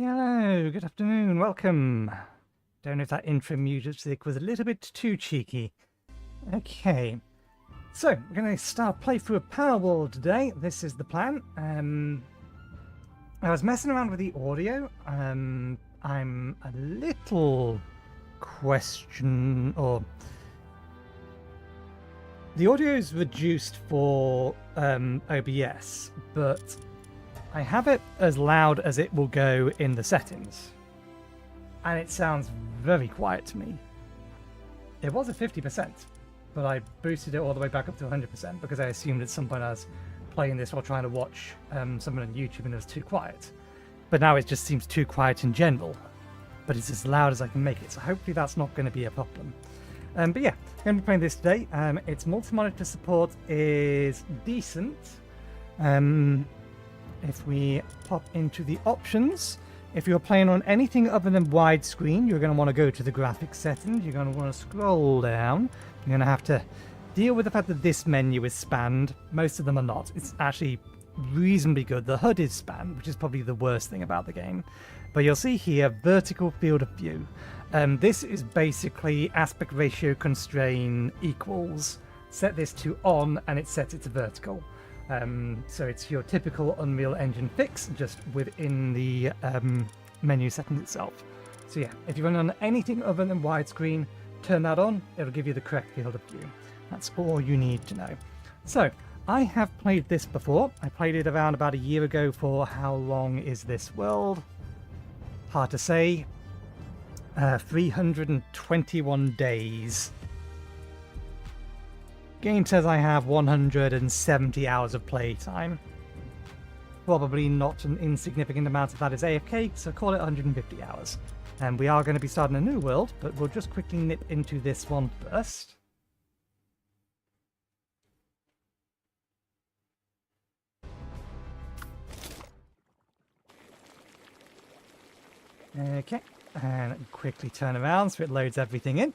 Hello, good afternoon, welcome. Don't know if that intro music was a little bit too cheeky. Okay, so we're going to start playthrough of Palworld today. This is the plan. I was messing around with the audio. I'm a little the audio is reduced for OBS, but I have it as loud as it will go in the settings, and it sounds very quiet to me. It was at 50%, but I boosted it all the way back up to 100% because I assumed at some point I was playing this while trying to watch something on YouTube and it was too quiet. But now it just seems too quiet in general, but it's as loud as I can make it, so hopefully that's not going to be a problem. But yeah, I'm going to be playing this today. Its multi-monitor support is decent. If we pop into the options, if you're playing on anything other than widescreen, you're going to want to go to the graphics settings. You're going to want to scroll down. You're going to have to deal with the fact that this menu is spanned. Most of them are not. It's actually reasonably good. The HUD is spanned, which is probably the worst thing about the game. But you'll see here, vertical field of view. This is basically aspect ratio constraint equals. Set this to on and it sets it to vertical. So it's your typical Unreal Engine fix, just within the menu settings itself. So yeah, if you run on anything other than widescreen, turn that on, it'll give you the correct field of view. That's all you need to know. So, I have played this before. I played it around about a year ago for how long is this world? Hard to say. 321 days. Game says I have 170 hours of playtime. Probably not an insignificant amount of that is AFK, so call it 150 hours. And we are going to be starting a new world, but we'll just quickly nip into this one first. Okay, and quickly turn around so it loads everything in.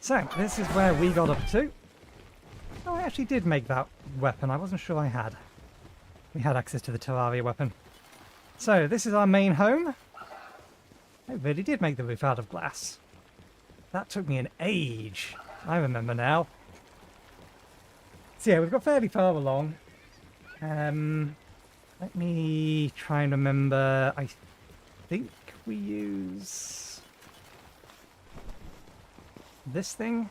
So, this is where we got up to. Oh, I actually did make that weapon. I wasn't sure I had. We had access to the Terraria weapon. So, this is our main home. I really did make the roof out of glass. That took me an age. I remember now. So yeah, we've got fairly far along. Let me try and remember. I think we use this thing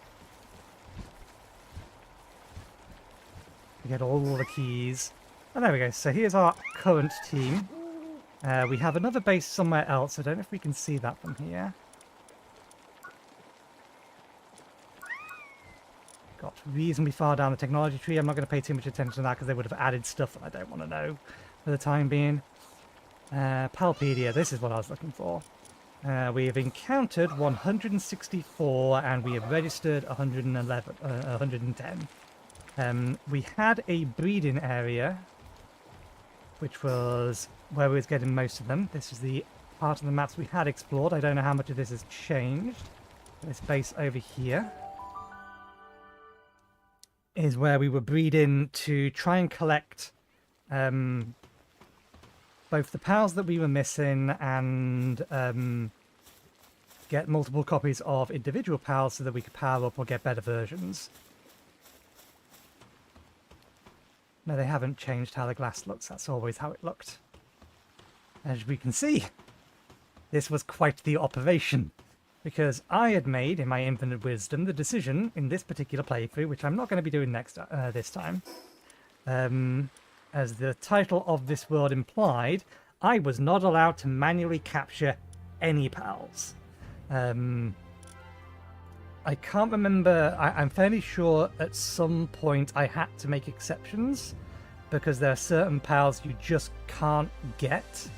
to get all the keys. And there we go. So here's our current team. We have another base somewhere else. I don't know if we can see that from here. Got reasonably far down the technology tree. I'm not going to pay too much attention to that because they would have added stuff that I don't want to know for the time being. Palpedia, this is what I was looking for. We have encountered 164 and we have registered 110. We had a breeding area, which was where we was getting most of them. This is the part of the maps we had explored. I don't know how much of this has changed. This base over here is where we were breeding to try and collect both the pals that we were missing and get multiple copies of individual pals so that we could power up or get better versions. No, they haven't changed how the glass looks. That's always how it looked. As we can see, this was quite the operation, because I had made, in my infinite wisdom, the decision in this particular playthrough, which I'm not going to be doing this time, as the title of this world implied, I was not allowed to manually capture any pals. I can't remember. I'm fairly sure at some point I had to make exceptions because there are certain pals you just can't get.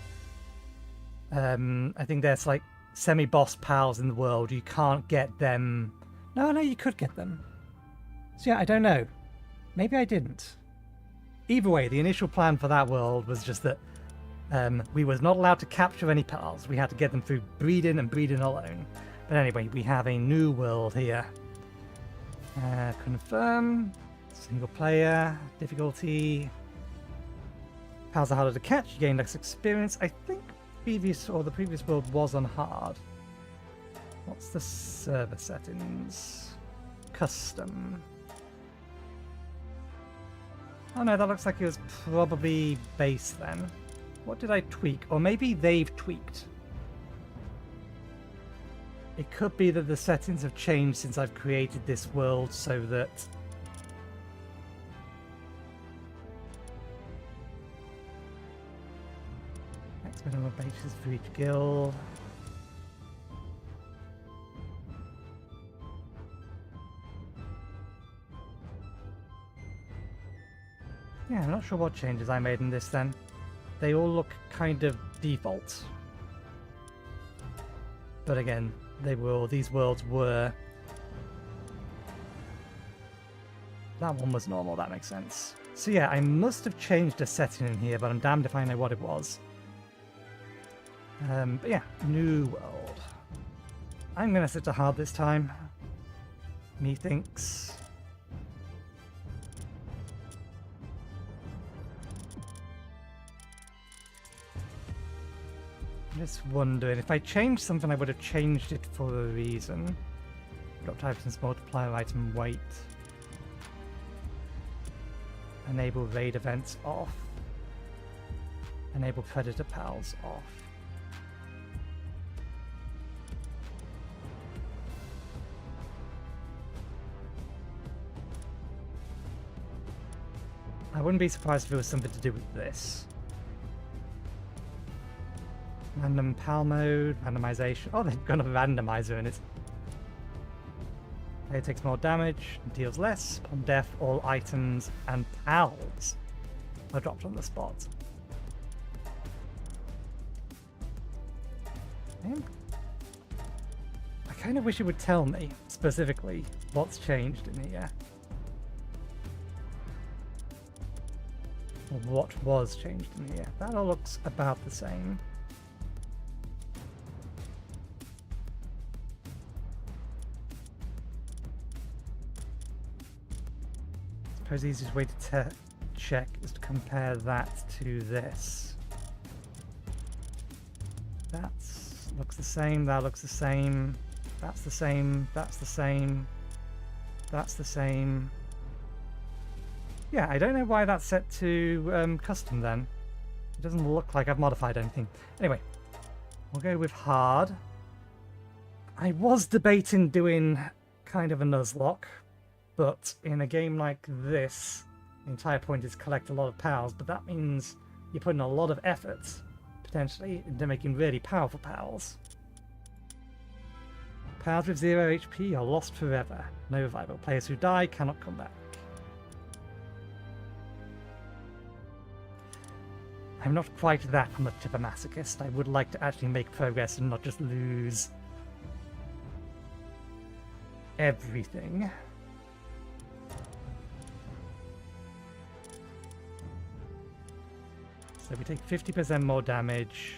I think there's like semi-boss pals in the world. You can't get them. No, you could get them. So yeah, I don't know. Maybe I didn't. Either way, the initial plan for that world was just that we was not allowed to capture any pals. We had to get them through breeding and breeding alone. But anyway, we have a new world here. Confirm. Single player. Difficulty. Pals are harder to catch, you gain less experience. I think the previous world was on hard. What's the server settings? Custom. Oh no, that looks like it was probably base then. What did I tweak? Or maybe they've tweaked. It could be that the settings have changed since I've created this world so that next minimum bases for each guild. Yeah, I'm not sure what changes I made in this then. They all look kind of default. But again, these worlds were... That one was normal, that makes sense. So yeah, I must have changed a setting in here, but I'm damned if I know what it was. But yeah, new world. I'm gonna set to hard this time. Methinks. I'm just wondering, if I changed something, I would have changed it for a reason. Drop items, multiplier item weight. Enable raid events off. Enable predator pals off. I wouldn't be surprised if it was something to do with this. Random pal mode, randomization. Oh, they've got a randomizer in it. It takes more damage, deals less. Upon death, all items and pals are dropped on the spot. I kind of wish it would tell me specifically what's changed in here. Or what was changed in here. That all looks about the same. I suppose the easiest way to check is to compare that to this. That looks the same, that looks the same, that's the same, that's the same, that's the same. Yeah, I don't know why that's set to custom then. It doesn't look like I've modified anything. Anyway, we'll go with hard. I was debating doing kind of a Nuzlocke. But in a game like this, the entire point is collect a lot of pals, but that means you're putting a lot of effort, potentially, into making really powerful pals. Pals with 0 HP are lost forever. No revival. Players who die cannot come back. I'm not quite that much of a masochist. I would like to actually make progress and not just lose everything. So we take 50% more damage.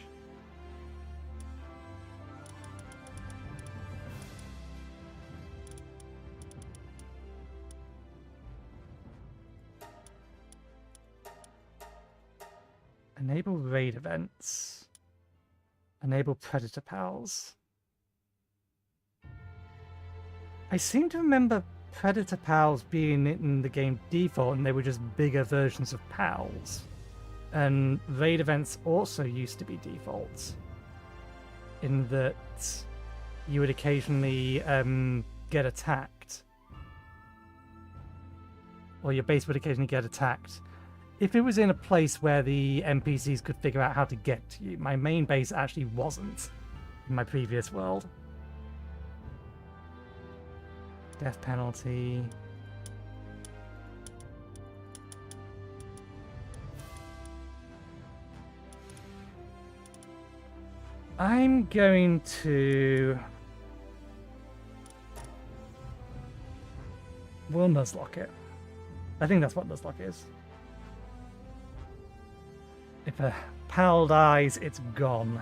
Enable raid events. Enable predator pals. I seem to remember predator pals being in the game default and they were just bigger versions of pals. And raid events also used to be defaults, in that you would occasionally get attacked, or your base would occasionally get attacked. If it was in a place where the NPCs could figure out how to get to you. My main base actually wasn't in my previous world. Death penalty. I'm going to... We'll Nuzlocke it. I think that's what Nuzlocke is. If a pal dies, it's gone.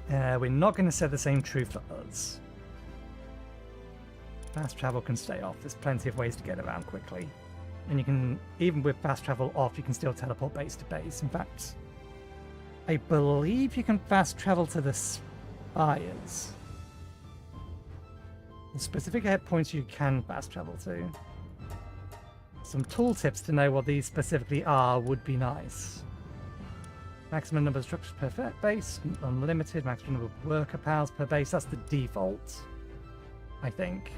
We're not going to set the same true for us. Fast travel can stay off. There's plenty of ways to get around quickly. And you can, even with fast travel off, you can still teleport base to base. In fact, I believe you can fast travel to the spires. The specific hit points you can fast travel to. Some tooltips to know what these specifically are would be nice. Maximum number of structures per base, unlimited, maximum number of worker powers per base. That's the default, I think.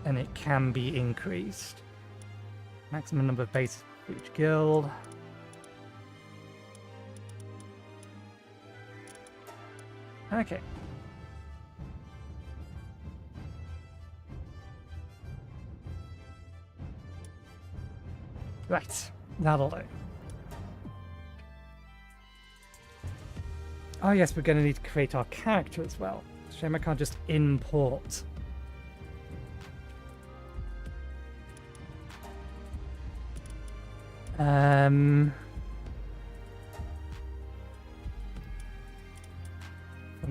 And it can be increased. Maximum number of bases for each guild. Okay. Right, that'll do. Oh yes, we're going to need to create our character as well. Shame I can't just import. From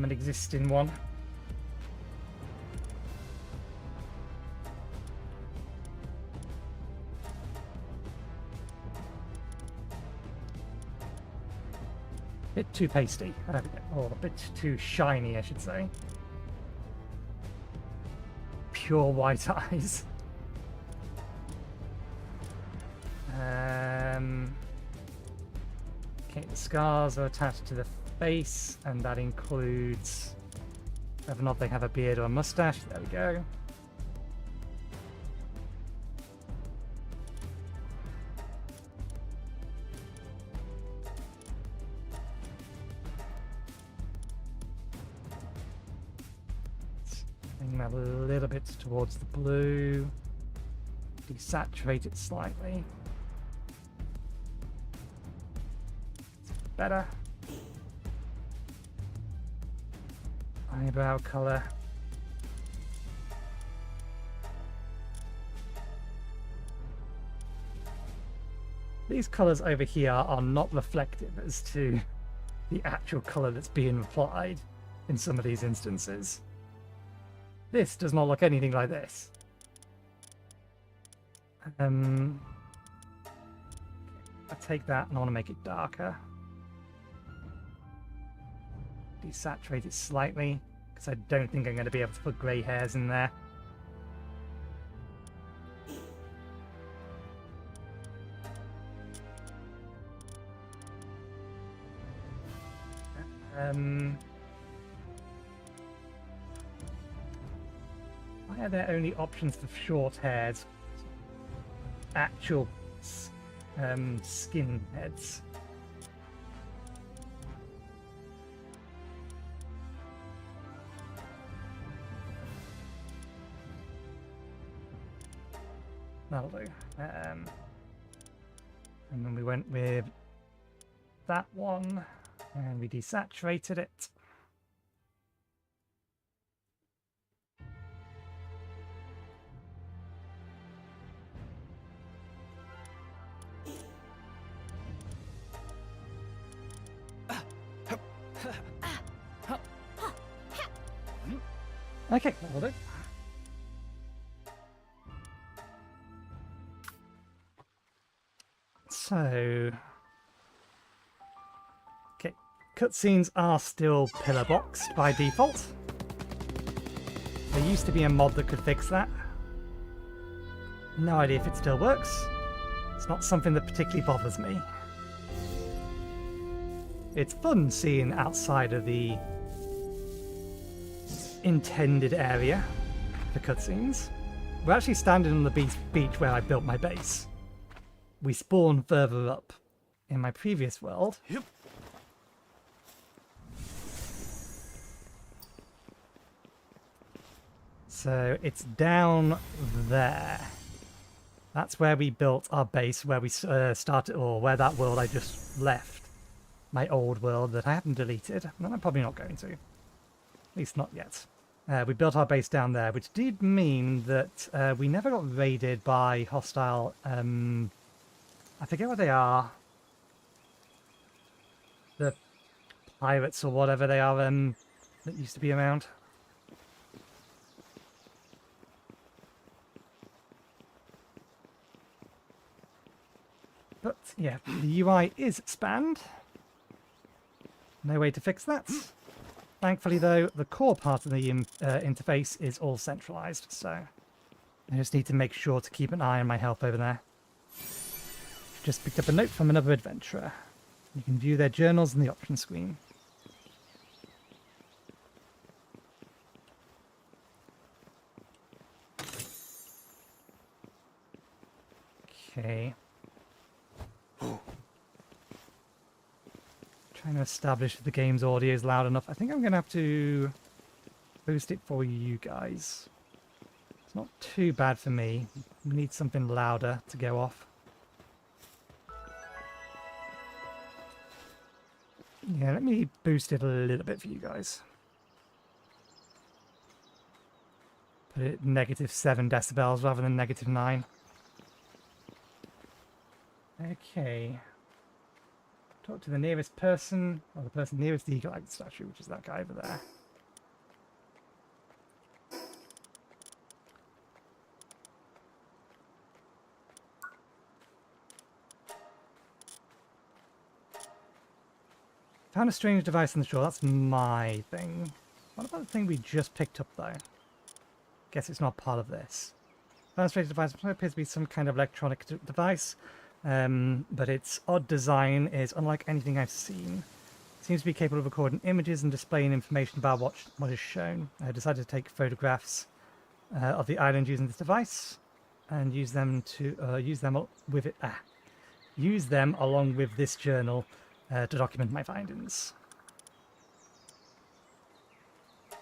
an existing one. Bit too pasty, or a bit too shiny, I should say. Pure white eyes. Okay, the scars are attached to the face, and that includes whether or not they have a beard or a mustache. There we go. Bring that a little bit towards the blue. Desaturate it slightly. Better. Eyebrow color. These colors over here are not reflective as to the actual color that's being applied in some of these instances. This does not look anything like this. I take that and I want to make it darker. Desaturate it slightly, because I don't think I'm going to be able to put grey hairs in there. Why are there only options for short hairs? Actual skin heads. That'll do. And then we went with that one, and we desaturated it. Okay, that'll do. So, okay, cutscenes are still pillar boxed by default. There used to be a mod that could fix that. No idea if it still works. It's not something that particularly bothers me. It's fun seeing outside of the intended area for cutscenes. We're actually standing on the beach where I built my base. We spawn further up in my previous world. Yep. So it's down there. That's where we built our base, where we started, or where that world I just left. My old world that I haven't deleted. No, I'm probably not going to. At least not yet. We built our base down there, which did mean that we never got raided by hostile... I forget what they are. The pirates or whatever they are that used to be around. But yeah, the UI is spanned. No way to fix that. Thankfully, though, the core part of the interface is all centralized, so I just need to make sure to keep an eye on my health over there. Just picked up a note from another adventurer. You can view their journals in the options screen. Okay. Trying to establish if the game's audio is loud enough. I think I'm going to have to boost it for you guys. It's not too bad for me. We need something louder to go off. Yeah, let me boost it a little bit for you guys. Put it -7 decibels rather than -9. Okay. Talk to the nearest person, or the person nearest the eagle-eyed statue, which is that guy over there. Found a strange device on the shore. That's my thing. What about the thing we just picked up, though? Guess it's not part of this. Found a strange device. It appears to be some kind of electronic device, but its odd design is unlike anything I've seen. It seems to be capable of recording images and displaying information about what is shown. I decided to take photographs of the island using this device and use them along with this journal to document my findings.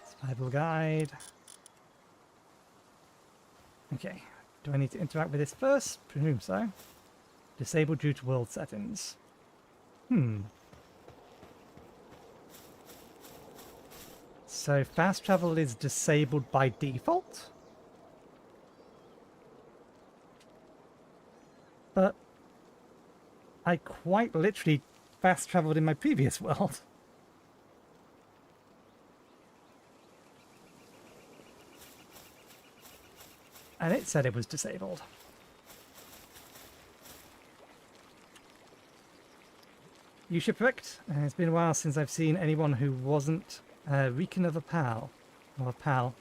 Survival guide. Okay, do I need to interact with this first? Presume so. Disabled due to world settings. So fast travel is disabled by default? But I quite literally fast traveled in my previous world. And it said it was disabled. You shipwrecked. It's been a while since I've seen anyone who wasn't reeking of a pal. Or a pal.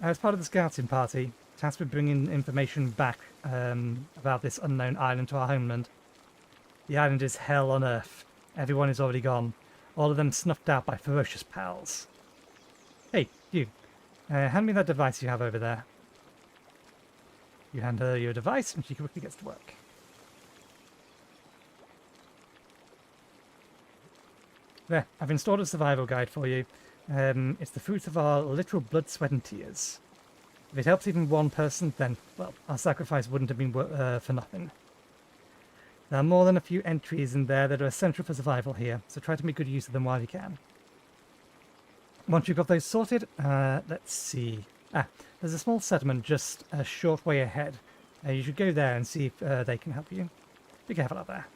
I was part of the scouting party, tasked with bringing information back about this unknown island to our homeland. The island is hell on earth. Everyone is already gone. All of them snuffed out by ferocious pals. Hey, you. Hand me that device you have over there. You hand her your device and she quickly gets to work. There, I've installed a survival guide for you. It's the fruit of our literal blood, sweat and tears. If it helps even one person, then, well, our sacrifice wouldn't have been for nothing. There are more than a few entries in there that are essential for survival here, so try to make good use of them while you can. Once you've got those sorted, let's see. There's a small settlement just a short way ahead. You should go there and see if they can help you. Be careful out there.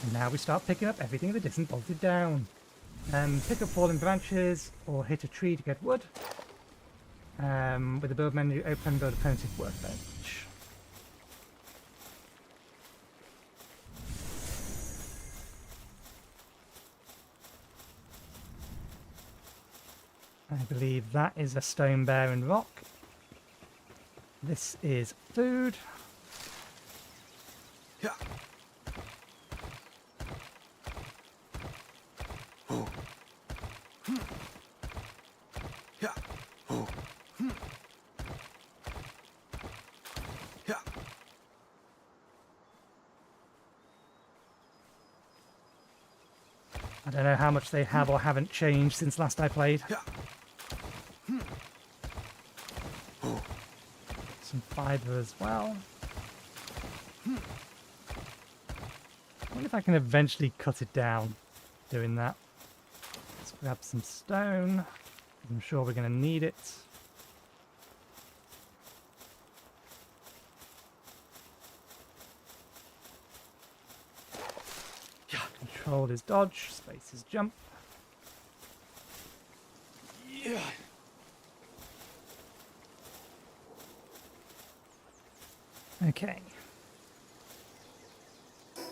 And now we start picking up everything that isn't bolted down. Pick up fallen branches or hit a tree to get wood. With the build menu open, build a primitive workbench. I believe that is a stone bear and rock. This is food. Yeah. I don't know how much they have or haven't changed since last I played. Some fibre as well. I wonder if I can eventually cut it down doing that. Let's grab some stone. I'm sure we're going to need it. Control is dodge, space is jump. Okay.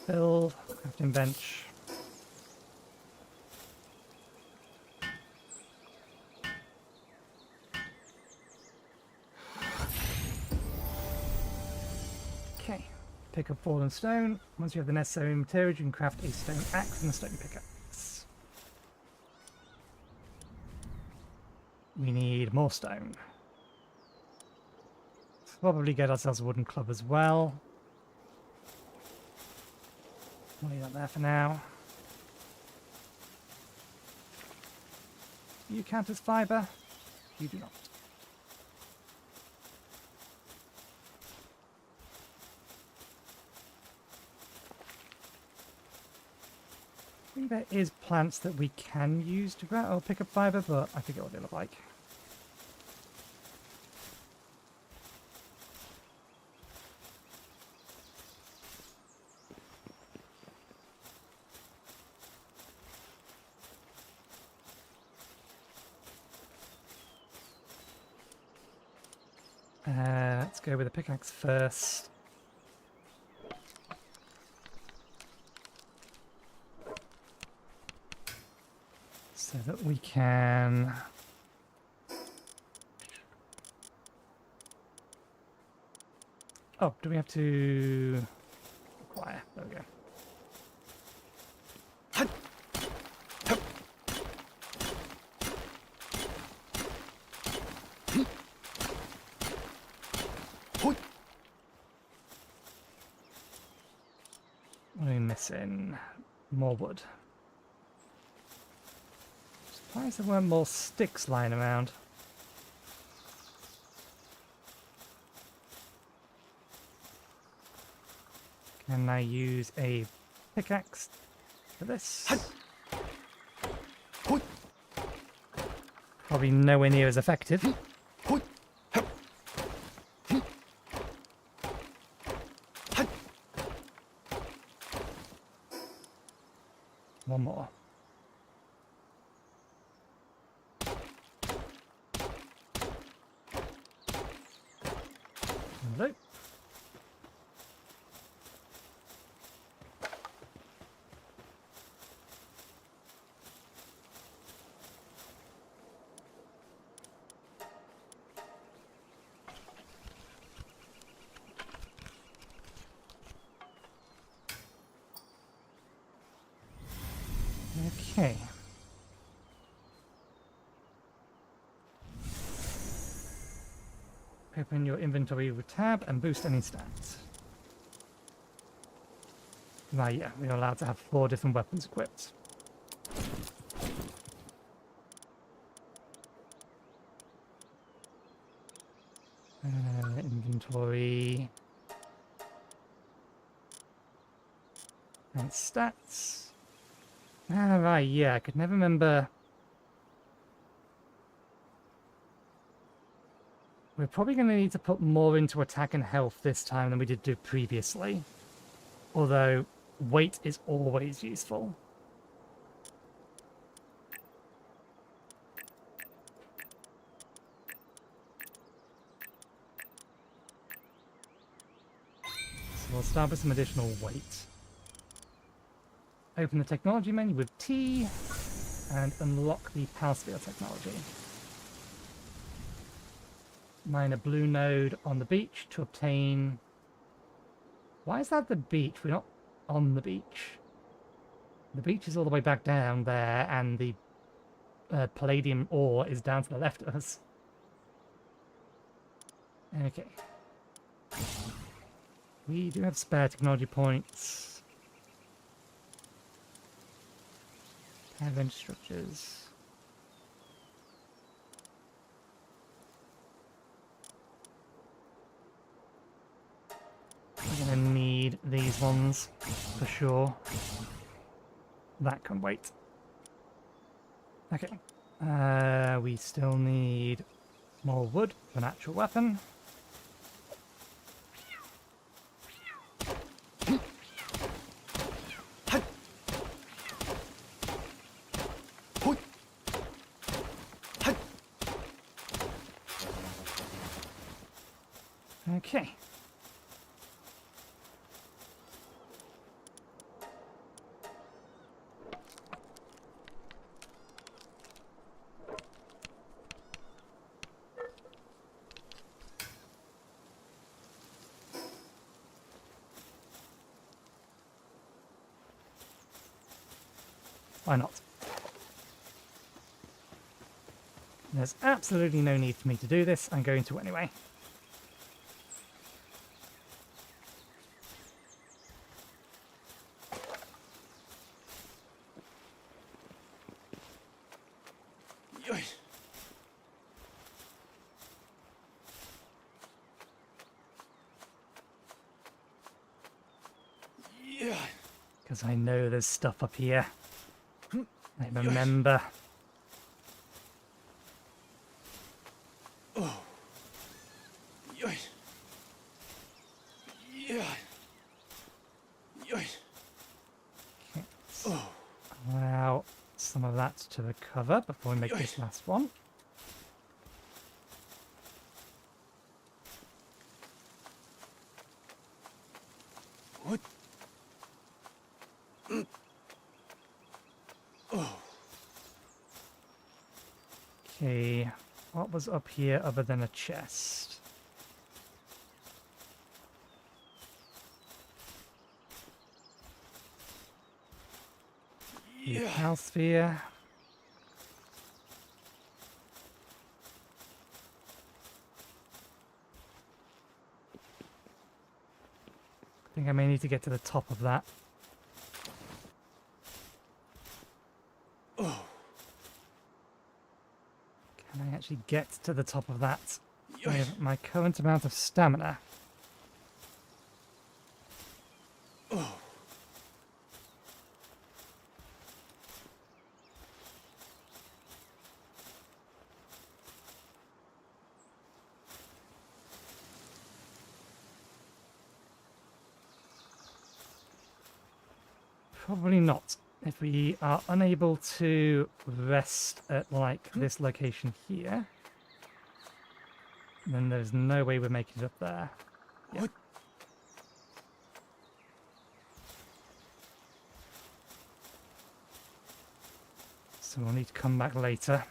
Build, crafting bench. Okay. Pick up fallen stone. Once you have the necessary materials, you can craft a stone axe and a stone pickaxe. We need more stone. Probably get ourselves a wooden club as well. We'll leave that there for now. Do you count as fibre? You do not. I think there is plants that we can use to grow or pick up fibre, but I forget what they look like. Let's go with the pickaxe first. So that we can... Oh, do we have to acquire? There we go. What are we missing? More wood. Surprised there weren't more sticks lying around. Can I use a pickaxe for this? Probably nowhere near as effective. One more. Hello. Okay. Open your inventory with tab and boost any stats. Right, yeah, we're allowed to have 4 different weapons equipped. Inventory. And stats. Ah, right, yeah, I could never remember. We're probably going to need to put more into attack and health this time than we did do previously. Although, weight is always useful. So we'll start with some additional weight. Open the technology menu with T and unlock the power sphere technology. Mine a blue node on the beach to obtain... Why is that the beach? We're not on the beach. The beach is all the way back down there, and the palladium ore is down to the left of us. Okay. We do have spare technology points. Bench structures. We're gonna need these ones for sure. That can wait. Okay. We still need more wood for an actual weapon. Okay. Why not? There's absolutely no need for me to do this. I'm going to anyway. Because I know there's stuff up here. I remember. Allow some of that to recover before we make this last one. What? Okay, what was up here other than a chest? Health sphere. I think I may need to get to the top of that. Can I actually get to the top of that with my current amount of stamina? Probably not. If we are unable to rest at, like, this location here, then there's no way we're making it up there. What? So we'll need to come back later.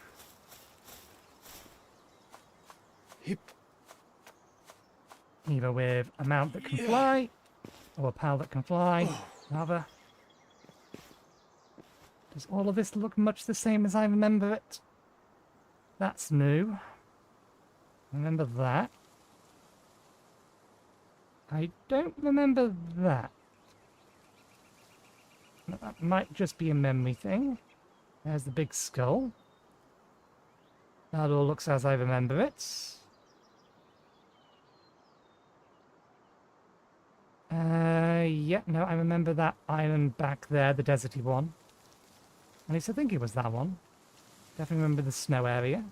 Either with a mount that can fly, or a pal that can fly, rather. Does all of this look much the same as I remember it? That's new. Remember that. I don't remember that. That might just be a memory thing. There's the big skull. That all looks as I remember it. Yeah, no, I remember that island back there, the deserty one. At least I think it was that one. Definitely remember the snow area.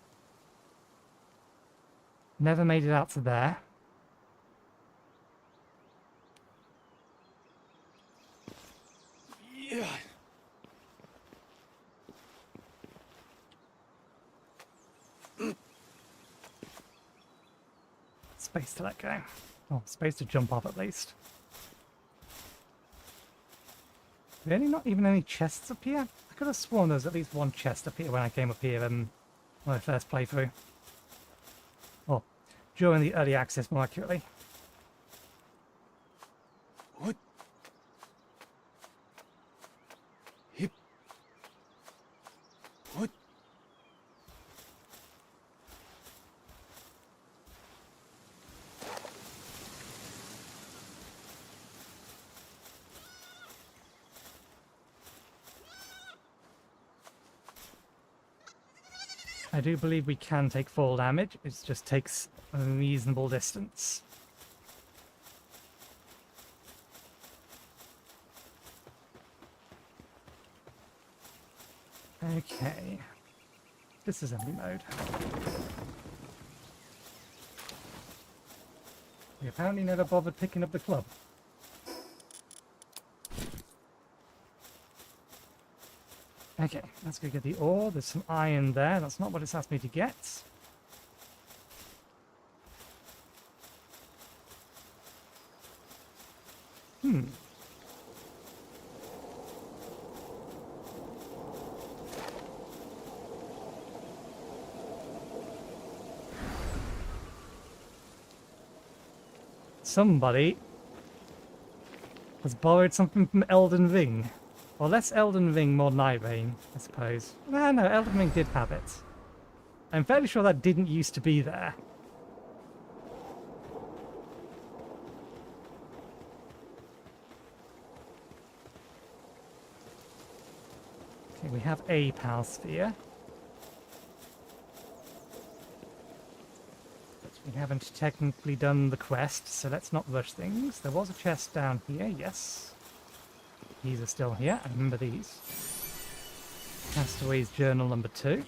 Never made it out to there. Space to let go. Oh, space to jump off at least. Really not even any chests up here? I could have sworn there was at least one chest up here when I came up here when I first played through. Well, during the early access more accurately. What? Hip. What? I do believe we can take fall damage, it just takes a reasonable distance. Okay. Disassembly mode. We apparently never bothered picking up the club. Okay, let's go get the ore. There's some iron there. That's not what it's asked me to get. Somebody has borrowed something from Elden Ring. Or less Elden Ring, more Night Rain, I suppose. No, Elden Ring did have it. I'm fairly sure that didn't used to be there. Okay, we have a Pal Sphere. But we haven't technically done the quest, so let's not rush things. There was a chest down here, yes. These are still here. I remember these. Castaway's Journal number 2.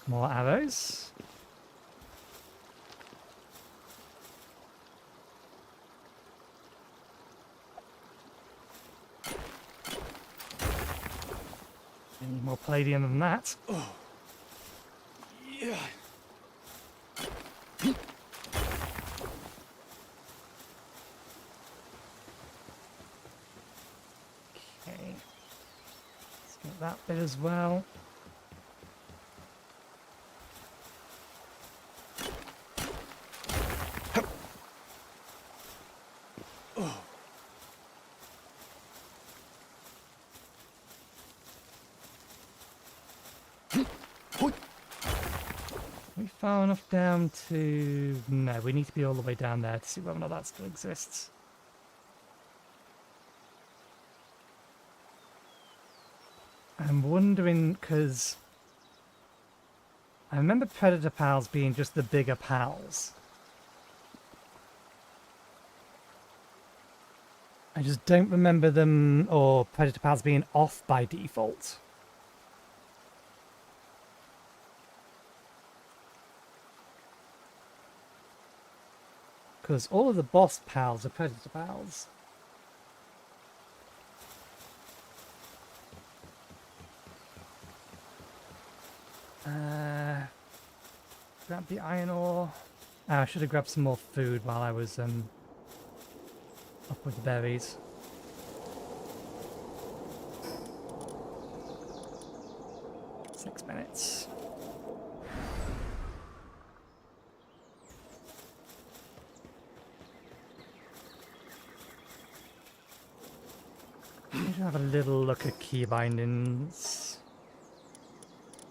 More arrows. Any more palladium than that. Yeah. Okay. Let's get that bit as well. Are we far enough down to... No, we need to be all the way down there to see whether or not that still exists. I'm wondering, because I remember Predator Pals being just the bigger pals. I just don't remember them, or Predator Pals being off by default. Because all of the boss pals are Predator Pals. Grab the iron ore. I should have grabbed some more food while I was up with the berries. Six minutes. I should have a little look at key bindings.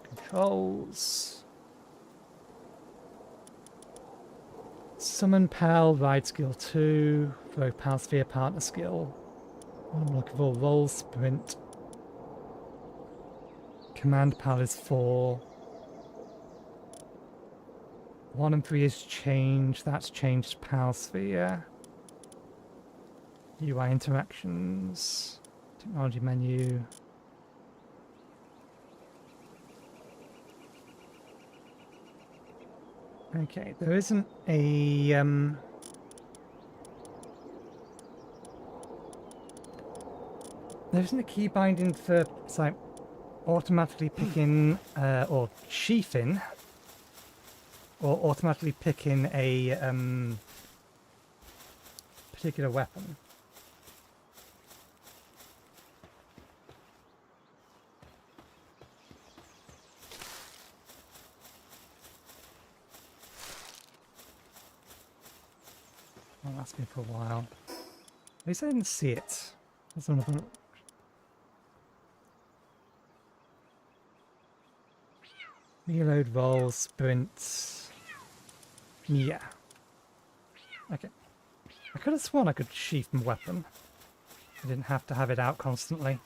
Controls. Summon Pal, Ride Skill 2, Throw Pal Sphere Partner Skill. I'm looking for Roll Sprint. Command Pal is 4. 1 and 3 is changed, that's changed Pal Sphere. UI interactions. Technology menu. Okay, there isn't a there isn't a key binding for like automatically picking or sheathing or automatically picking a particular weapon. Well, that's been for a while. At least I didn't see it. That's another. Reload, roll, sprint. Yeah. Okay. I could have sworn I could sheath my weapon. I didn't have to have it out constantly.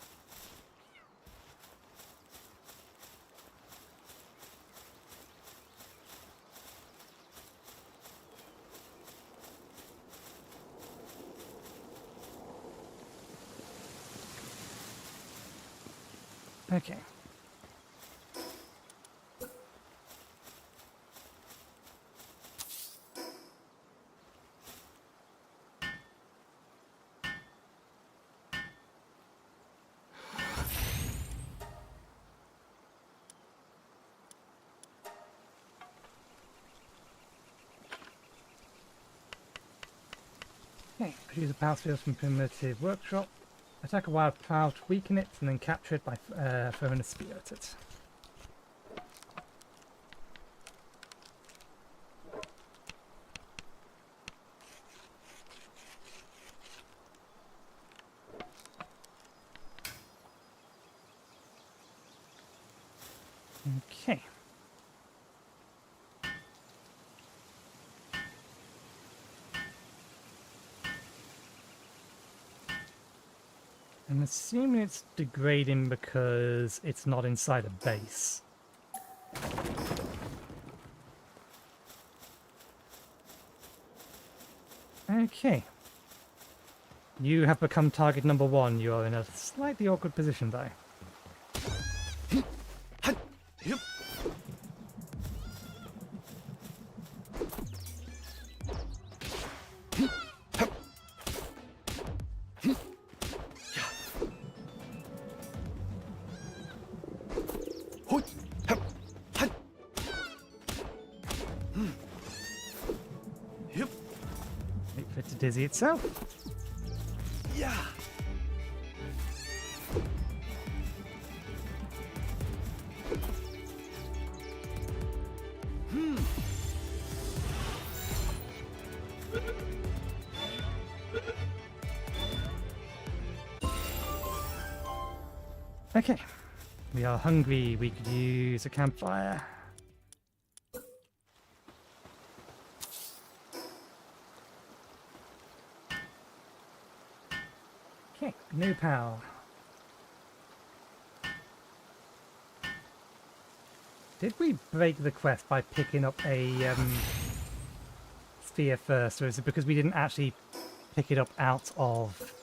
Okay. Okay, produce a power field from primitive workshop. Attack a wild fowl to weaken it, and then capture it by throwing a spear at it. I'm assuming it's degrading because it's not inside a base. Okay. You have become target number 1. You are in a slightly awkward position, though. Yep. Wait for it to dizzy itself. Yeah. Okay. We are hungry. We could use a campfire. Okay, no power. Did we break the quest by picking up a sphere first, or is it because we didn't actually pick it up out of...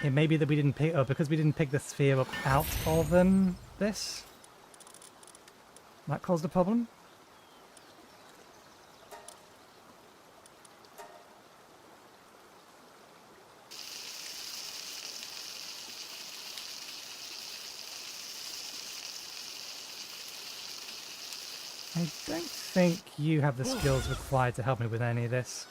It may be that we didn't pick... Oh, because we didn't pick the sphere up out of this? That caused a problem? I don't think you have the skills required to help me with any of this.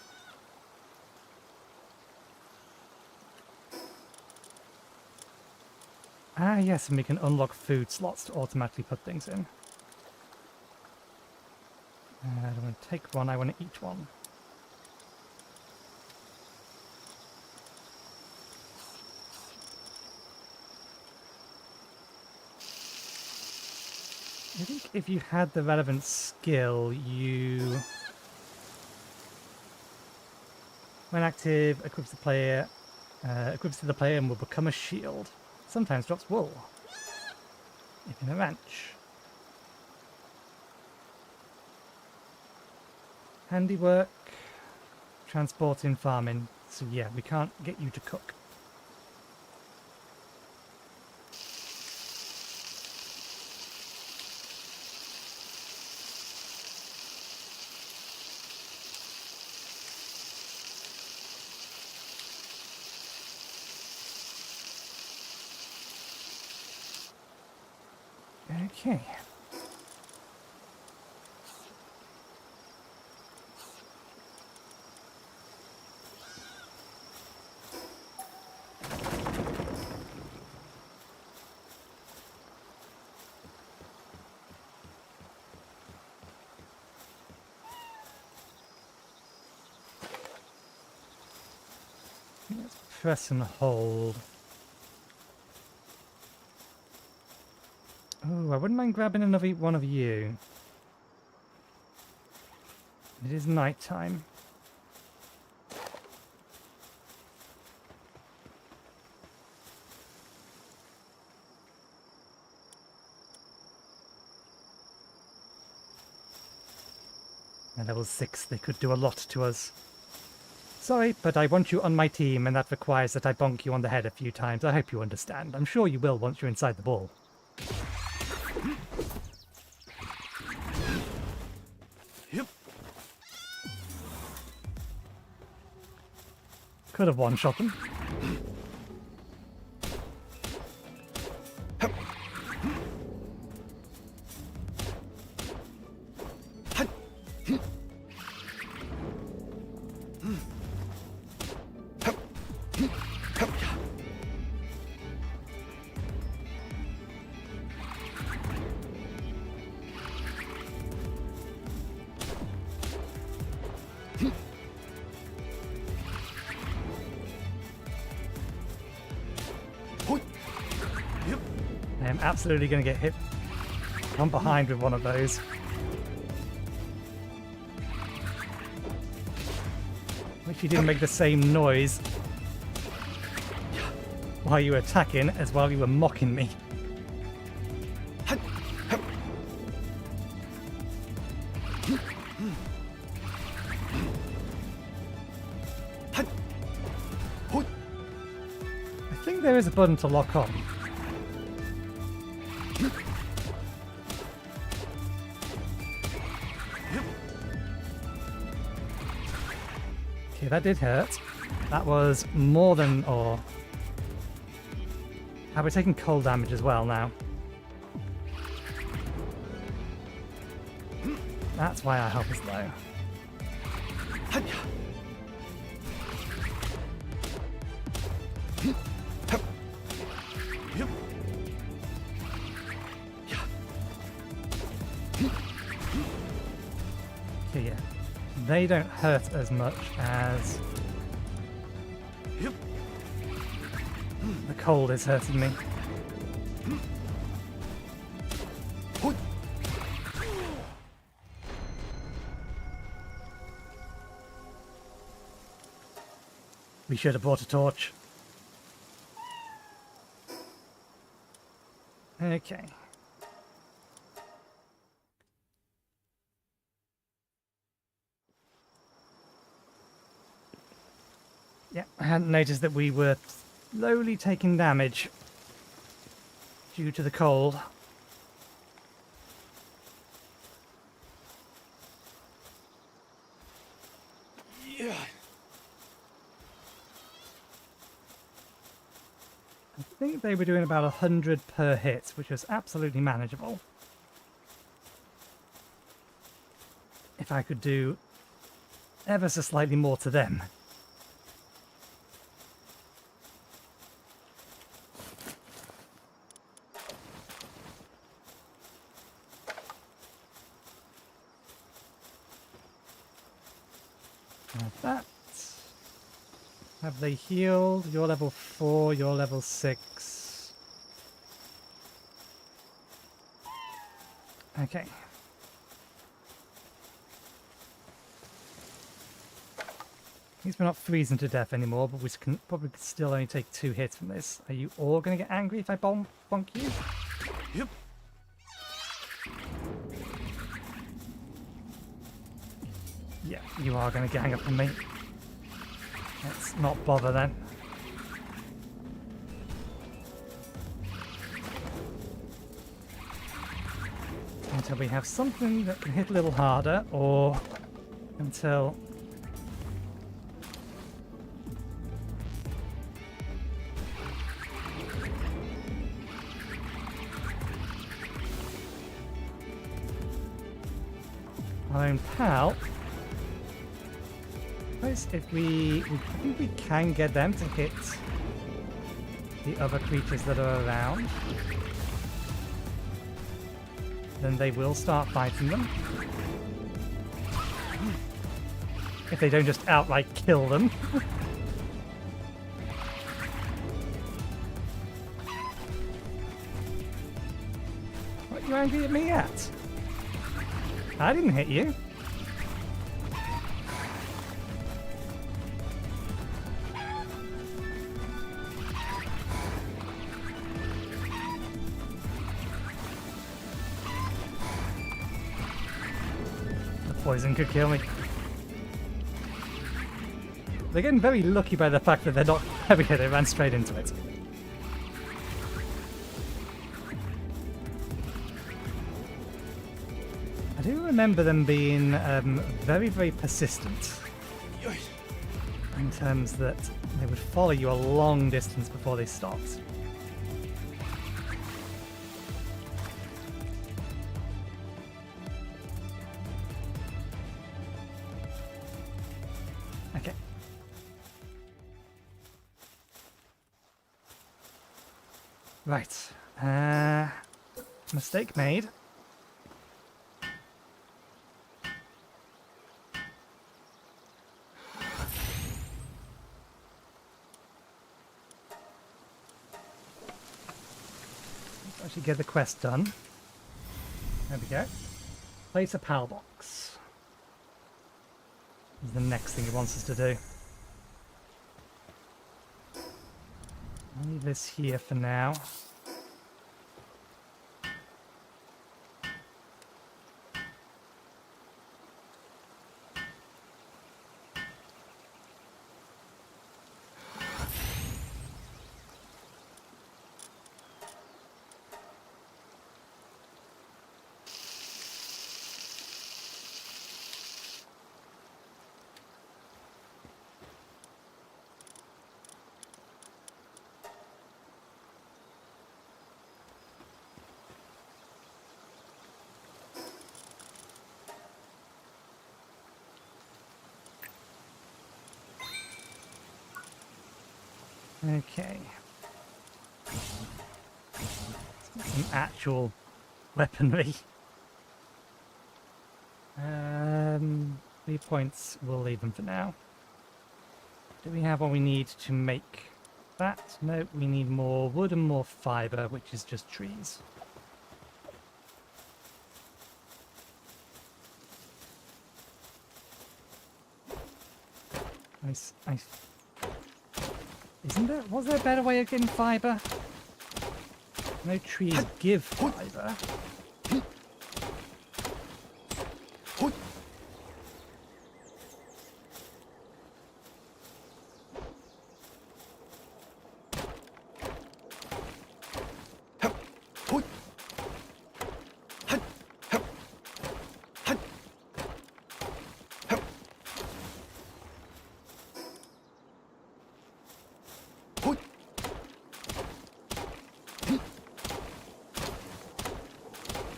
Ah, yes, and we can unlock food slots to automatically put things in. I don't want to take one, I want to eat one. I think if you had the relevant skill, you... When active, equips to the player and will become a shield. Sometimes drops wool. If in a ranch. Handiwork, transporting, farming. So yeah, we can't get you to cook. Okay. Let's press and hold. Oh, I wouldn't mind grabbing another one of you. It is night time. At level 6, they could do a lot to us. Sorry, but I want you on my team, and that requires that I bonk you on the head a few times. I hope you understand. I'm sure you will once you're inside the ball. Yep. Could have one-shot them. I am absolutely going to get hit from behind with one of those. Wish you didn't make the same noise while you were attacking as while you were mocking me. I think there is a button to lock on. Okay, that did hurt. That was more than... or... Are we taking cold damage as well now? That's why our health is low. Okay, yeah. They don't hurt as much as the cold is hurting me. We should have brought a torch. Okay. Yeah, I hadn't noticed that we were slowly taking damage due to the cold. Yeah. I think they were doing about 100 per hit, which was absolutely manageable. If I could do ever so slightly more to them. Like that. Have they healed? You're level 4, you're level 6. Okay. At least we're not freezing to death anymore, but we can probably still only take 2 hits from this. Are you all going to get angry if I bonk you? Yep. Yeah, you are going to gang up on me. Let's not bother then. Until we have something that can hit a little harder, or until... our own pal. If I think we can get them to hit the other creatures that are around, then they will start fighting them. If they don't just outright kill them. What are you angry at me at? I didn't hit you. Poison could kill me. They're getting very lucky by the fact that they're not heavy here. They ran straight into it. I do remember them being very, very persistent in terms that they would follow you a long distance before they stopped. Okay. Right. Mistake made. Let's actually get the quest done. There we go. Place a PAL box. Is the next thing he wants us to do. I'll leave this here for now. Okay. Some actual weaponry. 3 points, we'll leave them for now. Do we have what we need to make that? No, we need more wood and more fiber, which is just trees. Isn't there? Was there a better way of getting fiber? No trees give fiber.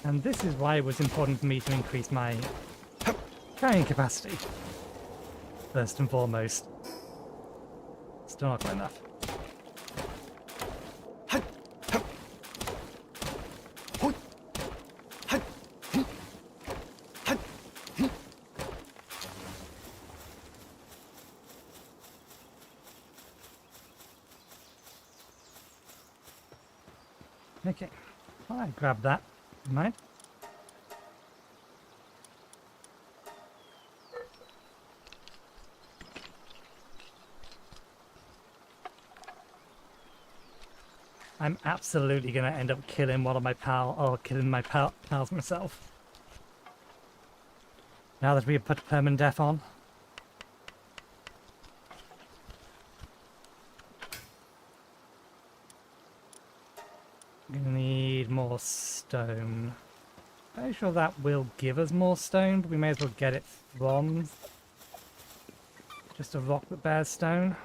And this is why it was important for me to increase my carrying capacity. First and foremost. Still not quite enough. Okay, I grab that. Mind? I'm absolutely gonna end up killing one of my killing my pals myself. Now that we have put Permadeath on. Gonna need more stone. Pretty sure that will give us more stone, but we may as well get it from just a rock that bears stone.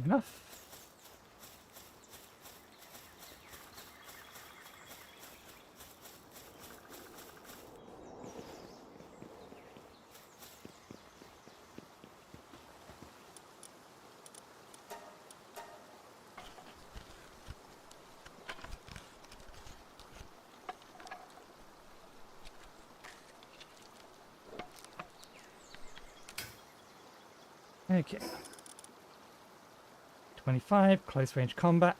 Enough. Okay. 25, close range combat.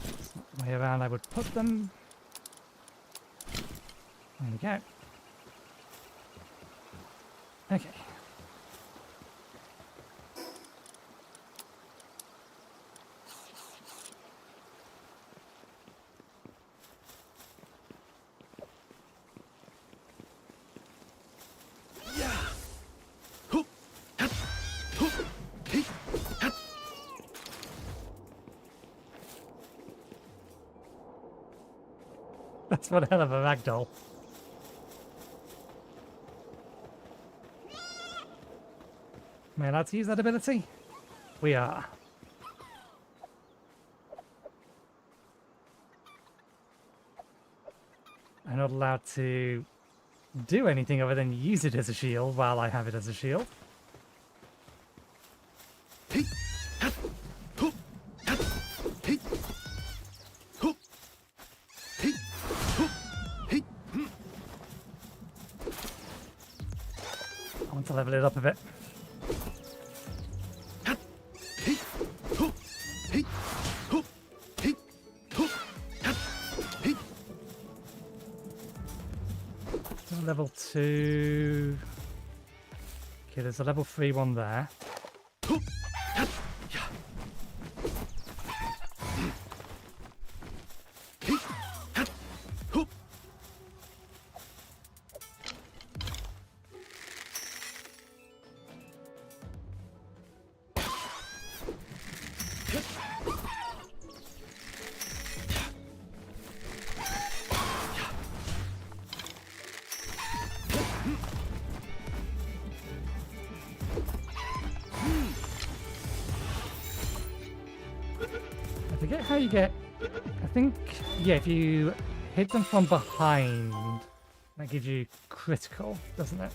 That's not the way around I would put them. There we go. Okay. That's one hell of a ragdoll. Am I allowed to use that ability? We are. I'm not allowed to do anything other than use it as a shield while I have it as a shield. to level it up a bit. So level 2. Okay, there's a level 3 one there. I forget how you get... I think, yeah, if you hit them from behind, that gives you critical, doesn't it?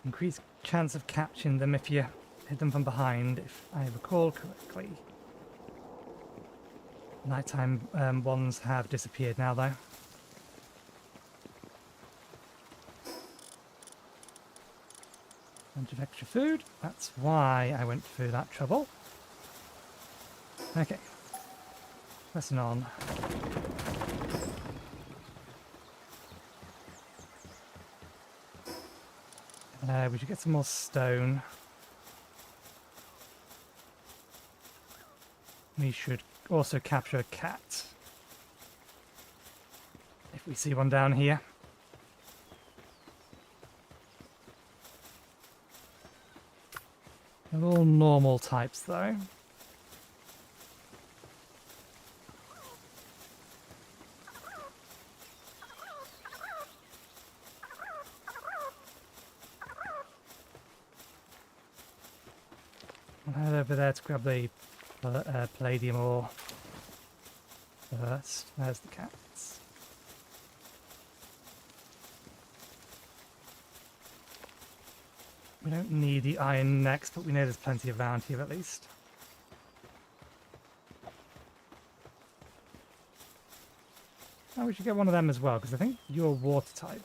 Increased chance of catching them if you hit them from behind, if I recall correctly. Nighttime ones have disappeared now, though. Bunch of extra food. That's why I went through that trouble. Okay. Pressing on. We should get some more stone. We should also capture a cat. If we see one down here. They're all normal types, though. I'll head over there to grab the palladium ore first. There's the cats. We don't need the iron next, but we know there's plenty around here at least. Oh, we should get one of them as well, because I think you're water type.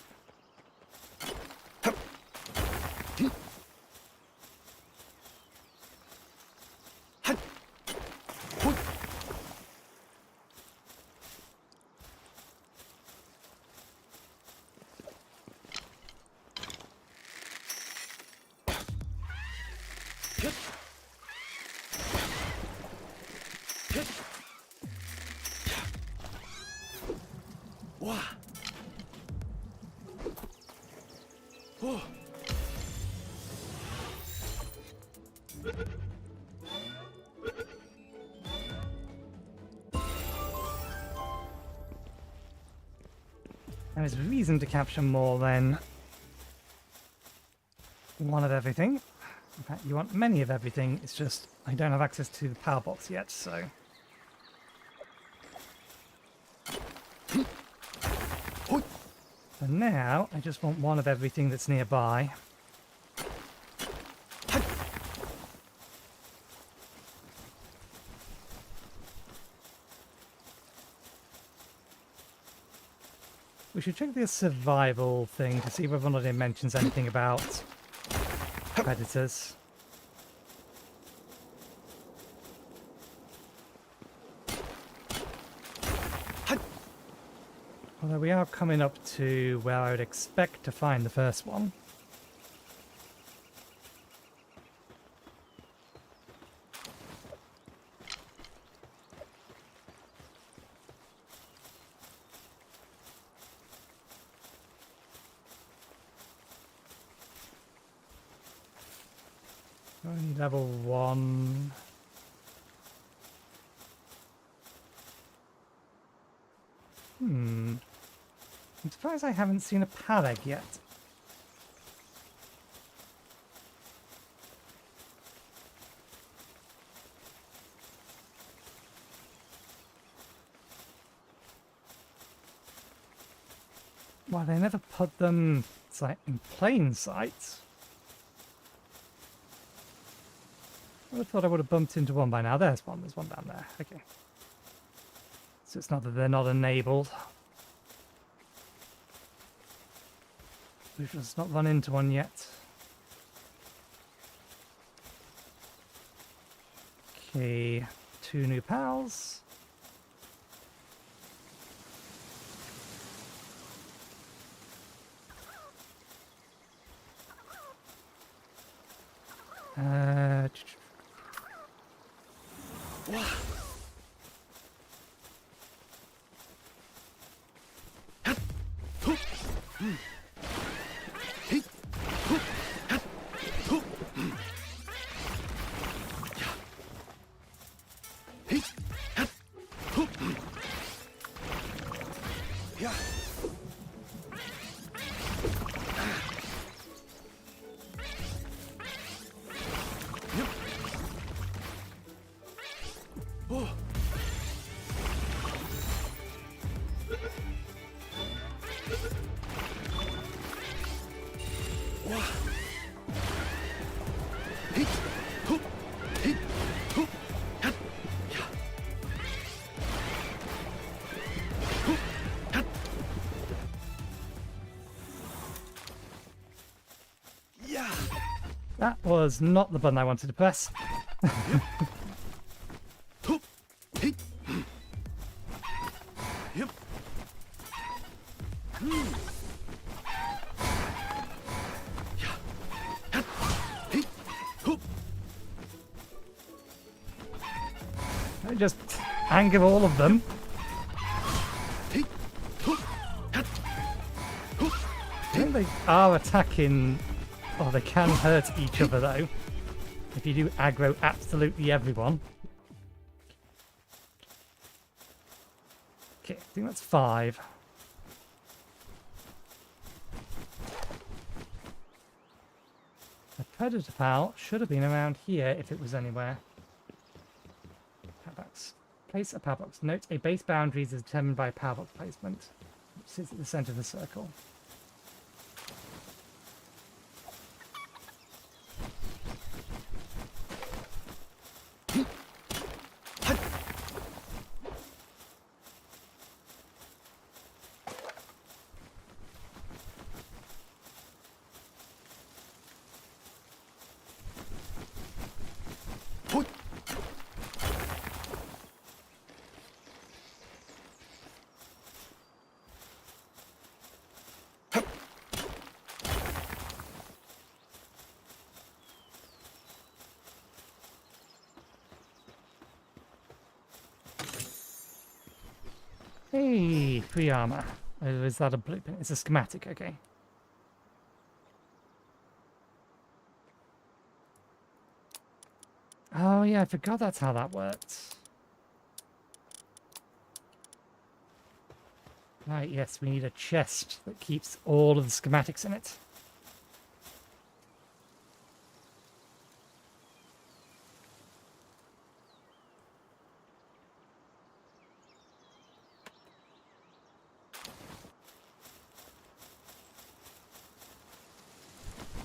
Wow. Oh. There is reason to capture more than one of everything. In fact, you want many of everything. It's just I don't have access to the power box yet, so... For now, I just want one of everything that's nearby. We should check the survival thing to see whether or not it mentions anything about predators. Although we are coming up to where I would expect to find the first one. Only level 1. I'm surprised I haven't seen a Paleg yet. Why, they never put them, it's like, in plain sight. I would have thought I would have bumped into one by now. There's one down there. Okay. So it's not that they're not enabled. We've just not run into one yet. Okay, 2 new pals. That was not the button I wanted to press. I just anger all of them. I think they are attacking, or they can hurt each other though, if you do aggro absolutely everyone. Okay, I think that's 5. The predator pal should have been around here if it was anywhere. Powerbox. Place a powerbox. Note a base boundaries is determined by powerbox placement, which sits at the center of the circle. Hey, free armor. Oh, is that a blueprint? It's a schematic, okay. Oh yeah, I forgot that's how that worked. Right, yes, we need a chest that keeps all of the schematics in it.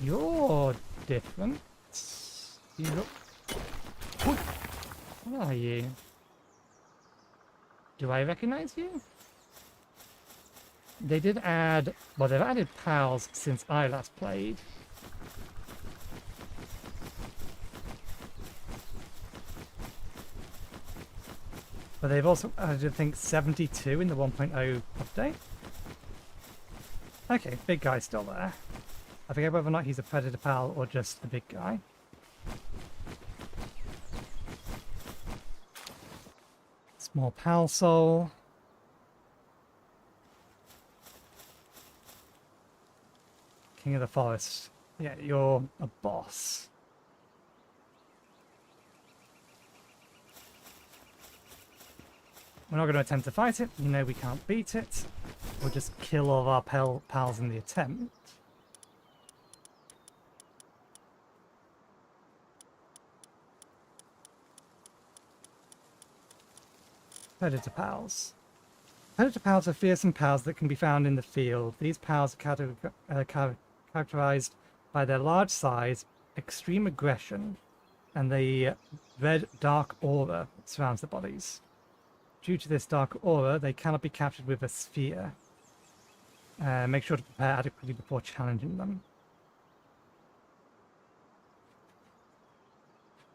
You're different. You look... What are you? Do I recognize you? They did add... Well, they've added pals since I last played. But they've also added, I think, 72 in the 1.0 update. Okay, big guy's still there. I forget whether or not he's a predator pal or just a big guy. Small pal soul. King of the forest. Yeah, you're a boss. We're not going to attempt to fight it. You know we can't beat it. We'll just kill all of our pals in the attempt. Predator pals. Predator pals are fearsome pals that can be found in the field. These pals are characterized by their large size, extreme aggression, and the red dark aura that surrounds the bodies. Due to this dark aura, they cannot be captured with a sphere. Make sure to prepare adequately before challenging them.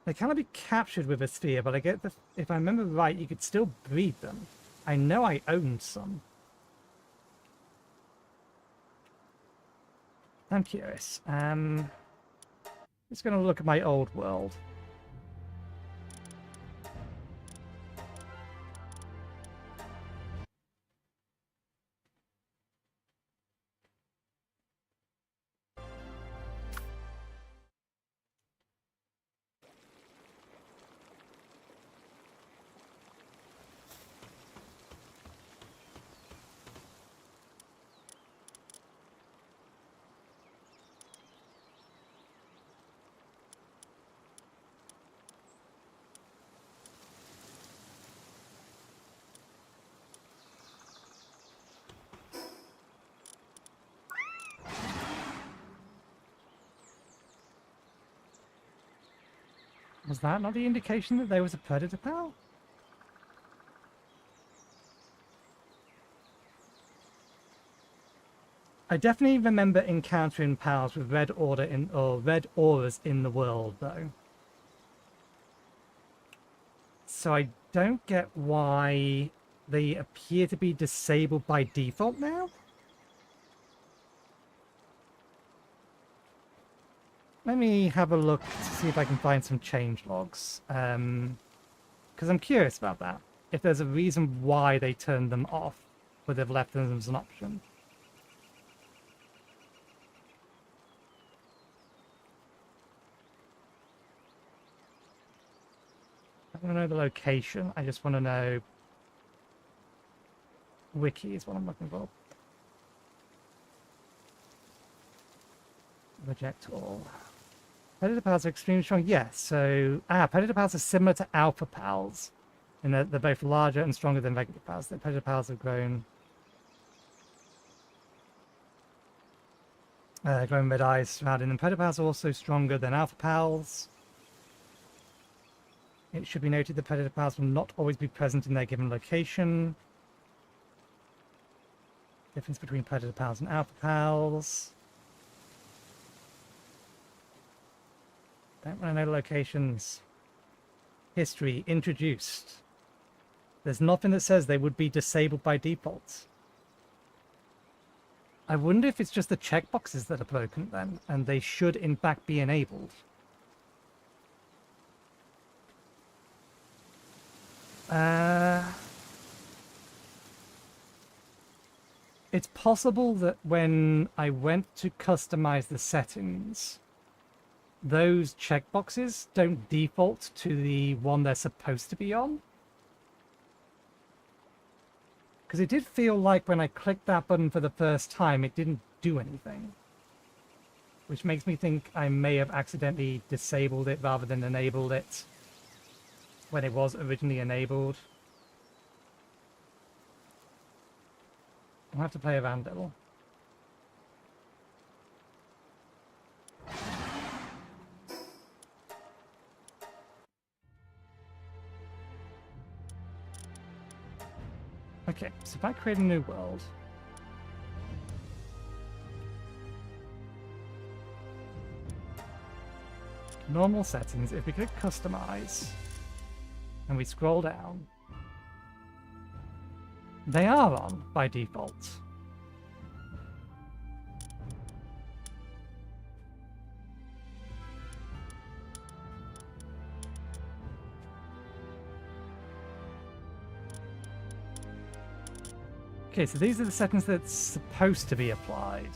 They cannot be captured with a sphere, but I get that if I remember right, you could still breed them. I know I owned some. I'm curious. Just going to look at my old world. Was that not the indication that there was a predator pal? I definitely remember encountering pals with red auras in the world, though. So I don't get why they appear to be disabled by default now. Let me have a look to see if I can find some change logs. Because I'm curious about that. If there's a reason why they turned them off, or they've left them as an option. I want to know the location. I just want to know... Wiki is what I'm looking for. Reject all. Predator pals are extremely strong. Yes, so... Predator pals are similar to alpha pals. In that they're both larger and stronger than regular pals. The predator pals have grown red eyes surrounding them. Predator pals are also stronger than alpha pals. It should be noted that predator pals will not always be present in their given location. Difference between predator pals and alpha pals. Don't want to know locations. History introduced. There's nothing that says they would be disabled by default. I wonder if it's just the checkboxes that are broken then, and they should in fact be enabled. It's possible that when I went to customize the settings, those checkboxes don't default to the one they're supposed to be on. Because it did feel like when I clicked that button for the first time, it didn't do anything. Which makes me think I may have accidentally disabled it rather than enabled it when it was originally enabled. I'll have to play around a little. Okay, so if I create a new world... Normal settings, if we click customize, and we scroll down, they are on by default. Okay, so these are the settings that's supposed to be applied.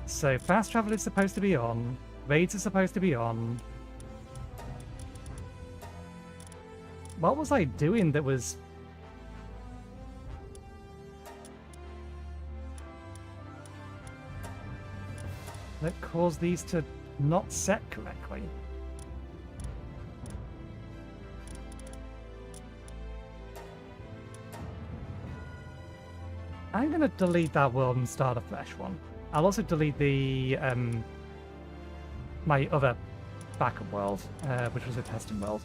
So fast travel is supposed to be on, raids are supposed to be on. What was I doing that was... that caused these to not set correctly? I'm going to delete that world and start a fresh one. I'll also delete the my other backup world, which was a testing world.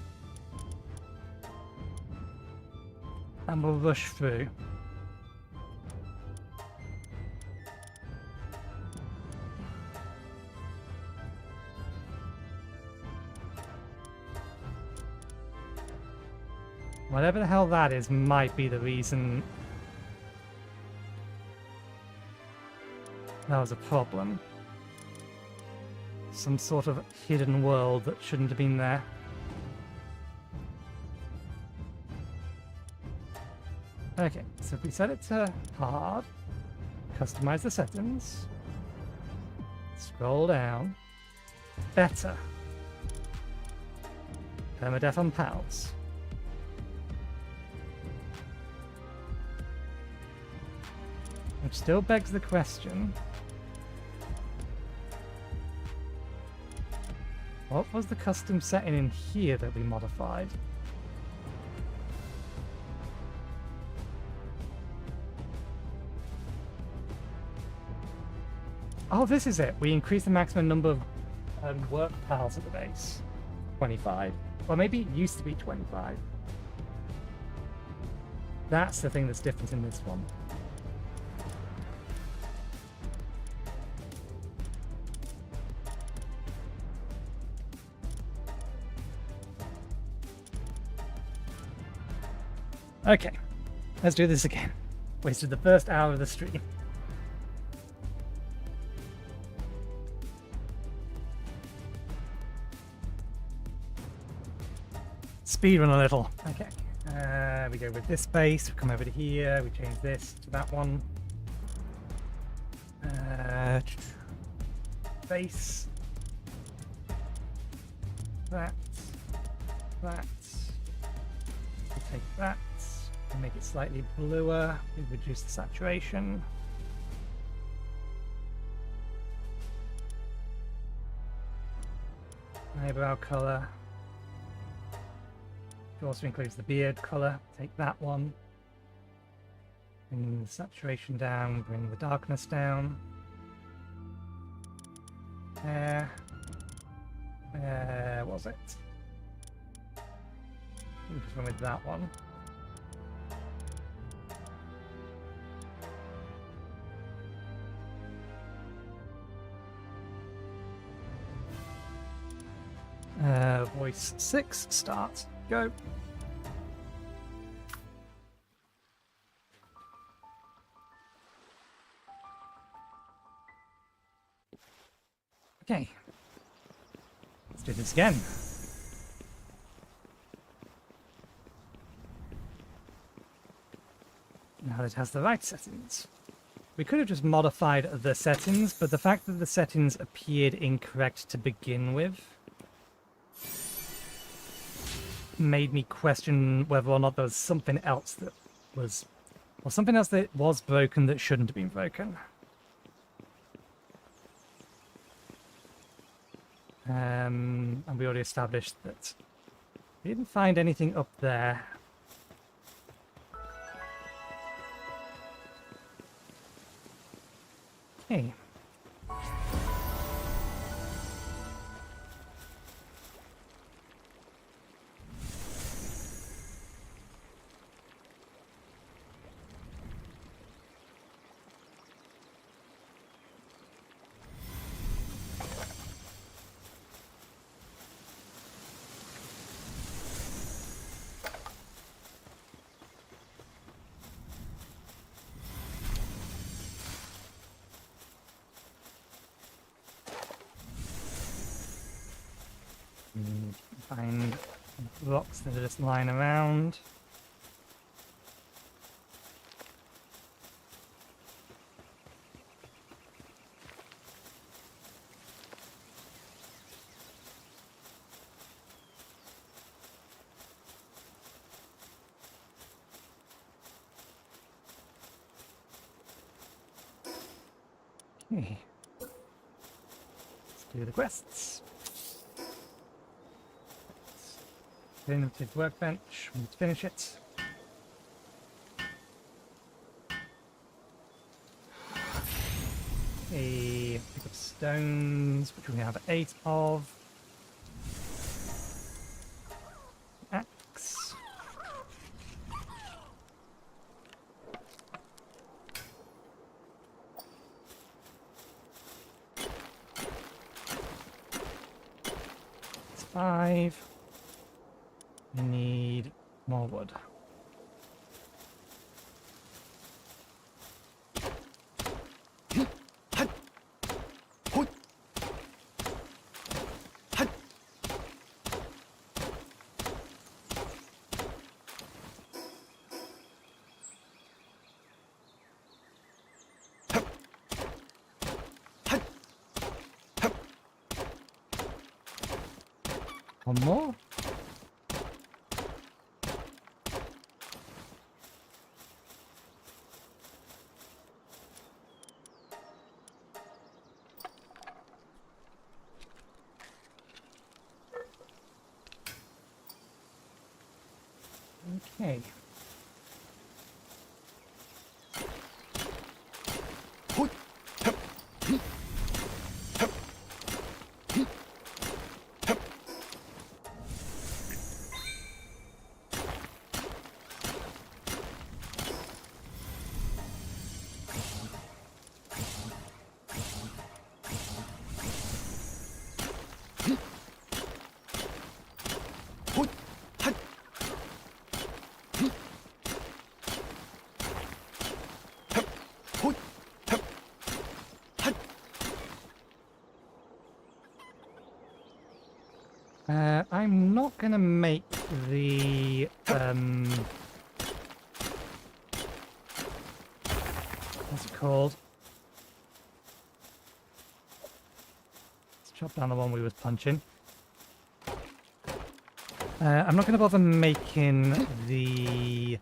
And we'll rush through. Whatever the hell that is might be the reason that was a problem. Some sort of hidden world that shouldn't have been there. Okay, so if we set it to hard, customize the settings, scroll down, better, Permadeath on pals. Which still begs the question, what was the custom setting in here that we modified? Oh, this is it. We increased the maximum number of work pals at the base. 25. Or maybe it used to be 25. That's the thing that's different in this one. Okay, let's do this again. Wasted the first hour of the stream. Speedrun a little. Okay, we go with this base, we come over to here, we change this to that one. Base. That. That. We take that. We make it slightly bluer. We reduce the saturation. Eyebrow color. It also includes the beard color. Take that one. Bring the saturation down. Bring the darkness down. Where was it? We just went with that one. Voice 6, start, go. Okay, let's do this again. Now that it has the right settings. We could have just modified the settings, but the fact that the settings appeared incorrect to begin with made me question whether or not there was something else that was, or something else that was broken that shouldn't have been broken. And we already established that we didn't find anything up there. Okay. Find rocks that are just lying around. Okay. Let's do the quests. Limited workbench, we need to finish it. Pick up stones, which we have 8 of. Axe. It's 5. We need more wood. One more. Okay. I'm not gonna make the what's it called? Let's chop down the one we was punching. I'm not gonna bother making the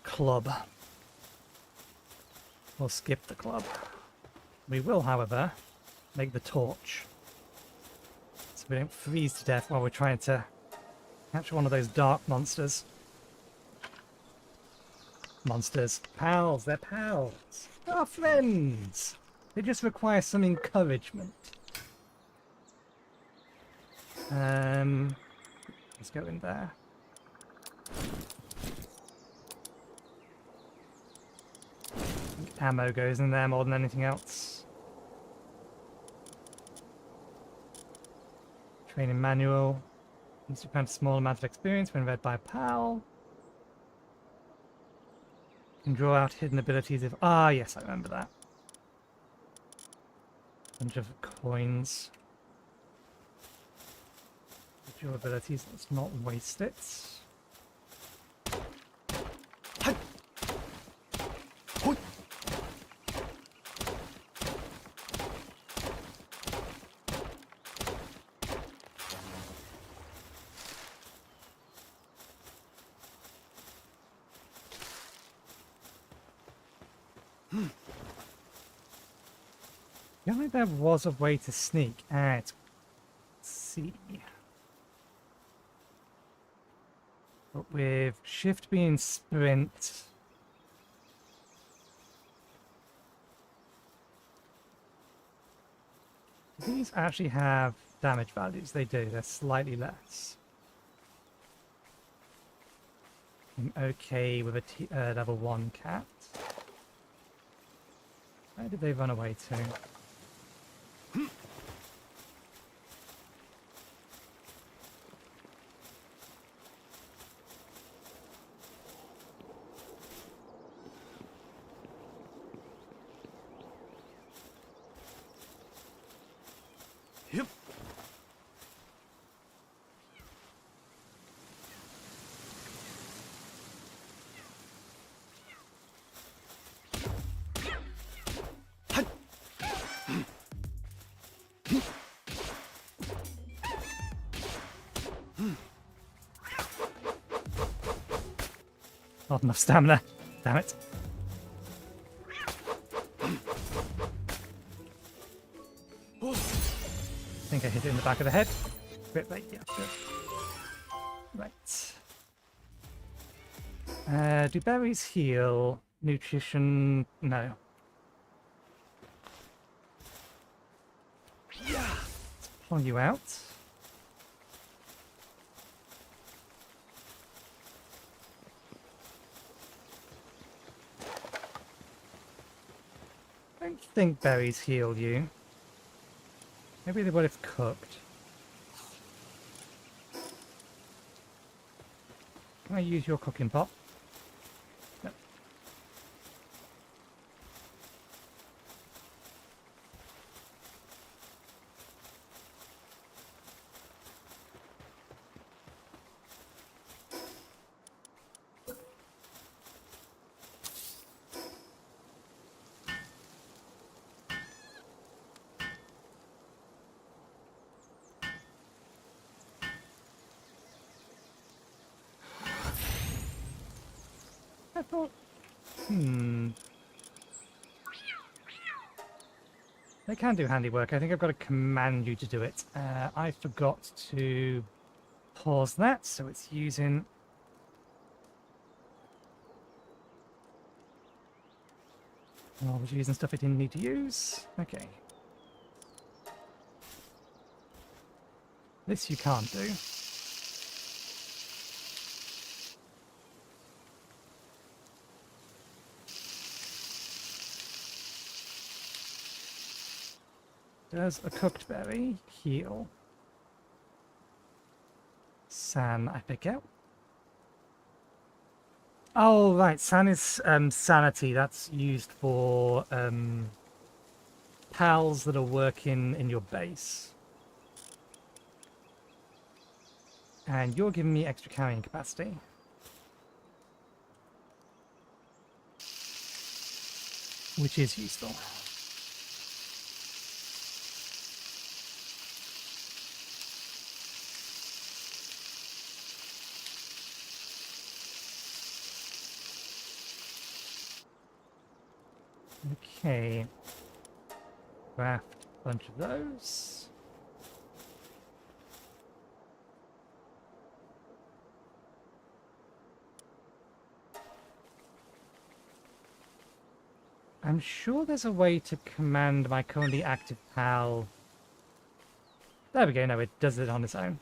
club. We'll skip the club. We will, however, make the torch, so we don't freeze to death while we're trying to capture one of those dark monsters. Monsters. Pals, they're pals. They're our friends. They just require some encouragement. Let's go in there. I think ammo goes in there more than anything else. Training manual. Needs to grant a small amount of experience when read by a pal. Can draw out hidden abilities if... Ah, yes, I remember that. Bunch of coins. Draw abilities, let's not waste it. I think there was a way to sneak. Let's see. But with shift being sprint, do these actually have damage values? They do. They're slightly less. I'm okay with a level 1 cat. Where did they run away to? Yep. Not enough stamina. Damn it. I think I hit it in the back of the head. Bit late, yeah, good. Right. Do berries heal? Nutrition, no. Pull you out. I don't think berries heal you. Maybe they would have cooked. Can I use your cooking pot? No. I thought... They can do handiwork. I think I've got to command you to do it. I forgot to pause that, so it's using... Oh, I was using stuff it didn't need to use. Okay. This you can't do. Does a cooked berry heal? San, I pick out. Oh, right. San is sanity. That's used for pals that are working in your base. And you're giving me extra carrying capacity. Which is useful. Okay. Craft a bunch of those. I'm sure there's a way to command my currently active pal. There we go, no, it does it on its own.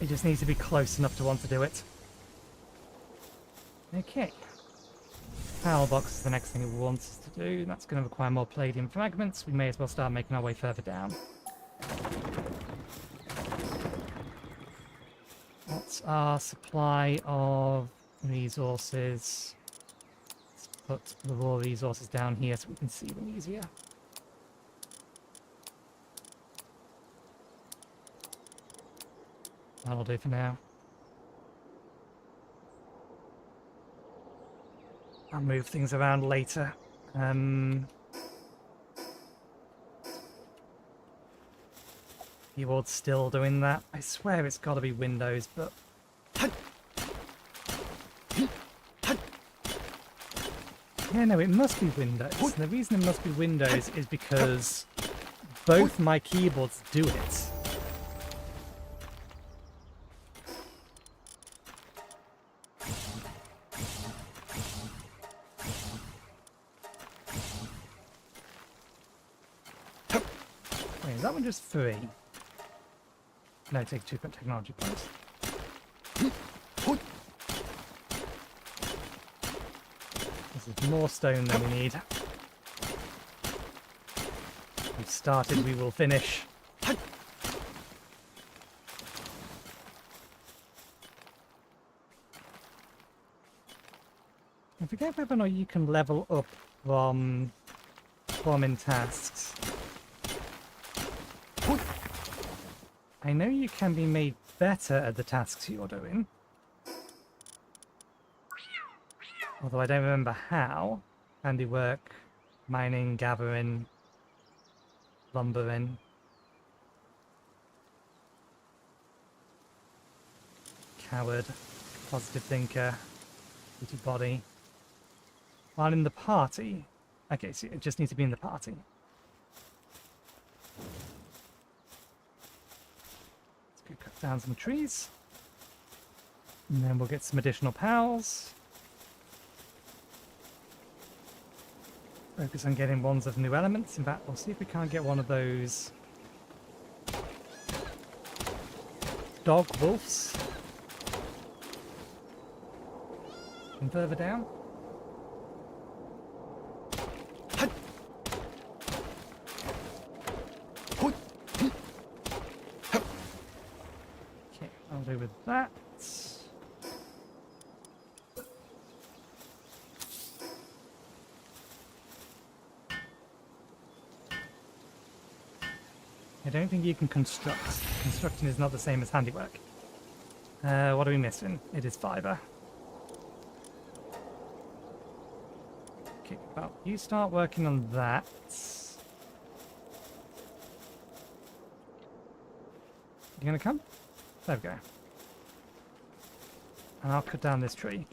It just needs to be close enough to want to do it. Okay. Power box is the next thing it wants us to do. That's going to require more palladium fragments. We may as well start making our way further down. What's our supply of resources? Let's put the raw resources down here so we can see them easier. That'll do for now. I'll move things around later. Keyboard's still doing that. I swear it's got to be Windows, but... Yeah, no, it must be Windows. And the reason it must be Windows is because both my keyboards do it. Wait, is that one just 3? No, take 2 technology points. This is more stone than we need. We've started, we will finish. I forget whether or not you can level up from performing tasks. I know you can be made better at the tasks you're doing. Although I don't remember how. Handiwork, mining, gathering, lumbering. Coward, positive thinker, beauty body. While in the party. Okay, so it just needs to be in the party. Let's go cut down some trees. And then we'll get some additional pals. Focus on getting ones of new elements. In fact, we'll see if we can't get one of those dog wolves. And further down. Okay, I'll do with that. I don't think you can construct. Construction is not the same as handiwork. What are we missing? It is fiber. Okay, well, you start working on that. You gonna come? There we go. And I'll cut down this tree.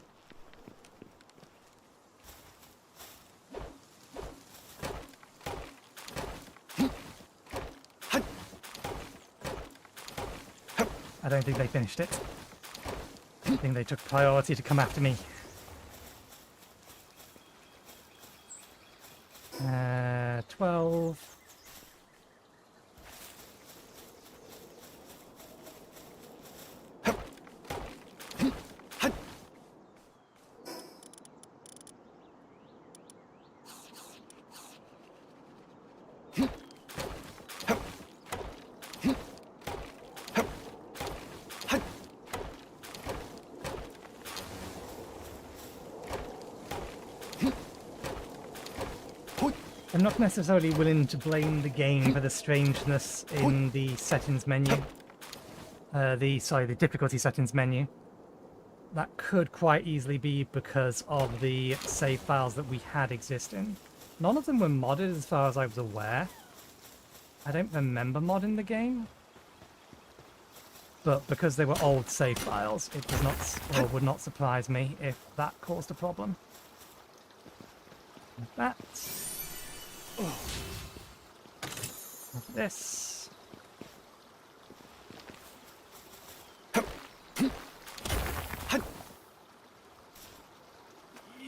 I don't think they finished it. I think they took priority to come after me. 12. I'm not necessarily willing to blame the game for the strangeness in the settings menu. The difficulty settings menu. That could quite easily be because of the save files that we had existing. None of them were modded as far as I was aware. I don't remember modding the game. But because they were old save files, it does not, or would not surprise me if that caused a problem. That. This.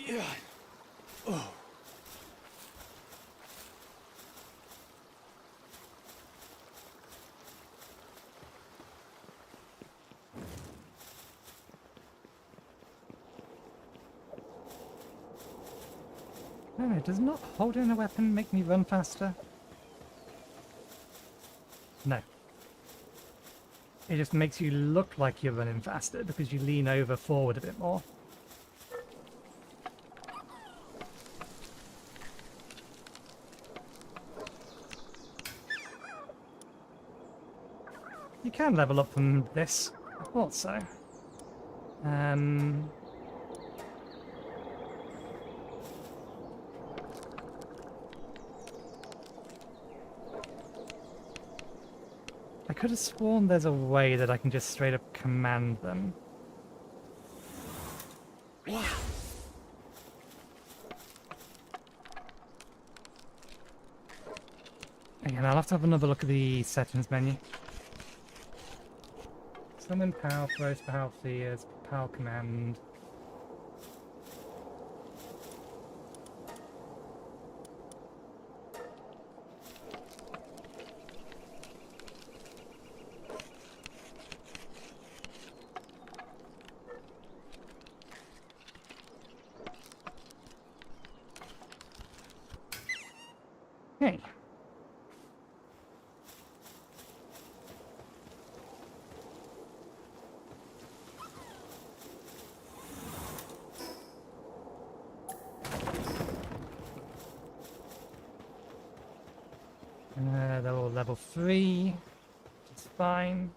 Yeah. Oh. No, does not holding a weapon make me run faster? No. It just makes you look like you're running faster because you lean over forward a bit more. You can level up from this. I thought so. I could have sworn there's a way that I can just straight up command them. Again, I'll have to have another look at the settings menu. Summon power, throws power fears, power command. Hey. They're all level 3, which is fine.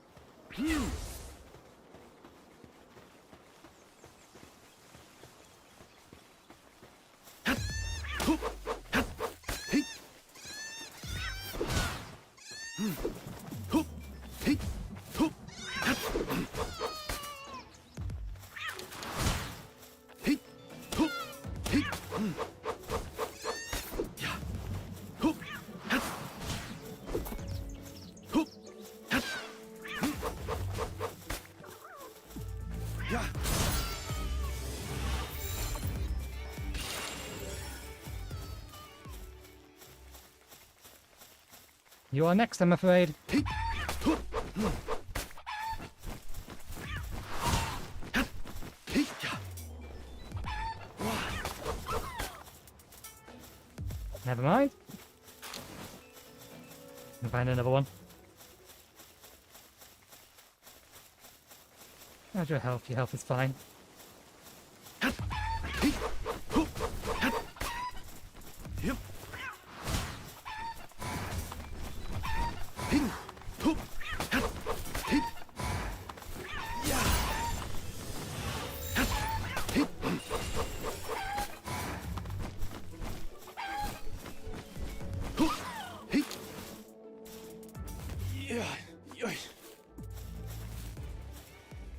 You are next, I'm afraid. Never mind. Can find another one. How's your health? Your health is fine.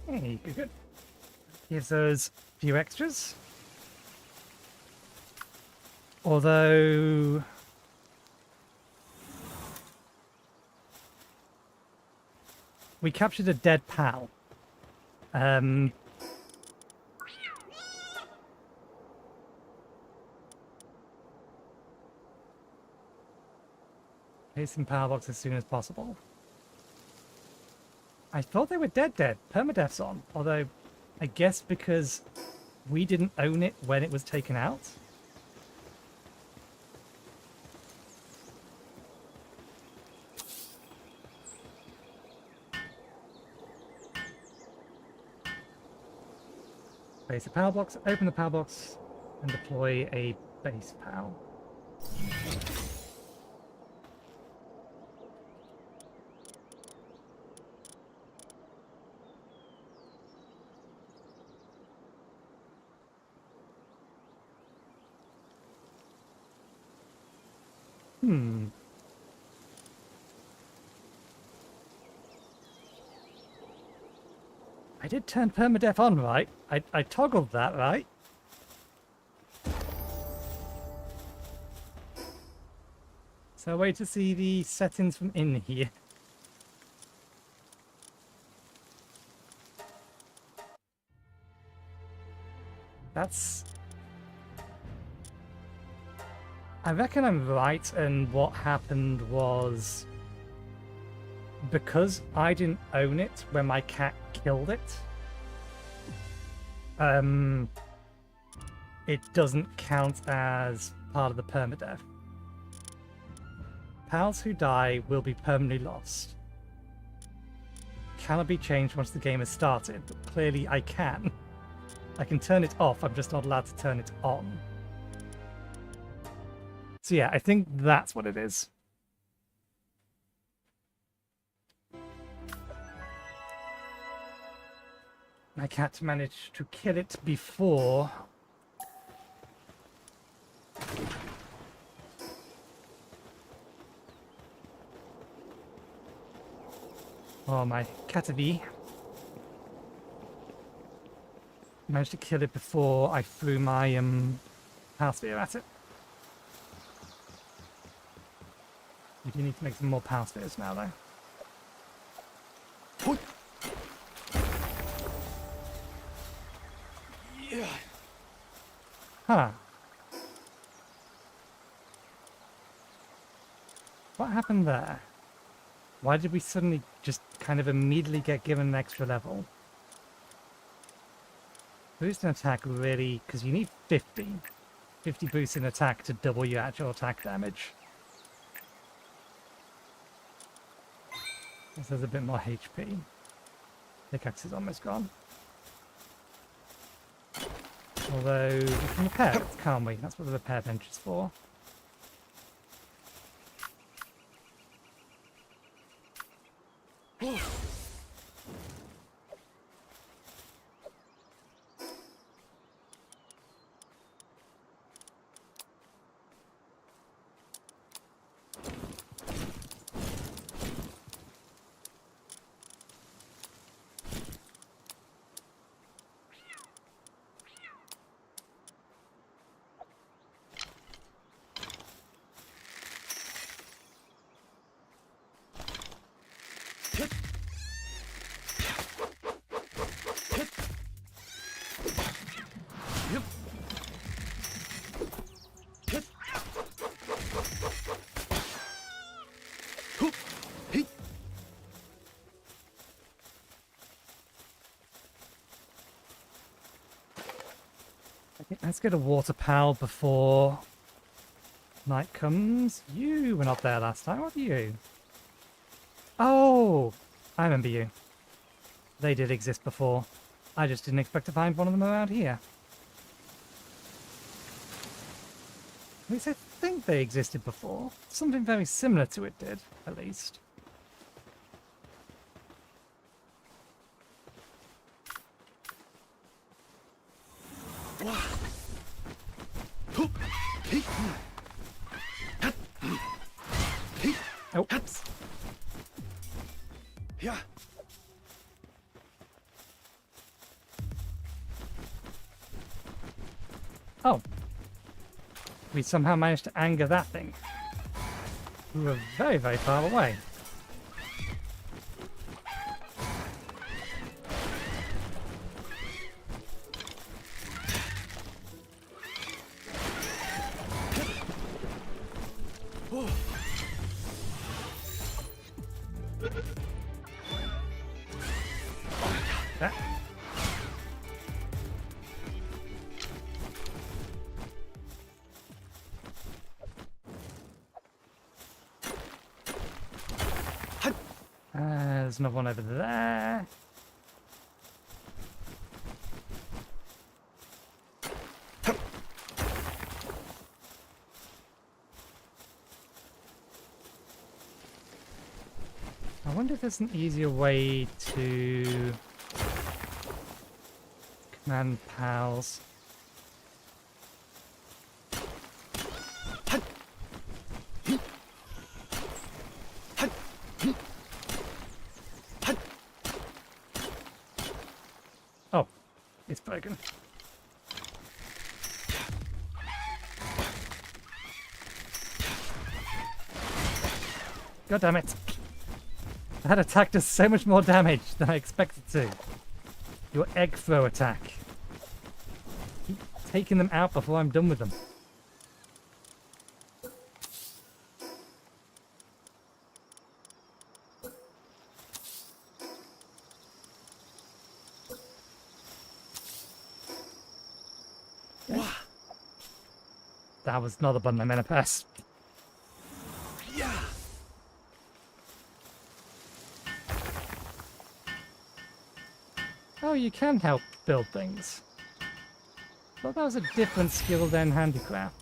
Hey, good. Gives us a few extras. Although... we captured a dead pal. Place in power box as soon as possible. I thought they were dead. Permadeath's on. Although, I guess because we didn't own it when it was taken out. Place a power box, open the power box, and deploy a base POW. I did turn Permadeath on, right? I toggled that, right? So wait to see the settings from in here. That's... I reckon I'm right, and what happened was... because I didn't own it when my cat killed it, it doesn't count as part of the permadeath. Pals who die will be permanently lost. Cannot be changed once the game has started, but clearly I can. I can turn it off, I'm just not allowed to turn it on. So yeah, I think that's what it is. My cat managed to kill it before. Oh, my Catavi managed to kill it before I threw my power sphere at it. We do need to make some more power spheres now, though. Huh. What happened there? Why did we suddenly just kind of immediately get given an extra level? Boost in attack really, because you need 50. 50 boost in attack to double your actual attack damage. This has a bit more HP. Pickaxe is almost gone. Although, we can repair it, can't we? That's what the repair bench is for. Okay, let's get a water pal before night comes. You were not there last time, what are you? Oh, I remember you. They did exist before. I just didn't expect to find one of them around here. At least I think they existed before. Something very similar to it did, at least. Oh, oops. Yeah. Oh. We somehow managed to anger that thing. We were very, very far away. Ah. There's another one over there. I wonder if there's an easier way to command pals. Oh, it's broken. God damn it. That attack does so much more damage than I expected to. Your egg throw attack. Keep taking them out before I'm done with them. That was not the button I meant to press. Yeah. Oh, you can help build things. Thought that was a different skill than handicraft.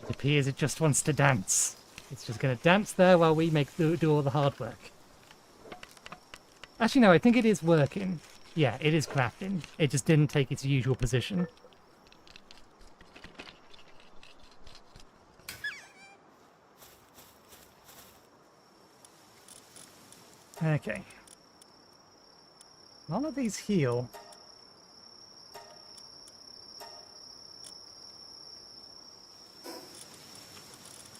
It appears it just wants to dance. It's just going to dance there while we do all the hard work. Actually, no, I think it is working. Yeah, it is crafting. It just didn't take its usual position. Okay. None of these heal.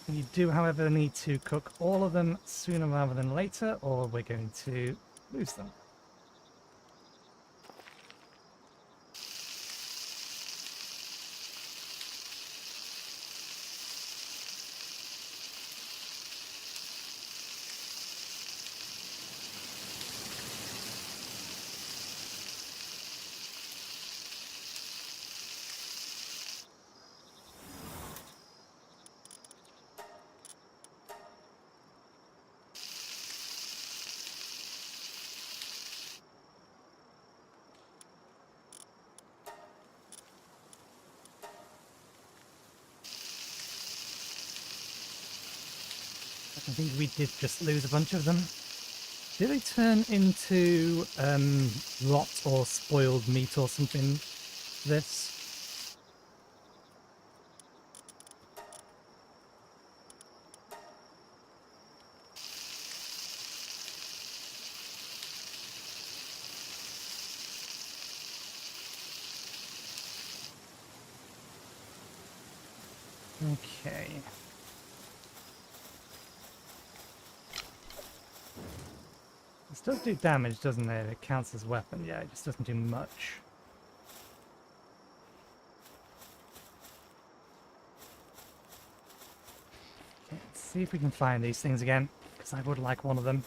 You do, however, need to cook all of them sooner rather than later, or we're going to lose them. I think we did just lose a bunch of them. Do they turn into rot or spoiled meat or something? This? Okay. This does do damage, doesn't it? It counts as weapon. Yeah, it just doesn't do much. Okay, let's see if we can find these things again, because I would like one of them.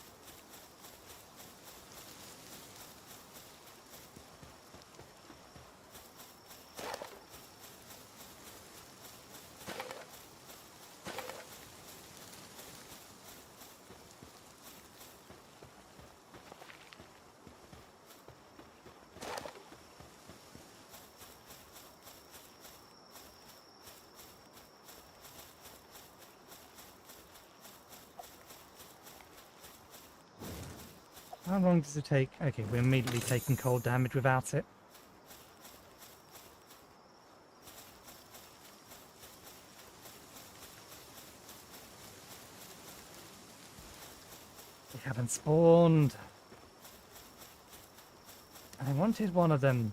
How long does it take? Okay, we're immediately taking cold damage without it. They haven't spawned. I wanted one of them.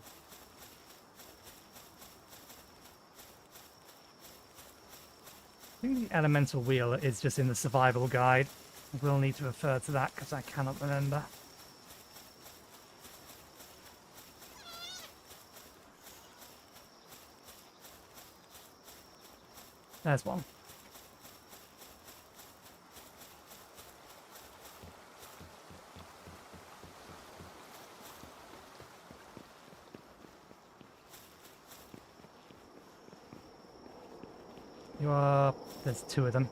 I think the elemental wheel is just in the survival guide. We'll need to refer to that because I cannot remember. There's one. You are... There's two of them.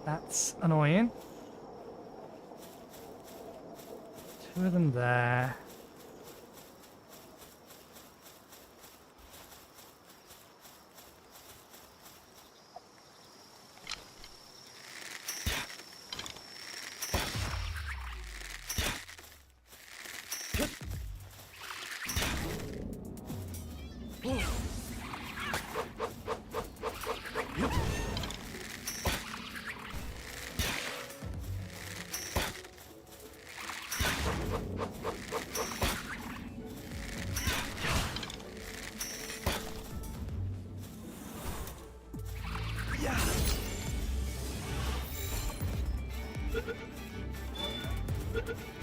That's annoying. Two of them there.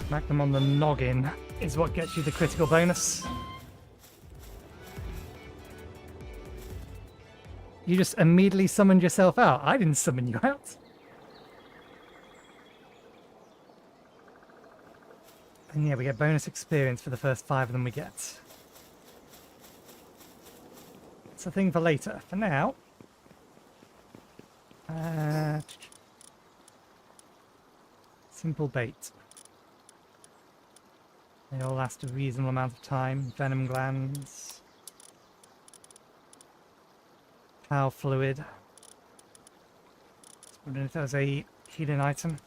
Smack them on the noggin is what gets you the critical bonus. You just immediately summoned yourself out. I didn't summon you out. And yeah, we get bonus experience for the first 5 of them we get. It's a thing for later. For now... simple bait. They all last a reasonable amount of time. Venom glands. Power fluid. Just wondering if that was a healing item.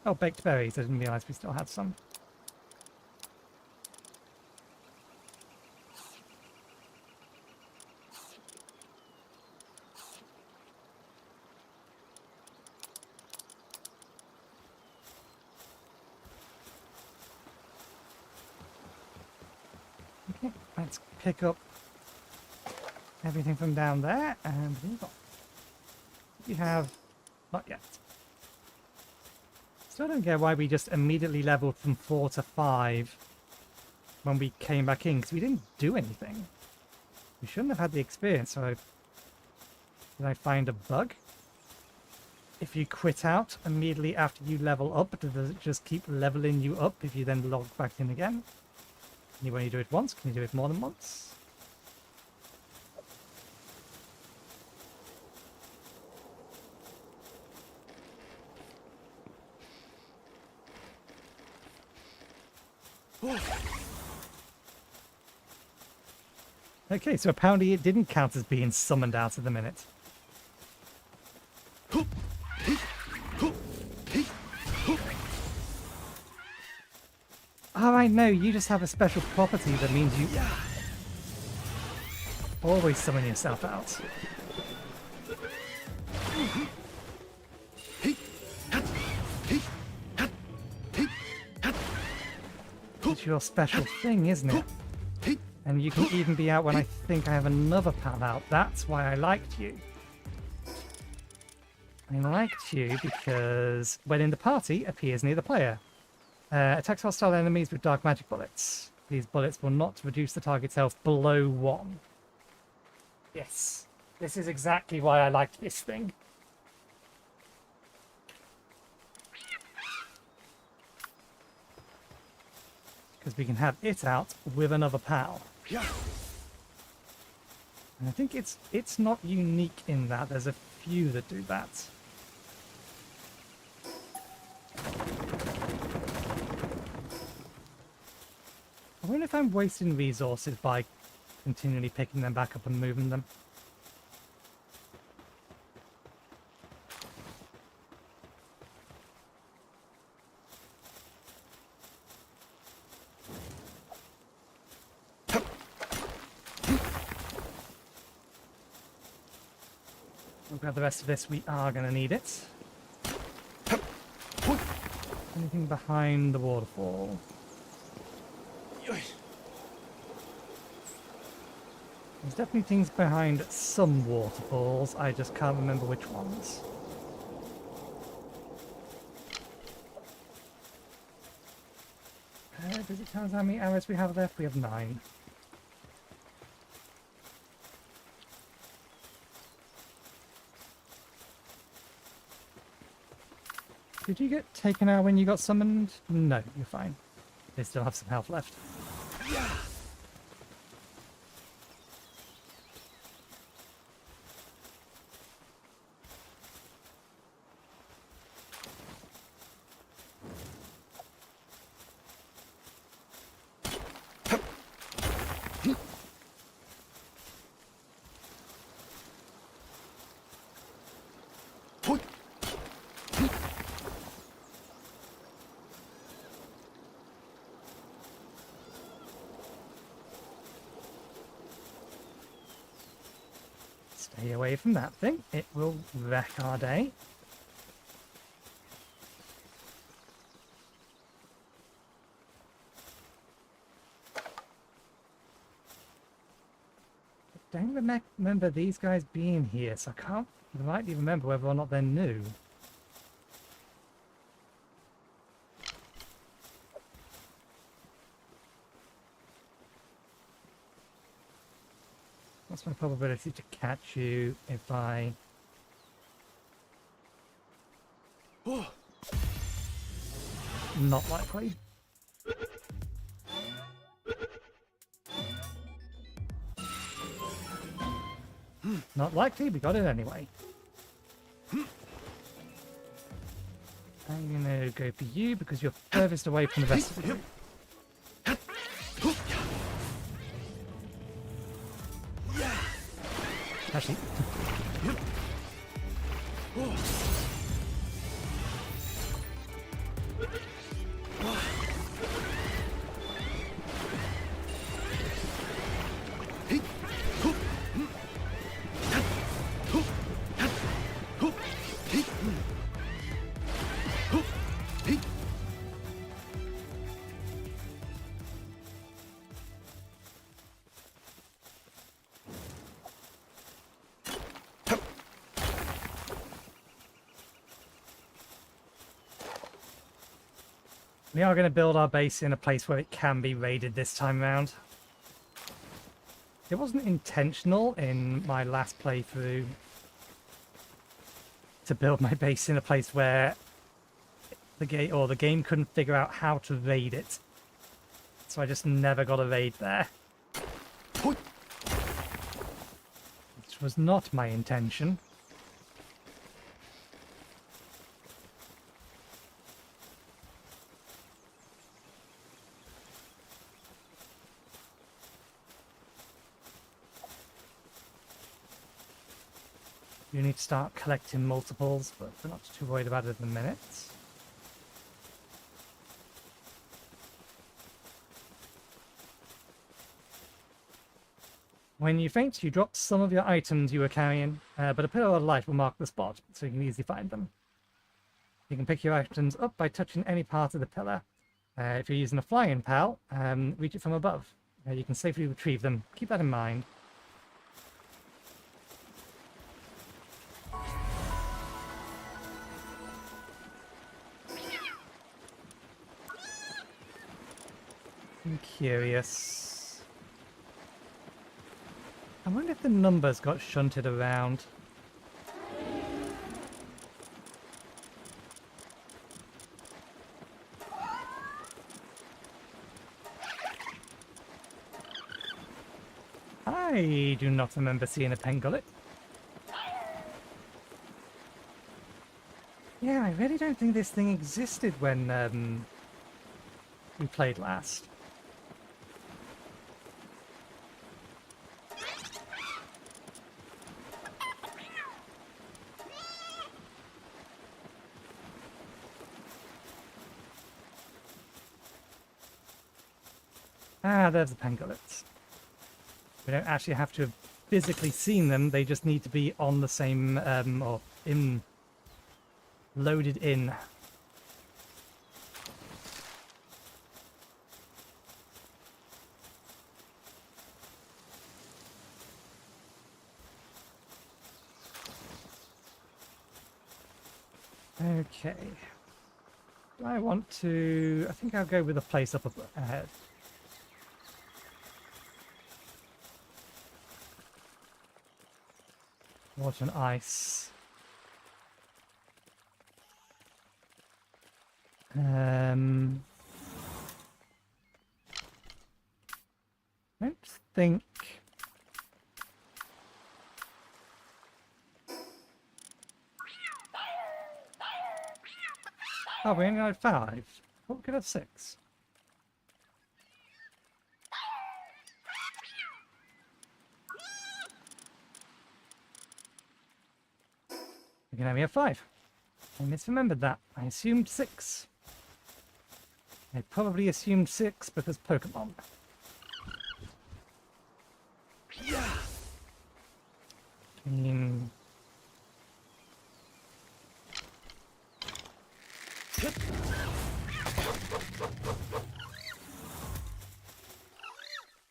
Oh, baked berries. I didn't realise we still had some. Okay, let's pick up everything from down there and move on. We have... not yet. Still don't get why we just immediately leveled from 4 to 5 when we came back in, because we didn't do anything. We shouldn't have had the experience, so... Did I find a bug? If you quit out immediately after you level up, does it just keep leveling you up if you then log back in again? Can you only do it once? Can you do it more than once? Okay, so apparently it didn't count as being summoned out at the minute. Alright, no, you just have a special property that means you Yeah. always summon yourself out. It's your special thing, isn't it? And you can even be out when I think I have another pal out. That's why I liked you. I liked you because when in the party, appears near the player. Attacks hostile enemies with dark magic bullets. These bullets will not reduce the target's health below 1. Yes, this is exactly why I liked this thing. Because we can have it out with another pal. Yeah. And I think it's not unique in that. There's a few that do that. I wonder if I'm wasting resources by continually picking them back up and moving them. We'll grab the rest of this. We are going to need it. Anything behind the waterfall? There's definitely things behind some waterfalls. I just can't remember which ones. Does it tell us how many arrows we have left? We have 9. Did you get taken out when you got summoned? No, you're fine. They still have some health left. Yeah. Stay away from that thing. It will wreck our day. I don't remember these guys being here, so I can't rightly remember whether or not they're new. What's my probability to catch you if I... Oh. Not likely. Not likely, we got it anyway. I'm gonna go for you because you're furthest away from the rest of the group. Actually, we are going to build our base in a place where it can be raided this time around. It wasn't intentional in my last playthrough to build my base in a place where the game couldn't figure out how to raid it. So I just never got a raid there. Which was not my intention. You need to start collecting multiples, but we're not too worried about it at the minute. When you faint, you drop some of your items you were carrying, but a pillar of light will mark the spot, so you can easily find them. You can pick your items up by touching any part of the pillar. If you're using a flying pal, reach it from above. You can safely retrieve them. Keep that in mind. I'm curious. I wonder if the numbers got shunted around. I do not remember seeing a pangolin. Yeah, I really don't think this thing existed when we played last. Ah, there's the pangolins. We don't actually have to have physically seen them, they just need to be on the same, or loaded in. Okay. Do I want to... I think I'll go with a place up ahead. Water and ice. I don't think... Oh, we only had 5. What, we could have 6. We can only have 5. I misremembered that. I assumed 6. I probably assumed 6 because Pokemon. Yeah. I mean...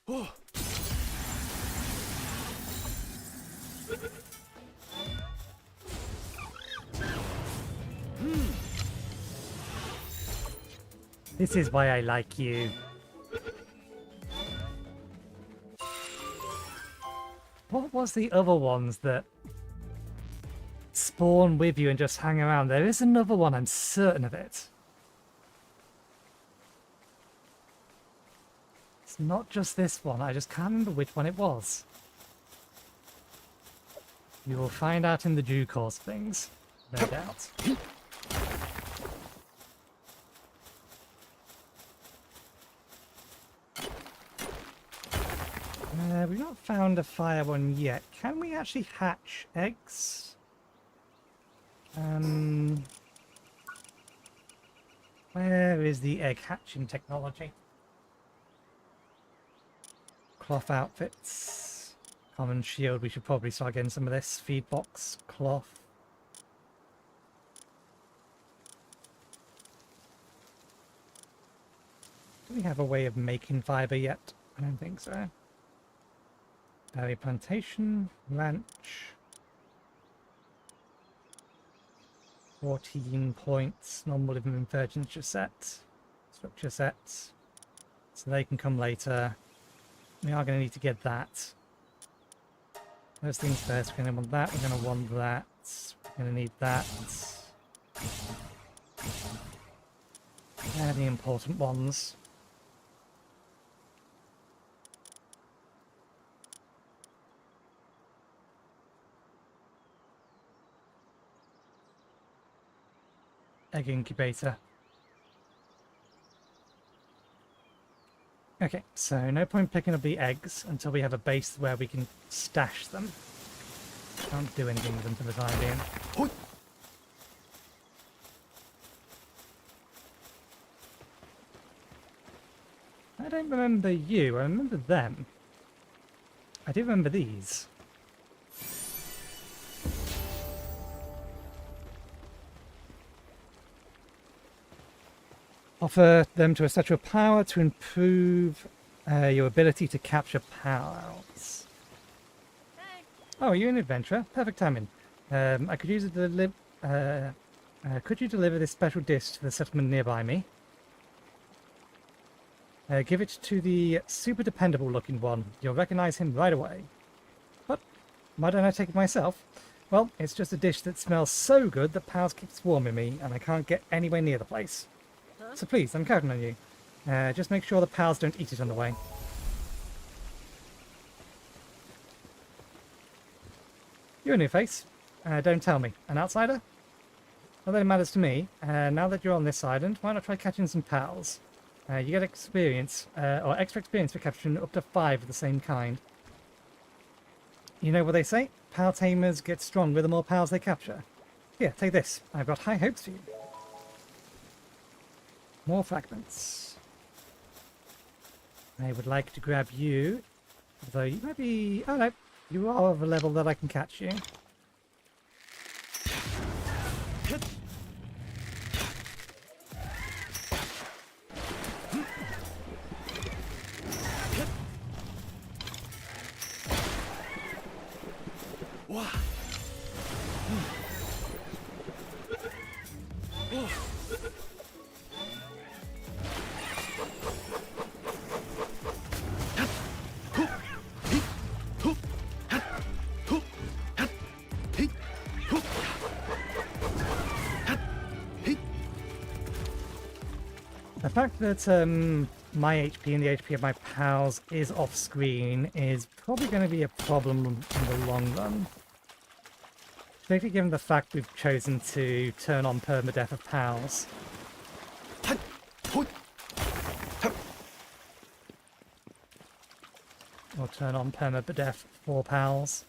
Oh. This is why I like you. What was the other ones that spawn with you and just hang around? There is another one, I'm certain of it. It's not just this one, I just can't remember which one it was. You will find out in the due course of things, no doubt. We've not found a fire one yet. Can we actually hatch eggs? Where is the egg hatching technology? Cloth outfits. Common shield. We should probably start getting some of this. Feed box. Cloth. Do we have a way of making fiber yet? I don't think so. Berry plantation. Ranch. 14 points. Normal living furniture set. Structure sets. So they can come later. We are going to need to get that. First things first, we're going to want that. We're going to want that. We're going to need that. They're the important ones. Egg incubator. Okay, so no point picking up the eggs until we have a base where we can stash them. Can't do anything with them for the time being. Hoi. I don't remember you, I remember them. I do remember these. Offer them to a statue of power to improve your ability to capture power-outs. Oh, you're an adventurer. Perfect timing. I could use it to could you deliver this special dish to the settlement nearby me? Give it to the super dependable looking one. You'll recognize him right away. What? Why don't I take it myself? Well, it's just a dish that smells so good that Pals keeps warming me, and I can't get anywhere near the place. So please, I'm counting on you. Just make sure the Pals don't eat it on the way. You're a new face. Don't tell me. An outsider? Not that it matters to me. Now that you're on this island, why not try catching some Pals? You get experience, or extra experience for capturing up to 5 of the same kind. You know what they say? Pal tamers get stronger the more pals they capture. Here, take this. I've got high hopes for you. More fragments. I would like to grab you, although you might be... Oh no, you are of a level that I can catch you. The fact that my HP and the HP of my pals is off screen is probably going to be a problem in the long run. Particularly given the fact we've chosen to turn on Permadeath of pals. Or turn on Permadeath for pals.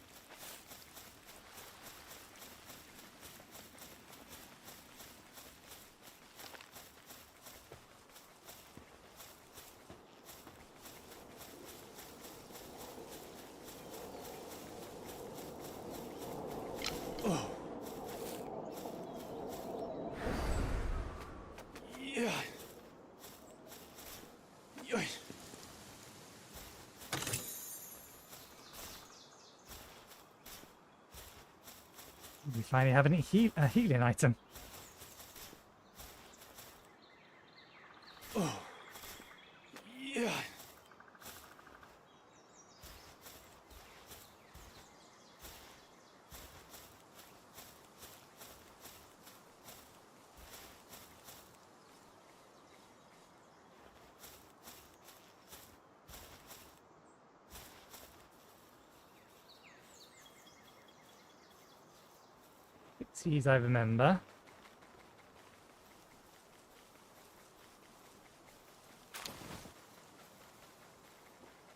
We finally have a healing item. Oh. Yeah. Pixies, I remember.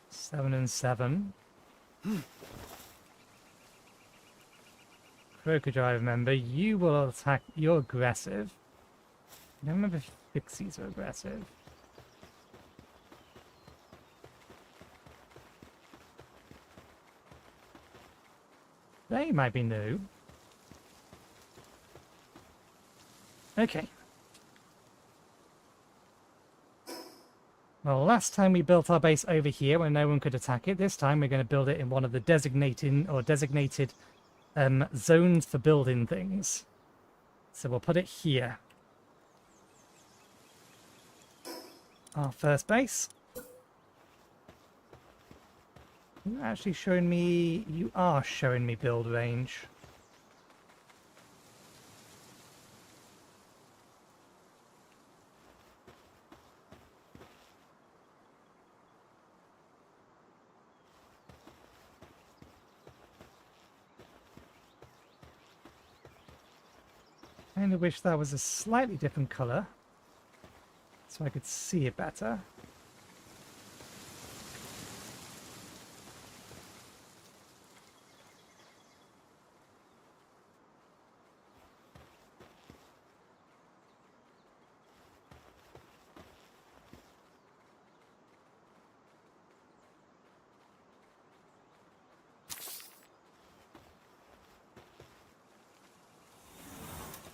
Seven and 7. Crocodile, I remember. You will attack. You're aggressive. I don't remember if Pixies are aggressive. They might be new. Okay. Well, last time we built our base over here where no one could attack it. This time we're going to build it in one of the designated zones for building things. So we'll put it here. Our first base. You're actually showing me... You are showing me build range. I kind of wish that was a slightly different colour, so I could see it better.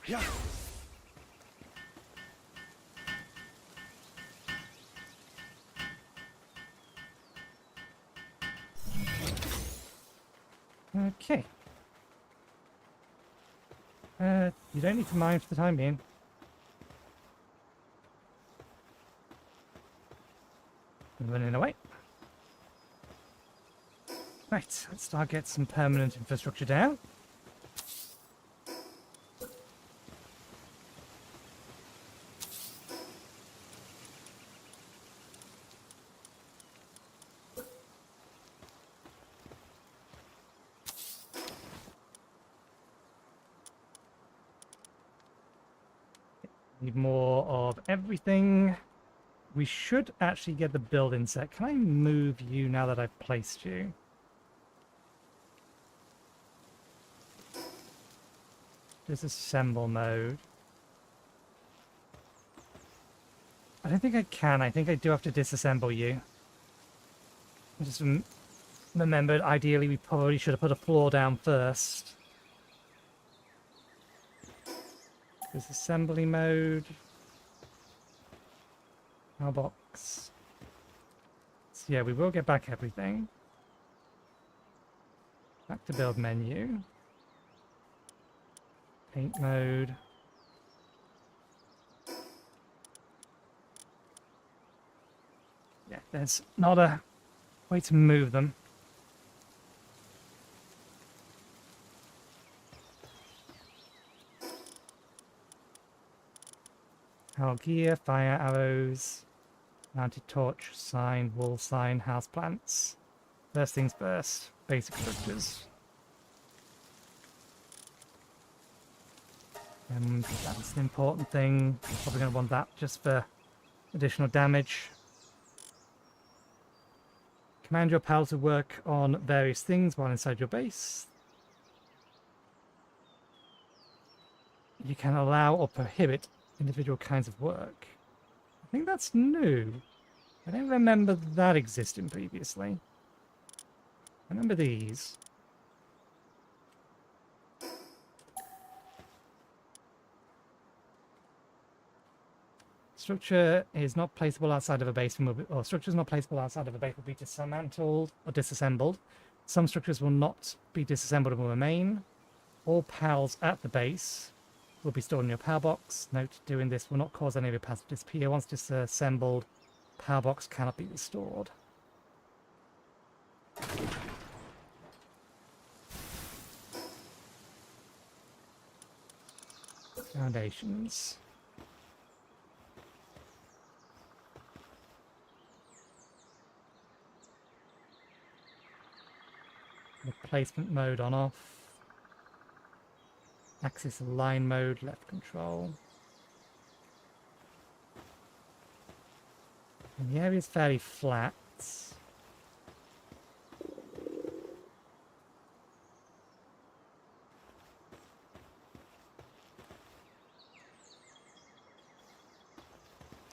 Yeah. Okay. You don't need to mine for the time being. Running away. Right, let's start get some permanent infrastructure down. Need more of everything. We should actually get the building set. Can I move you now that I've placed you? Disassemble mode. I don't think I can. I think I do have to disassemble you. I just remembered, ideally, we probably should have put a floor down first. Disassembly mode. Mailbox. So yeah, we will get back everything. Back to build menu. Paint mode. Yeah, there's not a way to move them. Power gear, fire arrows, mounted torch, sign, wall sign, house plants. First things first, basic structures. That's an important thing. Probably going to want that just for additional damage. Command your pal to work on various things while inside your base. You can allow or prohibit individual kinds of work. I think that's new. I don't remember that existing previously. I remember these. Structure is not placeable outside of a base, or structures not placeable outside of a base will be dismantled or disassembled. Some structures will not be disassembled and will remain. All pals at the base will be stored in your power box. Note, doing this will not cause any of your pals to disappear. Once disassembled, power box cannot be restored. Foundations. Replacement mode on off. Axis align mode, left control. And the area is fairly flat.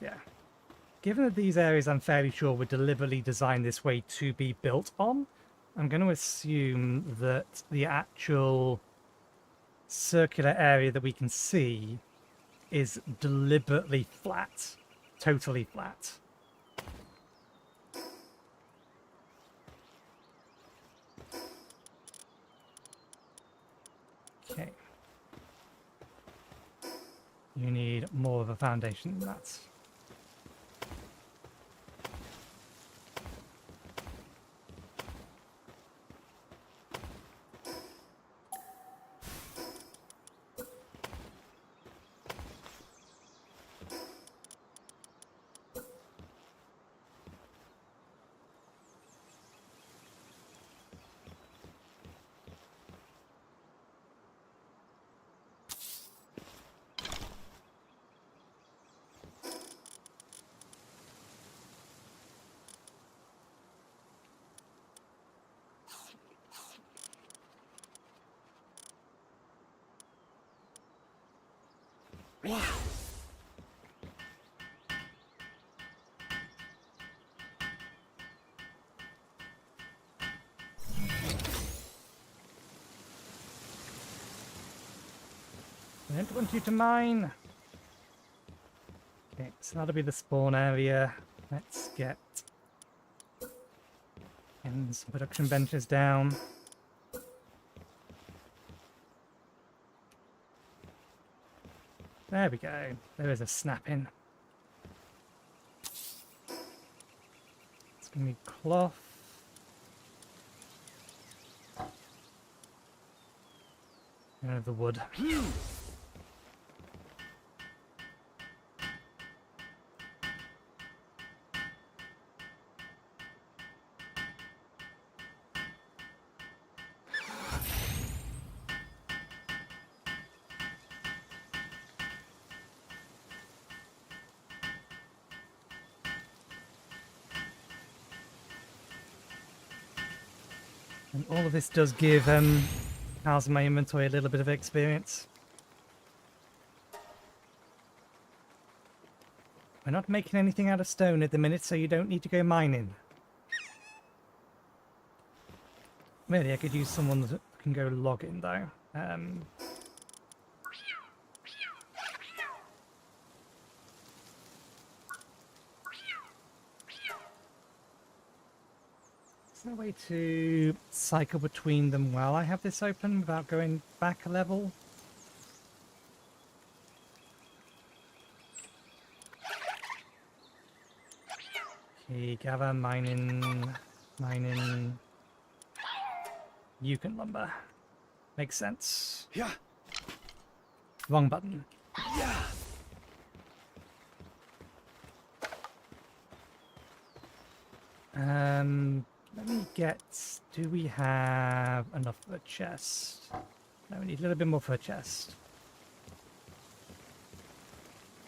Yeah. Given that these areas, I'm fairly sure, were deliberately designed this way to be built on, I'm going to assume that the actual circular area that we can see is deliberately flat. Totally flat. Okay. You need more of a foundation than that. Wow. I don't want you to mine. Okay, so that'll be the spawn area. Let's get some production benches down. There we go. There is a snap in. It's going to be cloth. And the wood. And all of this does give house in my inventory a little bit of experience. We're not making anything out of stone at the minute, so you don't need to go mining. Maybe I could use someone that can go logging though. Is there a way to cycle between them while I have this open without going back a level? Okay, gather, mining. You can lumber. Makes sense. Yeah. Wrong button. Yeah. Let me get... Do we have enough for a chest? No, we need a little bit more for a chest.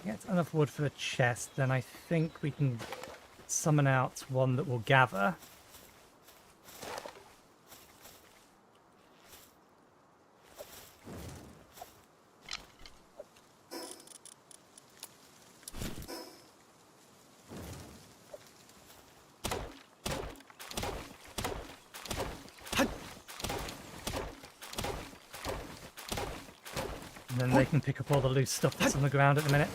Get enough wood for a chest, then I think we can summon out one that will gather. And then they can pick up all the loose stuff that's on the ground at the minute.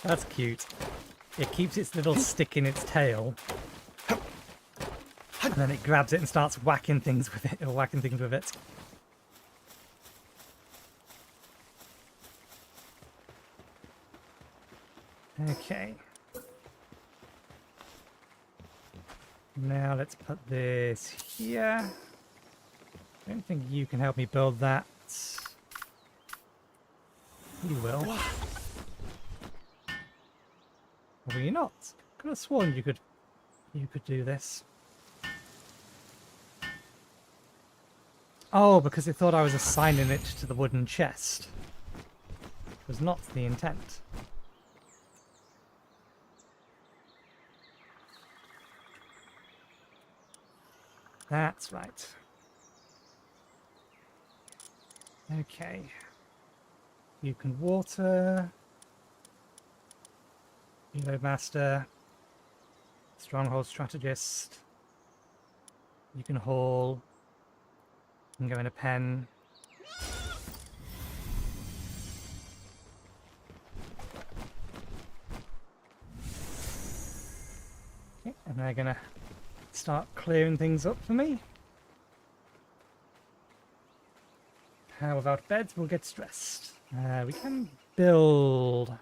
That's cute. It keeps its little stick in its tail. And then it grabs it and starts whacking things with it, or whacking things with it. Okay. Now let's put this here. I don't think you can help me build that. You will. Or will you not? Could have sworn you could do this. Oh, because it thought I was assigning it to the wooden chest. It was not the intent. That's right. Okay. You can water. Reload master. Stronghold strategist. You can haul. You can go in a pen. Okay, and they're gonna start clearing things up for me. How without beds we'll get stressed. We can build.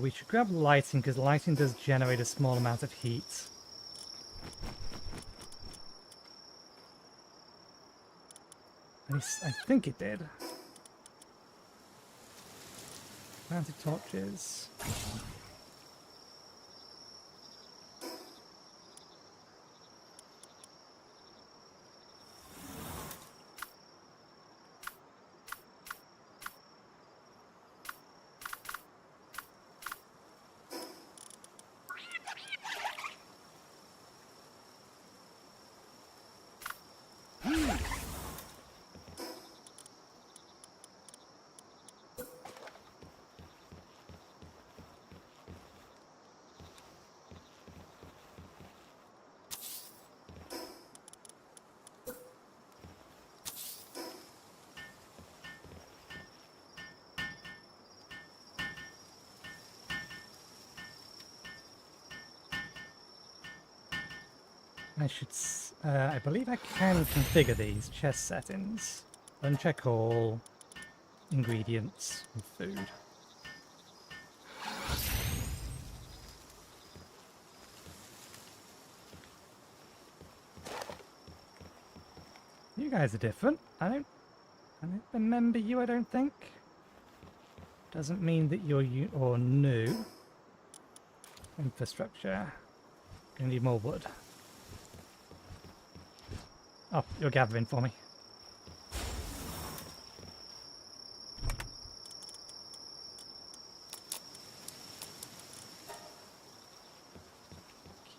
We should grab lighting because lighting does generate a small amount of heat. At least I think it did. Mounted torches. I believe I can configure these chest settings. Uncheck all ingredients and food. You guys are different. I don't remember you, I don't think. Doesn't mean that you're new. Infrastructure. Gonna need more wood. Oh, you're gathering for me.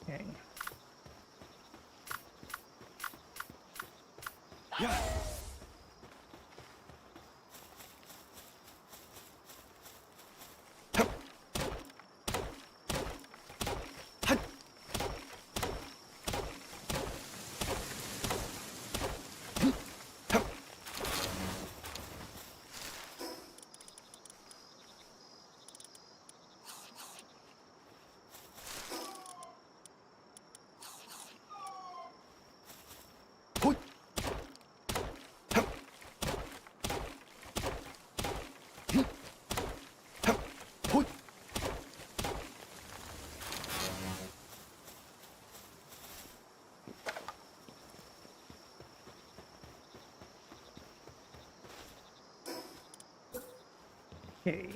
Okay. Yeah. Okay.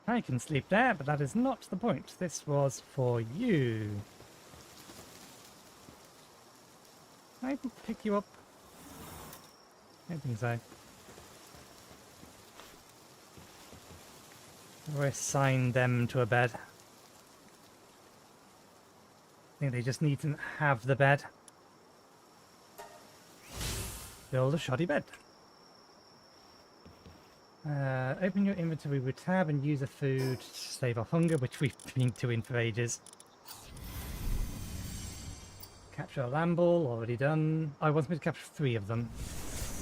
I can sleep there, but that is not the point. This was for you. Can I even pick you up? I don't think so. Or assign them to a bed. I think they just need to have the bed. Build a shoddy bed. Open your inventory with tab and use a food to save our hunger, which we've been doing for ages. Capture a lamb ball, already done. I want me to capture 3 of them.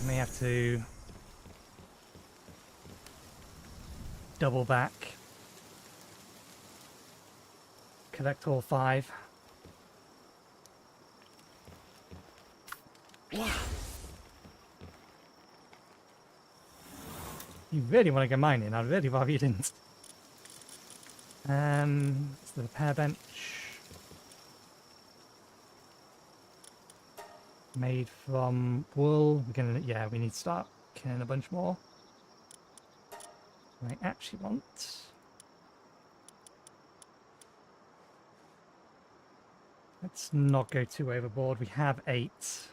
I may have to double back. Collect all 5. You really want to go mining? I'd really rather you didn't. It's the repair bench. Made from wool. Yeah, we need to start killing a bunch more. I actually want... Let's not go too overboard. We have 8. Let's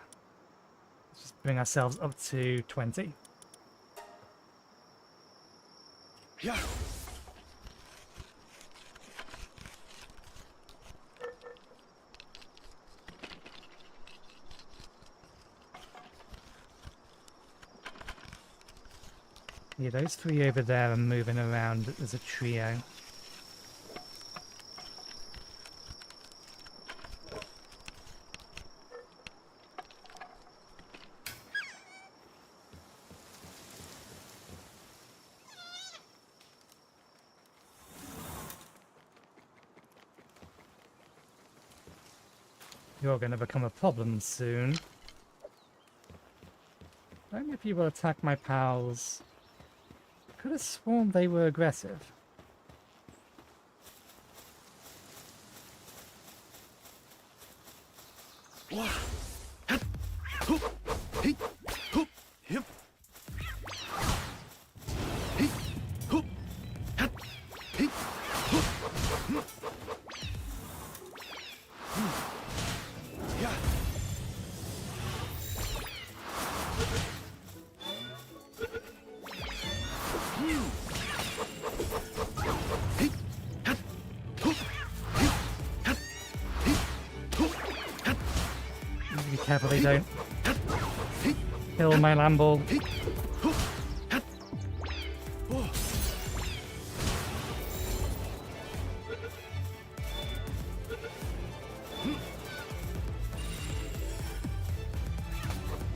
just bring ourselves up to 20. Yeah. Yeah, those 3 over there are moving around as a trio. You're going to become a problem soon. Only if you will attack my pals. Could have sworn they were aggressive. careful they don't kill my Lamball.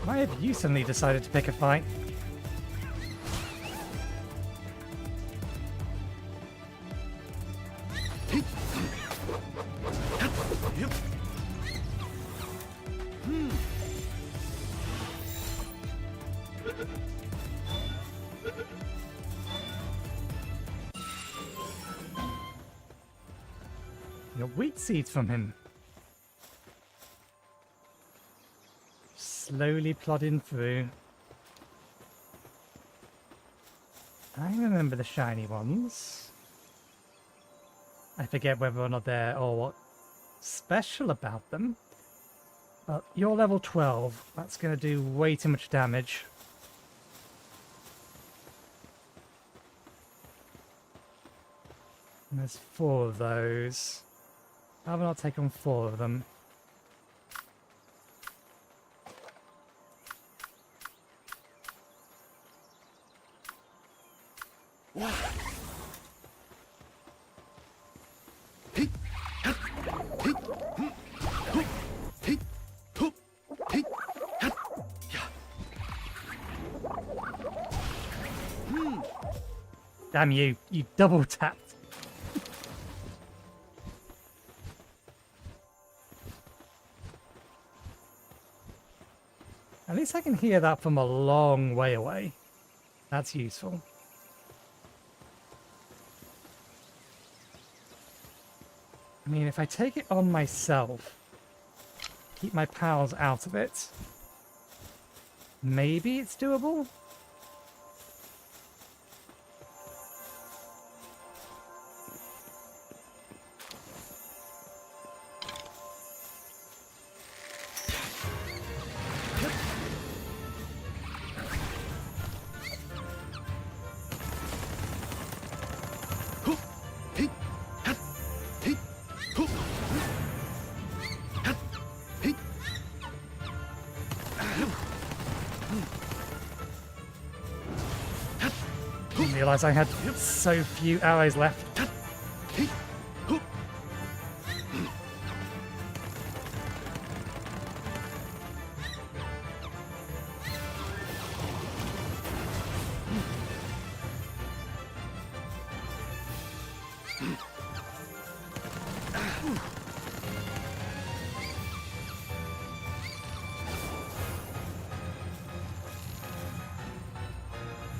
Why have you suddenly decided to pick a fight? Your wheat seeds from him. Slowly plodding through. I remember the shiny ones. I forget whether or not they're or what special about them. But you're level 12. That's going to do way too much damage. And there's 4 of those. How have I not taken 4 of them? Damn you, you double tapped. At least I can hear that from a long way away. That's useful. I mean, if I take it on myself, keep my pals out of it, maybe it's doable? Didn't realise I had so few arrows left.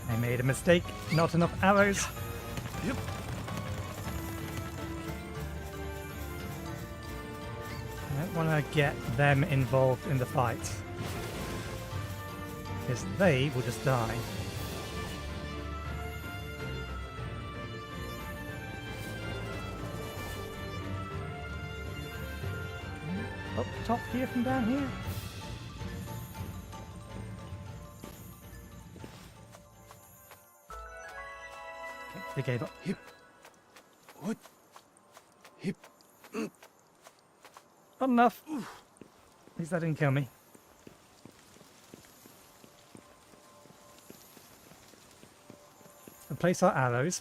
I made a mistake, not enough arrows. Yep. I don't want to get them involved in the fight, because they will just die. Up top here from down here. They gave up. Hip. What? Hip. Not enough. At least that didn't kill me. And place our arrows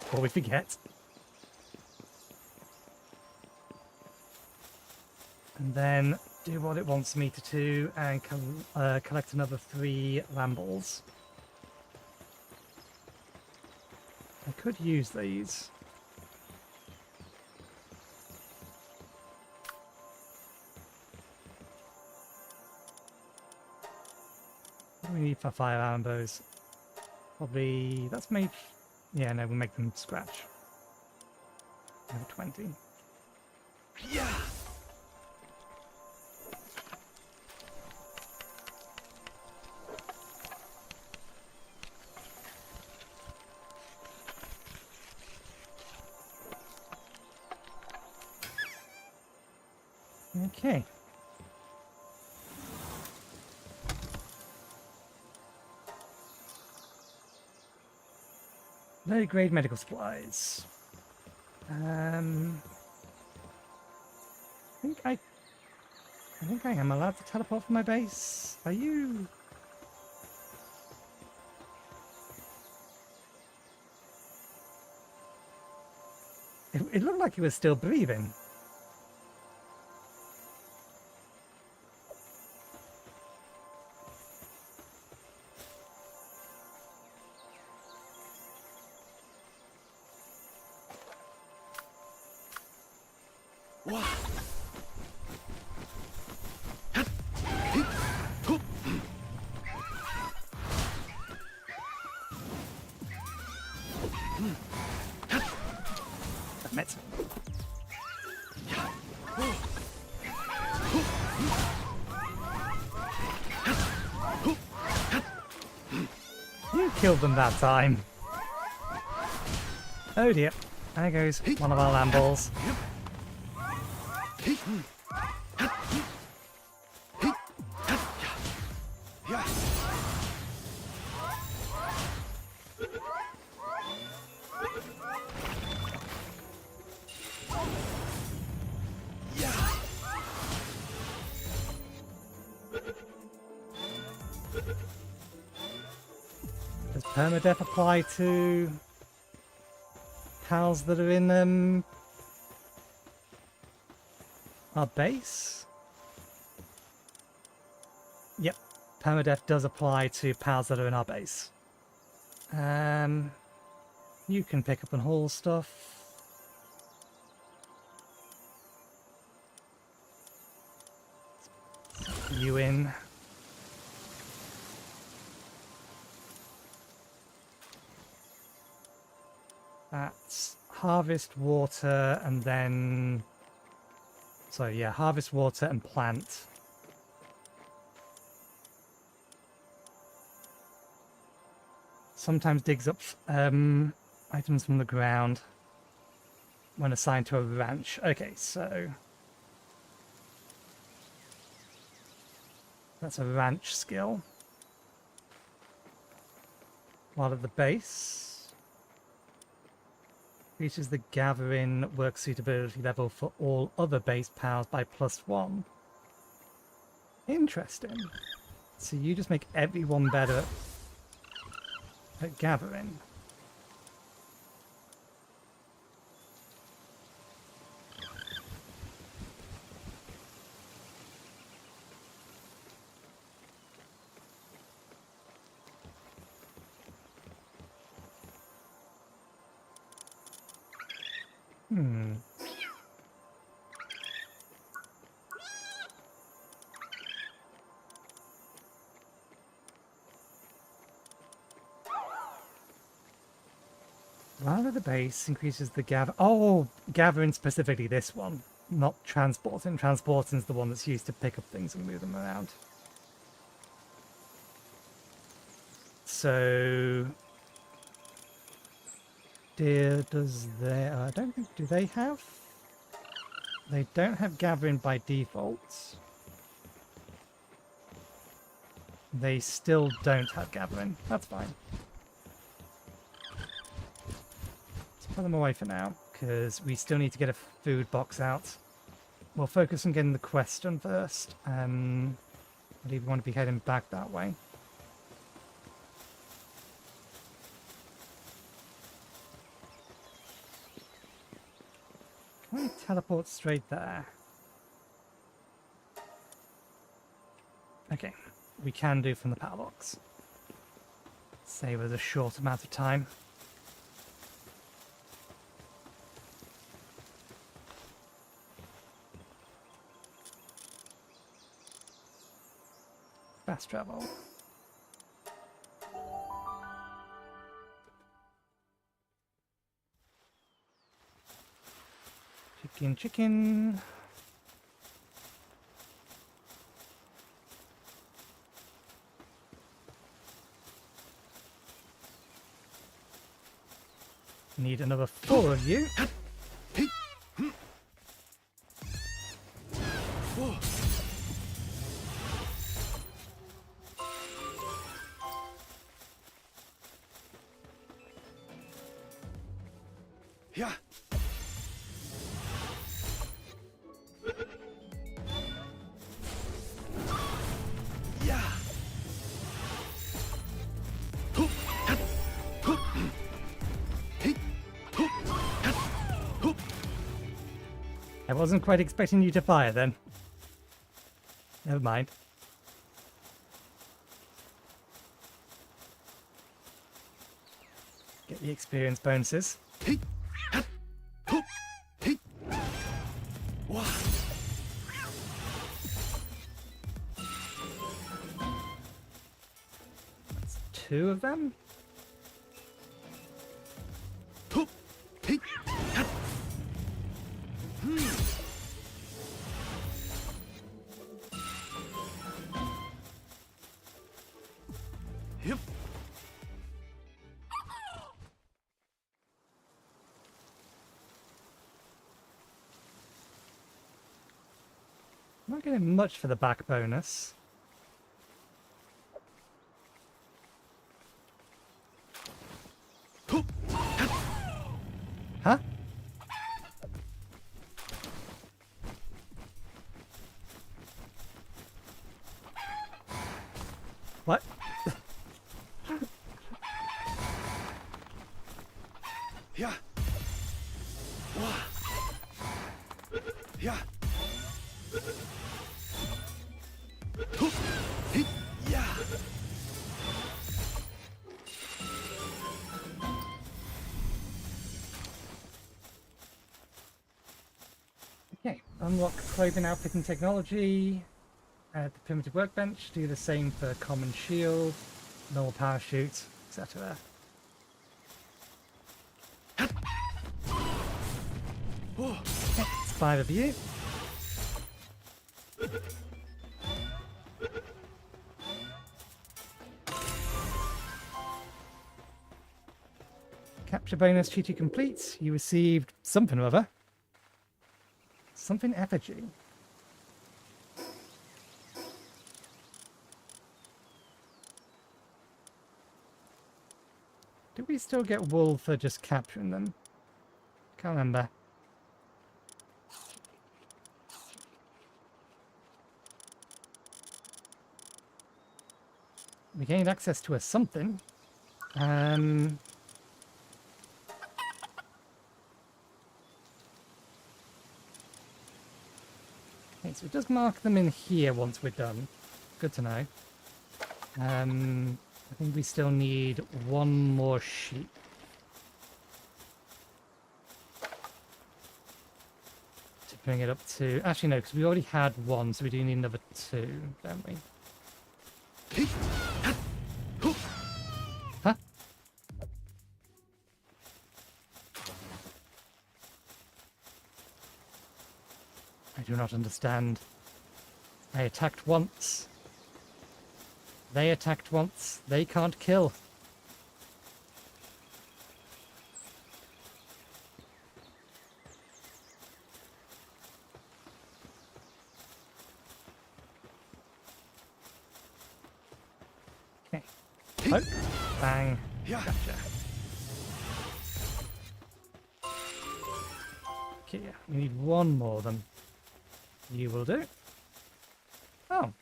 before we forget. And then do what it wants me to do and collect another 3 Lamballs. I could use these. What do we need for fire arrows? Probably, that's made, yeah, no, we'll make them scratch. Level 20. Yeah. Okay. Low grade medical supplies. I think I I think I am allowed to teleport from my base. Are you? It looked like he was still breathing. Wow. Damn it. You killed them that time. Oh dear. There goes one of our land balls. Does Permadeath apply to pals that are in our base? Yep, Permadeath does apply to pals that are in our base. You can pick up and haul stuff. You in. That's harvest water and then... So yeah, harvest water and plant. Sometimes digs up items from the ground when assigned to a ranch. Okay, so... That's a ranch skill. While at the base, reaches the gathering work suitability level for all other base powers by +1. Interesting. So you just make everyone better at gathering. While at the base, increases the gather... Oh, gathering specifically this one. Not transporting. Transporting is the one that's used to pick up things and move them around. So... Deer does their... I don't think... Do they have? They don't have gathering by default. They still don't have gathering. That's fine. Put them away for now, because we still need to get a food box out. We'll focus on getting the quest done first. I believe we want to be heading back that way. Can we teleport straight there? Okay, we can do from the power box. Save us a short amount of time. Fast travel. Chicken, chicken. Need another 4 of you. Yeah. I wasn't quite expecting you to fire then. Never mind. Get the experience bonuses. That's 2 of them. Yep. I'm not getting much for the back bonus. Huh? What? Yeah. Wah. Yeah. Yeah. Okay, unlock clothing, outfit, and technology. Add the primitive workbench. Do the same for common shield, normal parachute, etc. Oh. Okay, it's 5 of you. Capture bonus, treaty complete. You received something or other. Something effigy. Do we still get wool for just capturing them? Can't remember. We gained access to a something. Okay, so it does mark them in here once we're done. Good to know. I think we still need 1 more sheep. To bring it up to... Actually, no, because we already had 1, so we do need another 2, don't we? Huh? I do not understand. I attacked once. They attacked once. They can't kill. Okay. Poke. Bang. Yeah. Gotcha. Okay, yeah. We need 1 more of them. You will do. Oh.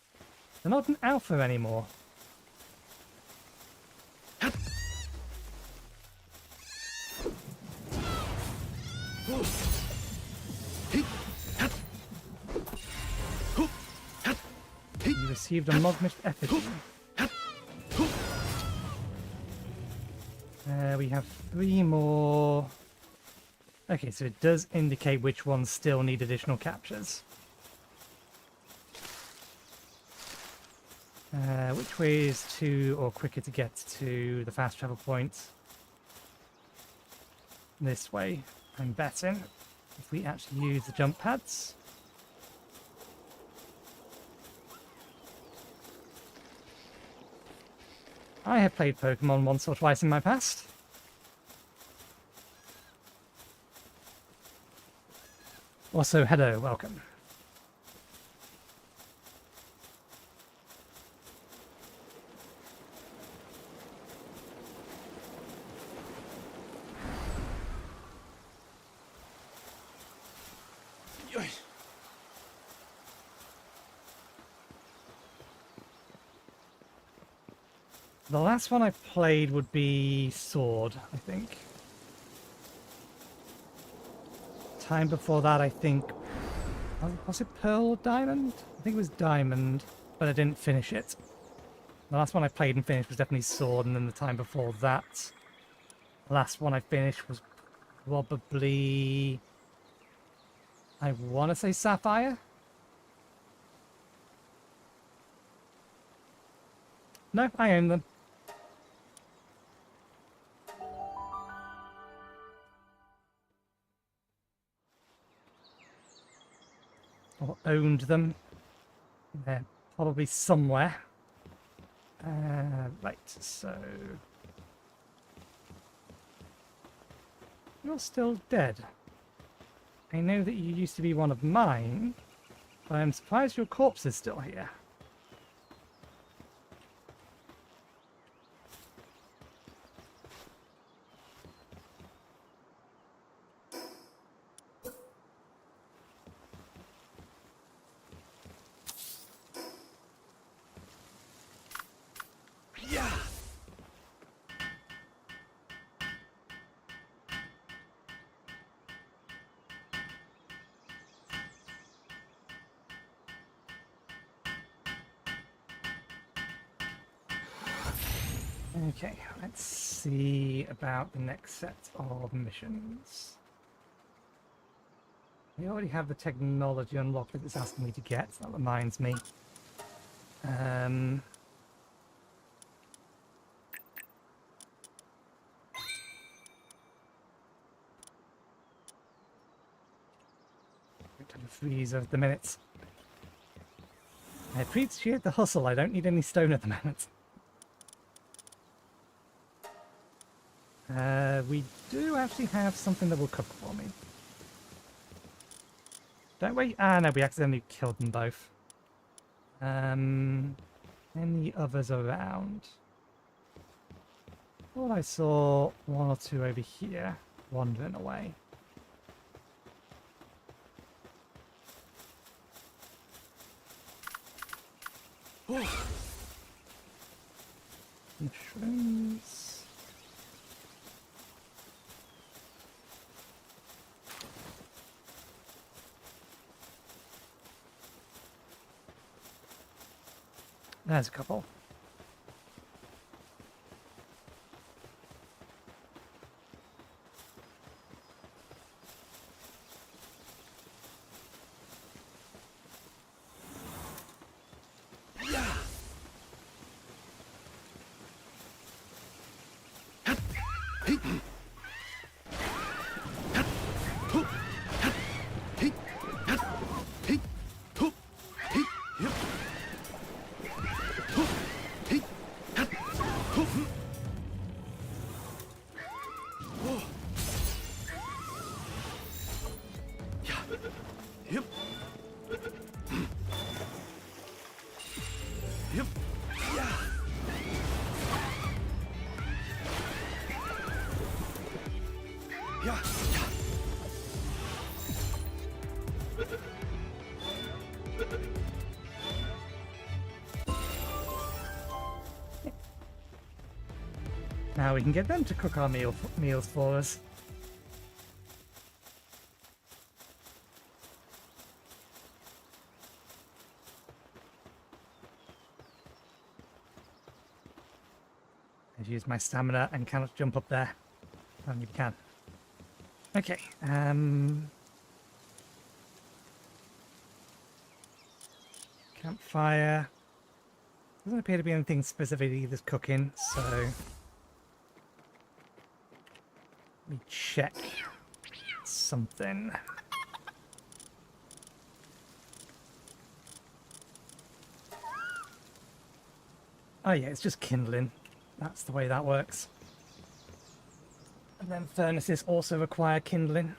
They're not an alpha anymore. You received a Mogmish effigy. We have 3 more. Okay, so it does indicate which ones still need additional captures. Which way is or quicker to get to the fast travel point? This way, I'm betting. If we actually use the jump pads. I have played Pokemon once or twice in my past. Also, hello, welcome. The last one I played would be Sword, I think. Time before that, I think Was it Pearl or Diamond? I think it was Diamond, but I didn't finish it. The last one I played and finished was definitely Sword, and then the time before that, the last one I finished was probably, I want to say Sapphire? No, I own them. Or owned them. They're probably somewhere. Right, so... You're still dead. I know that you used to be one of mine, but I'm surprised your corpse is still here. Yeah. Okay, let's see about the next set of missions. We already have the technology unlocked that it's asking me to get. That reminds me. To the freeze of the minutes. I appreciate the hustle. I don't need any stone at the moment. We do actually have something that will cook for me. Don't we? Ah, no, we accidentally killed them both. Any others around? Thought I saw one or two over here wandering away. Mushrooms. There's a couple. Now we can get them to cook our meals for us. I've used my stamina and cannot jump up there. And you can. Okay. Campfire. Doesn't appear to be anything specifically that's cooking, so let me check something. Oh yeah, it's just kindling. That's the way that works. And then furnaces also require kindling.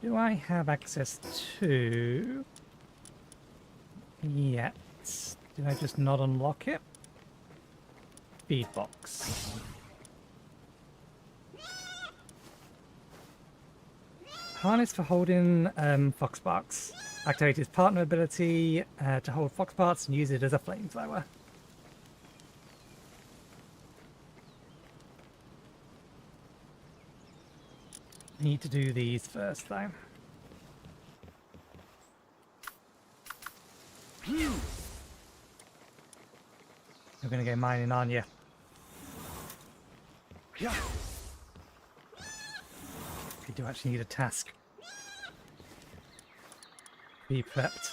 Do I have access to... Yet. Did I just not unlock it? Feed box. Harness for holding fox barks. Activate his partner ability to hold fox parts and use it as a flamethrower. Need to do these first, though. You're gonna go mining, aren't you? Yeah. You do actually need a task. Be prepped.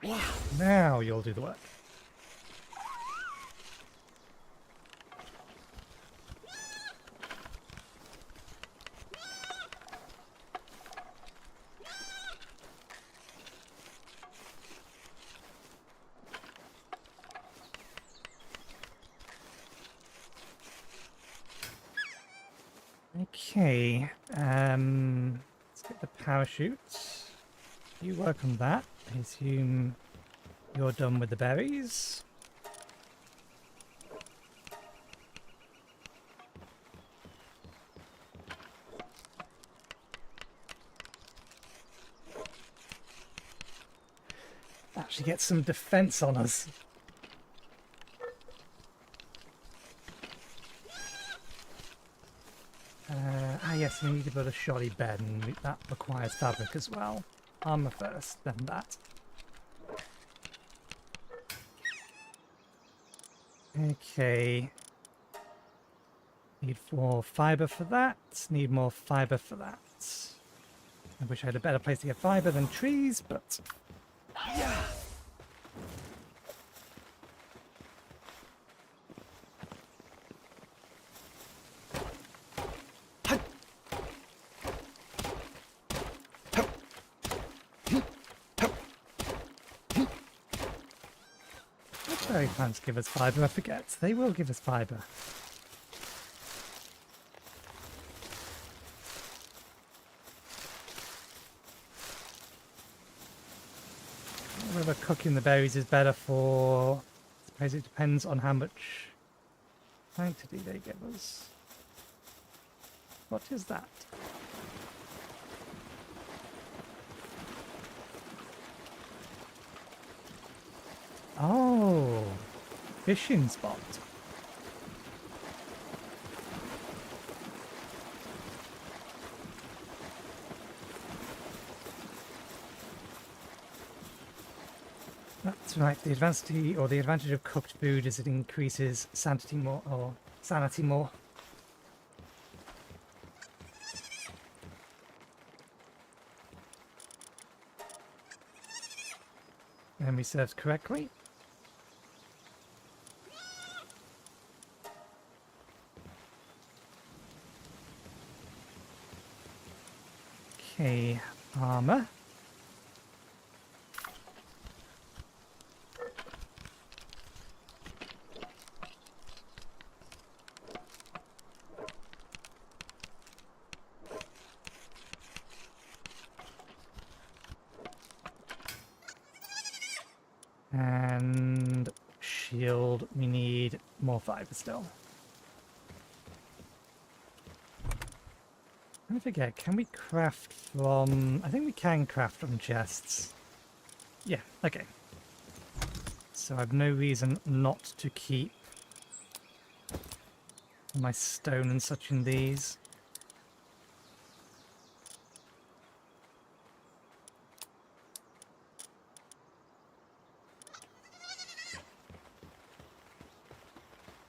Wow. Now you'll do the work. Okay, let's get the parachute. You work on that. I assume you're done with the berries. Actually get some defense on us. Yes, we need to build a shoddy bed, and that requires fabric as well. Armor first, then that. Okay. Need more fiber for that. Need more fiber for that. I wish I had a better place to get fiber than trees, but... Yeah. Fairy plants give us fiber, I forget. They will give us fiber. Whether cooking the berries is better for... I suppose it depends on how much sanctity they give us. What is that? Oh, fishing spot. That's right. The advantage of cooked food is it increases sanity more, or sanity more. Memory serves correctly. Okay, armor. And shield, we need more fiber still. I forget, can we craft from... I think we can craft from chests. Yeah, okay. So I have no reason not to keep my stone and such in these.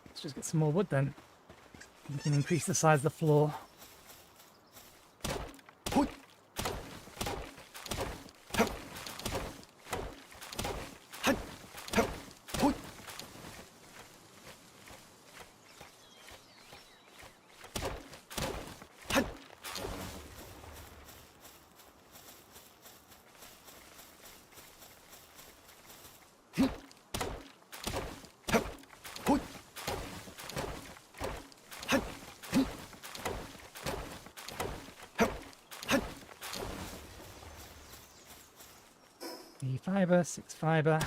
Let's just get some more wood then. We can increase the size of the floor. Fiber, 6 fiber.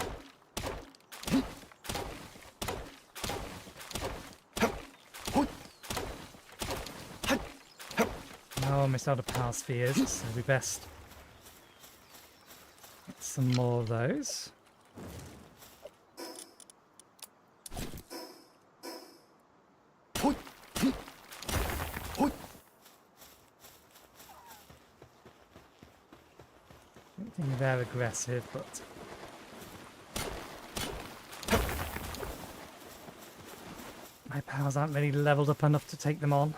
Oh, I missed out the power spheres, so we best some more of those. I don't think they're aggressive, but my pals aren't really leveled up enough to take them on.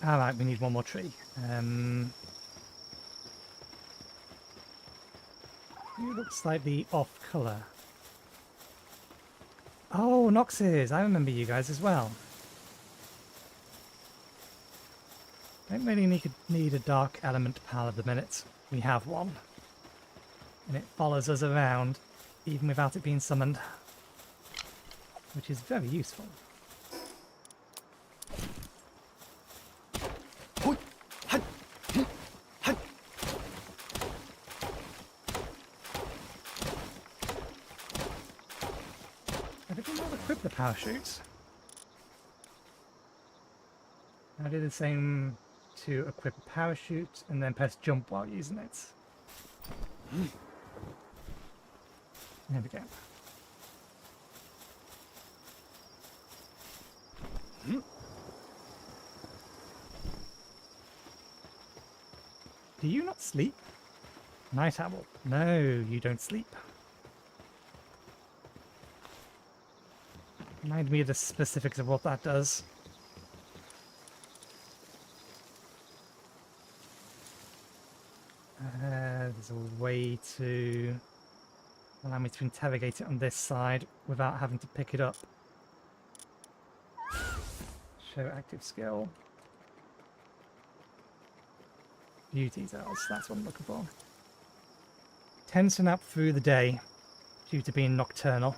Alright, we need one more tree. You look slightly off colour. Oh, Noxes! I remember you guys as well. Don't really need a dark element pal at the minute. We have one. And it follows us around, even without it being summoned. Which is very useful. Equip the parachutes. I do the same to equip a parachute and then press jump while using it. There we go. Do you not sleep? Night owl. No, you don't sleep. Remind me of the specifics of what that does. There's a way to allow me to interrogate it on this side without having to pick it up. Show active skill. View details, that's what I'm looking for. Tends to nap through the day due to being nocturnal.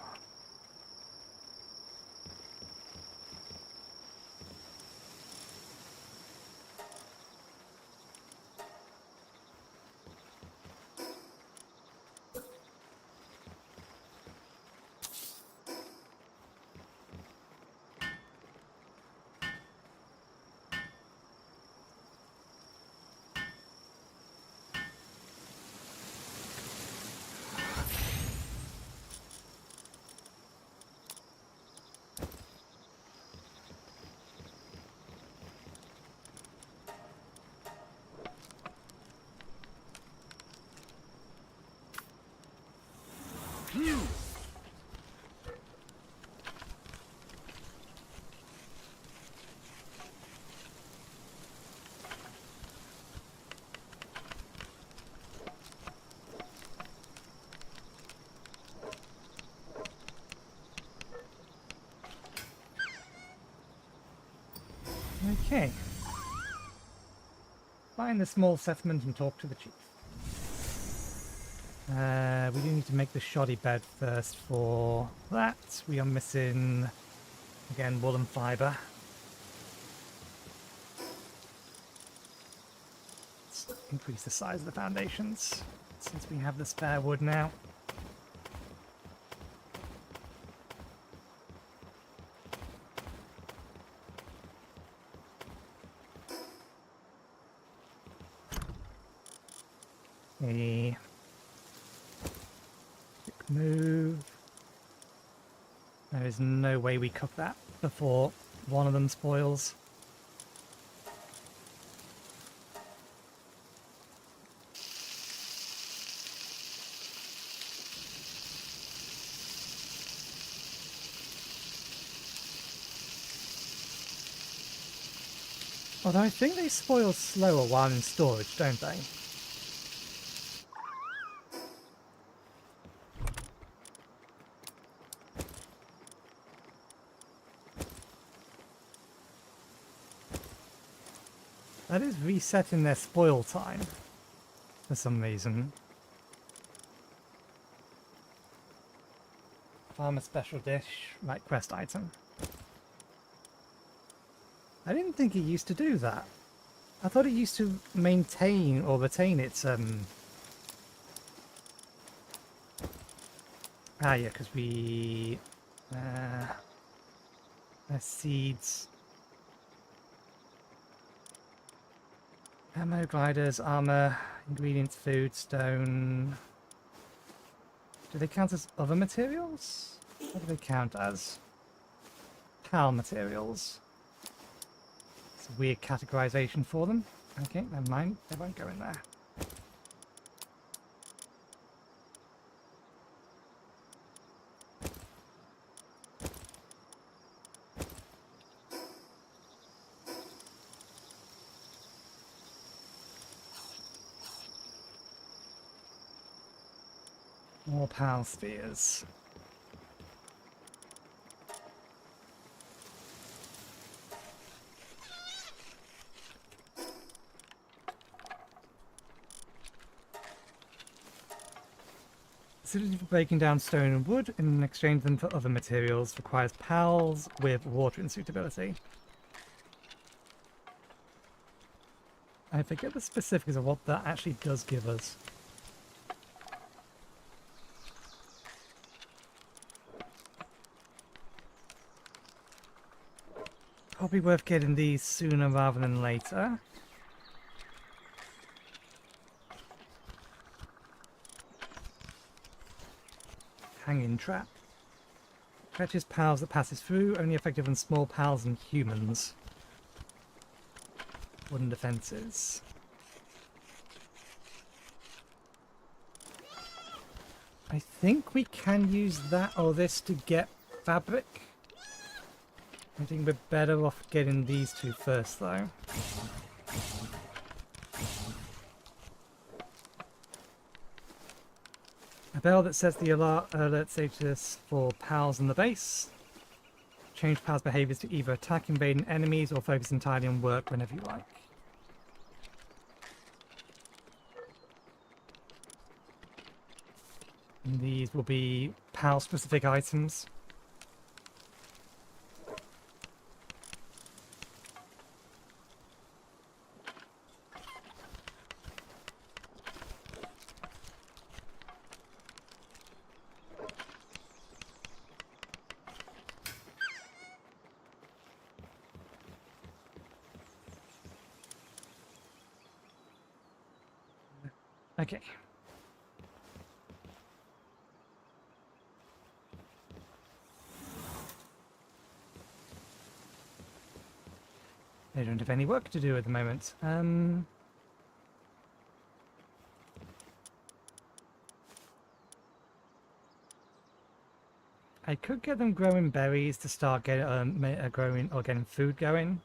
Okay. Find the small settlement and talk to the chief. We do need to make the shoddy bed first for that. We are missing, again, wool and fibre. Let's increase the size of the foundations, since we have the spare wood now. A quick move. There is no way we cook that before one of them spoils. Although I think they spoil slower while in storage, don't they? That is resetting their spoil time for some reason. Farm a special dish, right quest item. I didn't think it used to do that. I thought it used to maintain or retain its yeah, because we seeds, ammo, gliders, armor, ingredients, food, stone. Do they count as other materials? What do they count as? PAL materials. It's a weird categorization for them. Okay, never mind. They won't go in there. More PAL spheres. Facility for breaking down stone and wood and exchange them for other materials requires PALs with water insuitability. I forget the specifics of what that actually does give us. Probably worth getting these sooner rather than later. Hanging trap. Catches pals that passes through, only effective on small pals and humans. Wooden defences. I think we can use that or this to get fabric. I think we're better off getting these two first though. A bell that sets the alert status for pals in the base. Change pals' behaviours to either attack invading enemies or focus entirely on work whenever you like. And these will be pal specific items. Okay. They don't have any work to do at the moment. I could get them growing berries to start growing or getting food going.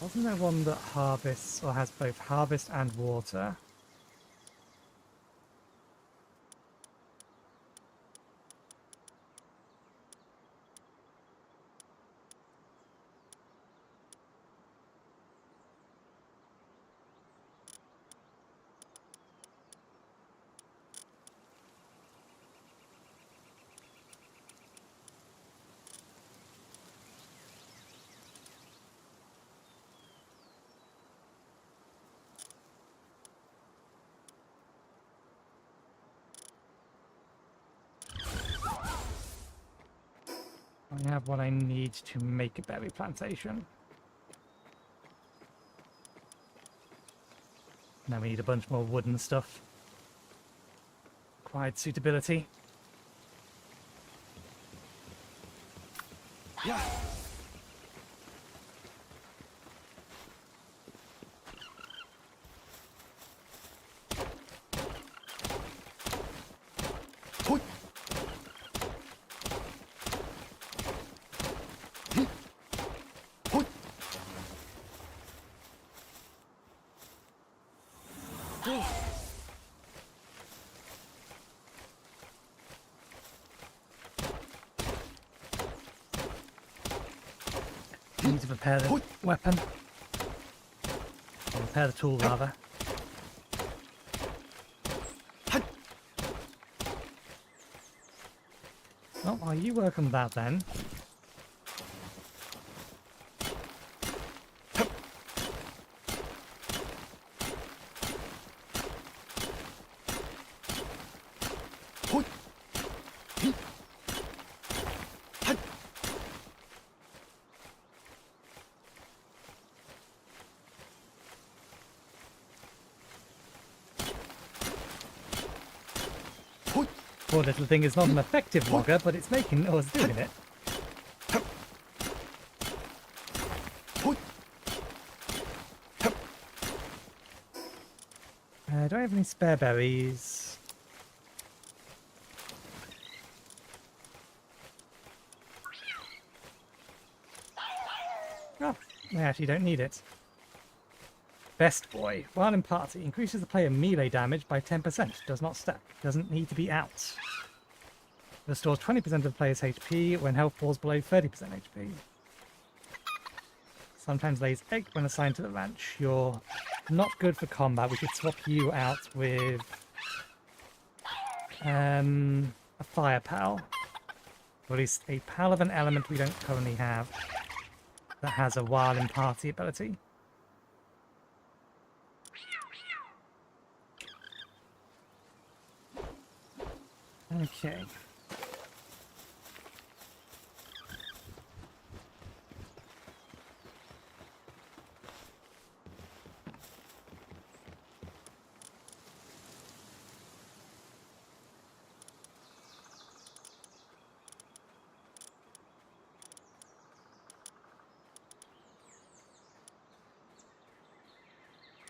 Wasn't there one that harvests or has both harvest and water? I have what I need to make a berry plantation. Now we need a bunch more wood and stuff. Required suitability. Yeah. Hoi. Hoi. Need to prepare the weapon. Or repair the tool rather. Well, while you work on that then, poor little thing is not an effective logger, but it's making, or it's doing it. Do I have any spare berries? Oh, I actually don't need it. Best boy. While in party, increases the player melee damage by 10%. Does not stack. Doesn't need to be out. Restores 20% of the player's HP when health falls below 30% HP. Sometimes lays egg when assigned to the ranch. You're not good for combat. We could swap you out with a fire pal. Or at least a pal of an element we don't currently have that has a while in party ability. Okay.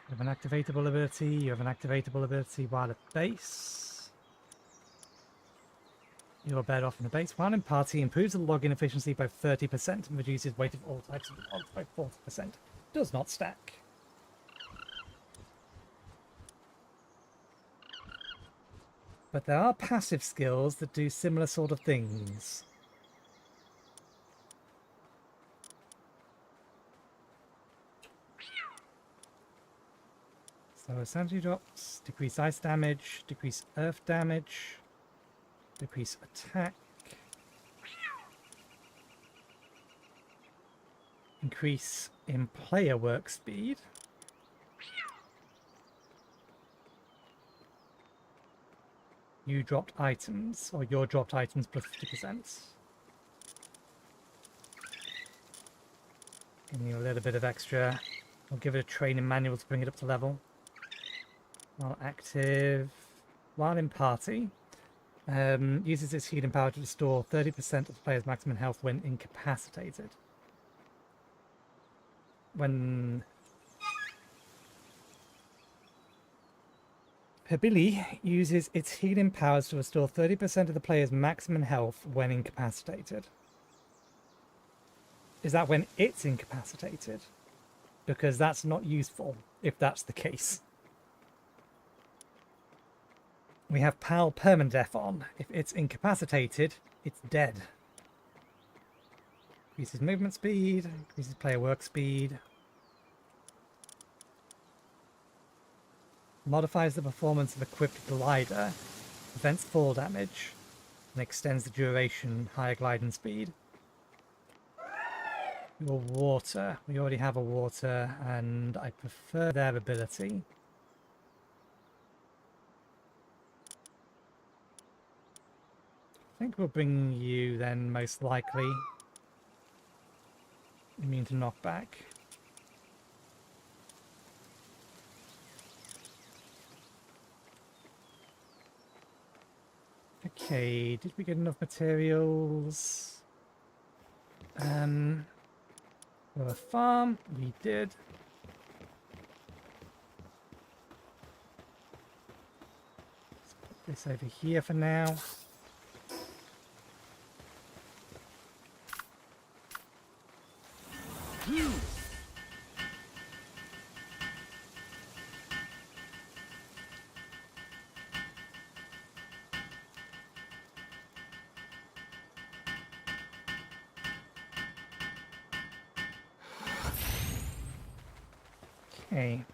You have an activatable ability, you have an activatable ability while at base. You're better off in the base. While in party, improves the login efficiency by 30% and reduces weight of all types of logs by 40%. Does not stack. But there are passive skills that do similar sort of things. So essentially drops, decrease ice damage, decrease earth damage, decrease attack, increase in player work speed, you dropped items, or your dropped items plus 50%. Give you a little bit of extra. I'll give it a training manual to bring it up to level. While active, while in party, uses its healing power to restore 30% of the player's maximum health when incapacitated. When Pebili uses its healing powers to restore 30% of the player's maximum health when incapacitated. Is that when it's incapacitated? Because that's not useful if that's the case. We have Pal Permadeath on. If it's incapacitated, it's dead. Increases movement speed, increases player work speed. Modifies the performance of equipped glider. Prevents fall damage. And extends the duration, higher gliding speed. Your water. We already have a water, and I prefer their ability. I think we'll bring you then, most likely. Immune to knockback. Okay, did we get enough materials? For a farm, we did. Let's put this over here for now. Okay.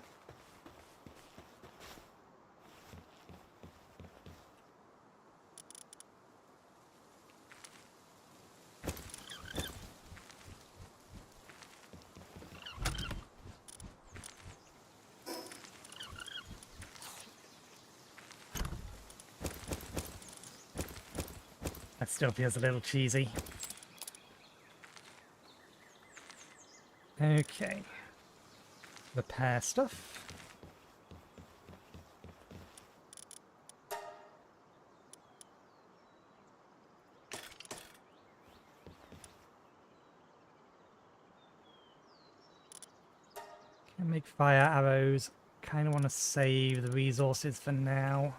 That still feels a little cheesy. Okay. Repair stuff. Make fire arrows. Kind of want to save the resources for now.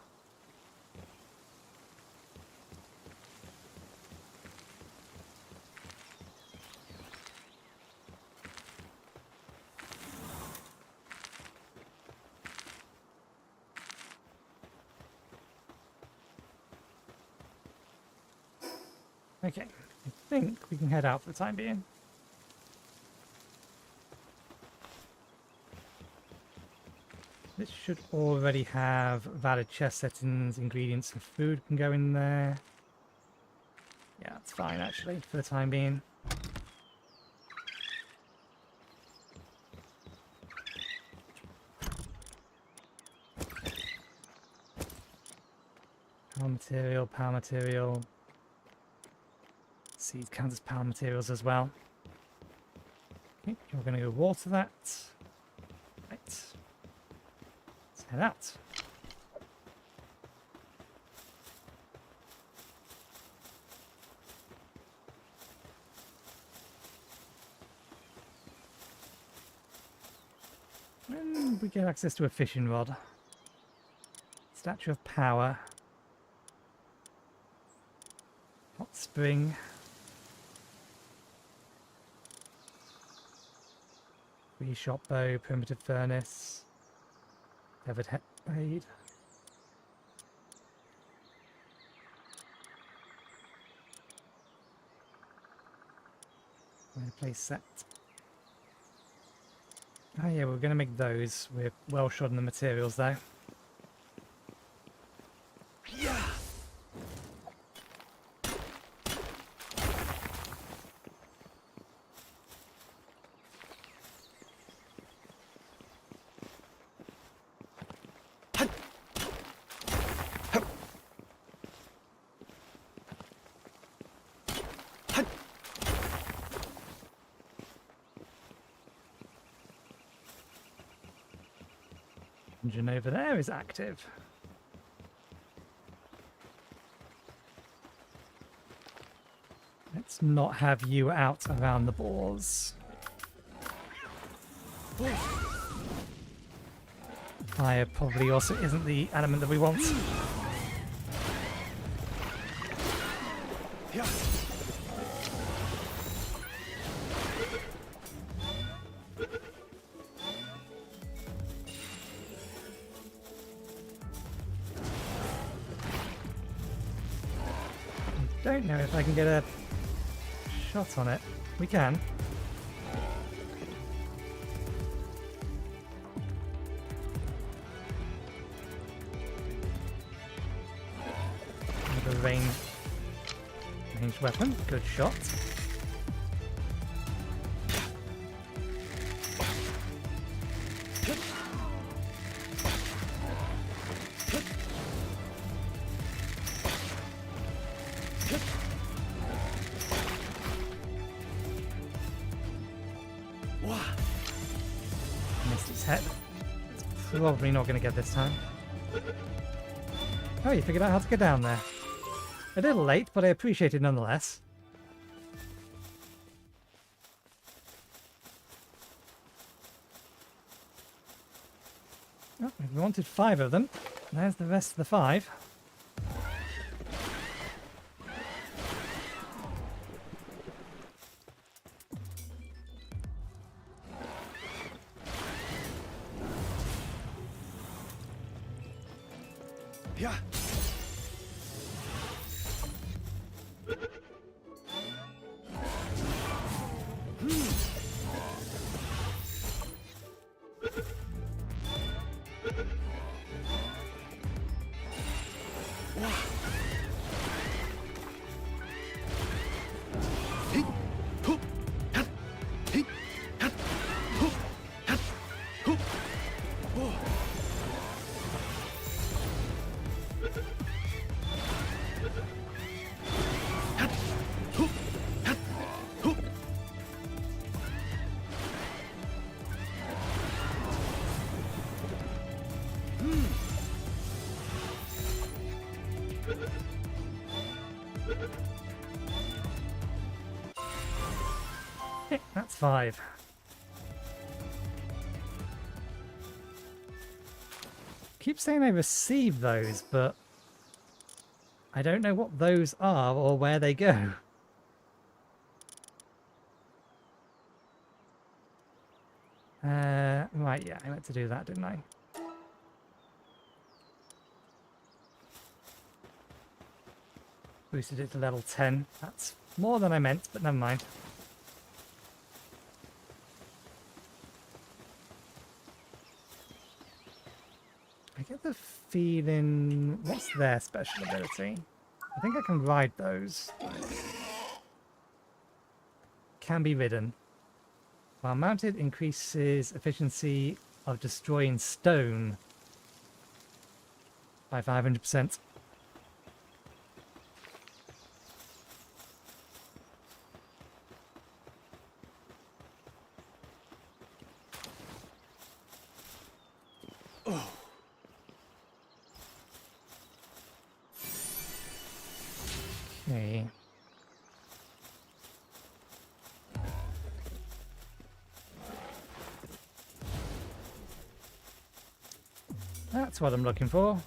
Okay, I think we can head out for the time being. This should already have valid chest settings, ingredients and food can go in there. Yeah, it's fine actually, for the time being. Power material. Seeds count as power materials as well. Okay, we're going to go water that. Right. Let's head out. And we get access to a fishing rod. Statue of Power. Hot spring. Free shot bow, primitive furnace. Tethered head blade. Place set. Oh yeah, we're going to make those. We're well short on the materials though. Yeah. Engine over there is active. Let's not have you out around the boars. Fire probably also isn't the element that we want. Yeah. Don't know if I can get a shot on it. We can. With a ranged weapon. Good shot. Missed its head. It's probably not going to get this time. Oh, you figured out how to get down there. A little late, but I appreciate it nonetheless. Oh, we wanted 5 of them. There's the rest of the 5. Yeah. Okay, that's 5. keep saying I receive those, but I don't know what those are or where they go. Right, yeah, I meant to do that, didn't I? Boosted it to level 10. That's more than I meant, but never mind. I get the feeling... What's their special ability? I think I can ride those. Can be ridden. While mounted, increases efficiency of destroying stone by 500%. Okay. That's what I'm looking for.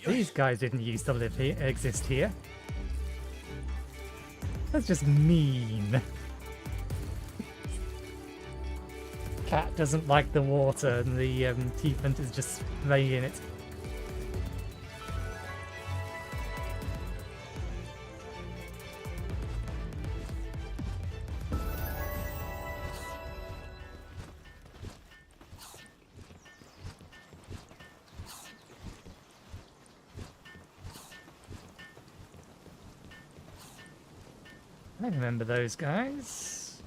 These guys didn't used to live here, exist here. That's just mean. Cat doesn't like the water and the teepant is just spraying it. I remember those guys.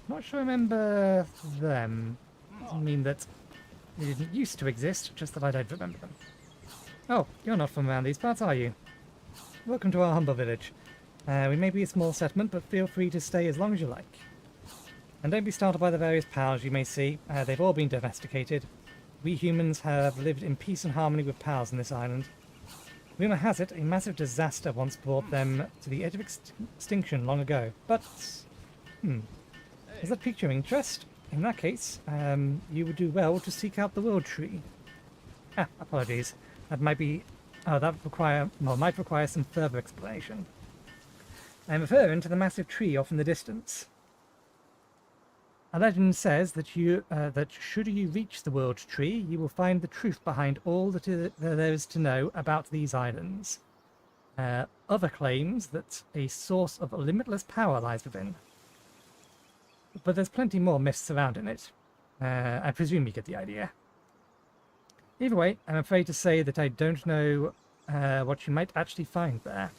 Not sure I remember them. Doesn't mean that they didn't used to exist, just that I don't remember them. Oh, you're not from around these parts, are you? Welcome to our humble village. We may be a small settlement, but feel free to stay as long as you like. And don't be startled by the various pals you may see. They've all been domesticated. We humans have lived in peace and harmony with pals on this island. Rumour has it, a massive disaster once brought them to the edge of extinction long ago. But, does that pique your interest? In that case, you would do well to seek out the world tree. Ah, apologies. That might be... Oh, that might require some further explanation. I'm referring to the massive tree off in the distance. A legend says that that should you reach the world tree, you will find the truth behind all that there is to know about these islands. Other claims that a source of limitless power lies within. But there's plenty more myths surrounding it. I presume you get the idea. Either way, I'm afraid to say that I don't know what you might actually find there.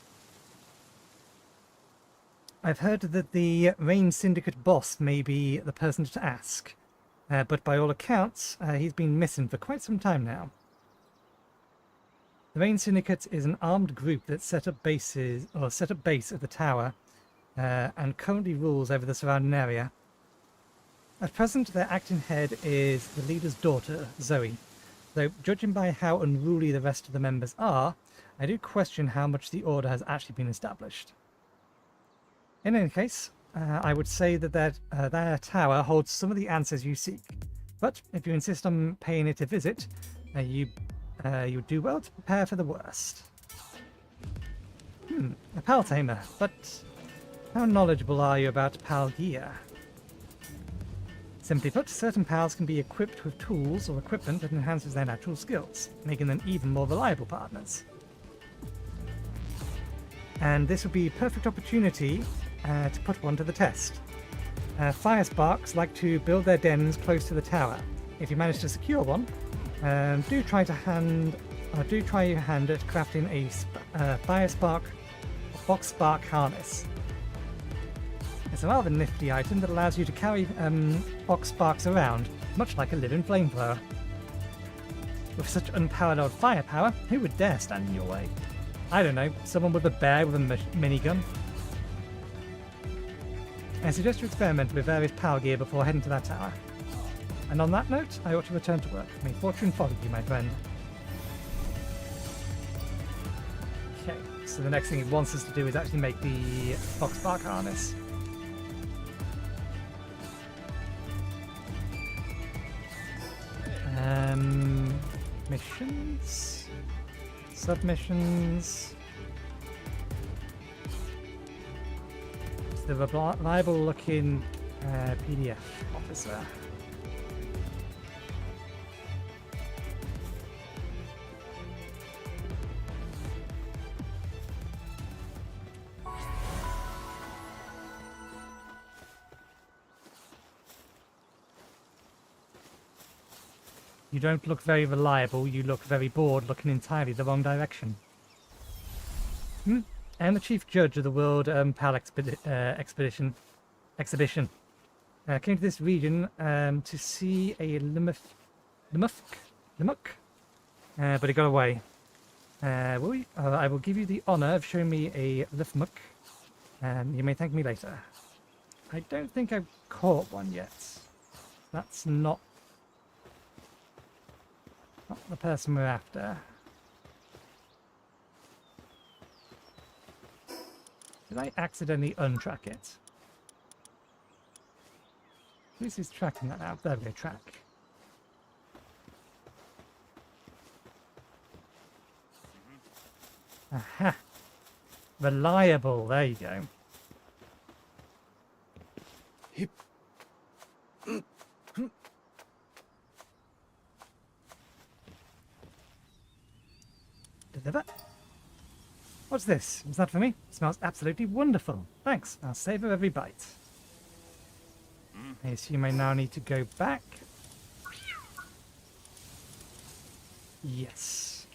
I've heard that the Rain Syndicate boss may be the person to ask, but by all accounts, he's been missing for quite some time now. The Rain Syndicate is an armed group that set up base at the tower, and currently rules over the surrounding area. At present, their acting head is the leader's daughter, Zoe, though judging by how unruly the rest of the members are, I do question how much the order has actually been established. In any case, I would say that their tower holds some of the answers you seek, but if you insist on paying it a visit, you do well to prepare for the worst. A pal tamer, but how knowledgeable are you about pal gear? Simply put, certain pals can be equipped with tools or equipment that enhances their natural skills, making them even more reliable partners. And this would be a perfect opportunity to put one to the test. Fire sparks like to build their dens close to the tower. If you manage to secure one, do try your hand at crafting a fire spark or fox spark harness. It's a rather nifty item that allows you to carry fox sparks around, much like a living flamethrower. With such unparalleled firepower, who would dare stand in your way? I don't know, someone with a bear with a minigun? I suggest you experiment with various power gear before heading to that tower. And on that note, I ought to return to work. May fortune follow you, my friend. Okay, so the next thing it wants us to do is actually make the fox bark harness. Missions? Submissions? It's the reliable looking PDF officer. You don't look very reliable, you look very bored, looking entirely the wrong direction. I am the chief judge of the World Exhibition. Came to this region to see a Limuk, but it got away. I will give you the honour of showing me a Lifmuk. You may thank me later. I don't think I've caught one yet. That's not the person we're after. Did I accidentally untrack it? This is tracking that out. There we go, track. Aha! Reliable, there you go. Hip. Deliver. What's this? Is that for me? It smells absolutely wonderful. Thanks. I'll savor every bite. I assume I now need to go back. Yes.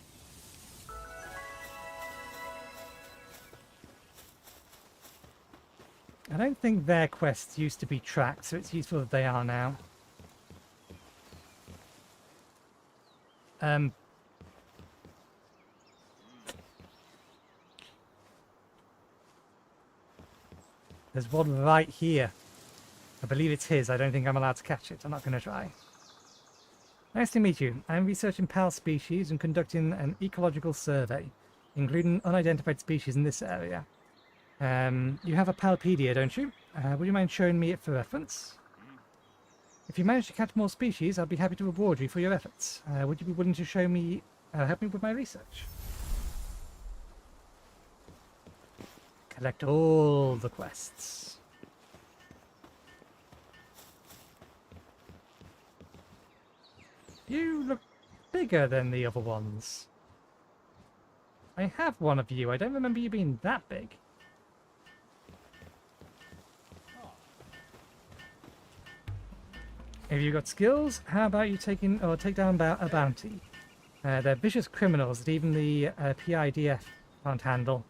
I don't think their quests used to be tracked, so it's useful that they are now. There's one right here. I believe it's his. I don't think I'm allowed to catch it. I'm not going to try. Nice to meet you. I'm researching pal species and conducting an ecological survey, including unidentified species in this area. You have a Palpedia, don't you? Would you mind showing me it for reference? If you manage to catch more species, I'll be happy to reward you for your efforts. Would you be willing to show me, help me with my research? Collect all the quests. You look bigger than the other ones. I have one of you. I don't remember you being that big. Have you got skills? How about you take down a bounty? They're vicious criminals that even the PIDF can't handle.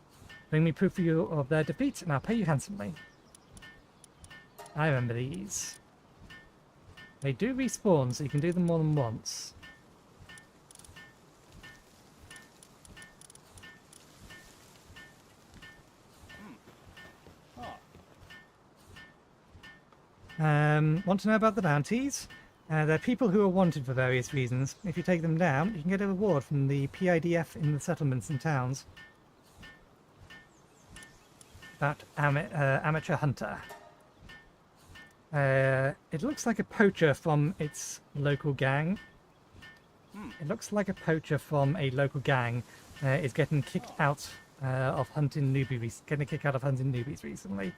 Bring me proof of their defeat, and I'll pay you handsomely. I remember these. They do respawn, so you can do them more than once. Want to know about the bounties? They're people who are wanted for various reasons. If you take them down, you can get a reward from the PIDF in the settlements and towns. That amateur hunter. It looks like a poacher from its local gang. It looks like a poacher from a local gang is getting kicked out of hunting newbies recently.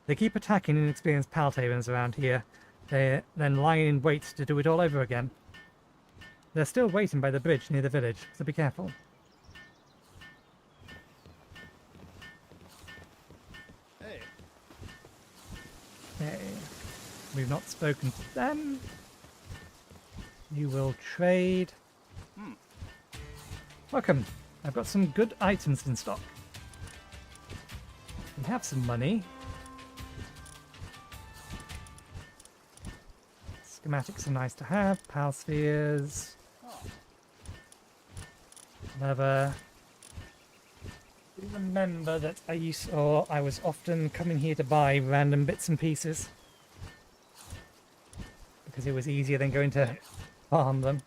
They keep attacking inexperienced Paltavans around here. They're then lying in wait to do it all over again. They're still waiting by the bridge near the village, so be careful. Okay. We've not spoken to them. You will trade. Welcome. I've got some good items in stock. We have some money. Schematics are nice to have. Pal spheres. Leather. Remember that I was often coming here to buy random bits and pieces. because it was easier than going to farm them.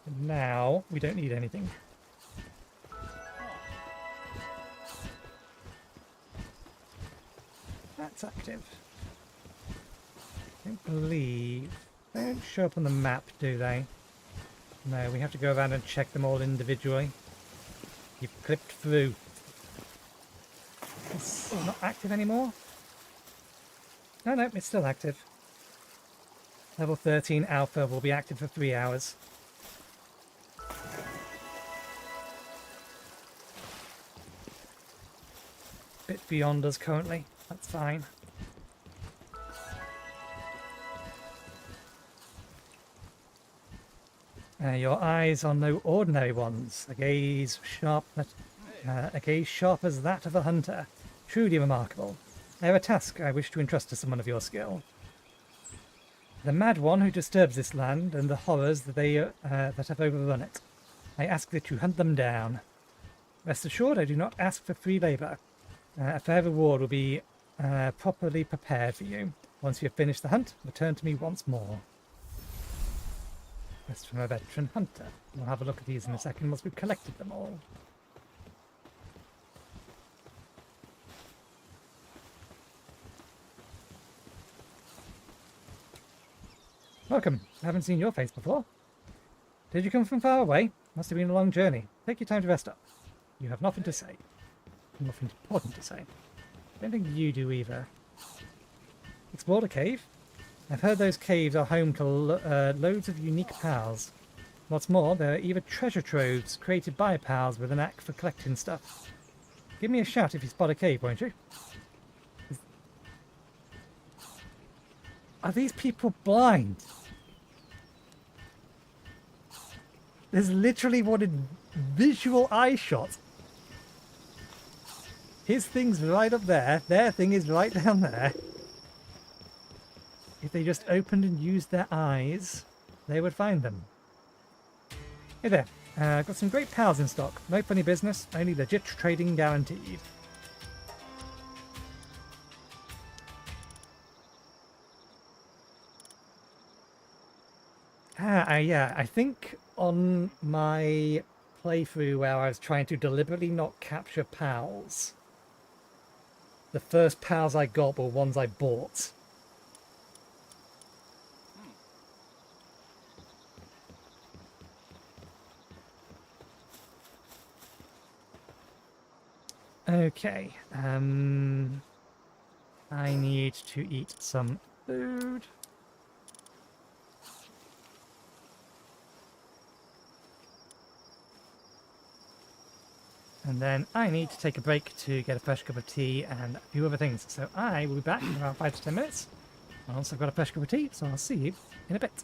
And now we don't need anything. That's active. I don't believe they don't show up on the map, do they? No, we have to go around and check them all individually. You've clipped through. It's not active anymore? No, no, it's still active. Level 13 alpha will be active for 3 hours. Bit beyond us currently. That's fine. Your eyes are no ordinary ones. A gaze sharp as that of a hunter. Truly remarkable. I have a task I wish to entrust to someone of your skill. The mad one who disturbs this land and the horrors that that have overrun it. I ask that you hunt them down. Rest assured, I do not ask for free labour. A fair reward will be properly prepared for you. Once you have finished the hunt, return to me once more. Quest from a veteran hunter. We'll have a look at these in a second once we've collected them all. Welcome. I haven't seen your face before. Did you come from far away? Must have been a long journey. Take your time to rest up. You have nothing to say. Nothing important to say. Don't think you do either. Explored a cave? I've heard those caves are home to loads of unique pals. What's more, they're either treasure troves created by pals with an knack for collecting stuff. Give me a shout if you spot a cave, won't you? Are these people blind? There's literally one visual eye shot. His thing's right up there. Their thing is right down there. If they just opened and used their eyes, they would find them. Hey there. Got some great pals in stock. No funny business, only legit trading guaranteed. Yeah, I think on my playthrough where I was trying to deliberately not capture pals, the first pals I got were ones I bought. Okay, I need to eat some food. And then I need to take a break to get a fresh cup of tea and a few other things. So I will be back in around 5 to 10 minutes. Once I've got a fresh cup of tea, so I'll see you in a bit.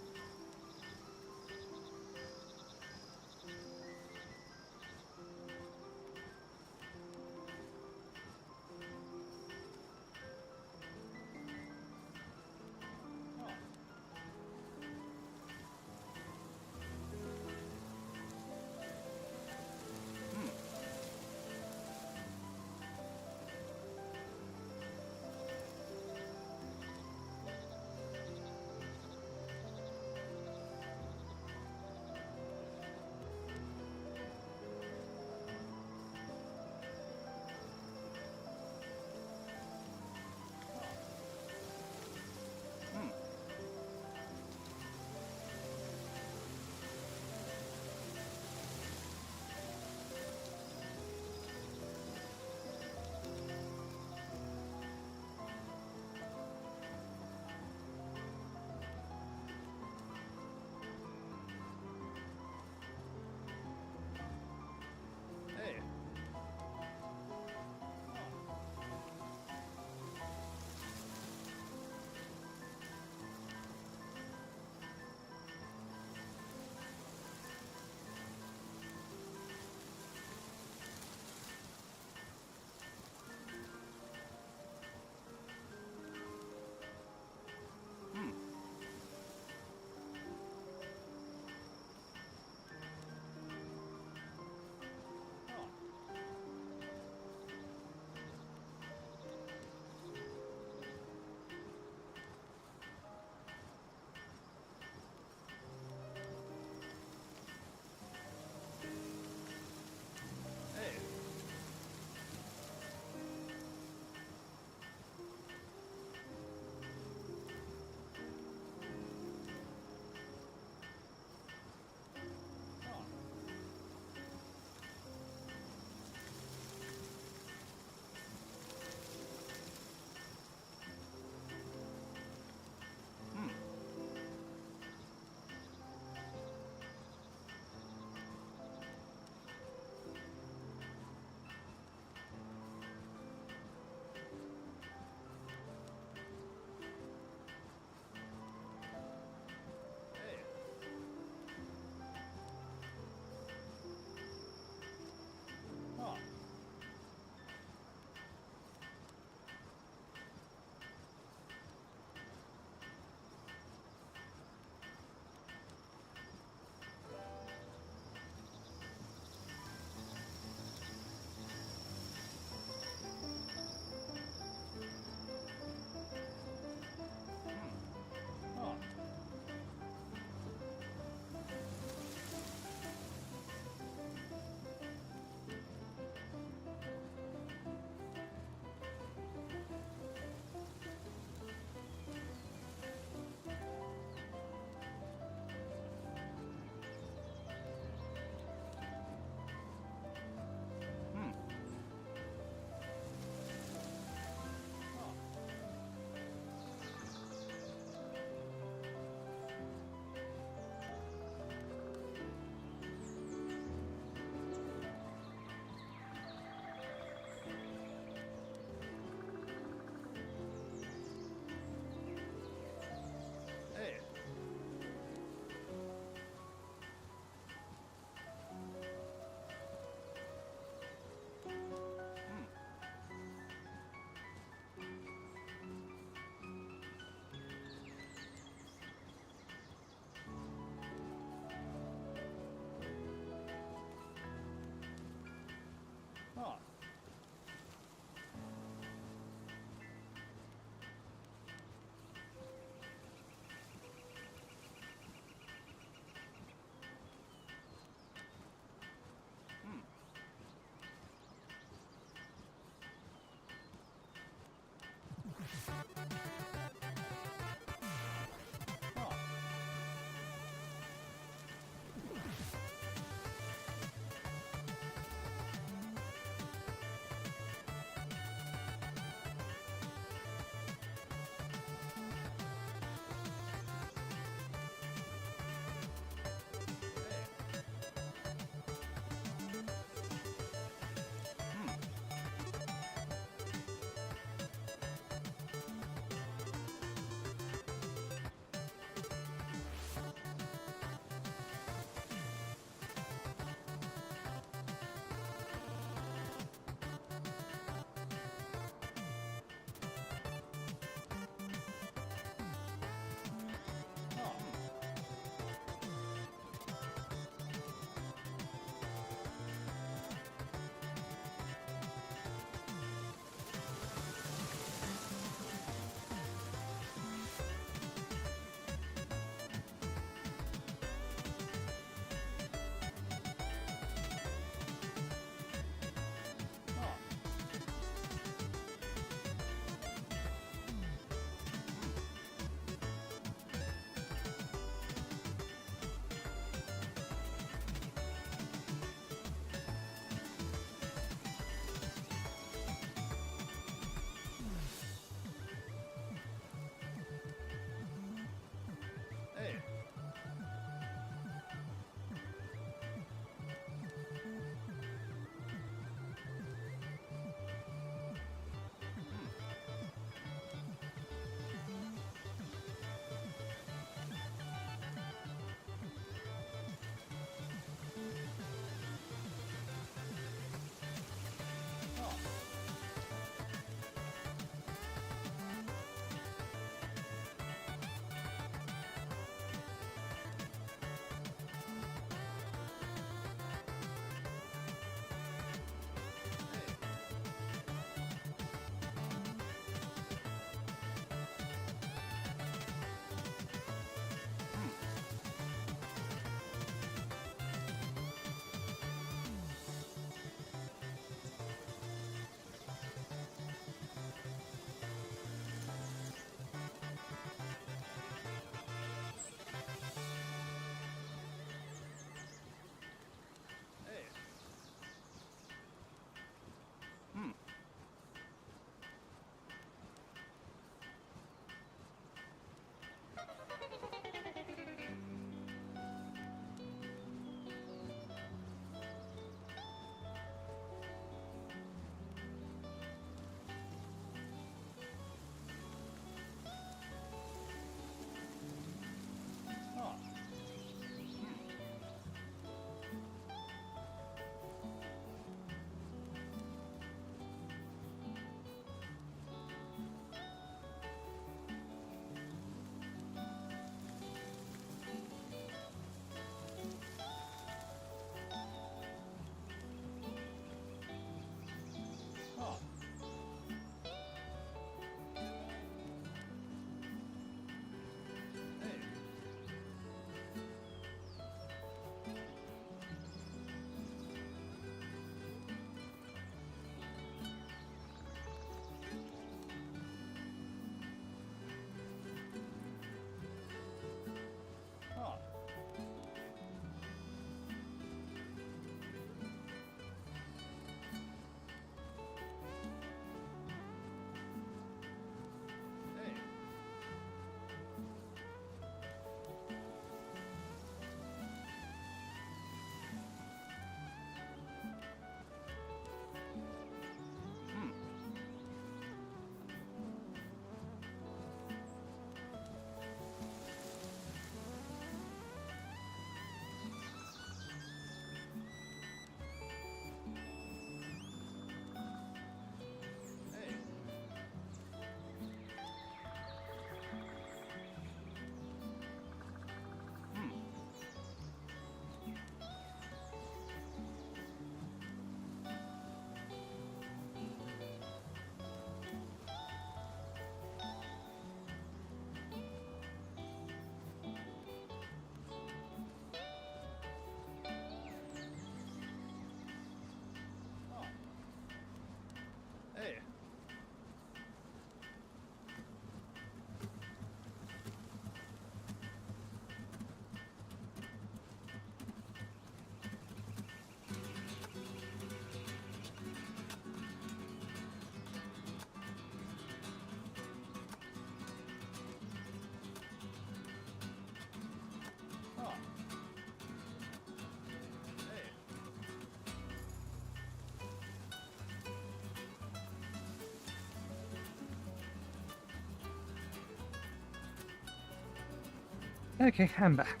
Okay, I'm back.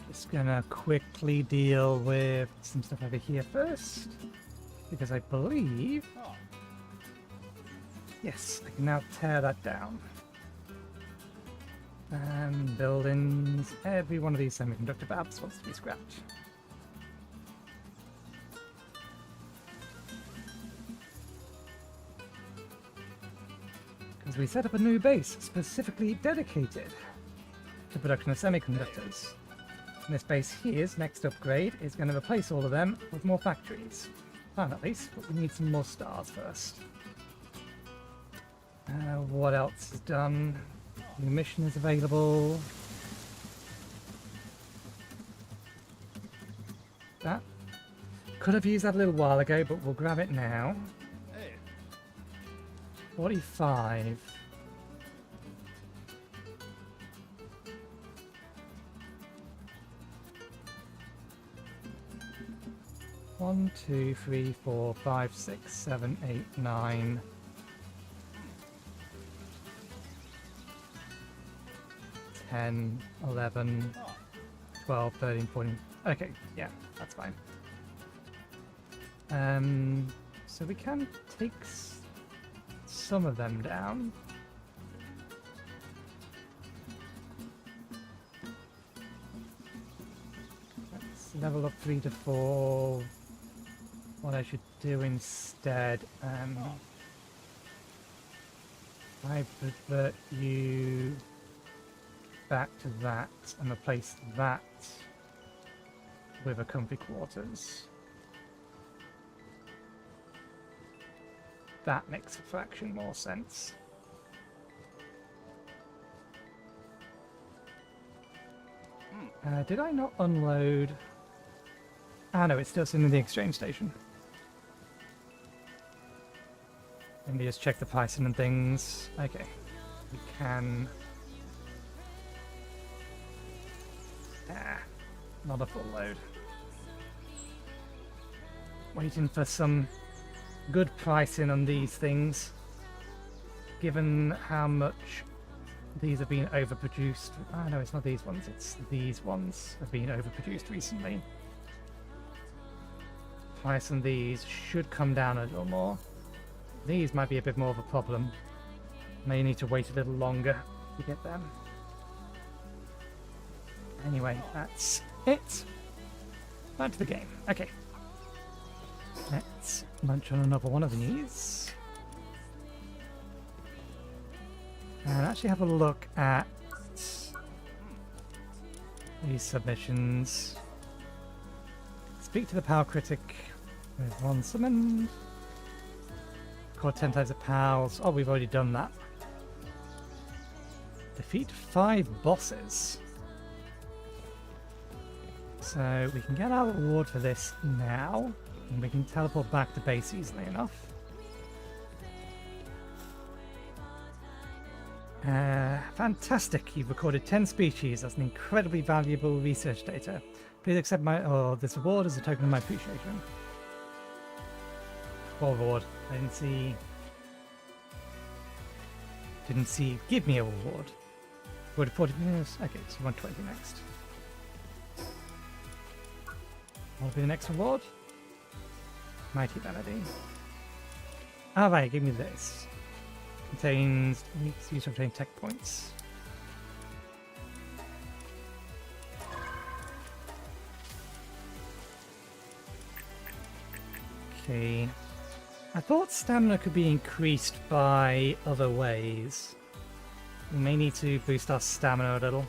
Just gonna quickly deal with some stuff over here first, because I believe... Yes, I can now tear that down. Buildings, every one of these semiconductor fabs wants to be scrapped. Because we set up a new base specifically dedicated to production of semiconductors. And this base here's next upgrade is going to replace all of them with more factories. Fine at least, but we need some more stars first. What else is done? New mission is available. That could have used that a little while ago, but we'll grab it now. Hey. 45. One, two, three, 4, 5, 6, 7, 8, 9. 10, 11, 12, 13, 14. Okay, yeah, that's fine. So we can take some of them down. Let's level up 3 to 4. What I should do instead, I revert you back to that and replace that with a comfy quarters. That makes a fraction more sense. Did I not unload? Ah no, it's still sitting in the exchange station. Let me just check the pricing and things. Okay, we can... not a full load. Waiting for some good pricing on these things, given how much these have been overproduced. Ah, no, it's not these ones, it's these ones have been overproduced recently. Price on these should come down a little more. These might be a bit more of a problem. May need to wait a little longer to get them. Anyway, that's it. Back to the game. Okay. Let's munch on another one of these. And actually have a look at these submissions. Speak to the power critic with 1 summon. Record 10 times the pals. Oh, we've already done that. Defeat 5 bosses. So we can get our reward for this now, and we can teleport back to base easily enough. Fantastic! You've recorded 10 species. That's an incredibly valuable research data. Please accept this reward as a token of my appreciation. What reward? I didn't see. Give me a reward. Reward 40 minutes. Okay, so 120 next. What'll be the next reward? Mighty Vanity. Alright, give me this. Contains... Use to obtain tech points. Okay. I thought stamina could be increased by other ways. We may need to boost our stamina a little.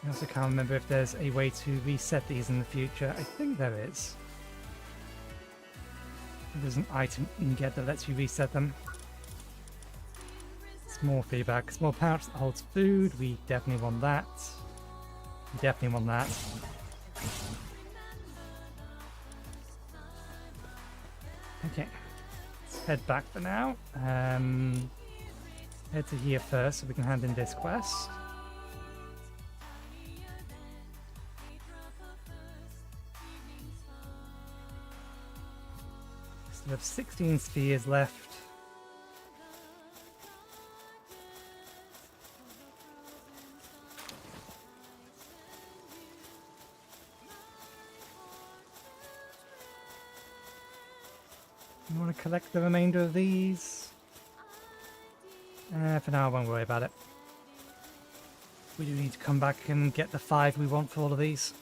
I also can't remember if there's a way to reset these in the future. I think there is. There's an item you can get that lets you reset them. Small feedback. Small pouch that holds food. We definitely want that. We definitely want that. Okay. Let's head back for now. Head to here first so we can hand in this quest. We have 16 spheres left. You want to collect the remainder of these? For now, I won't worry about it. We do need to come back and get the 5 we want for all of these.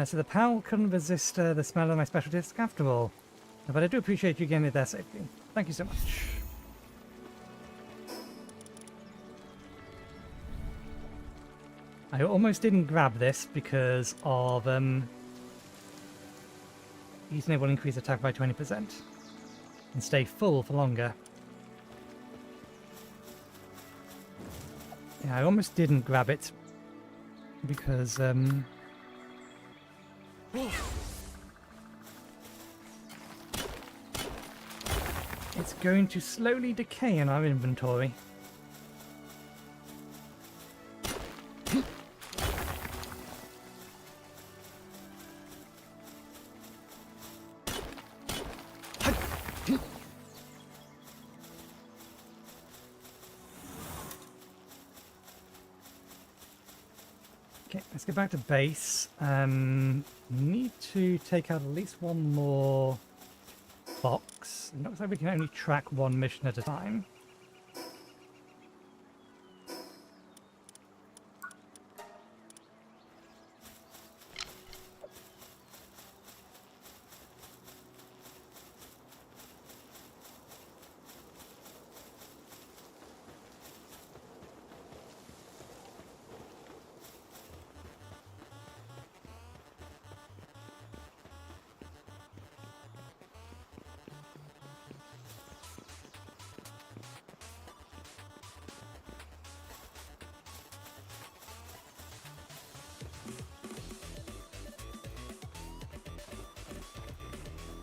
So the PAL couldn't resist the smell of my special disc after all. But I do appreciate you getting it there safely. Thank you so much. I almost didn't grab this because of each enable increase attack by 20% and stay full for longer. Yeah, I almost didn't grab it because it's going to slowly decay in our inventory. Okay, let's get back to base. Need to take out at least one more box. It looks like we can only track one mission at a time.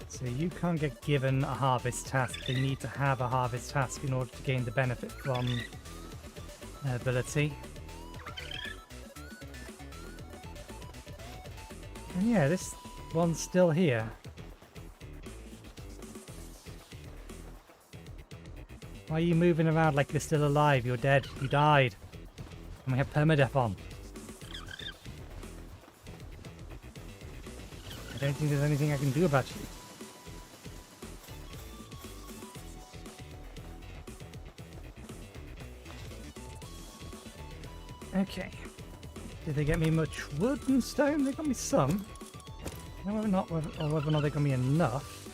So you can't get given a harvest task. They need to have a harvest task in order to gain the benefit from ability. And yeah, this one's still here. Why are you moving around like you're still alive? You're dead. You died. And we have Permadeath on. I don't think there's anything I can do about you. Okay. Did they get me much wood and stone? They got me some. I don't know whether or not they got me enough.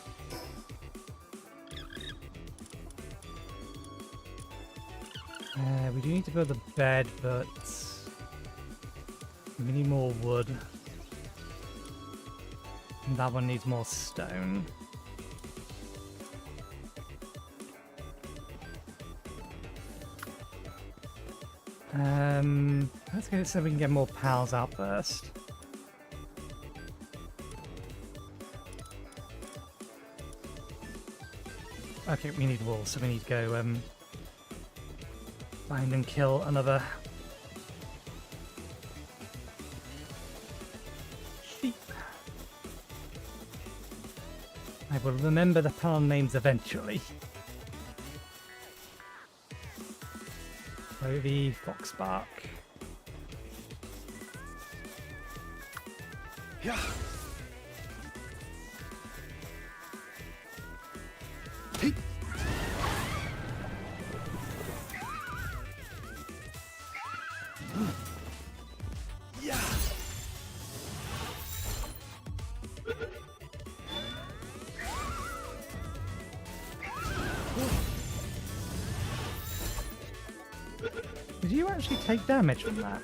We do need to build a bed, but we need more wood. And that one needs more stone. Let's go so we can get more pals out first. Okay, we need wool, so we need to go find and kill another sheep. I will remember the pal names eventually. Clovey, Foxbark. Yeah. Yeah. Did you actually take damage from that?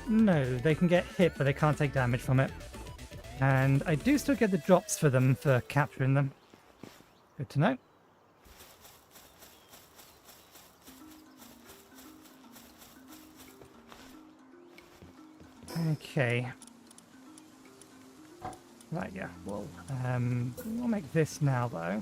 No, they can get hit, but they can't take damage from it. And I do still get the drops for them for capturing them. Good to know. Okay. Right, yeah, we'll make this now, though.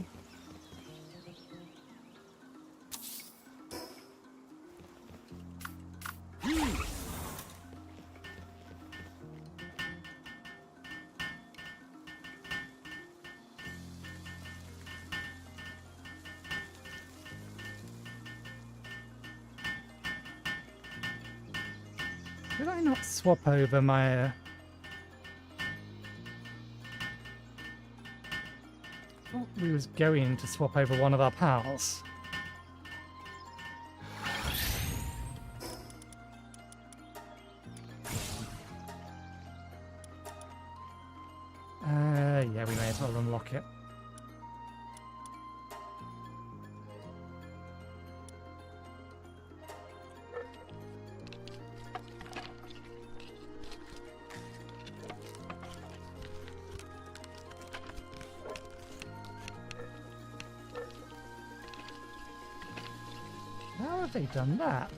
Did I not swap over my... I thought we was going to swap over one of our pals. Yeah, we may as well unlock it. How have they done that?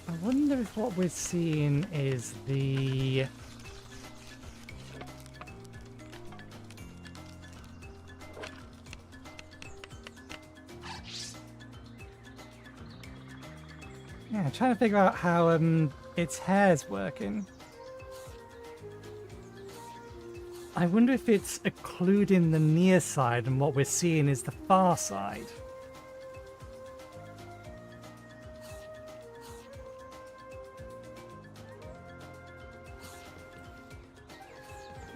I wonder if what we're seeing is the... Yeah, trying to figure out how its hair's working. I wonder if it's occluding the near side and what we're seeing is the far side.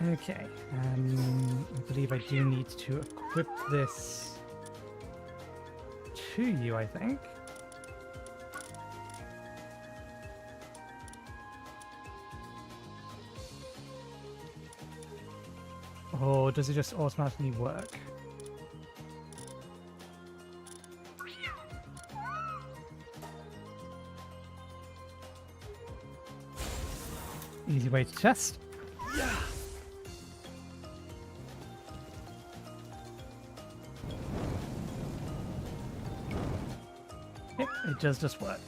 Okay, I believe I do need to equip this to you, I think. Or does it just automatically work? Easy way to test. Yeah. It does just work.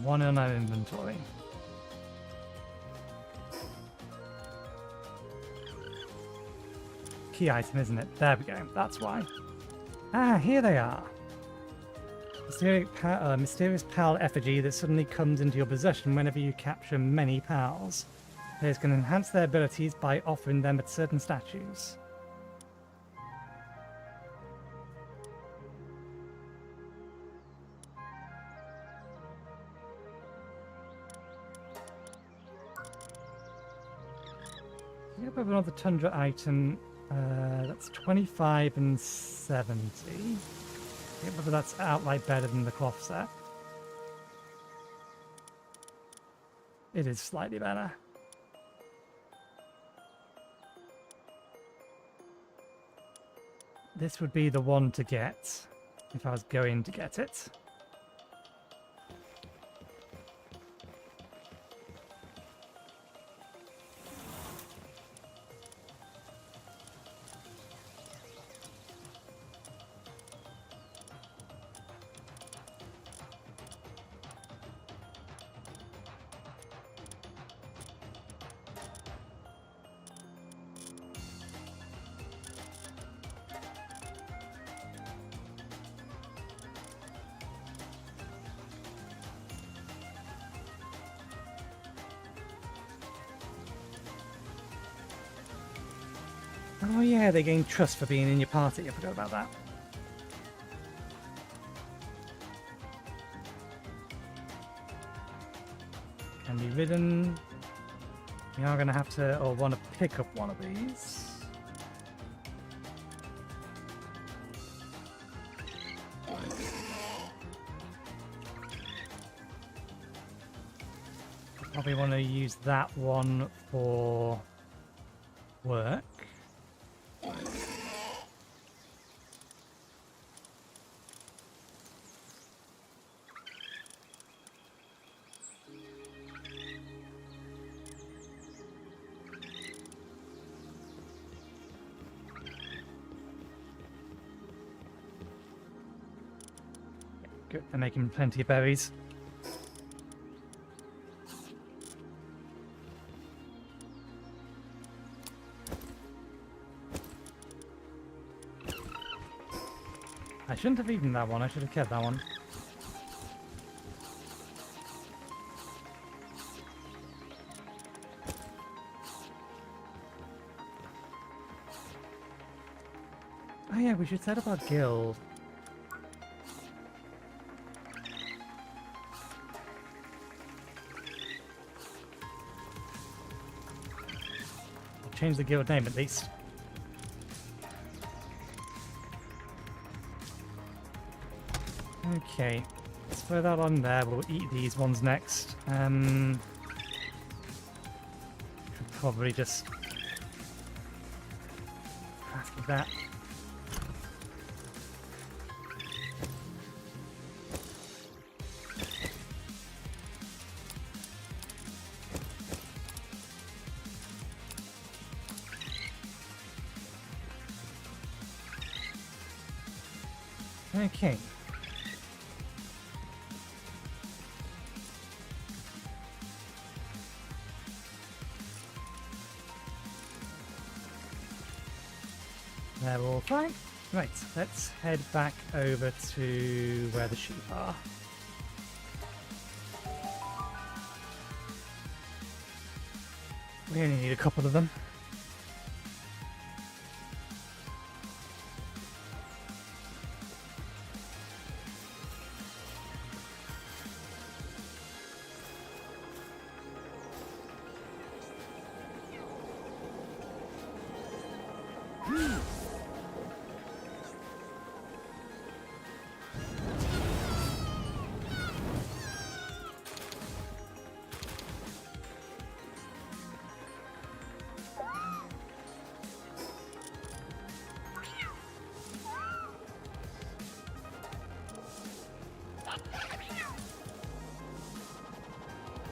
One in our inventory. Key item, isn't it? There we go. That's why. Ah, here they are. Mysterious pal effigy that suddenly comes into your possession whenever you capture many pals. Players can enhance their abilities by offering them at certain statues. Yep, we have another Tundra item. That's 25 and 70. Yep, but that's outright better than the cloth set. It is slightly better. This would be the one to get if I was going to get it. Oh yeah, they gain trust for being in your party. I forgot about that. Can be ridden. We are going to have to, or want to pick up one of these. Probably want to use that one for work. Good, they're making plenty of berries. I shouldn't have eaten that one, I should have kept that one. Oh yeah, we should set up our guild. Change the guild name at least. Okay, let's throw that on there. We'll eat these ones next. Should probably just craft that. Okay. They're all fine. Right, let's head back over to where the sheep are. We only need a couple of them.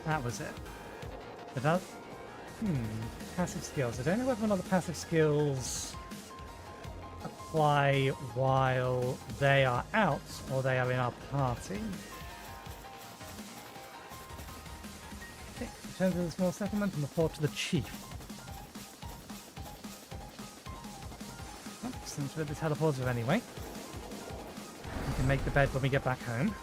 That was it. But that... Passive skills. I don't know whether or not the passive skills apply while they are out or they are in our party. Okay, return to the small settlement and report to the chief. Oh, since we're at the teleporter anyway, we can make the bed when we get back home.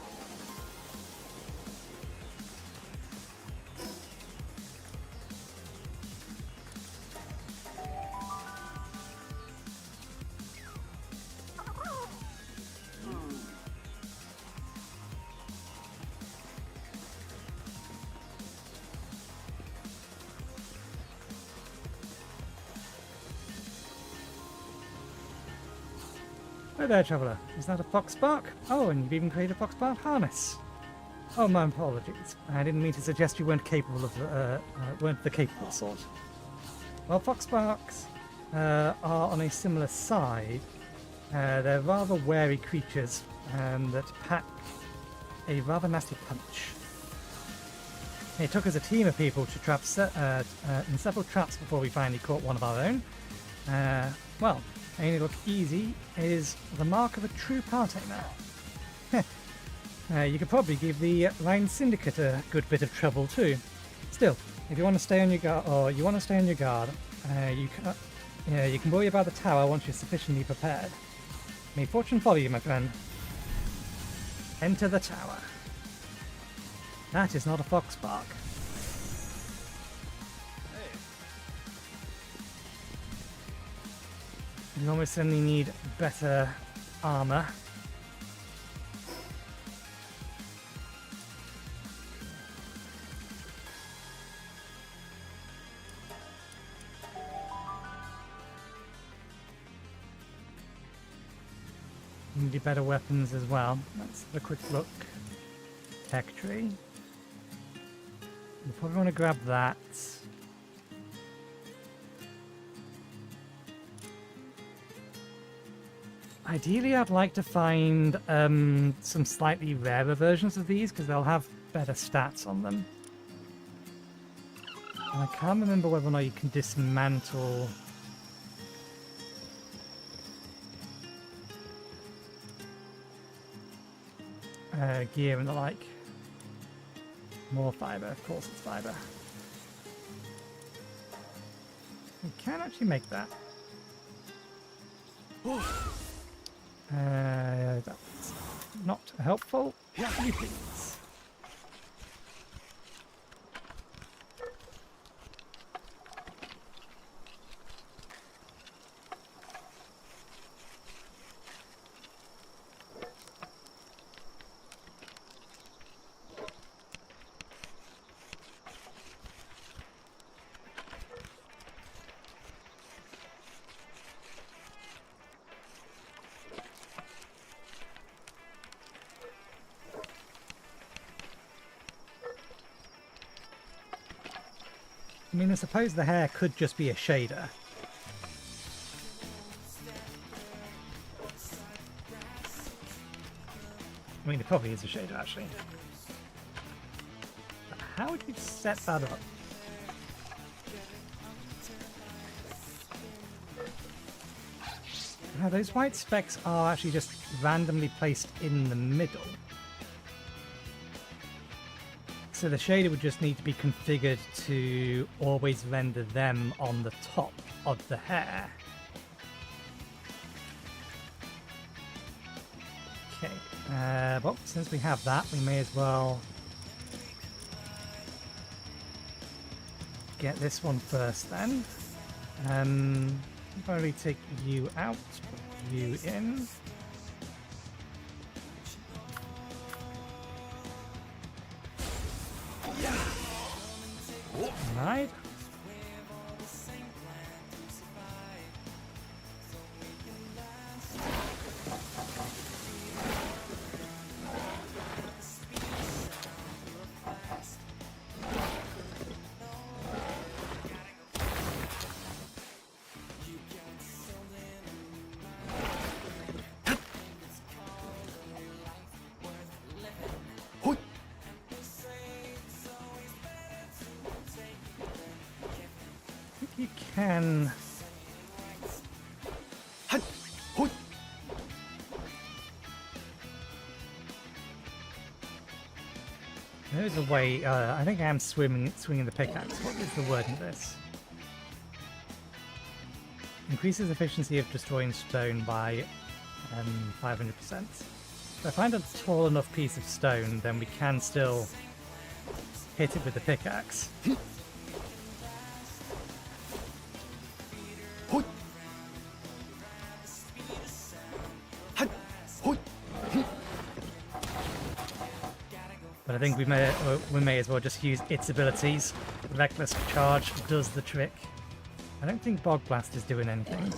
Hi there, traveller. Is that a foxbark? Oh, and you've even created a foxbark harness. Oh, my apologies. I didn't mean to suggest you weren't capable of weren't the capable sort. Well, foxbarks are on a similar side. They're rather wary creatures that pack a rather nasty punch. It took us a team of people to trap in several traps before we finally caught one of our own. Well, making it look easy is the mark of a true party now. You could probably give the Line Syndicate a good bit of trouble too. Still, if you want to stay on your guard, you can worry about the tower once you're sufficiently prepared. May fortune follow you, my friend. Enter the tower. That is not a foxbark. You almost certainly need better armor. You need better weapons as well. Let's have a quick look. Tech tree. You probably want to grab that. Ideally, I'd like to find some slightly rarer versions of these because they'll have better stats on them. And I can't remember whether or not you can dismantle gear and the like. More fiber, of course it's fiber. We can actually make that. That's not helpful. You please. I mean, I suppose the hair could just be a shader. I mean, it probably is a shader, actually. But how would you set that up? Now, those white specks are actually just randomly placed in the middle. So the shader would just need to be configured to always render them on the top of the hair. Okay, well, since we have that, we may as well get this one first then. Probably take you out, put you in. Right. You can... There's a way, I think I am swinging the pickaxe. What is the word in this? Increases efficiency of destroying stone by 500%. So if I find a tall enough piece of stone, then we can still hit it with the pickaxe. But I think we may as well just use its abilities. Reckless Charge does the trick. I don't think Bog Blast is doing anything.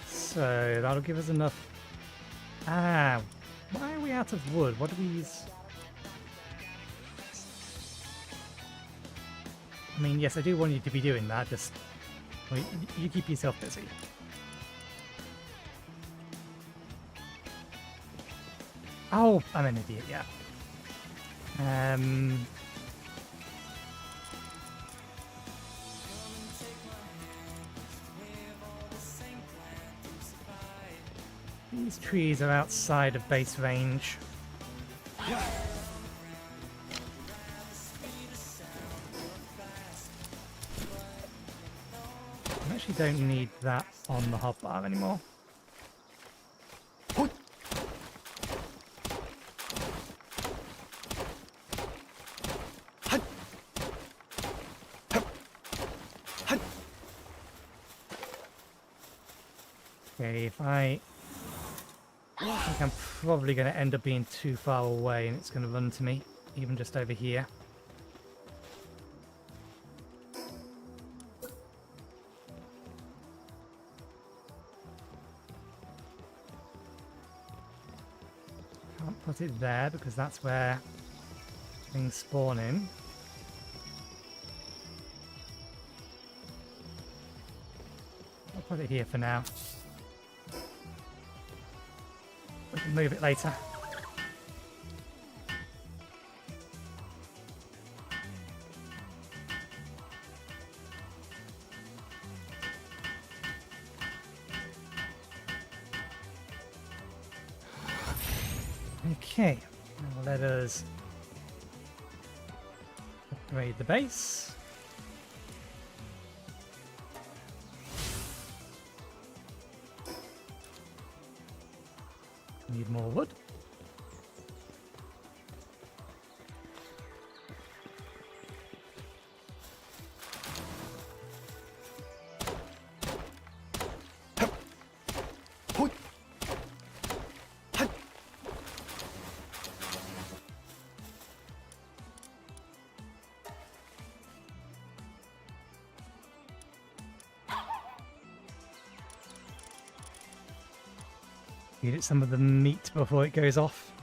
So that'll give us enough. Ah, why are we out of wood? What do we use? I mean, yes, I do want you to be doing that. Just well, you keep yourself busy. Oh, I'm an idiot. Yeah. These trees are outside of base range. I actually don't need that on the hotbar anymore. Okay, if I think I'm probably going to end up being too far away and it's going to run to me, even just over here. Can't put it there because that's where things spawn in. I'll put it here for now. We can move it later. Okay, now let us upgrade the base. Need more wood. Feed it some of the meat before it goes off.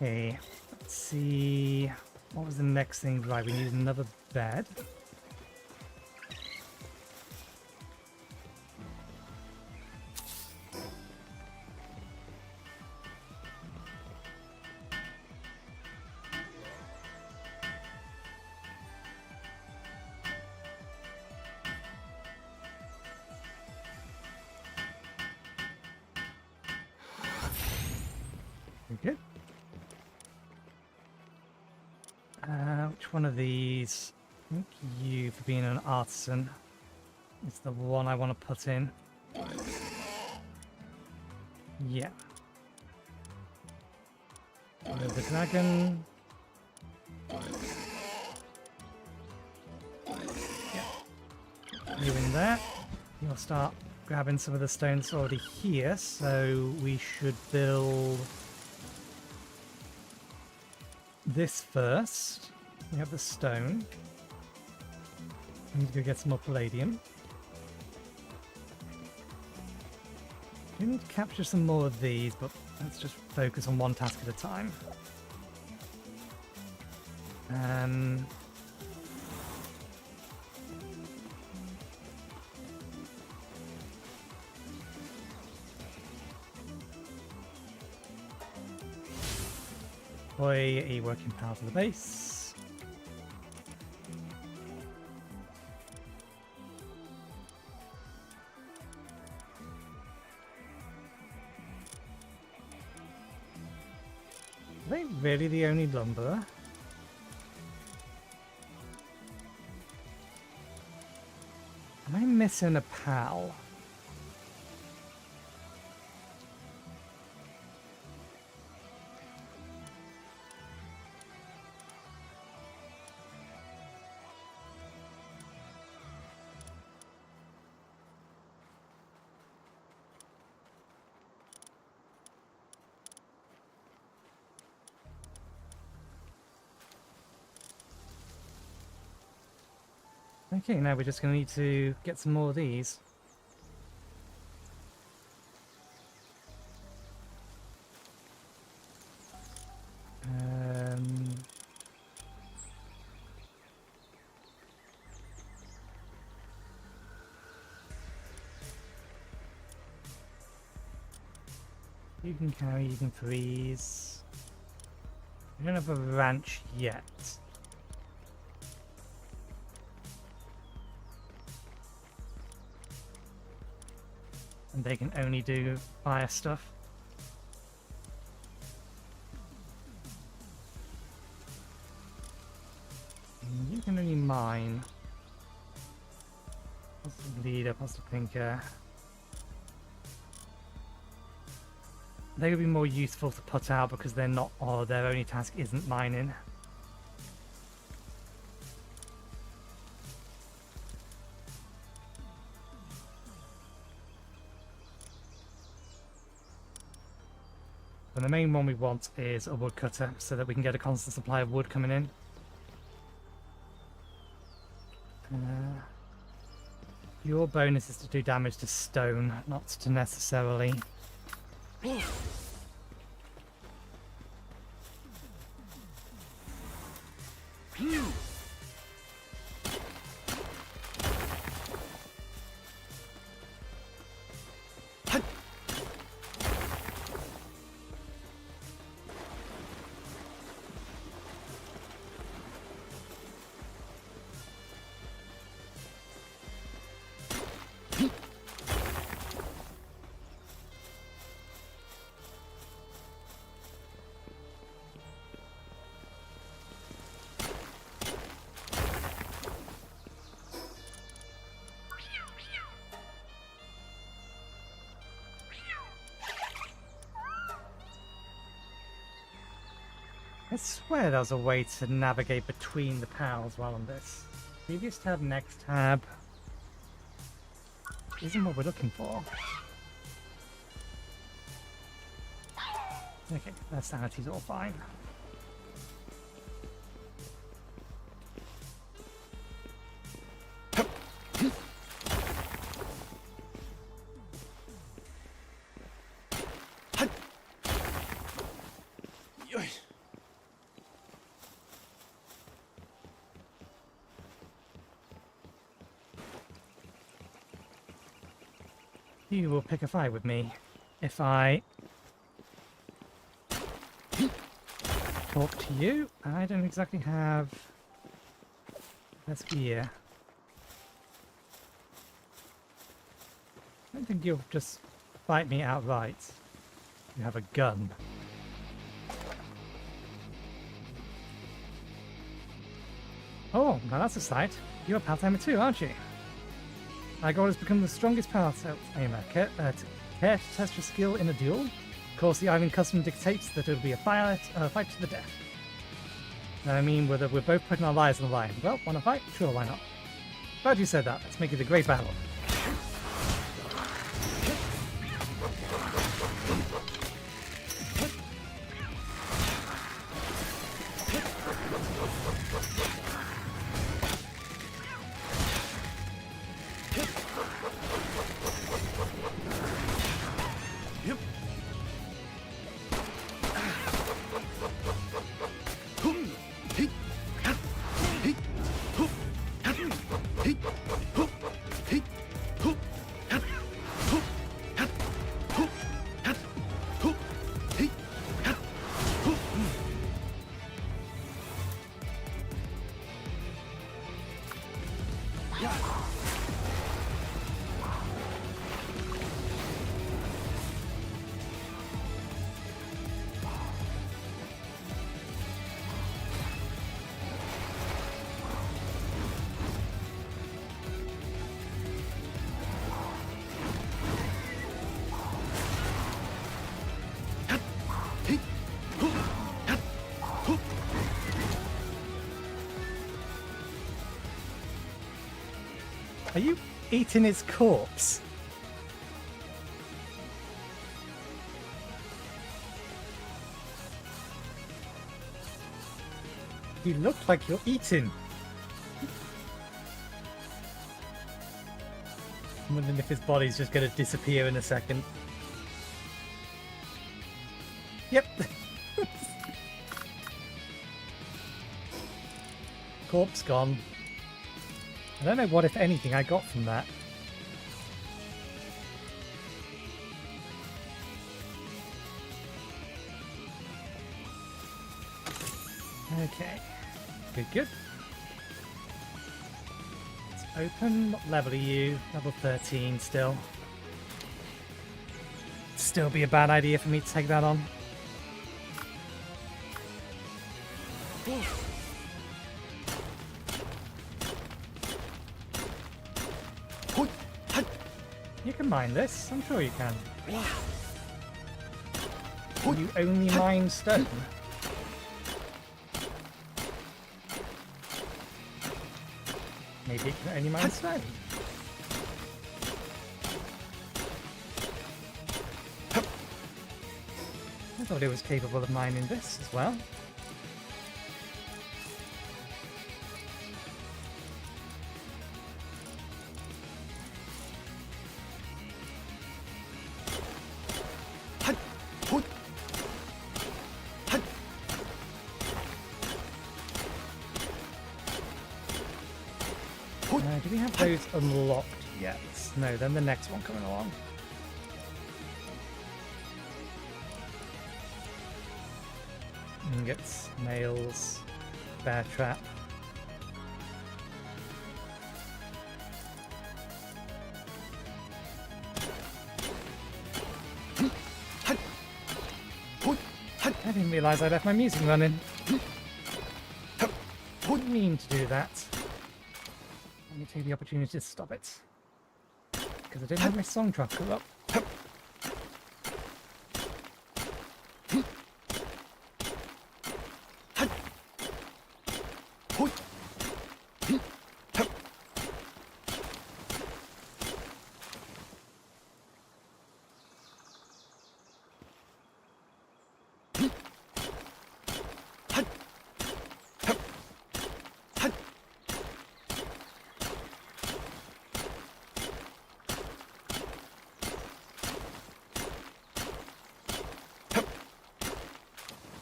Okay, let's see. What was the next thing? Right, we need another bed. Very good. Which one of these? Thank you for being an artisan. It's the one I want to put in. Yeah. The dragon. Yeah. You in there. You'll start grabbing some of the stones already here, so we should build this first. We have the stone. We need to go get some more palladium. We need to capture some more of these, but let's just focus on one task at a time. Deploy a working power to the base. Are they really the only lumberer? Am I missing a pal? Okay, now we're just going to need to get some more of these. You can carry, you can freeze. We don't have a ranch yet. And they can only do fire stuff. And you can only mine. Positive leader, positive thinker. They would be more useful to put out because they're not, or their only task isn't mining. And the main one we want is a woodcutter so that we can get a constant supply of wood coming in. Your bonus is to do damage to stone, not to necessarily... swear there was a way to navigate between the pals while on this. Previous tab, next tab. Isn't what we're looking for. Okay, that sanity's all fine. You will pick a fight with me if I talk to you. I don't exactly have this gear. I don't think you'll just fight me outright. You have a gun. Oh, now that's a sight. You're a part-timer too, aren't you? My goal is to become the strongest part-timer. Care to test your skill in a duel? Of course, the Ivan custom dictates that it'll be a fight to the death. I mean, whether we're both putting our lives on the line. Well, want to fight? Sure, why not? Glad you said that. Let's make it a great battle. Are you eating his corpse? You look like you're eating. I'm wondering if his body's just going to disappear in a second. Yep. Corpse gone. I don't know what, if anything, I got from that. Okay. Good, good. It's open. What level are you? Level 13 still. Still be a bad idea for me to take that on. You can mine this. I'm sure you can. You only mine stone. Maybe it can only mine stone. I thought it was capable of mining this as well. Do we have those unlocked yet? No, then the next one coming along. Ingots, nails, bear trap. I didn't realise I left my music running. Didn't mean to do that. Let me take the opportunity to stop it. Because I didn't have my song tracker up.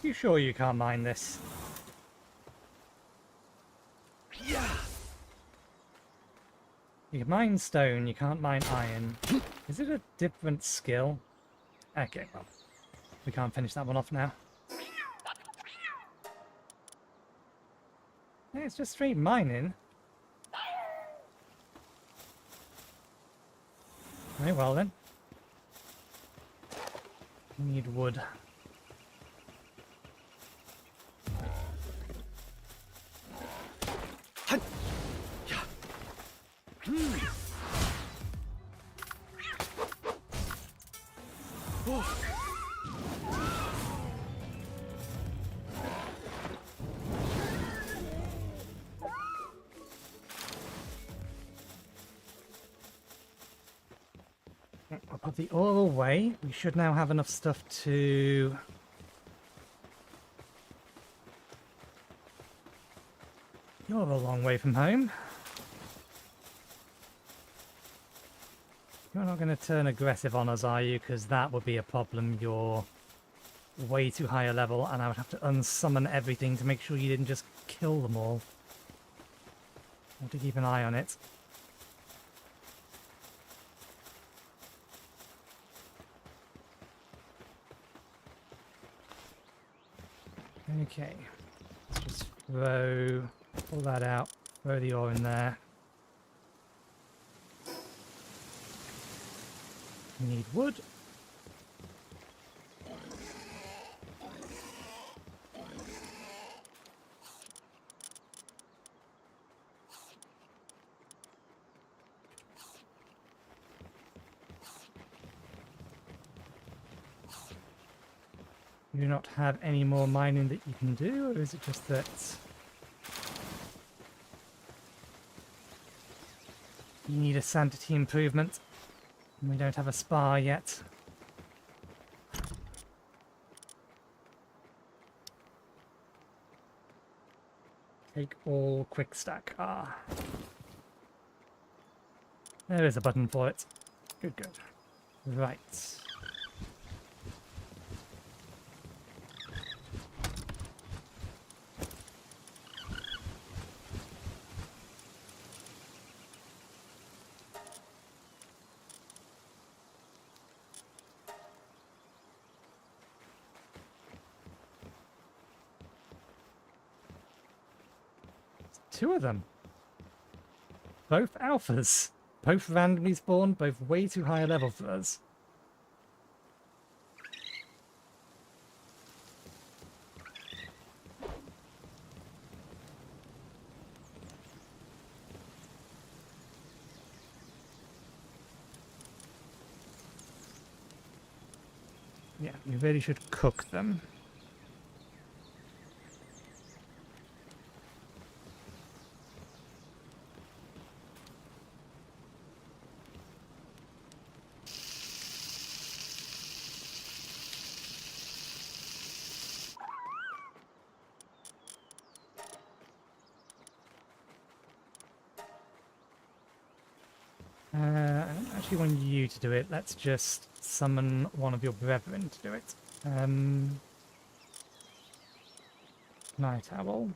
you sure you can't mine this? Yeah. You can mine stone, you can't mine iron. Is it a different skill? Okay, well, we can't finish that one off now. Hey, it's just straight mining. Very well then. We need wood. Hun. Yeah. Oh. I'll put the ore away. We should now have enough stuff to... You're a long way from home. You're not going to turn aggressive on us, are you? Because that would be a problem. You're way too high a level, and I would have to unsummon everything to make sure you didn't just kill them all. I have to keep an eye on it. Okay, let's just pull that out, throw the ore in there. We need wood. You do not have any more mining that you can do, or is it just that you need a sanity improvement and we don't have a spa yet? Take all quick stack. Ah. There is a button for it. Good, good. Right. Two of them. Both alphas. Both randomly spawned, both way too high a level for us. Yeah, we really should cook them. I don't actually want you to do it. Let's just summon one of your brethren to do it. Night Owl.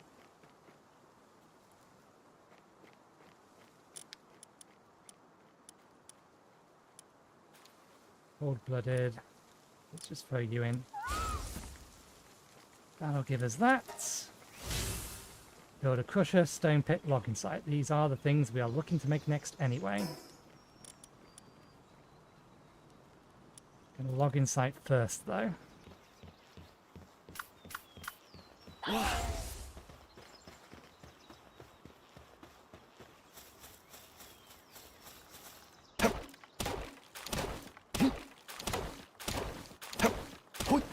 Cold-blooded. Let's just throw you in. That'll give us that. Build a crusher, stone pit, logging site. These are the things we are looking to make next anyway. Gonna log in site first though. What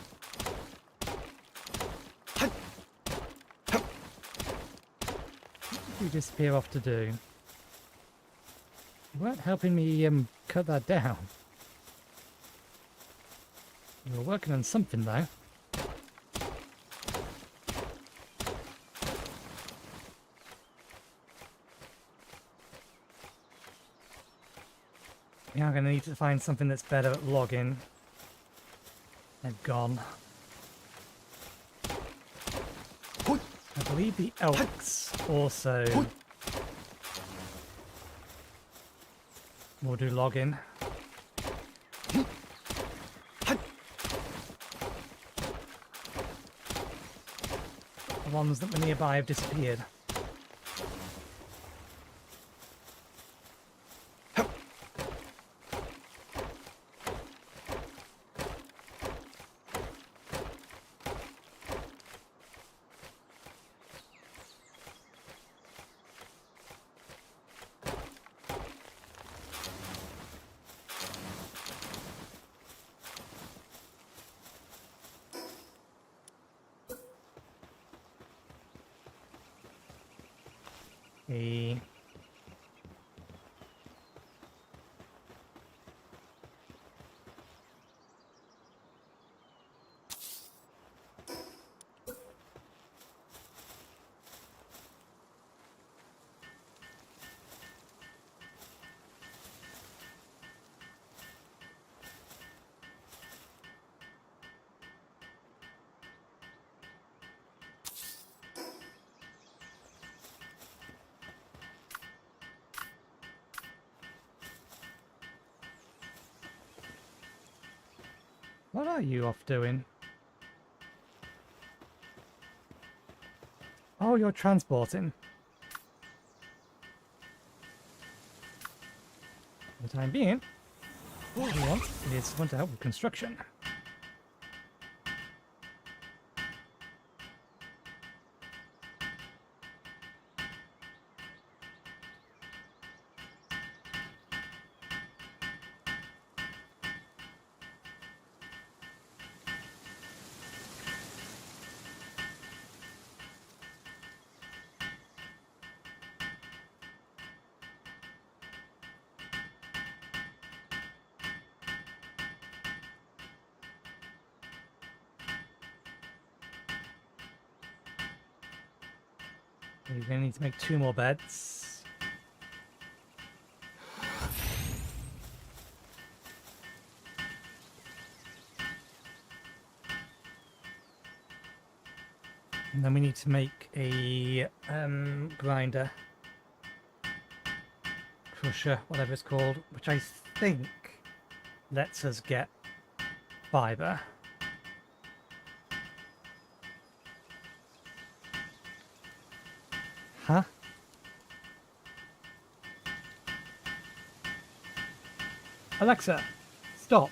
did you disappear off to do? You weren't helping me cut that down. You were working on something though. We are going to need to find something that's better at logging. They're gone. I believe the elks also will do login. The ones that were nearby have disappeared. The What are you off doing? Oh, you're transporting. For the time being, what we want is someone to help with construction. You're going to need to make 2 more beds. And then we need to make a grinder. Crusher, whatever it's called, which I think lets us get fiber. Huh? Alexa, stop.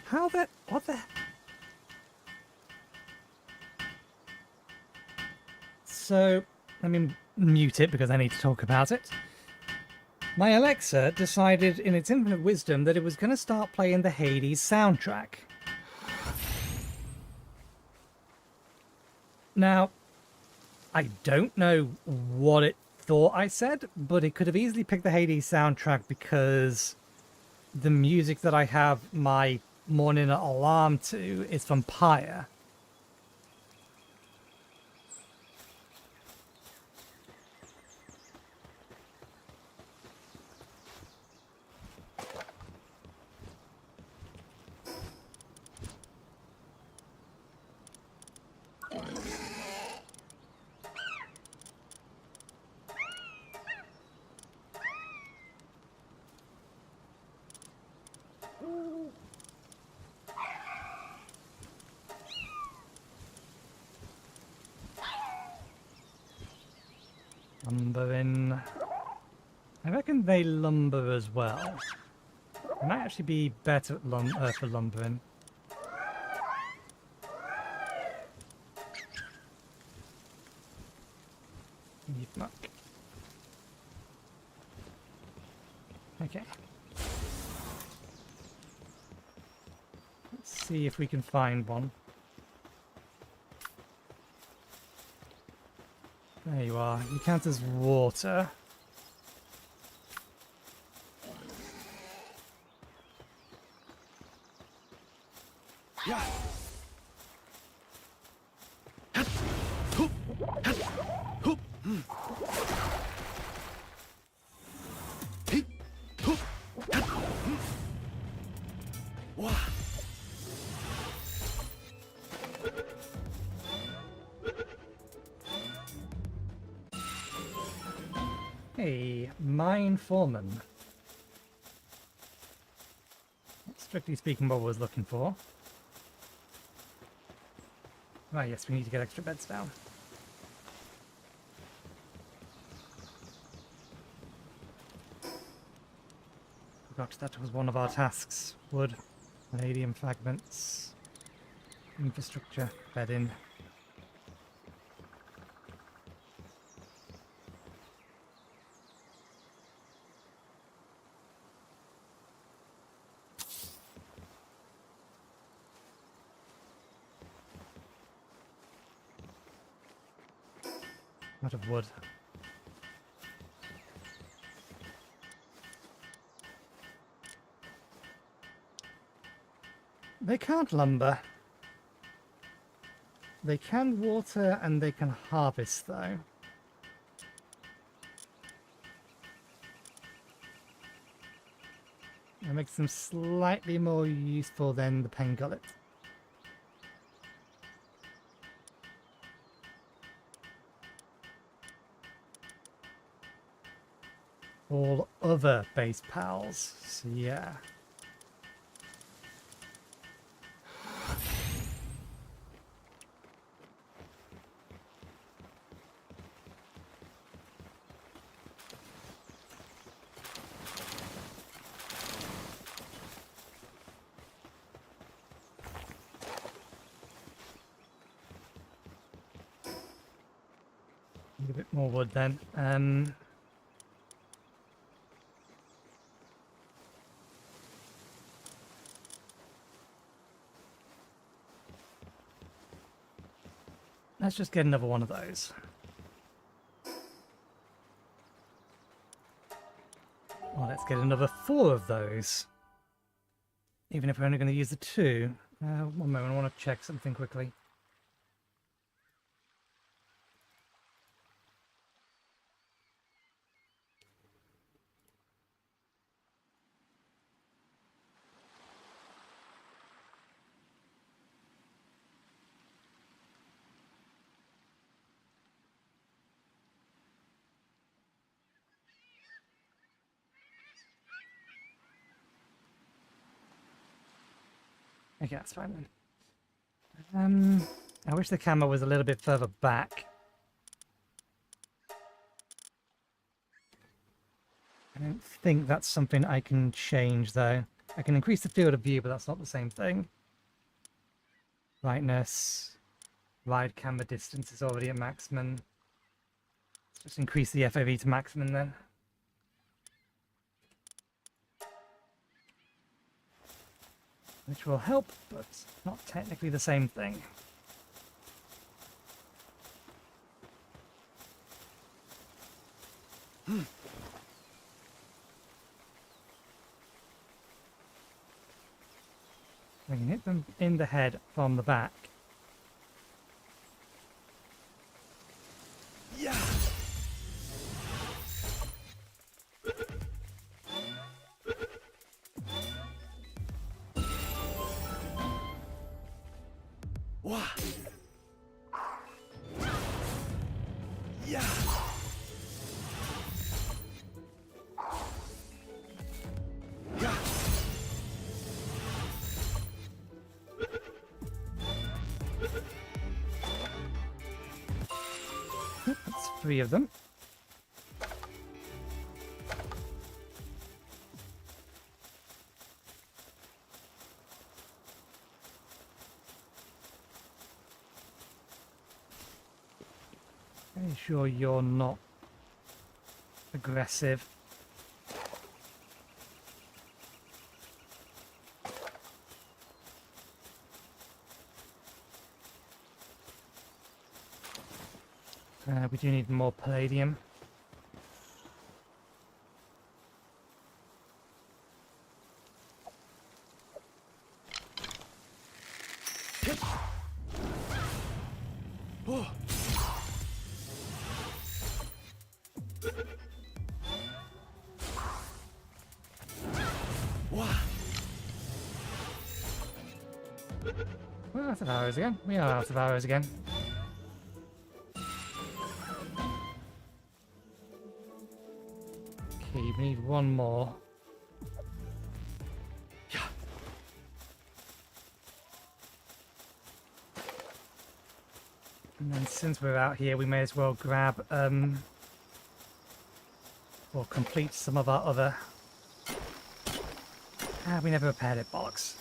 How the... what the... So, let me mute it because I need to talk about it. My Alexa decided in its infinite wisdom that it was going to start playing the Hades soundtrack. Now, I don't know what it thought I said, but it could have easily picked the Hades soundtrack because the music that I have my morning alarm to is from Pyre. Lumbering. I reckon they lumber as well. It might actually be better at for lumbering. You fuck. Okay. Let's see if we can find one. There you are. You count as water. Yeah. Hey, mine foreman. Strictly speaking, what I was looking for. Right, yes, we need to get extra beds down. Forgot that was one of our tasks. Wood, palladium fragments, infrastructure, bedding. Out of wood. They can't lumber. They can water and they can harvest though. That makes them slightly more useful than the pen gullet. All other base pals, so yeah. Need a bit more wood then. Let's just get another one of those. Well, let's get another 4 of those. Even if we're only going to use the 2. One moment, I want to check something quickly. Okay, that's fine then. I wish the camera was a little bit further back. I don't think that's something I can change though. I can increase the field of view, but that's not the same thing. Brightness. Wide camera distance is already at maximum. Let's just increase the FOV to maximum then. Which will help, but not technically the same thing. We can hit them in the head from the back. Yeah. Wah. Yeah. Yeah. That's 3 of them. Very sure you're not aggressive. We do need more palladium. Oh. Wah. We're out of arrows again. We are out of arrows again. need? We need one more. Yeah. And then since we're out here, we may as well grab, or complete some of our other... we never repaired it, bollocks.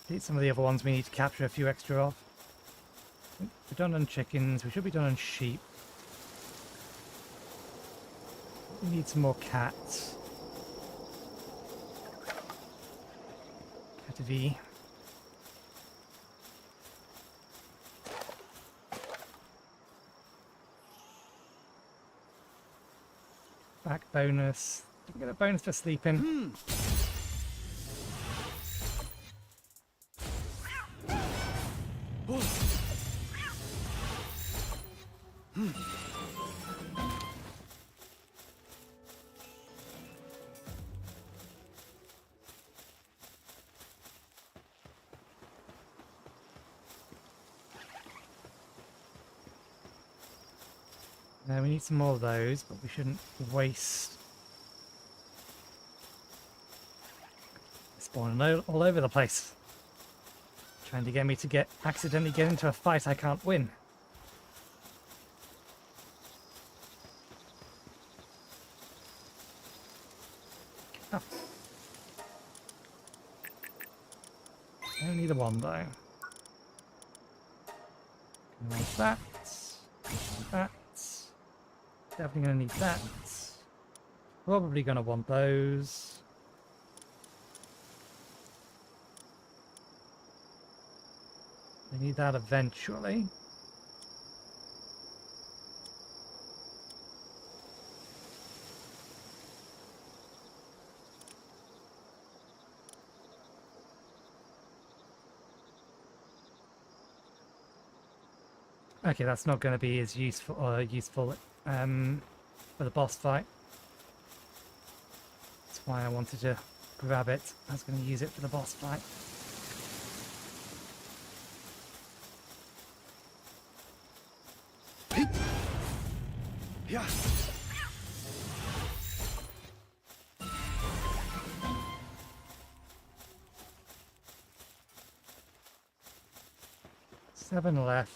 Delete some of the other ones we need to capture a few extra of. We're done on chickens, we should be done on sheep. We need some more cats. Catty. Back bonus. Didn't get a bonus for sleeping. Now we need some more of those, but we shouldn't waste. Spawning all over the place. Trying to get me to accidentally get into a fight I can't win. Oh. Only the one though. Like that. That. Definitely going to need that. Probably going to want those. We need that eventually. Okay, that's not going to be as useful for the boss fight. That's why I wanted to grab it. I was going to use it for the boss fight. Yeah. Seven left.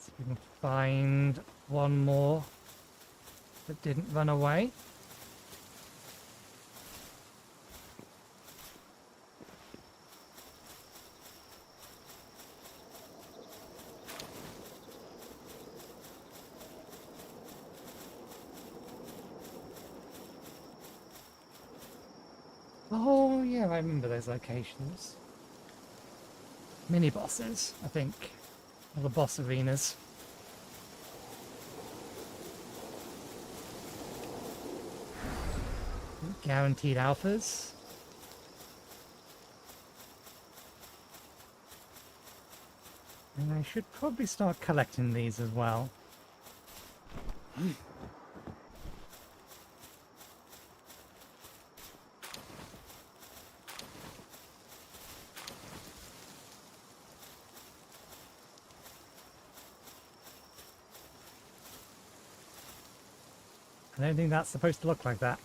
So we can find one more that didn't run away. Oh yeah, I remember those locations. Mini bosses, I think. Or the boss arenas. Guaranteed alphas. And I should probably start collecting these as well. I don't think that's supposed to look like that.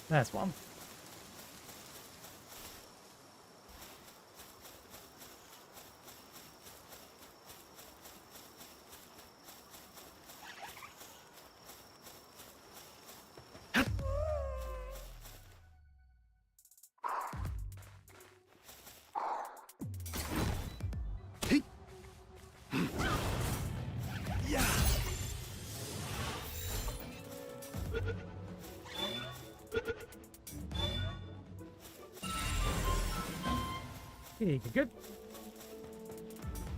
There's one. Yeah. Okay, good.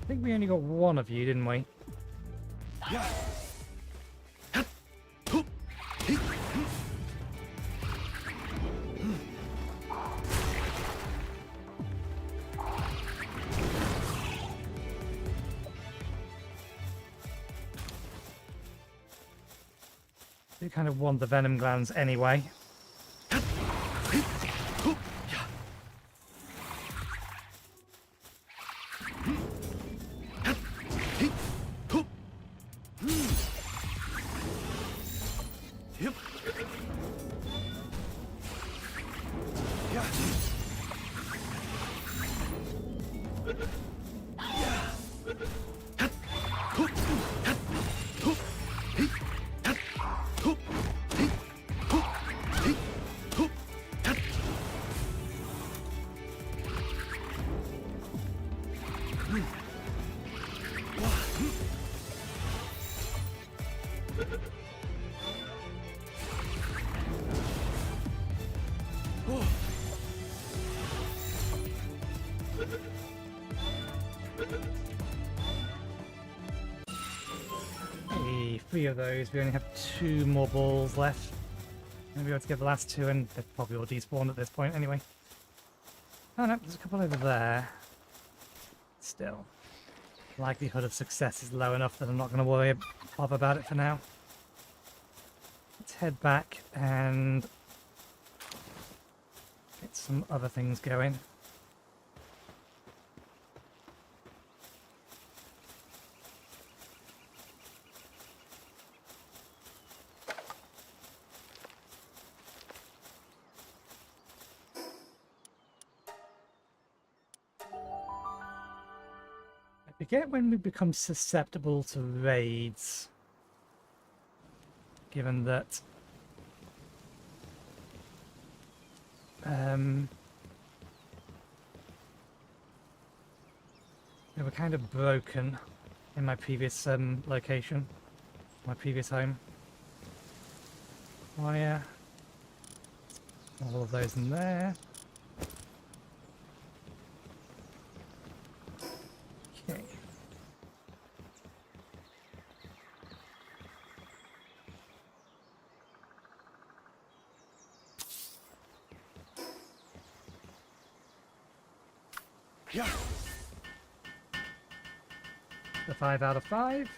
I think we only got one of you, didn't we? Yeah. Hup. Hup. Hee. do kind of want the venom glands anyway. Three of those. We only have 2 more balls left. Maybe we'll get the last 2, and they're probably all despawned at this point anyway. Oh no, there's a couple over there. Still, likelihood of success is low enough that I'm not going to bother about it for now. Let's head back and get some other things going. I forget when we become susceptible to raids, given that they were kind of broken in my previous location, my previous home. Oh yeah, all of those in there. Okay. Yeah. The 5 out of 5.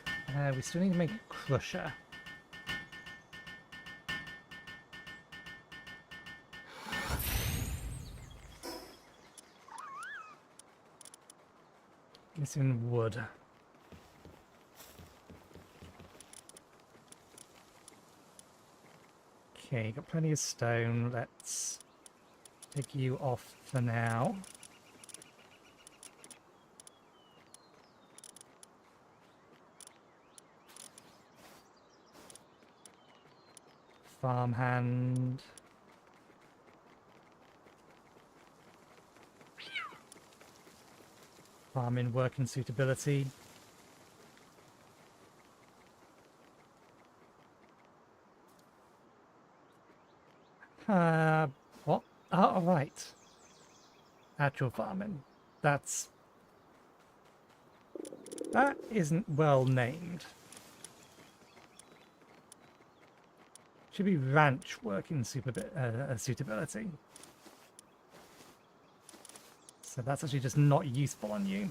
We still need to make a crusher. Missing wood. Okay, got plenty of stone. Let's take you off for now. Farmhand. Farming work and suitability. What? Oh, right. Actual farming. That isn't well named. Should be ranch working suitability. So that's actually just not useful on you.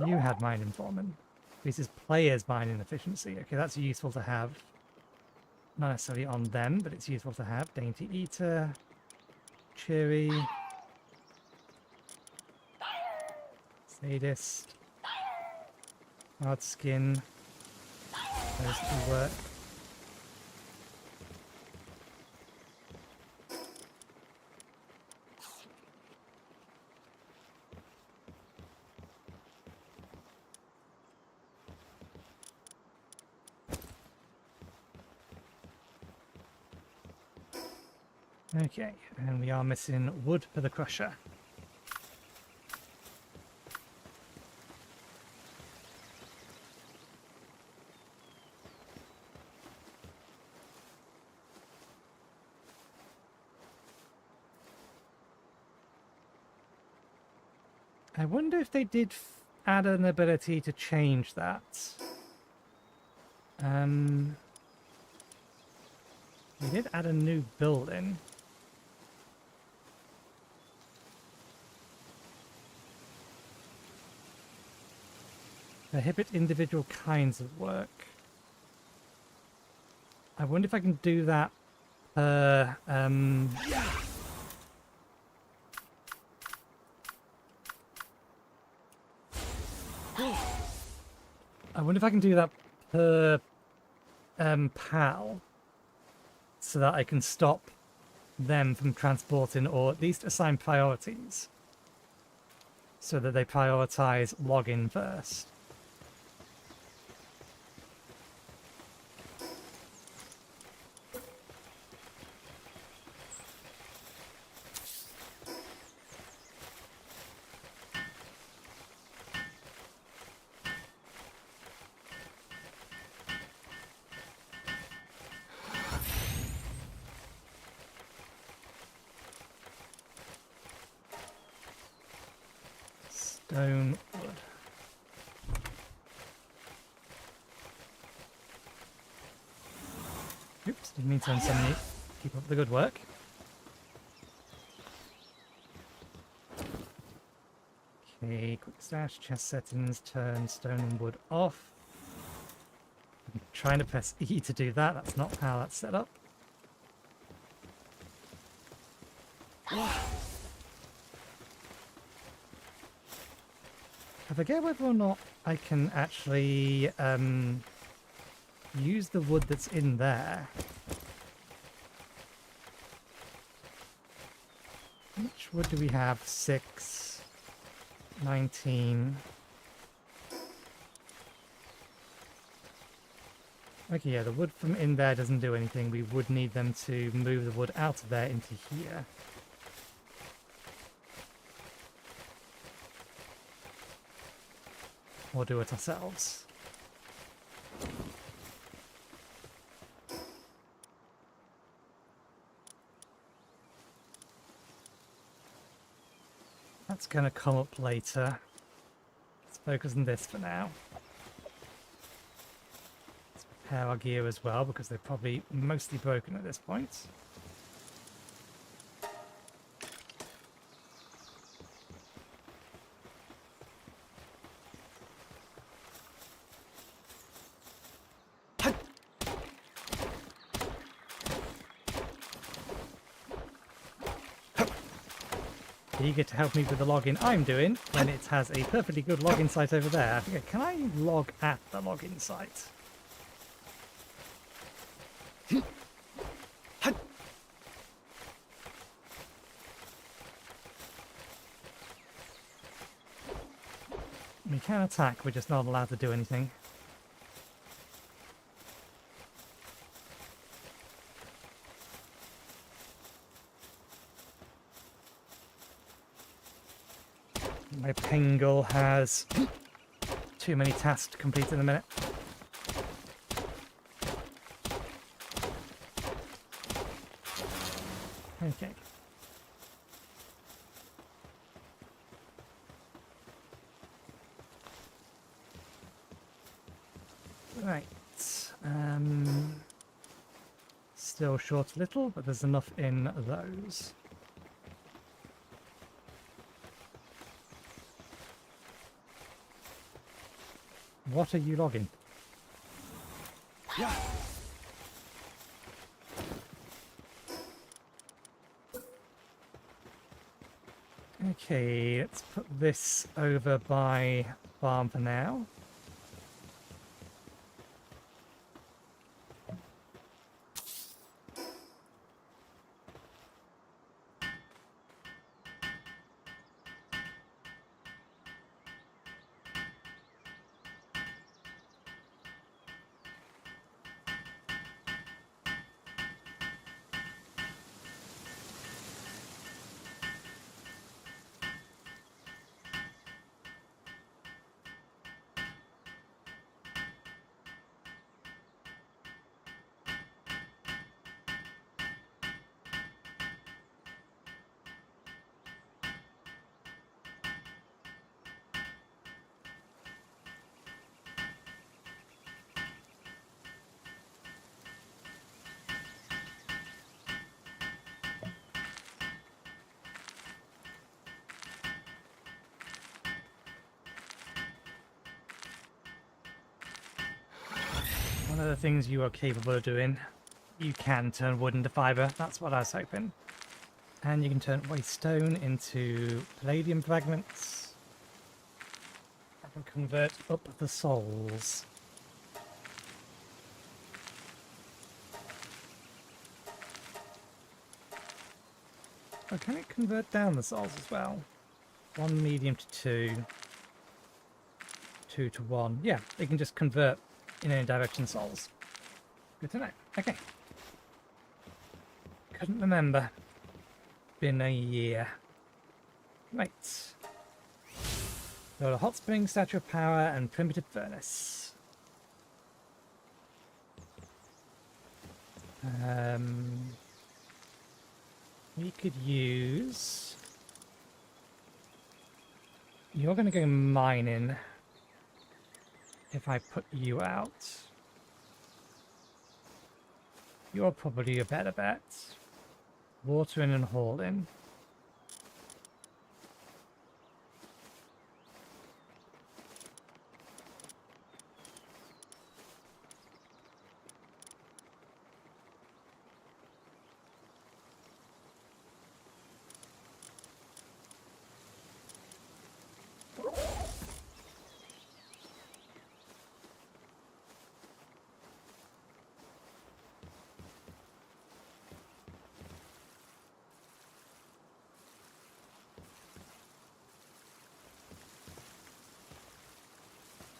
You had mining foreman. This is players' mining efficiency. Okay, that's useful to have. Not necessarily on them, but it's useful to have. Dainty eater, cheery, sadist, hard skin. Those 2 work. Okay, and we are missing wood for the crusher. I wonder if they did add an ability to change that. They did add a new building. Prohibit individual kinds of work. I wonder if I can do that per... I wonder if I can do that per PAL, so that I can stop them from transporting, or at least assign priorities, so that they prioritize login first. Stone wood. Oops, didn't mean to unsummon you. Keep up the good work. Okay, quick stash, chest settings, turn stone and wood off. I'm trying to press E to do that, that's not how that's set up. I forget whether or not I can actually use the wood that's in there. How much wood do we have? 6, 19. Okay, yeah, the wood from in there doesn't do anything. We would need them to move the wood out of there into here. Or do it ourselves. That's going to come up later. Let's focus on this for now. Let's repair our gear as well, because they're probably mostly broken at this point. Eager to help me with the login I'm doing when it has a perfectly good login site over there. Can I log at the login site? We can attack, we're just not allowed to do anything. My Pengle has too many tasks to complete in a minute. Okay. Right. Still short a little, but there's enough in those. What are you logging? Yeah. Okay, let's put this over by farm for now. one of the things you are capable of doing. You can turn wood into fibre, that's what I was hoping. And you can turn waste stone into palladium fragments. I can convert up the souls. Oh, can it convert down the souls as well? 1 medium to 2. 2 to 1. Yeah, they can just convert in any direction souls. Good to know. Okay. Couldn't remember. Been a year. Right. Got a hot spring, statue of power, and primitive furnace. We could use... You're going to go mining if I put you out. You're probably a better bet. Watering and hauling.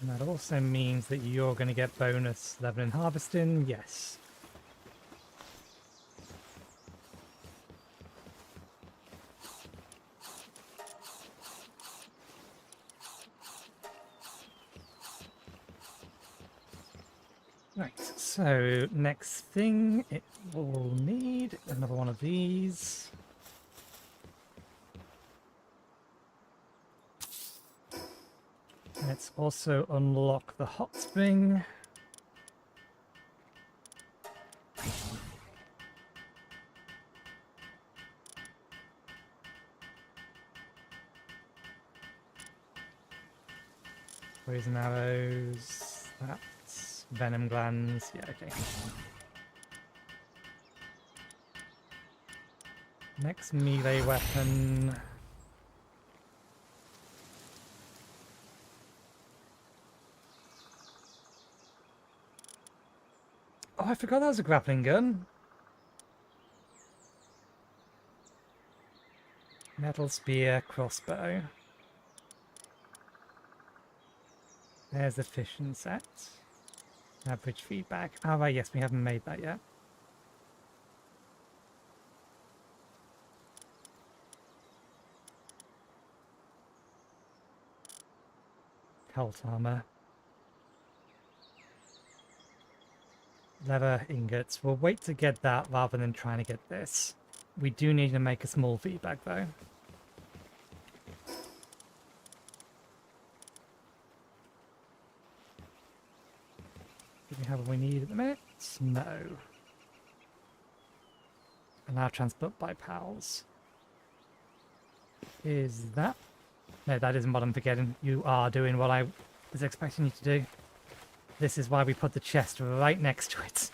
And that also means that you're going to get bonus level in harvesting, yes. Right, so next thing, it will need another one of these. Let's also unlock the hot spring. Poison arrows, that's venom glands, yeah, okay. Next melee weapon. Oh, I forgot that was a grappling gun. Metal spear, crossbow. There's the fission set. Average feedback. Oh, right, yes, we haven't made that yet. Cult armor. Leather ingots. We'll wait to get that rather than trying to get this. We do need to make a small feedback though. Do we have what we need at the minute? No. Allow transport by pals. Is that? No, that isn't what I'm forgetting. You are doing what I was expecting you to do. This is why we put the chest right next to it.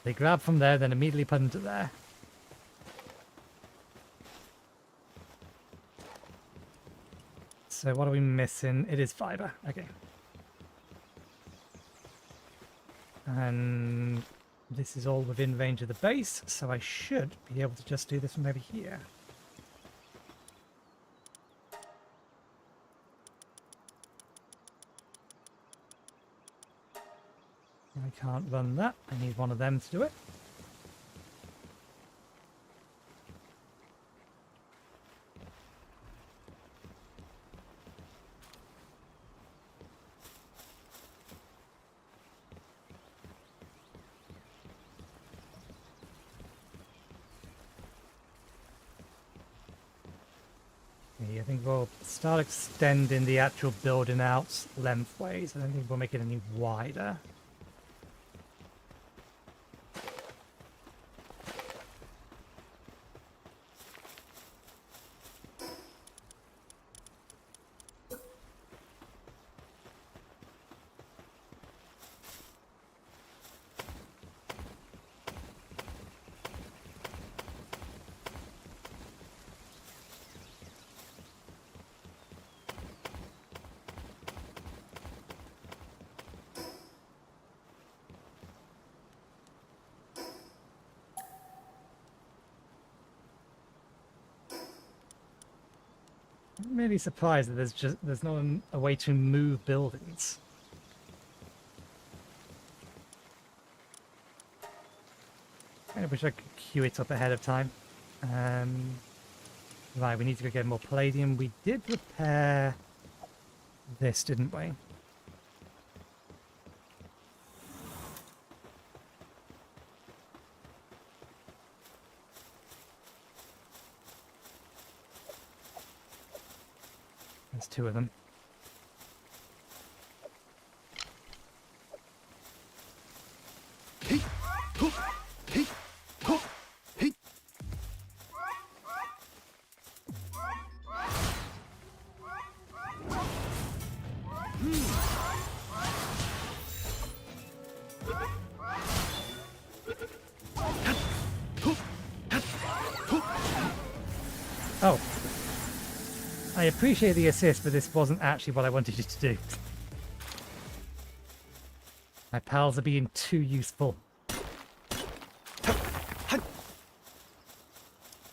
They grab from there, then immediately put into there. So what are we missing? It is fiber. Okay. And this is all within range of the base, so I should be able to just do this from over here. I can't run that. I need one of them to do it. I think we'll start extending the actual building out lengthways. I don't think we'll make it any wider. I'm really surprised that there's not a way to move buildings. I wish I could queue it up ahead of time. Right, we need to go get more palladium. We did repair this, didn't we? There's two of them. Oh. I appreciate the assist, but this wasn't actually what I wanted you to do. My pals are being too useful.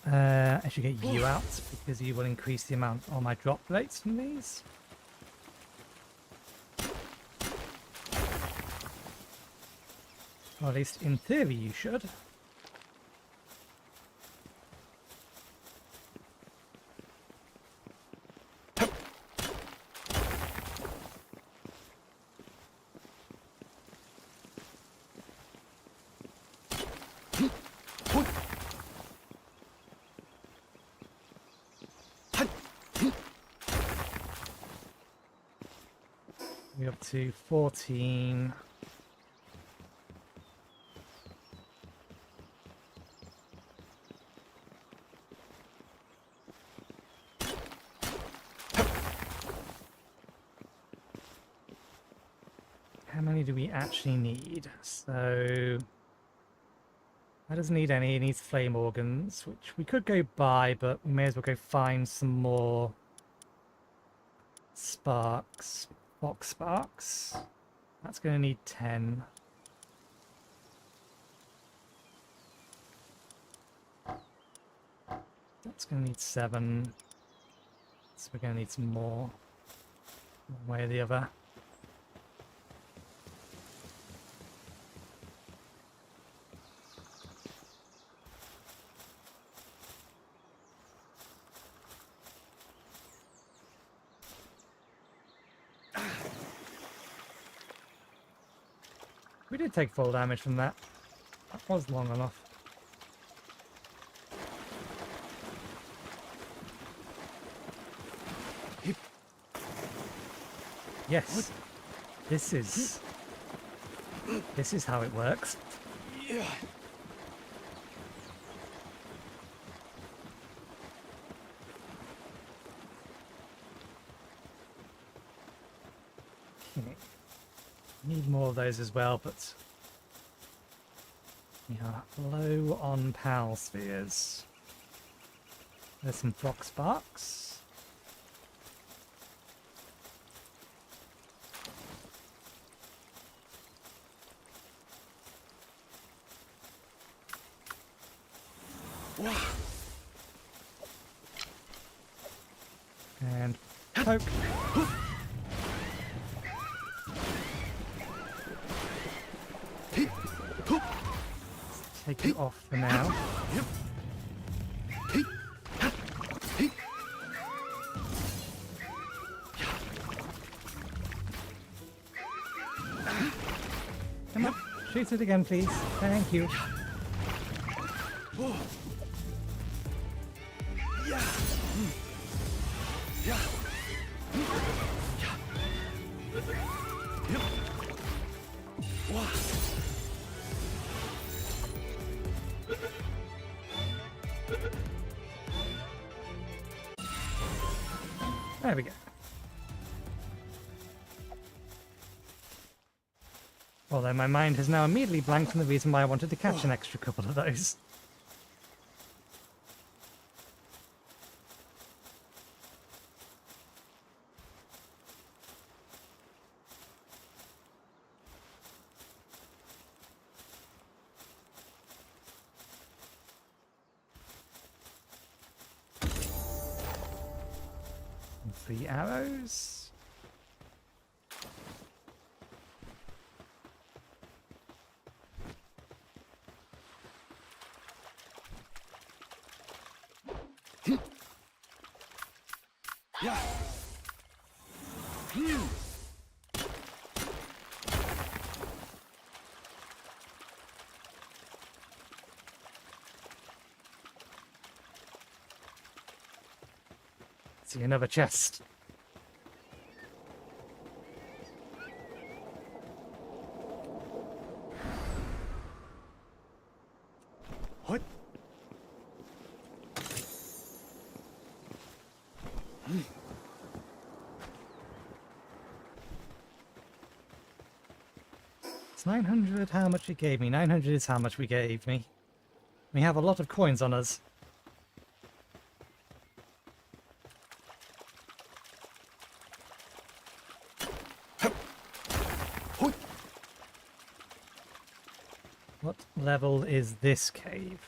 I should get you out, because you will increase the amount on my drop rates from these. Or at least in theory you should. We're up to 14. How many do we actually need? So that doesn't need any. It needs flame organs, which we could go buy, but we may as well go find some more sparks. Box sparks. That's going to need 10. That's going to need 7. So we're going to need some more. One way or the other. We did take full damage from that. That was long enough. Yes. This is how it works. Yeah. Okay. Need more of those as well, but we are low on pal spheres. There's some fox sparks. Wow. And poke. Take it off for now. Come on, shoot it again, please. Thank you. Yeah. Yeah. Wow. There we go. Although my mind has now immediately blanked on the reason why I wanted to catch an extra couple of those. 3 arrows. Yeah. See another chest. What? It's 900 how much it gave me. 900 is how much we gave me. We have a lot of coins on us. What level is this cave?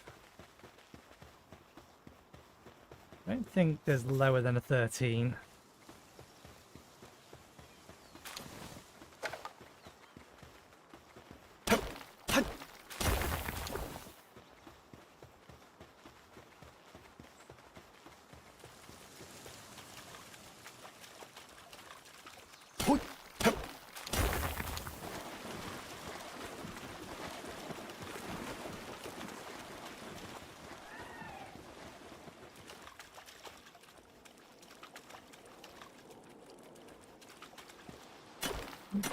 I don't think there's lower than a 13.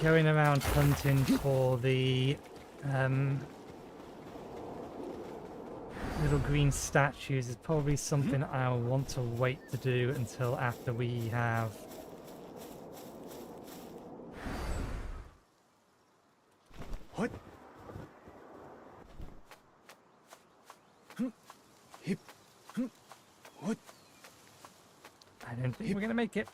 Going around hunting for the little green statues is probably something I'll want to wait to do until after we have What? Hip. What? I don't think we're gonna make it.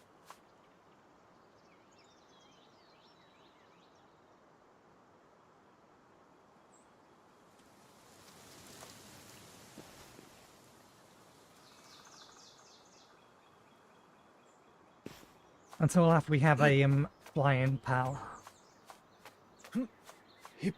Until after we have a flying pal. Hip.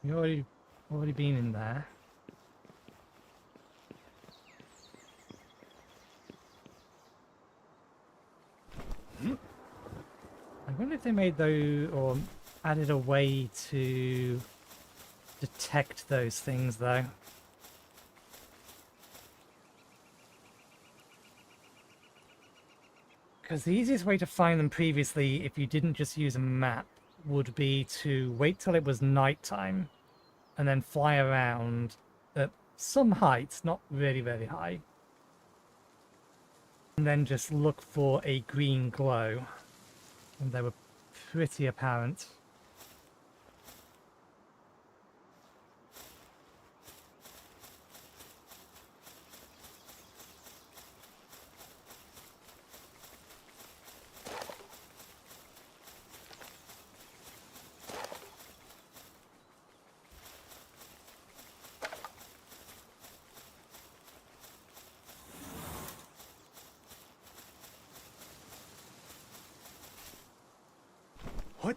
We already been in there. I wonder if they made those or added a way to detect those things though. Because the easiest way to find them previously, if you didn't just use a map, would be to wait till it was nighttime and then fly around at some heights, not really very high, and then just look for a green glow. And they were pretty apparent. What?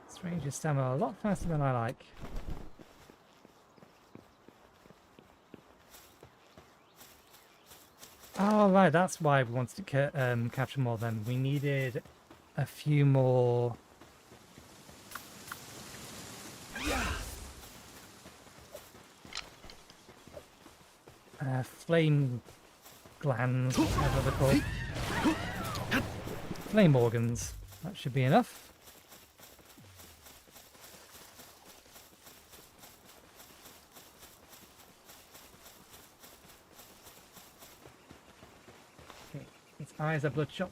Stranger stamina a lot faster than I like. Oh right, that's why we wanted to capture more then. We needed a few more flame glands, whatever they're called. Flame organs. That should be enough. Okay, its eyes are bloodshot.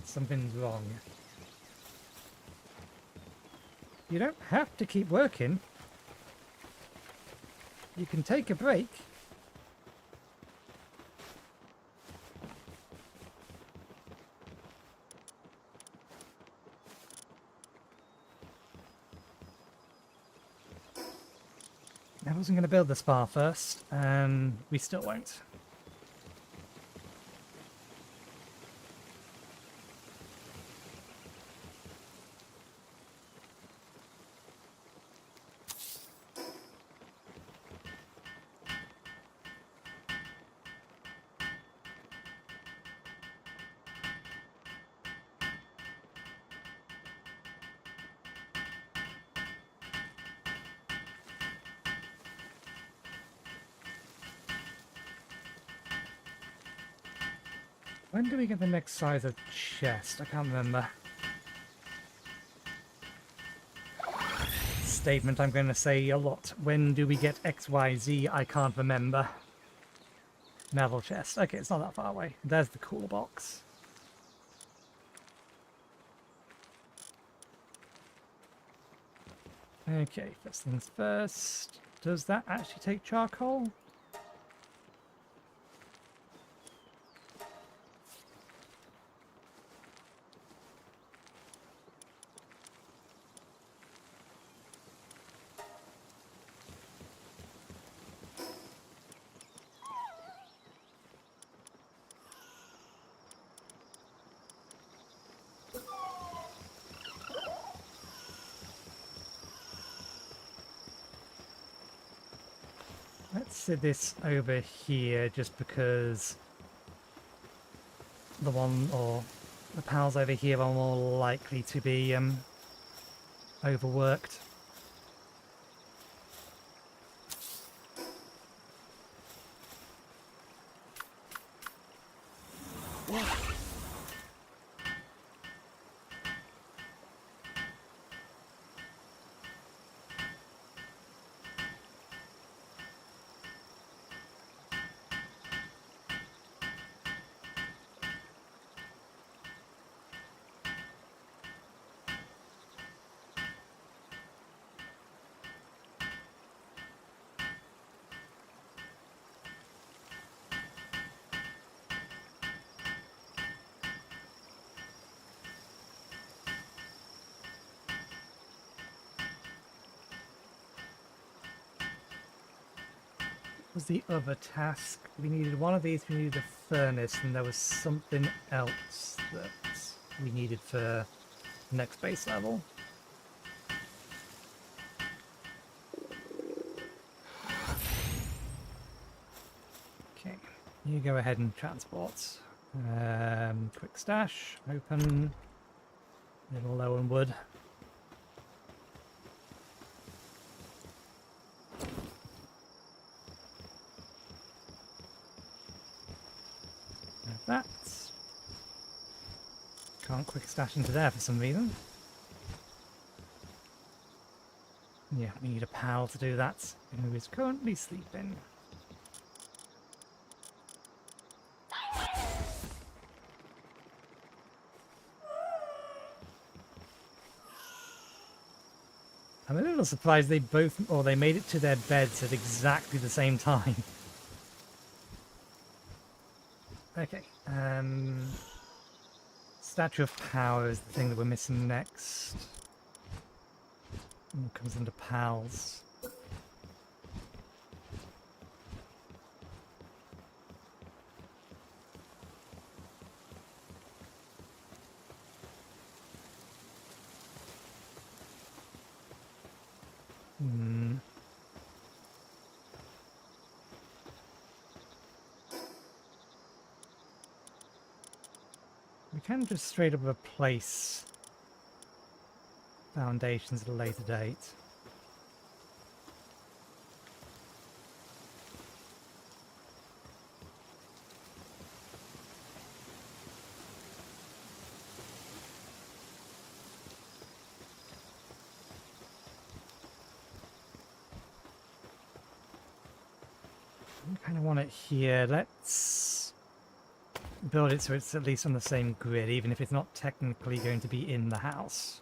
Something's wrong. You don't have to keep working. You can take a break. wasn't going to build the spa first, and we still won't. When do we get the next size of chest? I can't remember. Statement I'm going to say a lot. When do we get XYZ? I can't remember. Naval chest. Okay, it's not that far away. There's the cooler box. Okay, first things first. Does that actually take charcoal? Let's sit this over here just because the one or the pals over here are more likely to be overworked. Was the other task? We needed one of these, we needed a furnace, and there was something else that we needed for the next base level. Okay, you go ahead and transport. Quick stash, open, little low on wood. That. Can't quick stash into there for some reason. Yeah, we need a pal to do that, who is currently sleeping. I'm a little surprised they both, or they made it to their beds at exactly the same time. Okay, Statue of Power is the thing that we're missing next. It comes into pals. We can just straight up replace foundations at a later date. I kind of want it here. Let's build it so it's at least on the same grid, even if it's not technically going to be in the house.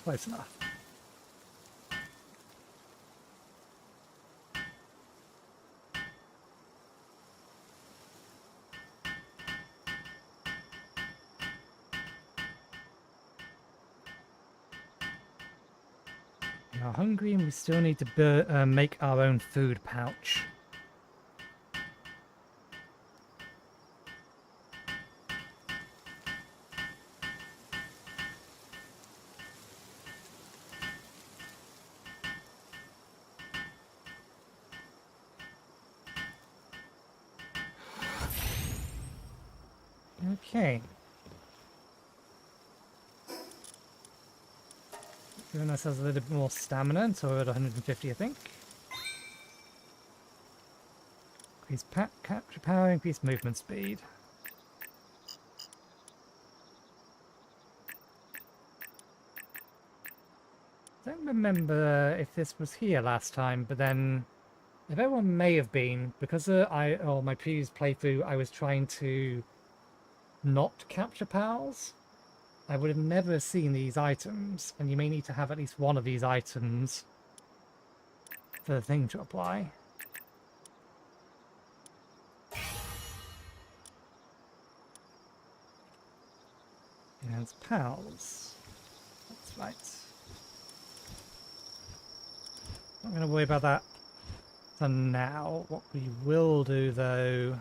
Close enough. are hungry and we still need to make our own food pouch. Okay. Giving ourselves a little bit more stamina until we're at 150, I think. Increase capture power, increase movement speed. Don't remember if this was here last time, but then if everyone may have been, because my previous playthrough I was trying to not capture pals, I would have never seen these items, and you may need to have at least one of these items for the thing to apply. And it's pals. That's right. Not going to worry about that for now. What we will do, though...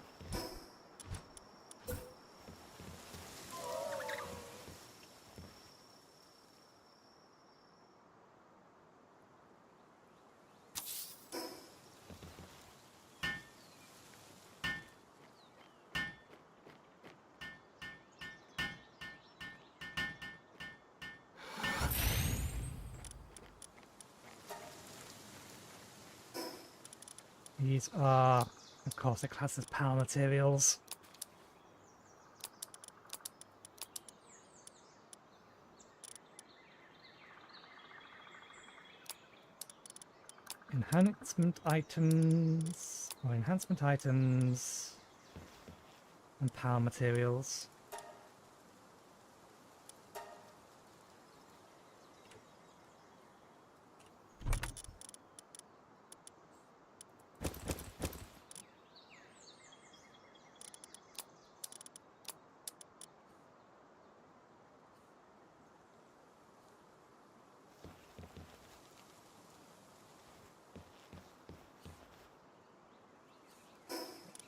These are, of course, they're classed as power materials. Enhancement items, and power materials.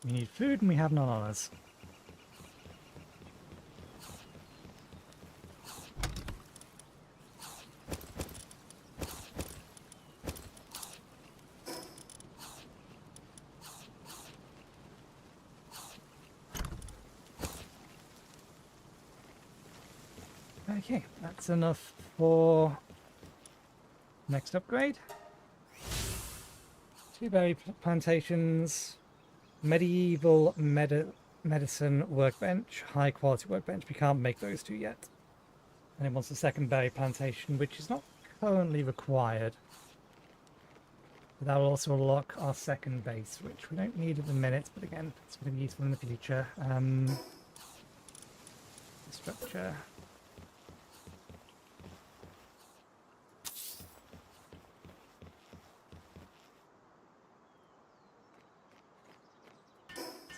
We need food and we have none on us. Okay, that's enough for next upgrade. 2 berry plantations. Medieval medicine workbench, high quality workbench. We can't make those 2 yet. And it wants a second berry plantation, which is not currently required. But that will also unlock our second base, which we don't need at the minute, but again, it's going to be useful in the future. Structure.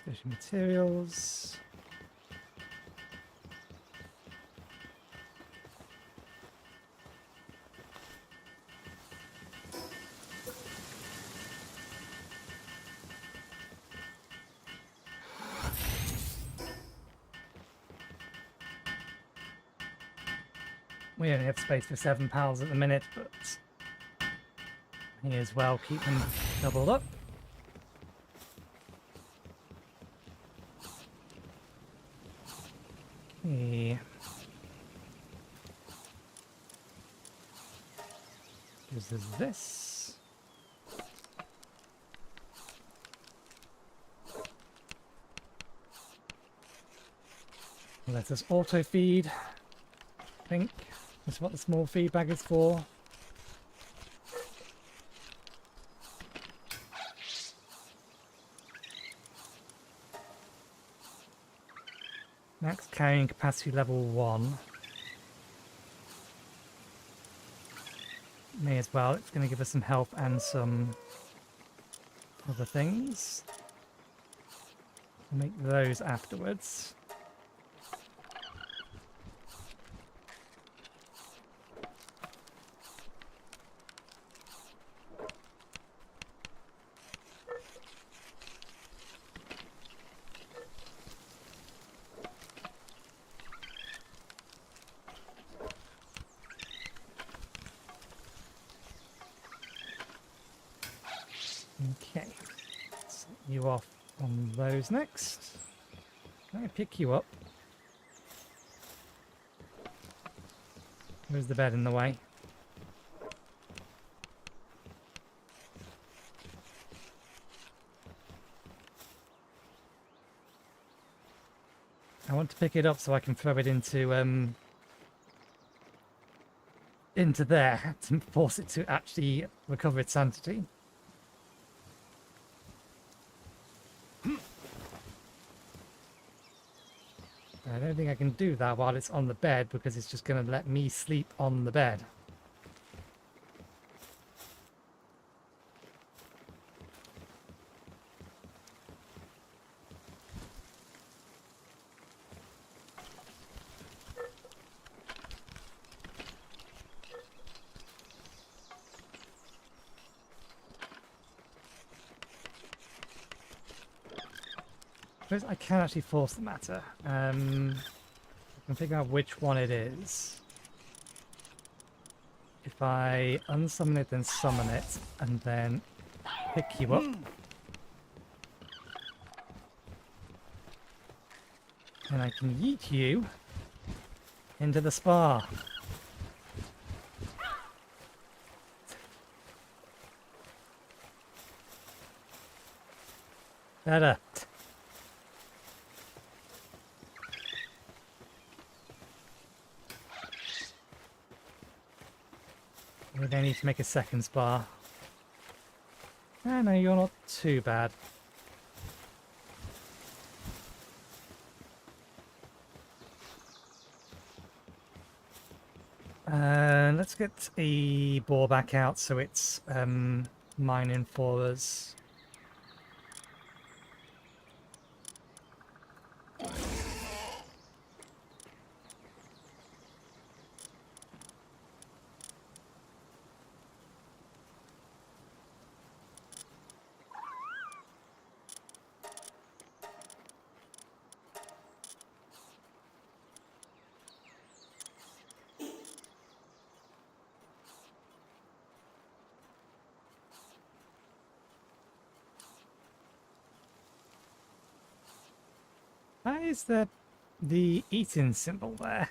Special materials. We only have space for 7 pals at the minute, but may as well keep them doubled up. Okay. Gives us this. Let us auto feed. I think that's what the small feed bag is for. Max carrying capacity level 1. May as well, it's going to give us some health and some other things. We'll make those afterwards. Okay. Set you off on those next. Can I pick you up? Where's the bed in the way? I want to pick it up so I can throw it into there to force it to actually recover its sanity. I don't think I can do that while it's on the bed because it's just going to let me sleep on the bed. Suppose I can actually force the matter. I can figure out which one it is. If I unsummon it, then summon it, and then pick you up. And I can yeet you into the spa. Better. Maybe I need to make a second spa. No, you're not too bad. Let's get a boar back out so it's mining for us. Why is there the eating symbol there?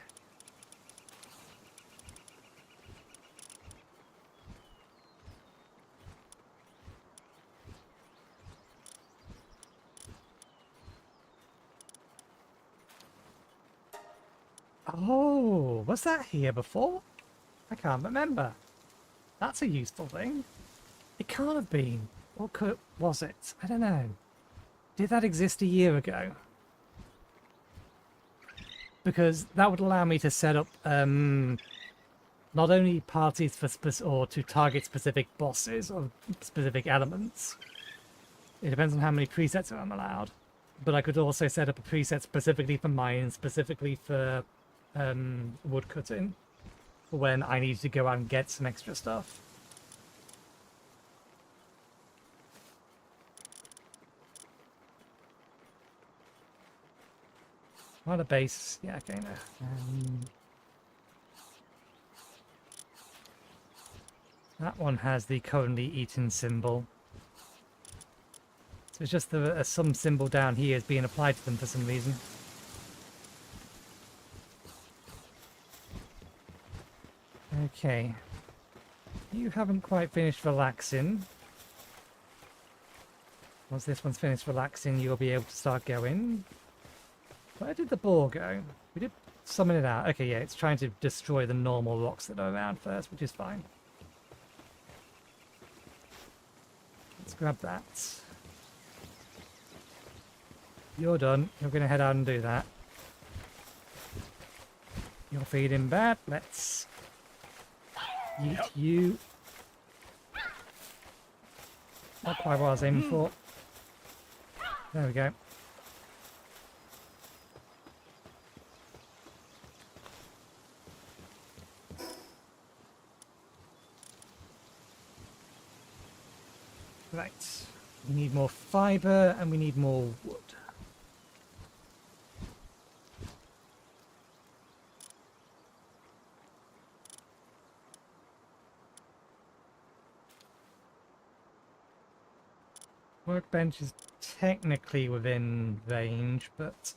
Oh, was that here before? I can't remember. That's a useful thing. It can't have been. What was it? I don't know. Did that exist a year ago? Because that would allow me to set up not only parties for or to target specific bosses or specific elements. It depends on how many presets I'm allowed. But I could also set up a preset specifically for mines, specifically for wood cutting, for when I need to go out and get some extra stuff. Not a base. Yeah, okay, no. That one has the currently eaten symbol. So it's just some symbol down here is being applied to them for some reason. Okay. You haven't quite finished relaxing. Once this one's finished relaxing, you'll be able to start going. Where did the boar go? We did summon it out. Okay, yeah, it's trying to destroy the normal rocks that are around first, which is fine. Let's grab that. You're done. You're going to head out and do that. You're feeling bad. Let's eat you. Not quite what I was aiming for. There we go. Right. We need more fibre and we need more wood. Workbench is technically within range, but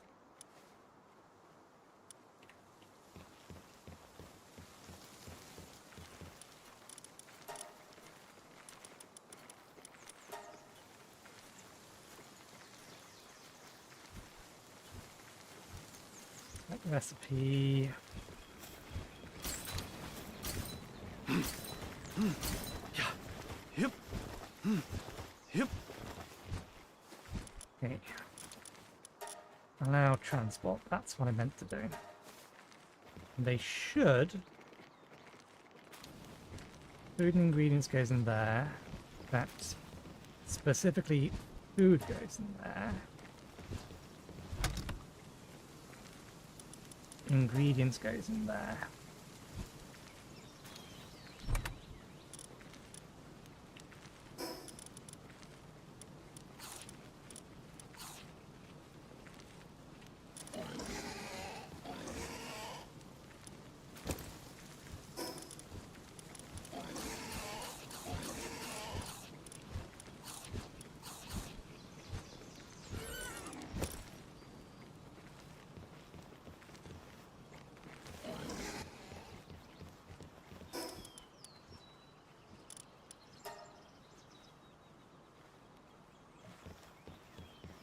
like recipe. Yep. Yep. Okay. Allow transport. That's what I meant to do. And they should. Food and ingredients goes in there. That specifically food goes in there. Ingredients goes in there.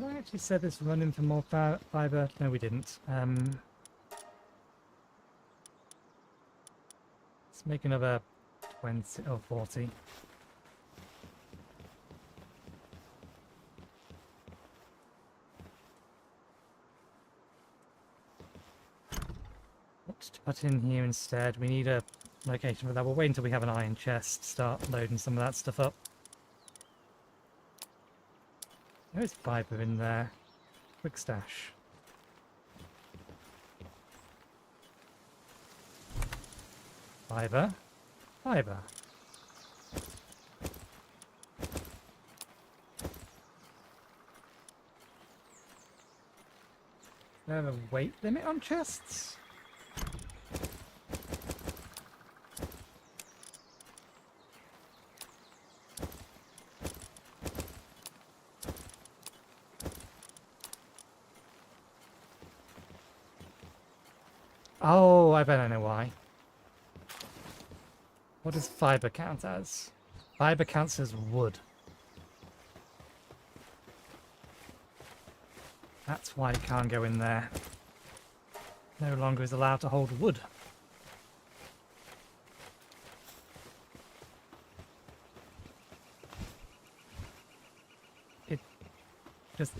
I actually said this running for more fiber. No, we didn't. Let's make another 20 or 40. What to put in here instead? We need a location for that. We'll wait until we have an iron chest. Start loading some of that stuff up. There is fiber in there. Quick stash. Fiber. Fiber. Is there a weight limit on chests? Oh, I bet I know why. What does fiber count as? Fiber counts as wood. That's why it can't go in there. No longer is allowed to hold wood. It just...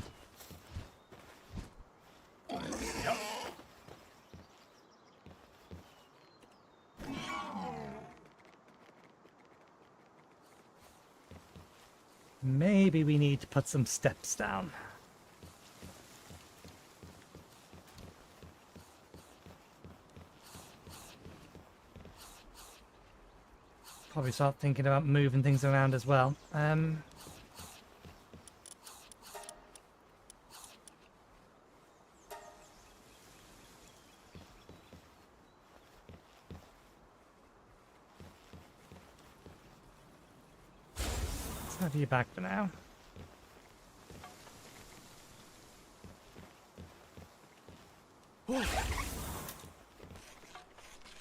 Maybe we need to put some steps down. Probably start thinking about moving things around as well. Let's have you back for now. Give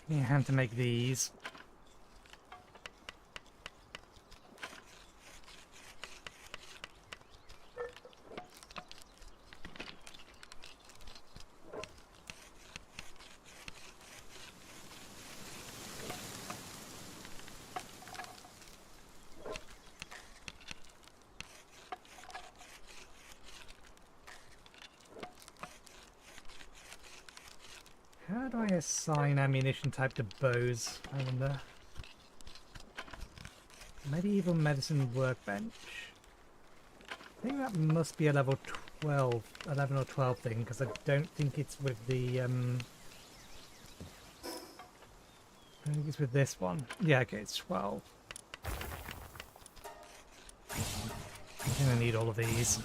me a hand to make these. How do I assign ammunition type to bows? I wonder. Medieval medicine workbench. I think that must be a level 12, 11 or 12 thing, because I don't think it's with the, I think it's with this one. Yeah, okay, it's 12. I'm gonna need all of these.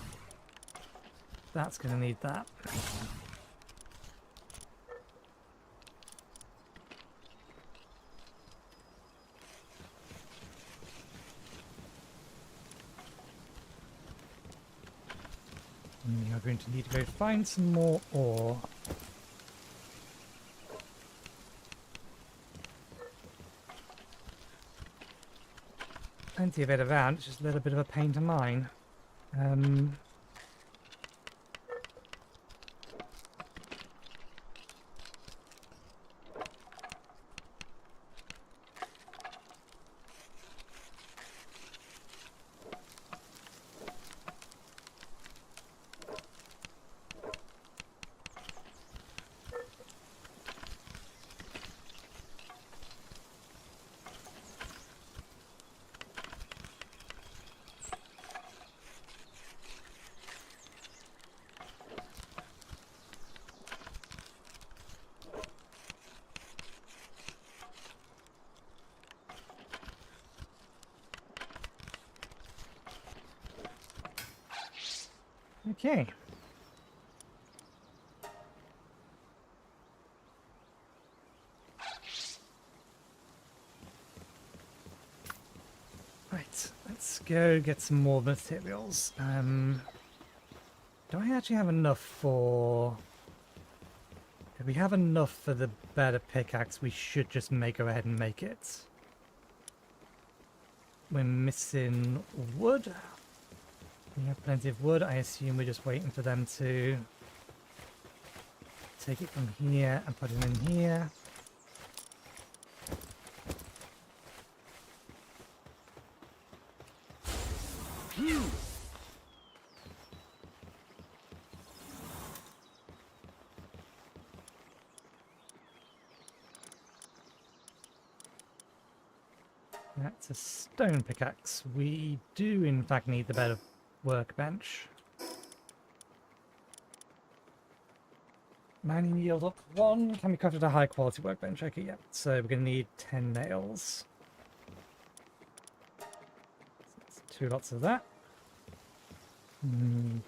That's gonna need that. We are going to need to go find some more ore. Plenty of it around, it's just a little bit of a pain to mine. Okay. Right, let's go get some more materials. Do I actually have enough for... If we have enough for the better pickaxe, we should just go ahead and make it. We're missing wood. We have plenty of wood. I assume we're just waiting for them to take it from here and put it in here. That's a stone pickaxe. We do in fact need the better workbench. Mining yield up 1. Can be crafted at a high quality workbench. Okay, yeah. So we're going to need 10 nails. So that's 2 lots of that.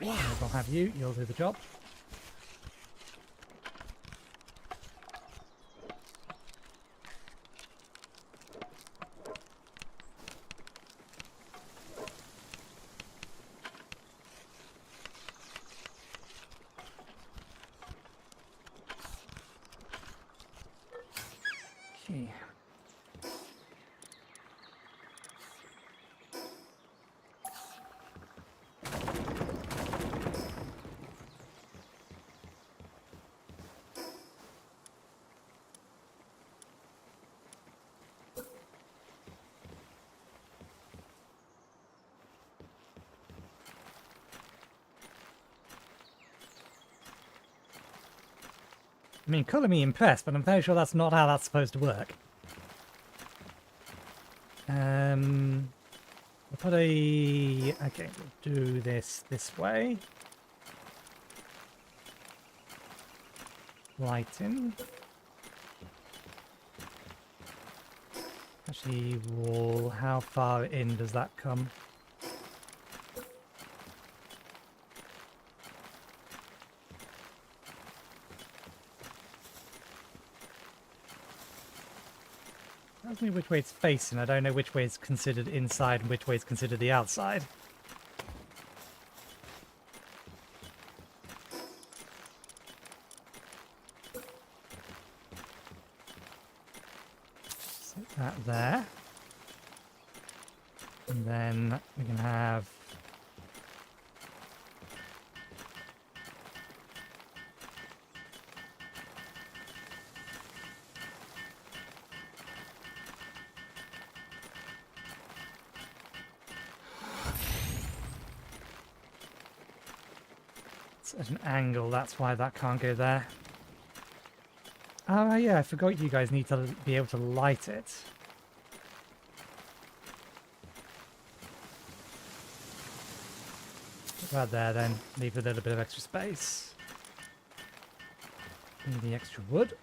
I'll have you. You'll do the job. Okay. I mean, colour me impressed, but I'm very sure that's not how that's supposed to work. We'll put a... Okay, we'll do this way. Lighten. Actually, wall. How far in does that come? Tells me which way it's facing. I don't know which way is considered inside and which way is considered the outside. Set that there. And then we can have... at an angle, that's why that can't go there. Oh yeah, I forgot you guys need to be able to light it. Put that there then, leave a little bit of extra space. Need the extra wood.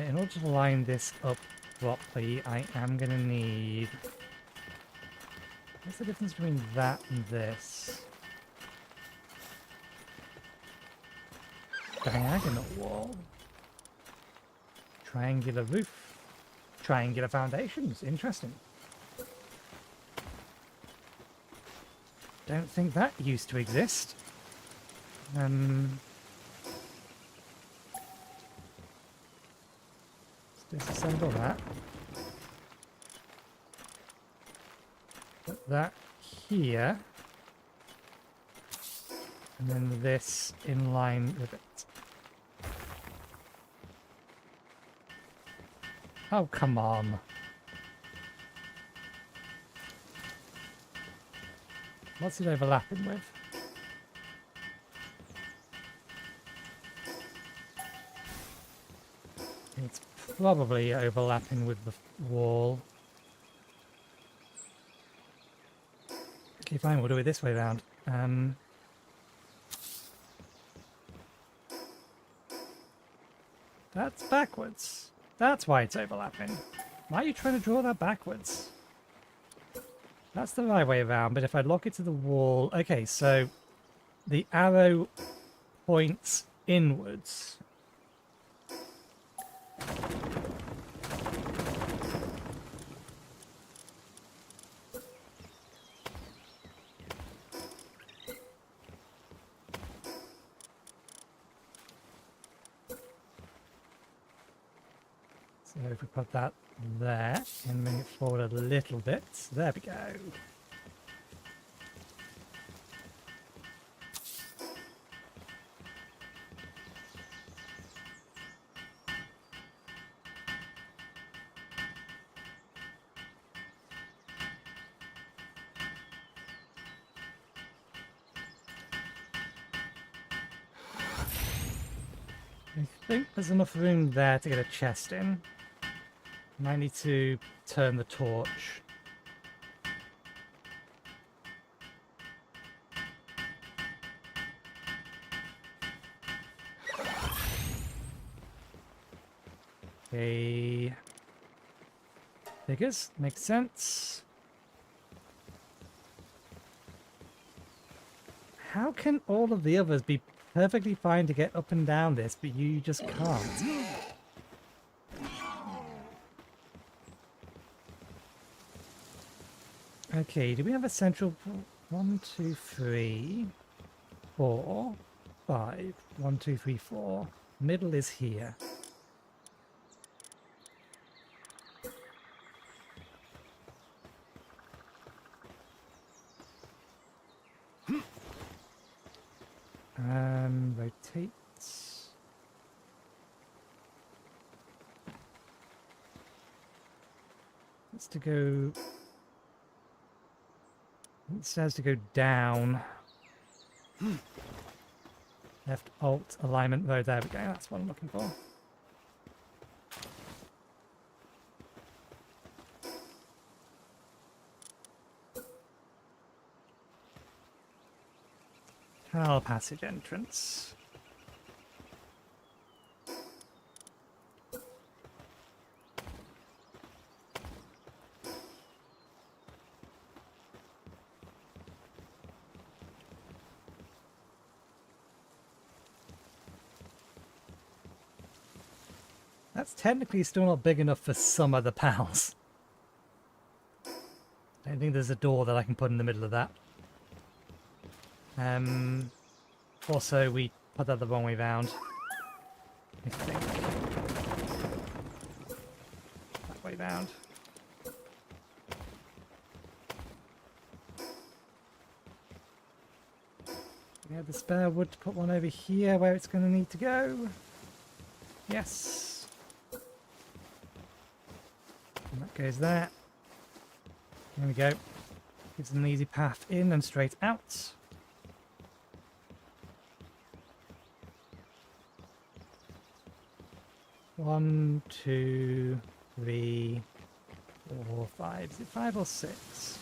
In order to line this up properly, I am going to need... What's the difference between that and this? Diagonal wall. Triangular roof. Triangular foundations. Interesting. Don't think that used to exist. Let's disassemble that. Put that here. And then this in line with it. Oh, come on. What's it overlapping with? It's probably overlapping with the wall. Okay, fine, we'll do it this way round. That's backwards. That's why it's overlapping. Why are you trying to draw that backwards? That's the right way around, but if I lock it to the wall... Okay, so the arrow points inwards. So if we put that there and bring it forward a little bit, there we go. I think there's enough room there to get a chest in. I need to turn the torch. Okay. Figures, makes sense. How can all of the others be perfectly fine to get up and down this, but you just can't? Okay, do we have a central... 1, 2, 3, 4, 5. 1, 2, 3, 4. Middle is here. Rotate. It's to go... It says to go down. Left alt alignment. Oh, there we go. That's what I'm looking for. Tunnel passage entrance. That's technically still not big enough for some of the pals. I don't think there's a door that I can put in the middle of that. Also, we put that the wrong way round. I think. That way round. We have the spare wood to put one over here where it's going to need to go. Yes. And that goes there. There we go. Gives an easy path in and straight out. One, 2, 3, 4, 5. Is it 5 or 6?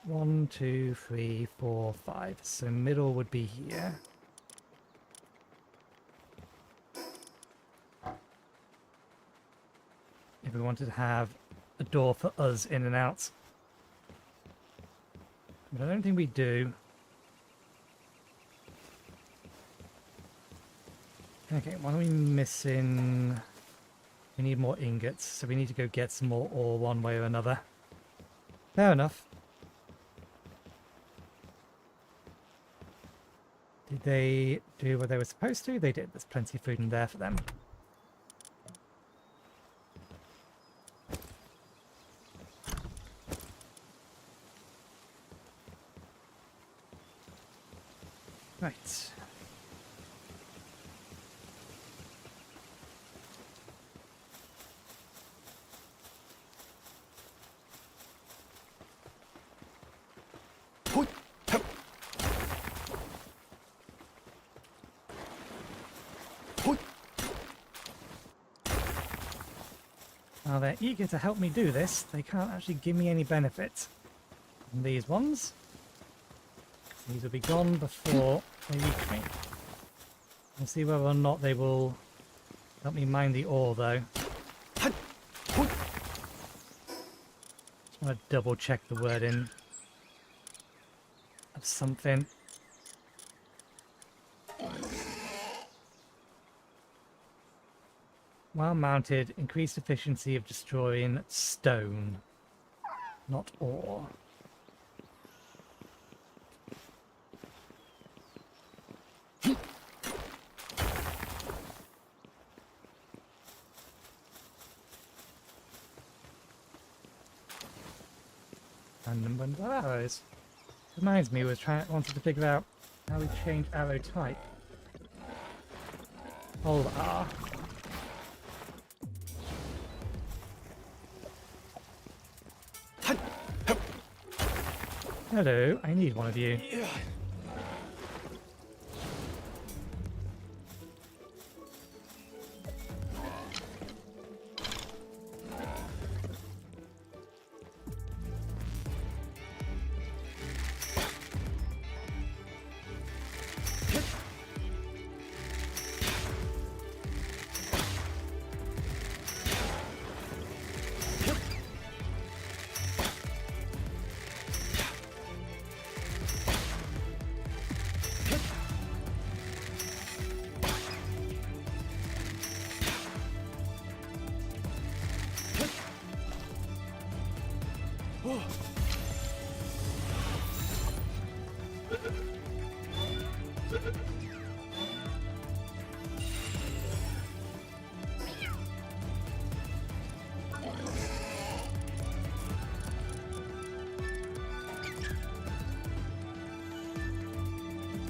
One, 2, 3, 4, 5. So middle would be here. if we wanted to have a door for us in and out. But I don't think we do. Okay, what are we missing? We need more ingots, so we need to go get some more ore one way or another. Fair enough. Did they do what they were supposed to? They did. There's plenty of food in there for them. Right. Now they're eager to help me do this, they can't actually give me any benefit. And these ones, these will be gone before they reach me. We'll see whether or not they will help me mine the ore though. Just want to double check the wording of something. While mounted, increased efficiency of destroying stone, not ore. And when arrows. Reminds me, wanted to figure out how we change arrow type. Hold R. Hello, I need one of you.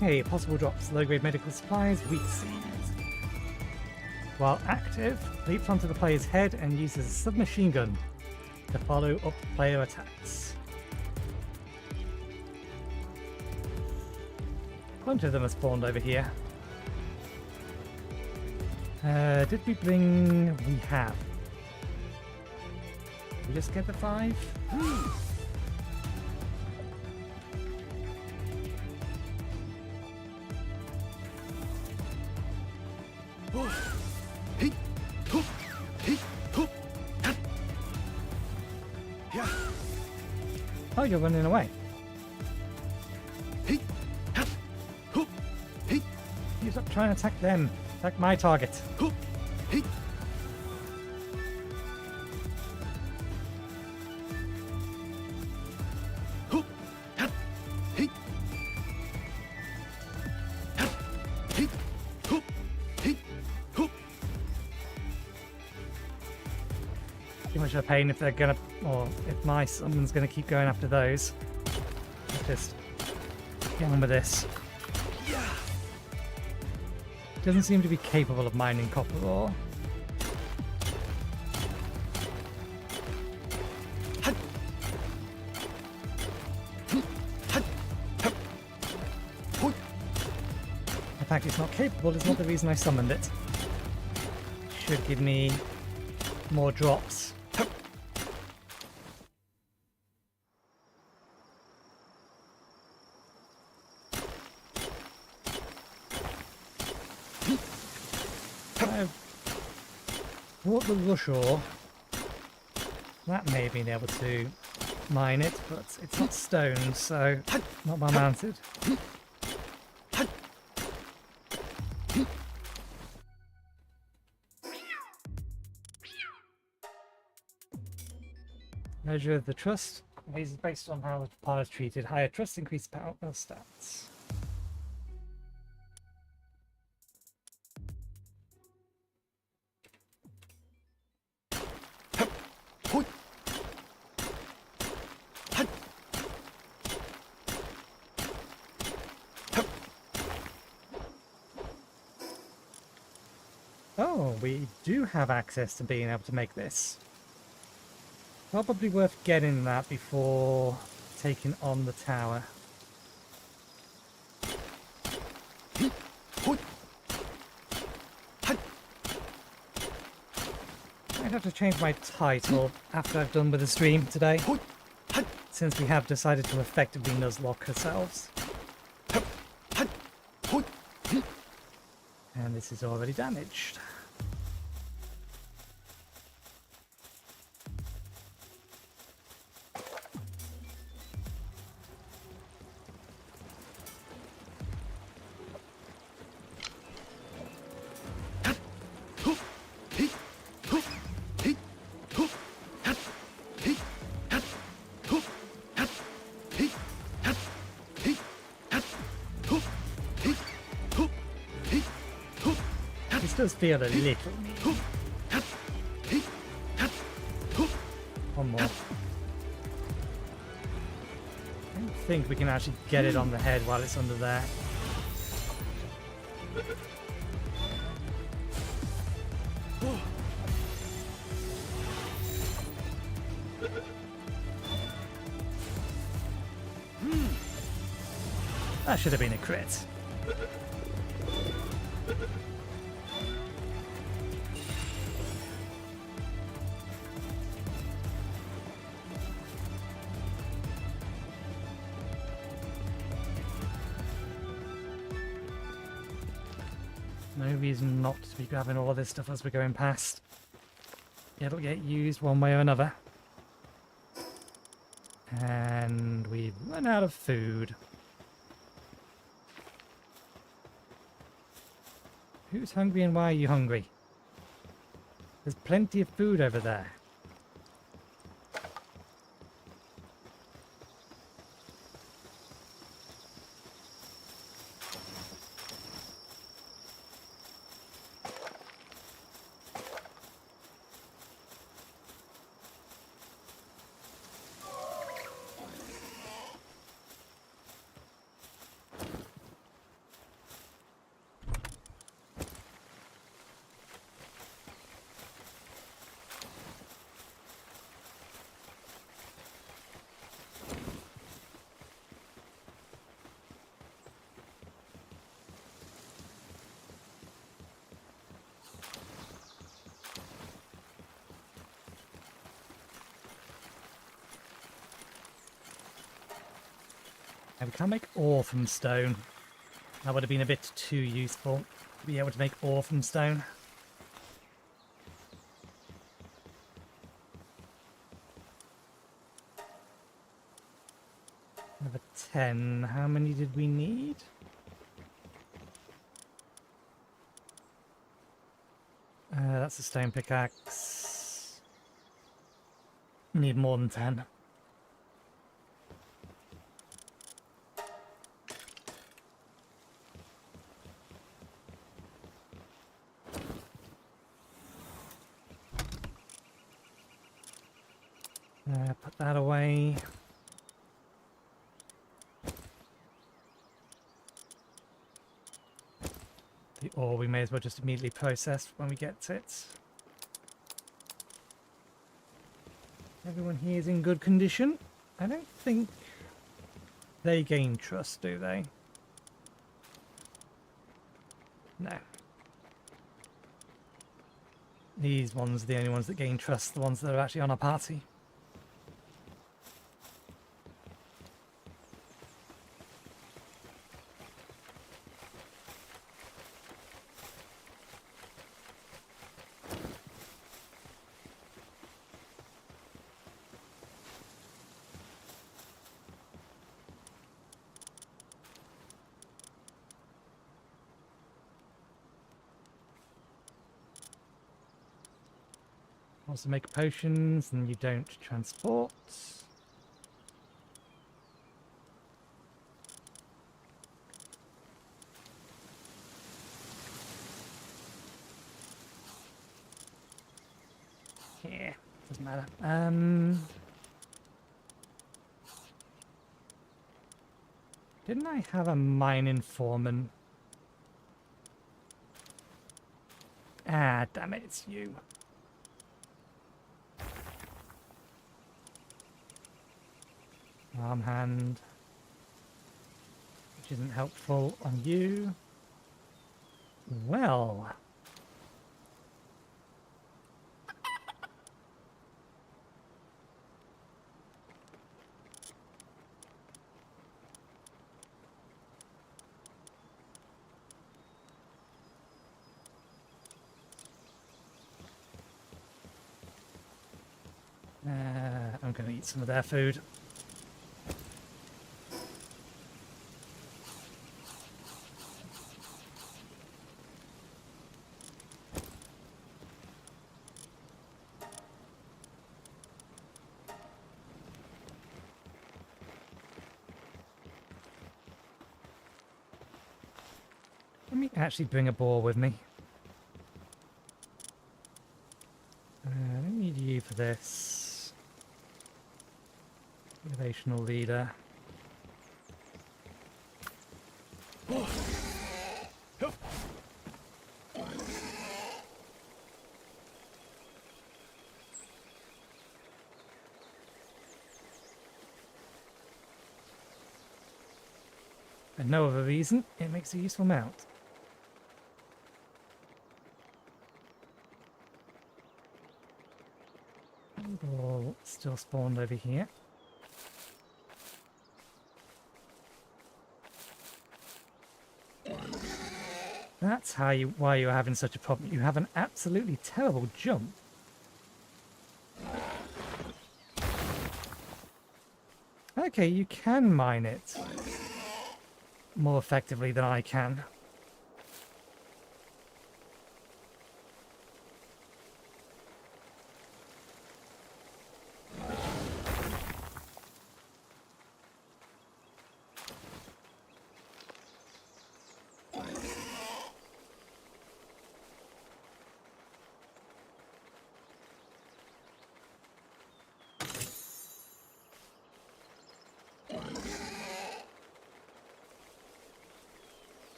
Hey, possible drops, low-grade medical supplies, weak seeds. While active, leaps onto the player's head and uses a submachine gun to follow up player attacks. A bunch of them are spawned over here. Did we bring... We have. Did we just get the 5? Oh, you're running away. You stop trying to attack them. Attack my target. Too much of a pain if they're gonna, or if my summon's gonna keep going after those. Just get on with this. Doesn't seem to be capable of mining copper ore. The fact it's not capable is not the reason I summoned it. Should give me more drops. Brought the rush ore That may have been able to mine it, but it's not stone, so not well mounted. Measure of the trust. This is based on how the part is treated. Higher trust increases power stats. Oh, we do have access to being able to make this. Probably worth getting that before taking on the tower. I'd have to change my title after I've done with the stream today, since we have decided to effectively nuzlocke ourselves. And this is already damaged. Does feel a little mean. One more. I don't think we can actually get it on the head while it's under there. That should have been a crit. No reason not to be grabbing all of this stuff as we're going past. It'll get used one way or another. And we've run out of food. Who's hungry and why are you hungry? There's plenty of food over there. And we can't make ore from stone. That would have been a bit too useful to be able to make ore from stone. Number 10. How many did we need? That's a stone pickaxe. Need more than 10. Put that away. The ore we may as well just immediately process when we get it. Everyone here is in good condition. I don't think they gain trust, do they? No. These ones are the only ones that gain trust, the ones that are actually on our party. Also make potions, and you don't transport. Yeah, doesn't matter. Didn't I have a mining foreman? Ah, damn it, it's you. Arm hand. Which isn't helpful on you. Well. I'm going to eat some of their food. Let me actually bring a boar with me. I need you for this. Motivational leader. For no other reason, it makes a useful mount. All still spawned over here. That's why you're having such a problem. You have an absolutely terrible jump. Okay, you can mine it more effectively than I can.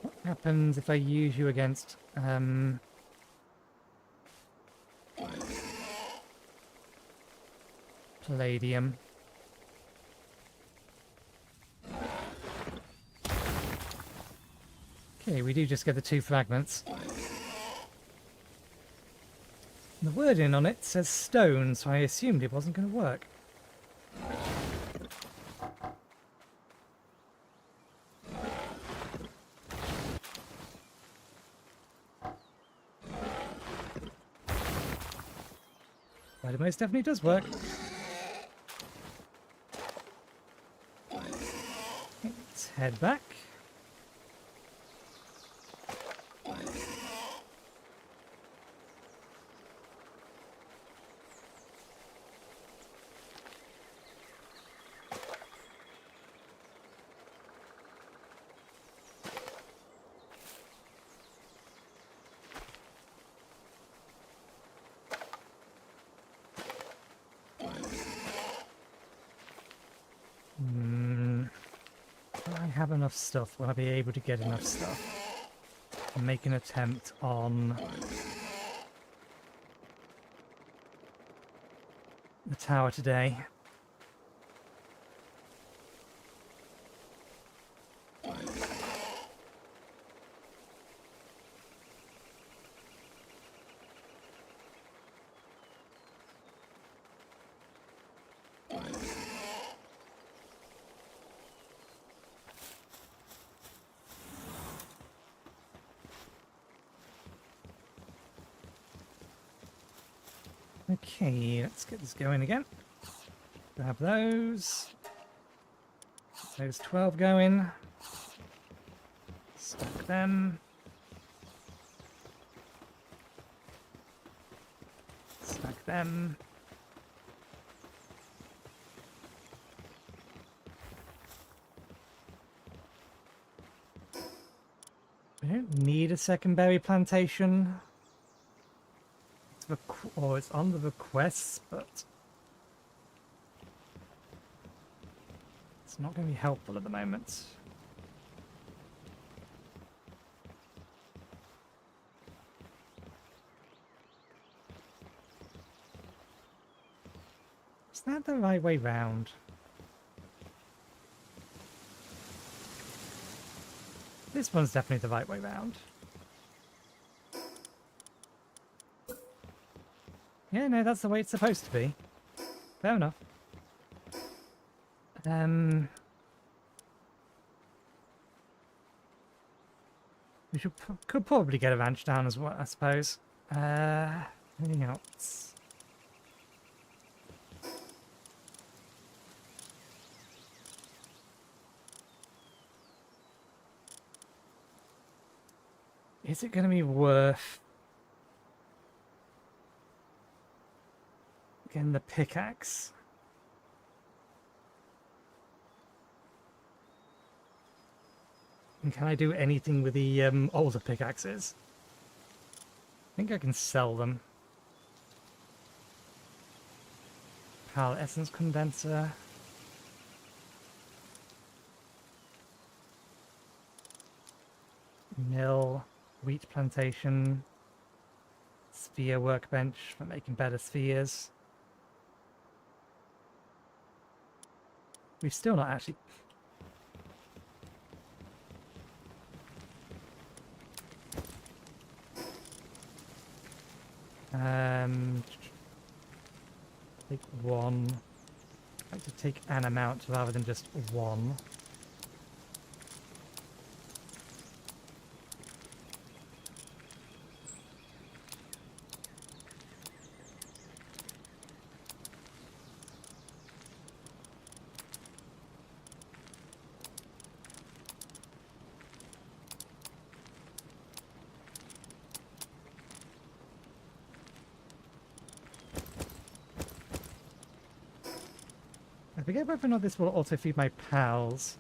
What happens if I use you against palladium? Okay, we do just get the 2 fragments. The wording on it says stone, so I assumed it wasn't going to work. But it most definitely does work. Let's head back. Will I have enough stuff? Will I be able to get enough stuff to make an attempt on the tower today? Okay, let's get this going again. Grab those. those 12 going. Stack them. Stack them. We don't need a second berry plantation. It's on the requests, but it's not going to be helpful at the moment. Is that the right way round? This one's definitely the right way round. Yeah, no, that's the way it's supposed to be. Fair enough. We could probably get a ranch down as well, I suppose. Anything else? Is it going to be worth getting the pickaxe? And can I do anything with the older pickaxes? I think I can sell them. Pallet essence condenser. Mill. Wheat plantation. Sphere workbench for making better spheres. We've still not actually... Take one. I'd like to take an amount rather than just one. I forget whether or not this will also feed my pals.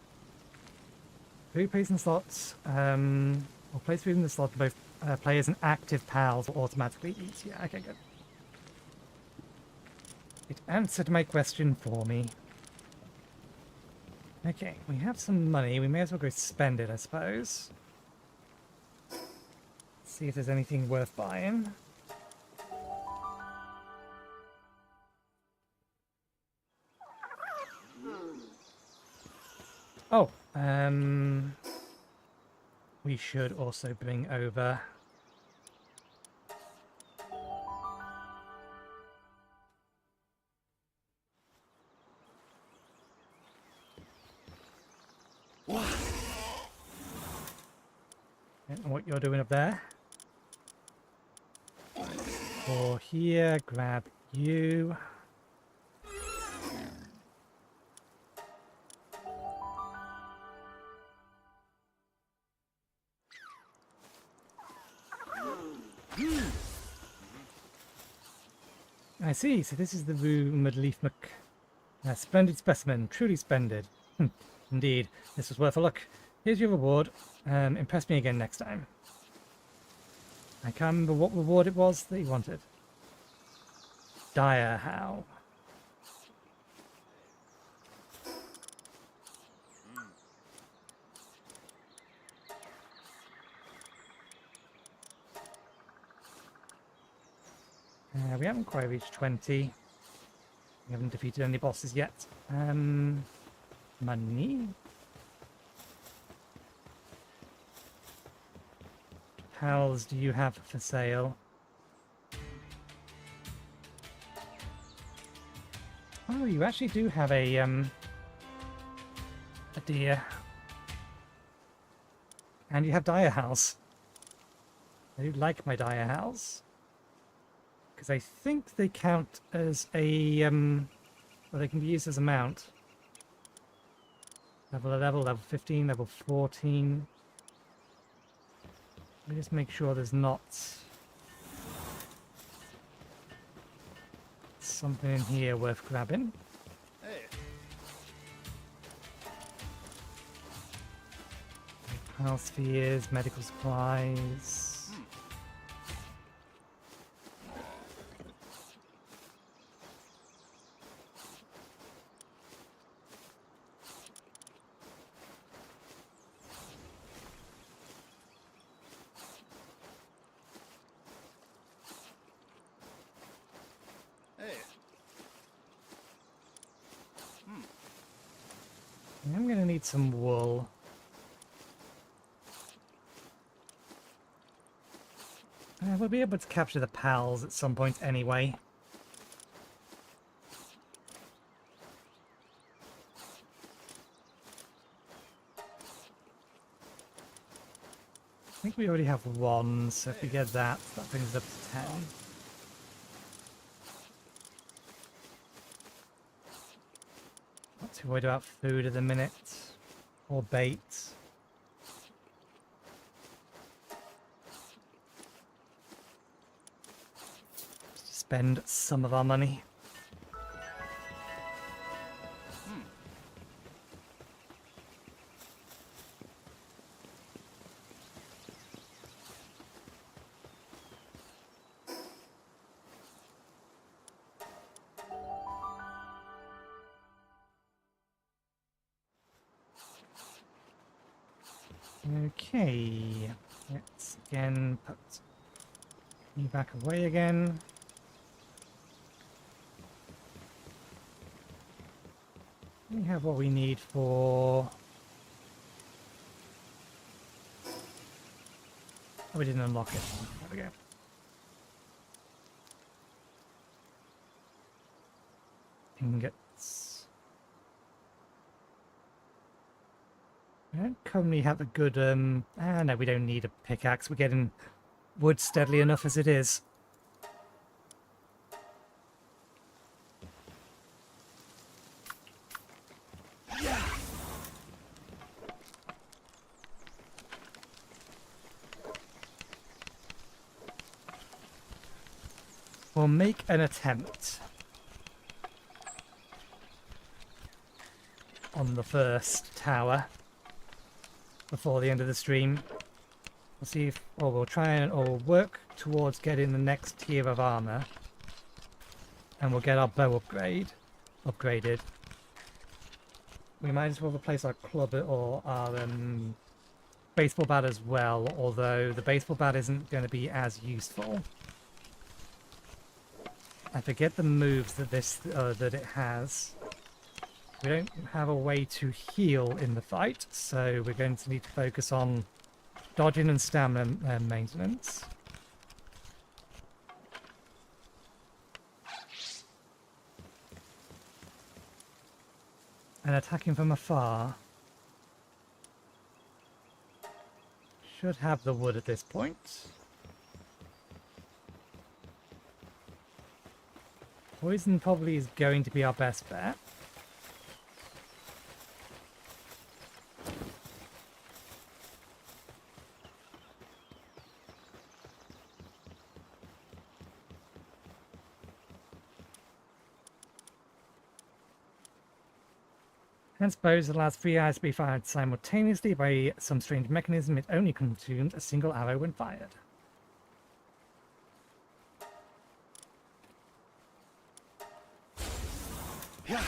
Food placed in slots, or place food in the slot for both players and active pals will automatically eat. Yeah, okay, good. It answered my question for me. Okay, we have some money. We may as well go spend it, I suppose. See if there's anything worth buying. Oh, we should also bring over and what you're doing up there. Or here, grab you. I see, so this is the rumoured leaf splendid specimen, truly splendid. Indeed, this was worth a look. Here's your reward. Impress me again next time. I can't remember what reward it was that you wanted. Dire how? We haven't quite reached 20. We haven't defeated any bosses yet. Money? Pals do you have for sale? Oh, you actually do have a deer. And you have dire house. I do like my dire house. Because I think they count as a, well, they can be used as a mount. level 15, level 14. Let me just make sure there's not something in here worth grabbing. Hey. Pal spheres, medical supplies. Hey. I'm gonna need some wool. We'll be able to capture the pals at some point anyway. I think we already have one, so if we get that, that brings us up to 10. Not too worried about food at the minute, or bait. Just spend some of our money. Okay, let's again put you back away again. We have what we need for... Oh, we didn't unlock it. There we go. Ingots. We don't currently have a good, no, we don't need a pickaxe. We're getting wood steadily enough as it is. We'll make an attempt on the first tower before the end of the stream. We'll see if, or we'll try and, or we'll work towards getting the next tier of armor, and we'll get our bow upgraded. We might as well replace our club or our baseball bat as well, although the baseball bat isn't going to be as useful. I forget the moves that that it has. We don't have a way to heal in the fight, so we're going to need to focus on dodging and stamina maintenance. And attacking from afar should have the wood at this point. Poison probably is going to be our best bet. And suppose allows 3 arrows to be fired simultaneously by some strange mechanism. It only consumes a single arrow when fired. Yeah.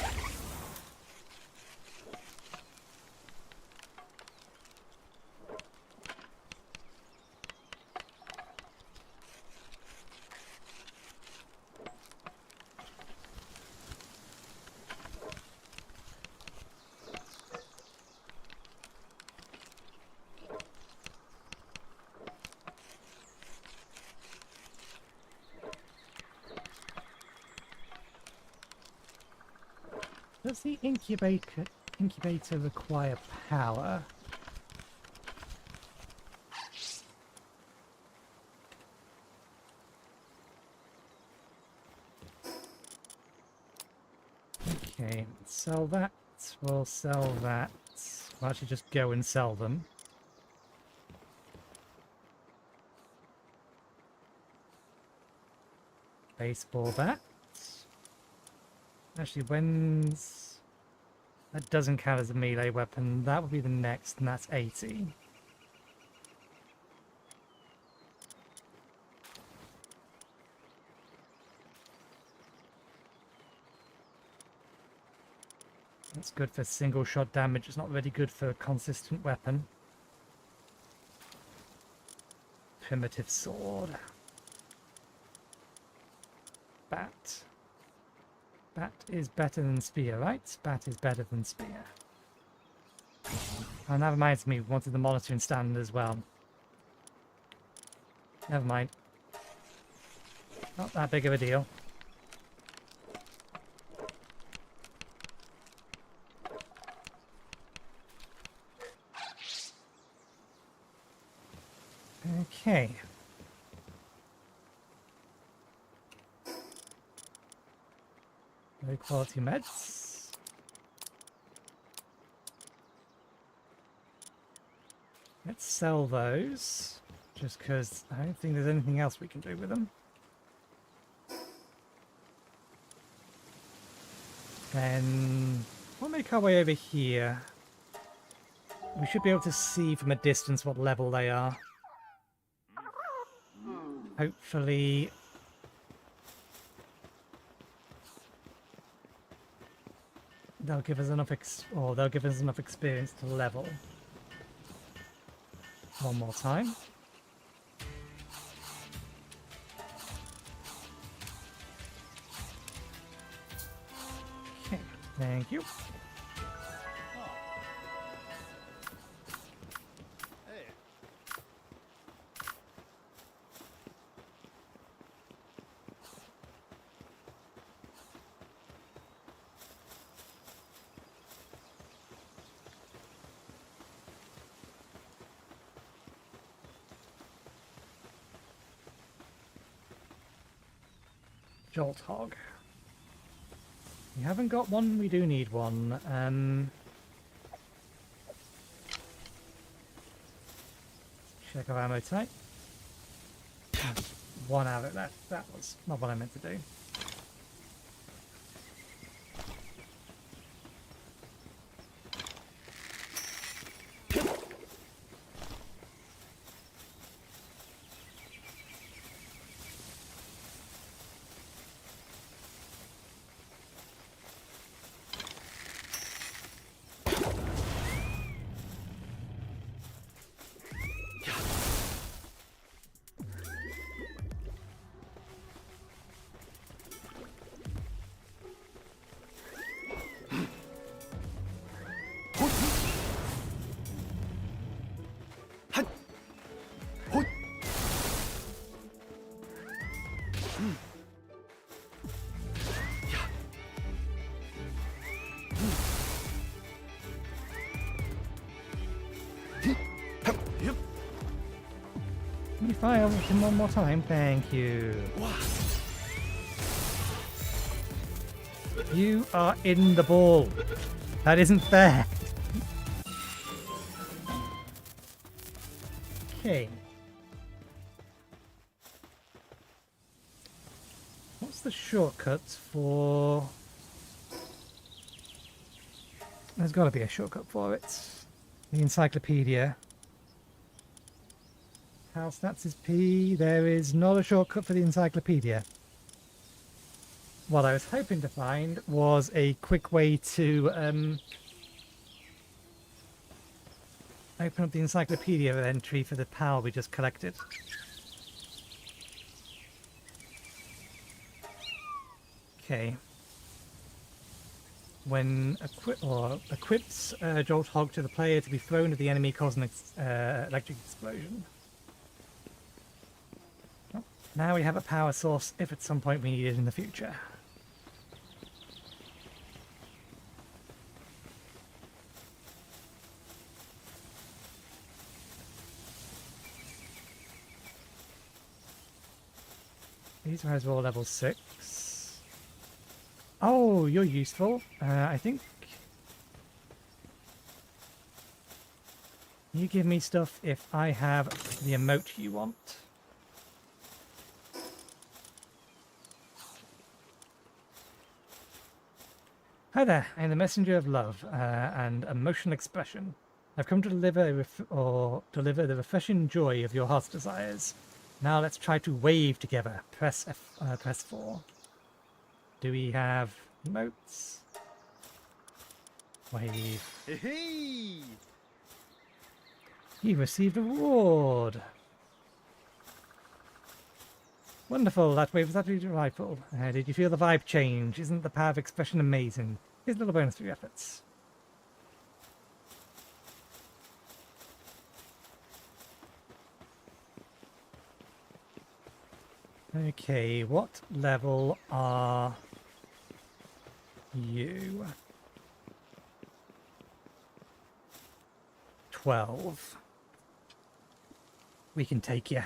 Does the incubator require power? Okay, sell that. We'll sell that. We'll actually just go and sell them. Baseball bat. Actually, when's... That doesn't count as a melee weapon. That would be the next, and that's 80. That's good for single shot damage. It's not really good for a consistent weapon. Primitive sword. Bat. Bat is better than spear, right? Bat is better than spear. And that reminds me, we wanted the monitoring stand as well. Never mind. Not that big of a deal. Okay. Low quality meds. Let's sell those, just because I don't think there's anything else we can do with them. Then we'll make our way over here. We should be able to see from a distance what level they are. Hopefully... they'll give us enough experience to level. One more time. Okay, thank you. Oh. Hey. Jolt Hog. We haven't got one, we do need one. Check our ammo type. One out of that. That was not what I meant to do. Can you fire him one more time? Thank you. You are in the ball. That isn't fair. Okay. What's the shortcut for... There's got to be a shortcut for it. The encyclopedia. How stats is P. There is not a shortcut for the encyclopedia. What I was hoping to find was a quick way to open up the encyclopedia entry for the power we just collected. Okay. When equips Jolt Hog to the player to be thrown at the enemy, causing an electric explosion. Well, now we have a power source if at some point we need it in the future. These guys are all level 6. Oh, you're useful. I think You give me stuff if I have the emote you want. Hi there, I am the messenger of love and emotional expression. I've come to deliver deliver the refreshing joy of your heart's desires. Now let's try to wave together. Press press 4. Do we have emotes? Wave. Hey! You received a reward. Wonderful, that wave was absolutely delightful. Did you feel the vibe change? Isn't the power of expression amazing? Here's a little bonus for your efforts. Okay, what level are you? 12. We can take you.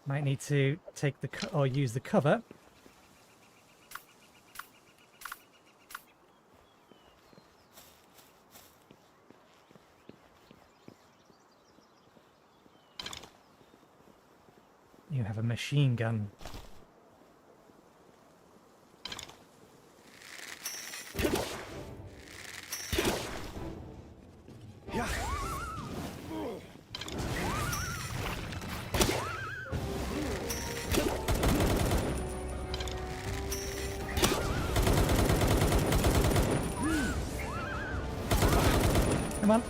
Might need to take the or use the cover. You have a machine gun. Yeah. Come on.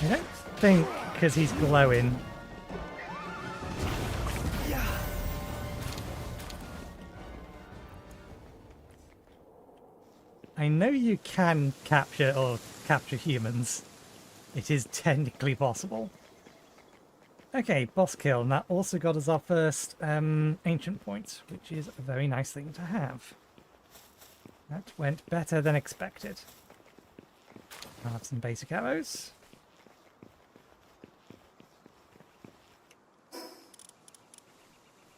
I don't think because he's glowing. I know you can capture humans. It is technically possible. Okay, boss kill, and that also got us our first ancient point, which is a very nice thing to have. That went better than expected. I'll have some basic arrows.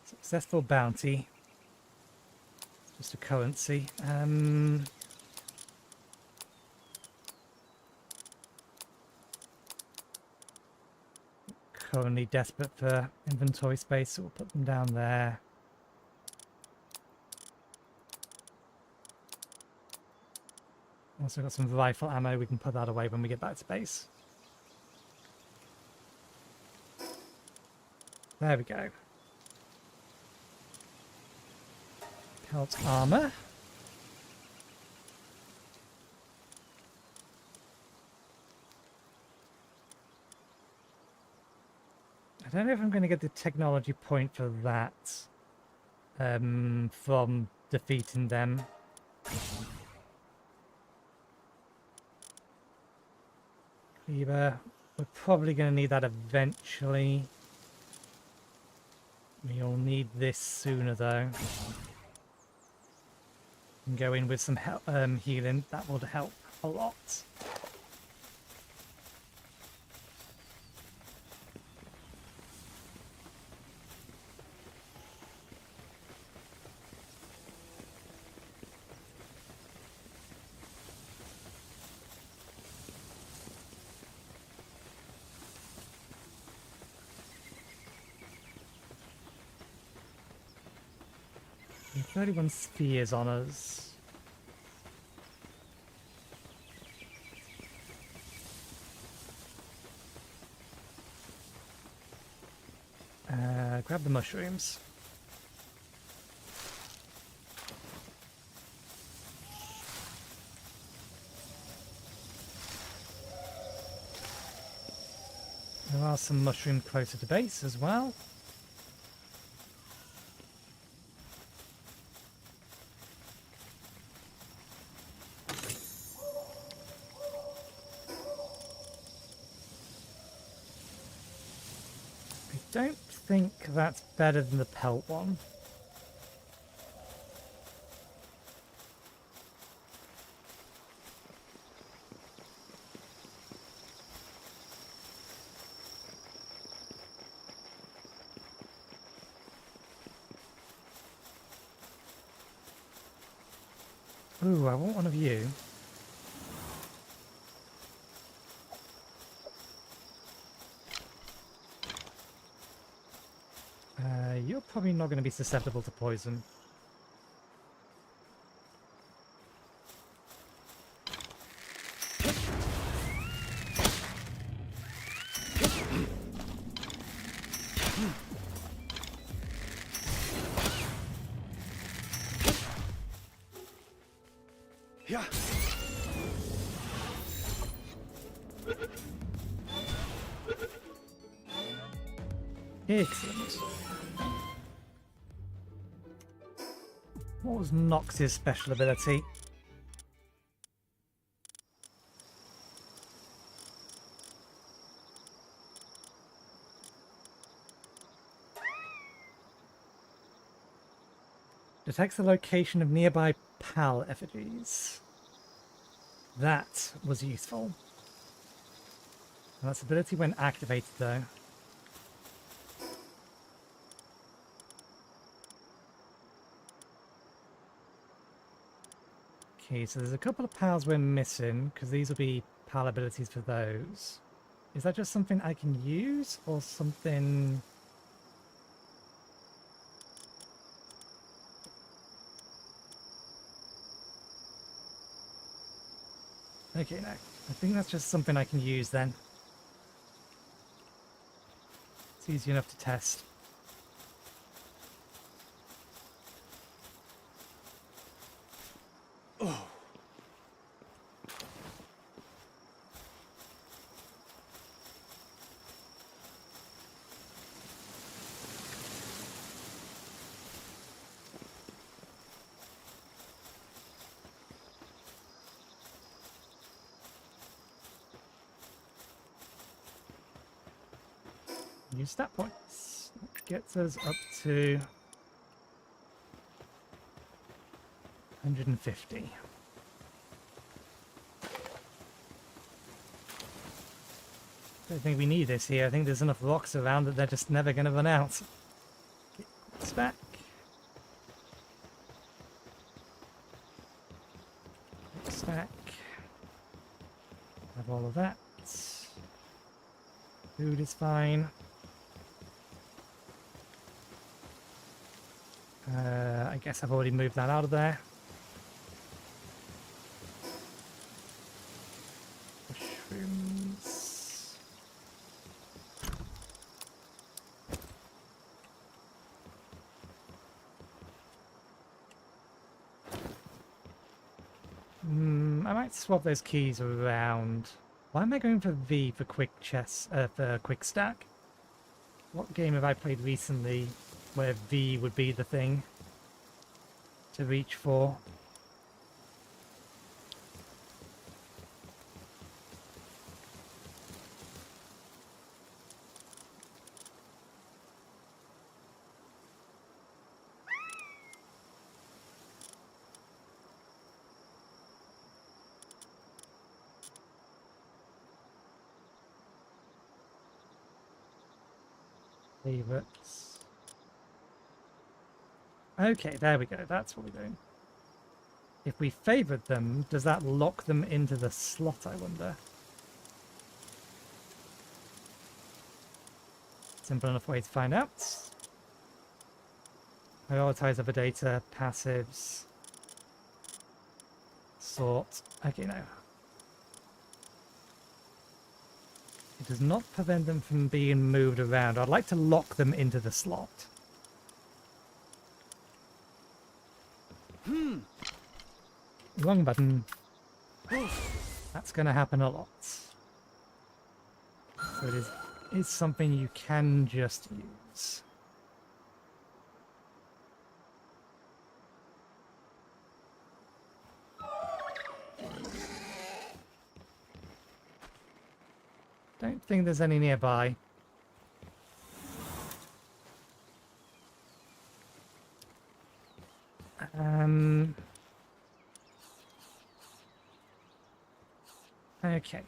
Successful bounty. It's just a currency. Currently desperate for inventory space, so we'll put them down there. Also got some rifle ammo, we can put that away when we get back to base. There we go. Pelt armor. I don't know if I'm going to get the technology point for that from defeating them. Cleaver. We're probably going to need that eventually. We'll need this sooner though. And go in with some healing. That would help a lot. We have 31 spheres on us. Grab the mushrooms. There are some mushrooms closer to base as well. I don't think that's better than the pelt one. Ooh, I want one of you. You're probably not going to be susceptible to poison. Yeah. Excellent. What was Nox's special ability? Detects the location of nearby pal effigies. That was useful. And that's ability when activated though. Okay, so there's a couple of pals we're missing, because these will be pal abilities for those. Is that just something I can use, or something... Okay, no. I think that's just something I can use then. It's easy enough to test. Oh. Use stat points. Gets us up to 150. Don't think we need this here. I think there's enough rocks around that they're just never going to run out. Okay, stack. Stack. Have all of that. Food is fine. I guess I've already moved that out of there. Mushrooms. I might swap those keys around. Why am I going for V for quick chess, for quick stack? What game have I played recently where V would be the thing to reach for? Favorites. Okay, there we go. That's what we're doing. If we favored them, does that lock them into the slot, I wonder? Simple enough way to find out. Prioritize other data, passives, sort. Okay, no. It does not prevent them from being moved around. I'd like to lock them into the slot. Wrong button. That's going to happen a lot. So it is something you can just use. Don't think there's any nearby. Okay.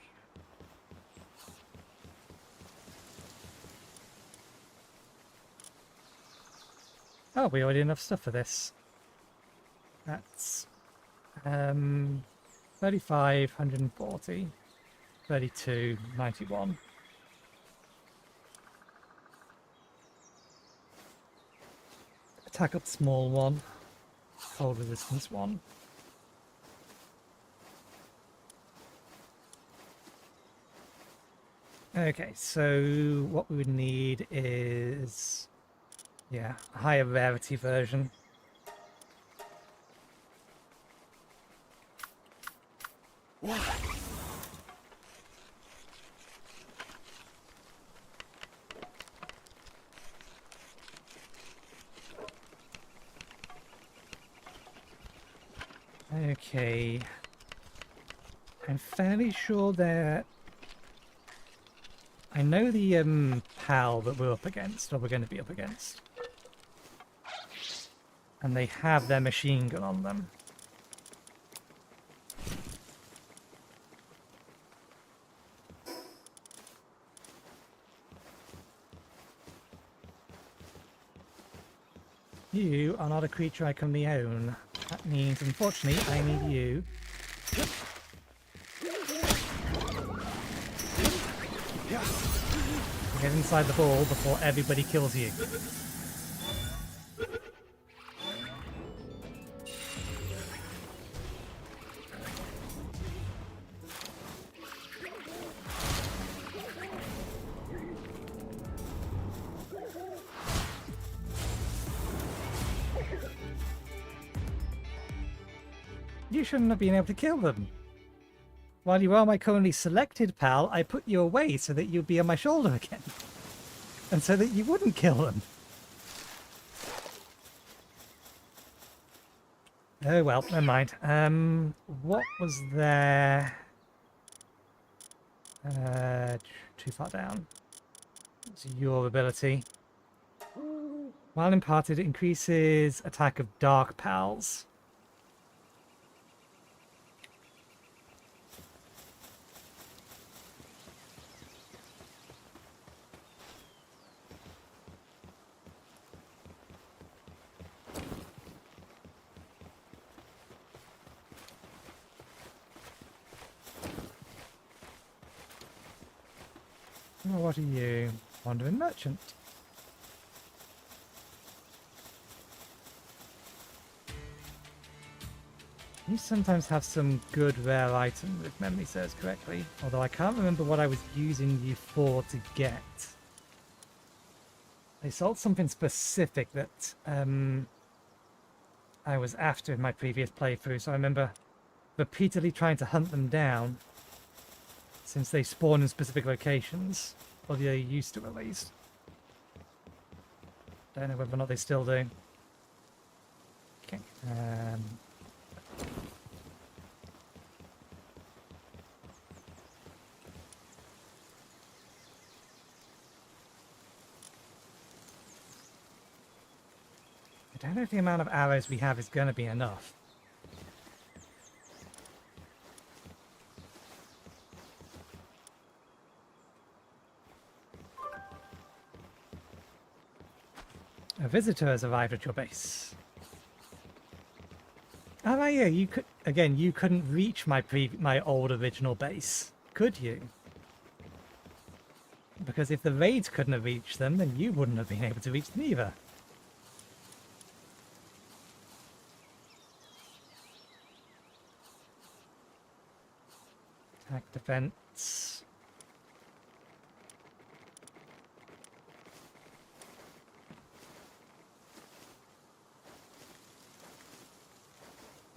Oh, we already have enough stuff for this. That's 35, 140, 32, 91. Attack up small one, cold resistance one. Okay, so what we would need is, yeah, a higher rarity version. Okay. I'm fairly sure that I know the PAL that we're up against, or we're going to be up against. And they have their machine gun on them. You are not a creature I currently own. That means, unfortunately, I need you. Get inside the ball before everybody kills you. You shouldn't have been able to kill them. While you are my currently selected pal, I put you away so that you'd be on my shoulder again. And so that you wouldn't kill them. Oh well, never mind. What was there? Too far down. It's your ability. While imparted, it increases attack of dark pals. Oh, what are you? Wandering merchant. You sometimes have some good rare items, if memory serves correctly. Although I can't remember what I was using you for to get. They sold something specific that I was after in my previous playthrough, so I remember repeatedly trying to hunt them down. Since they spawn in specific locations. Or they used to, at least. Don't know whether or not they still do. Okay. I don't know if the amount of arrows we have is going to be enough. A visitor has arrived at your base. Oh right, yeah, you could again. You couldn't reach my old original base, could you? Because if the raids couldn't have reached them, then you wouldn't have been able to reach them either. Attack, defense.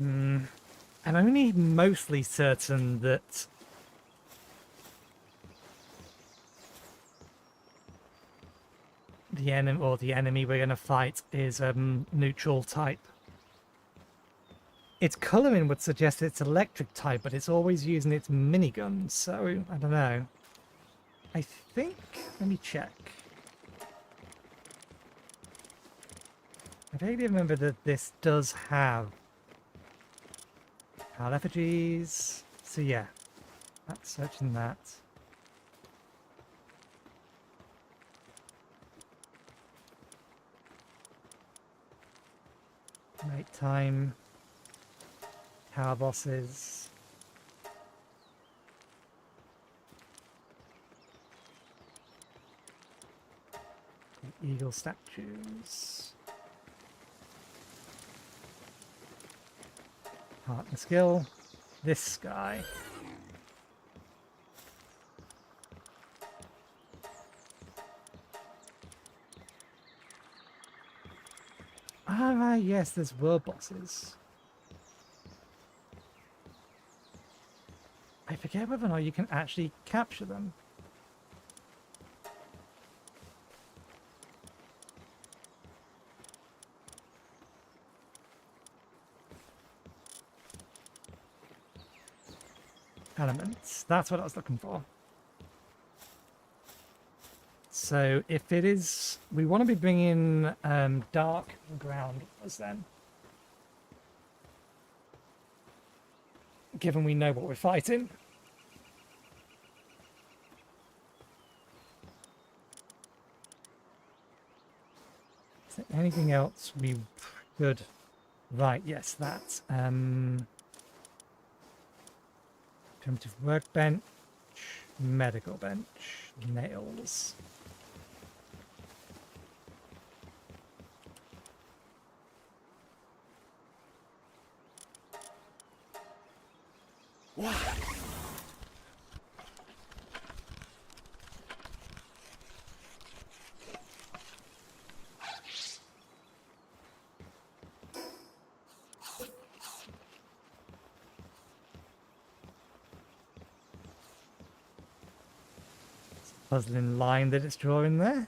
I'm only mostly certain that the enemy we're going to fight is neutral type. Its colouring would suggest it's electric type, but it's always using its miniguns, so I don't know. I think, let me check. I vaguely remember that this does have Pal effigies. So yeah, that's searching that. Nighttime. power bosses. The eagle statues. Partner skill. This guy. Ah, right, yes, there's world bosses. I forget whether or not you can actually capture them. Elements. That's what I was looking for. So if it is, we want to be bringing dark ground as then. Given we know what we're fighting. Is there anything else we could? Right, yes, that. Primitive workbench, medical bench, nails. Puzzling line that it's drawing there.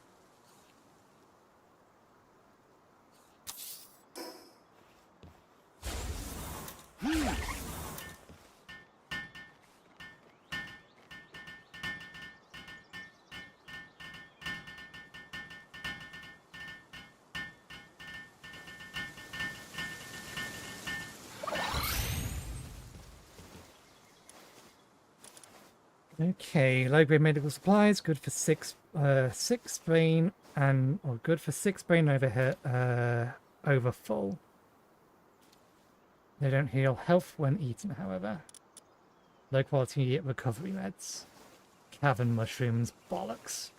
Okay, low-grade medical supplies, good for six brain or good for 6 brain over full. They don't heal health when eaten, however. Low quality recovery meds. Cavern mushrooms, bollocks.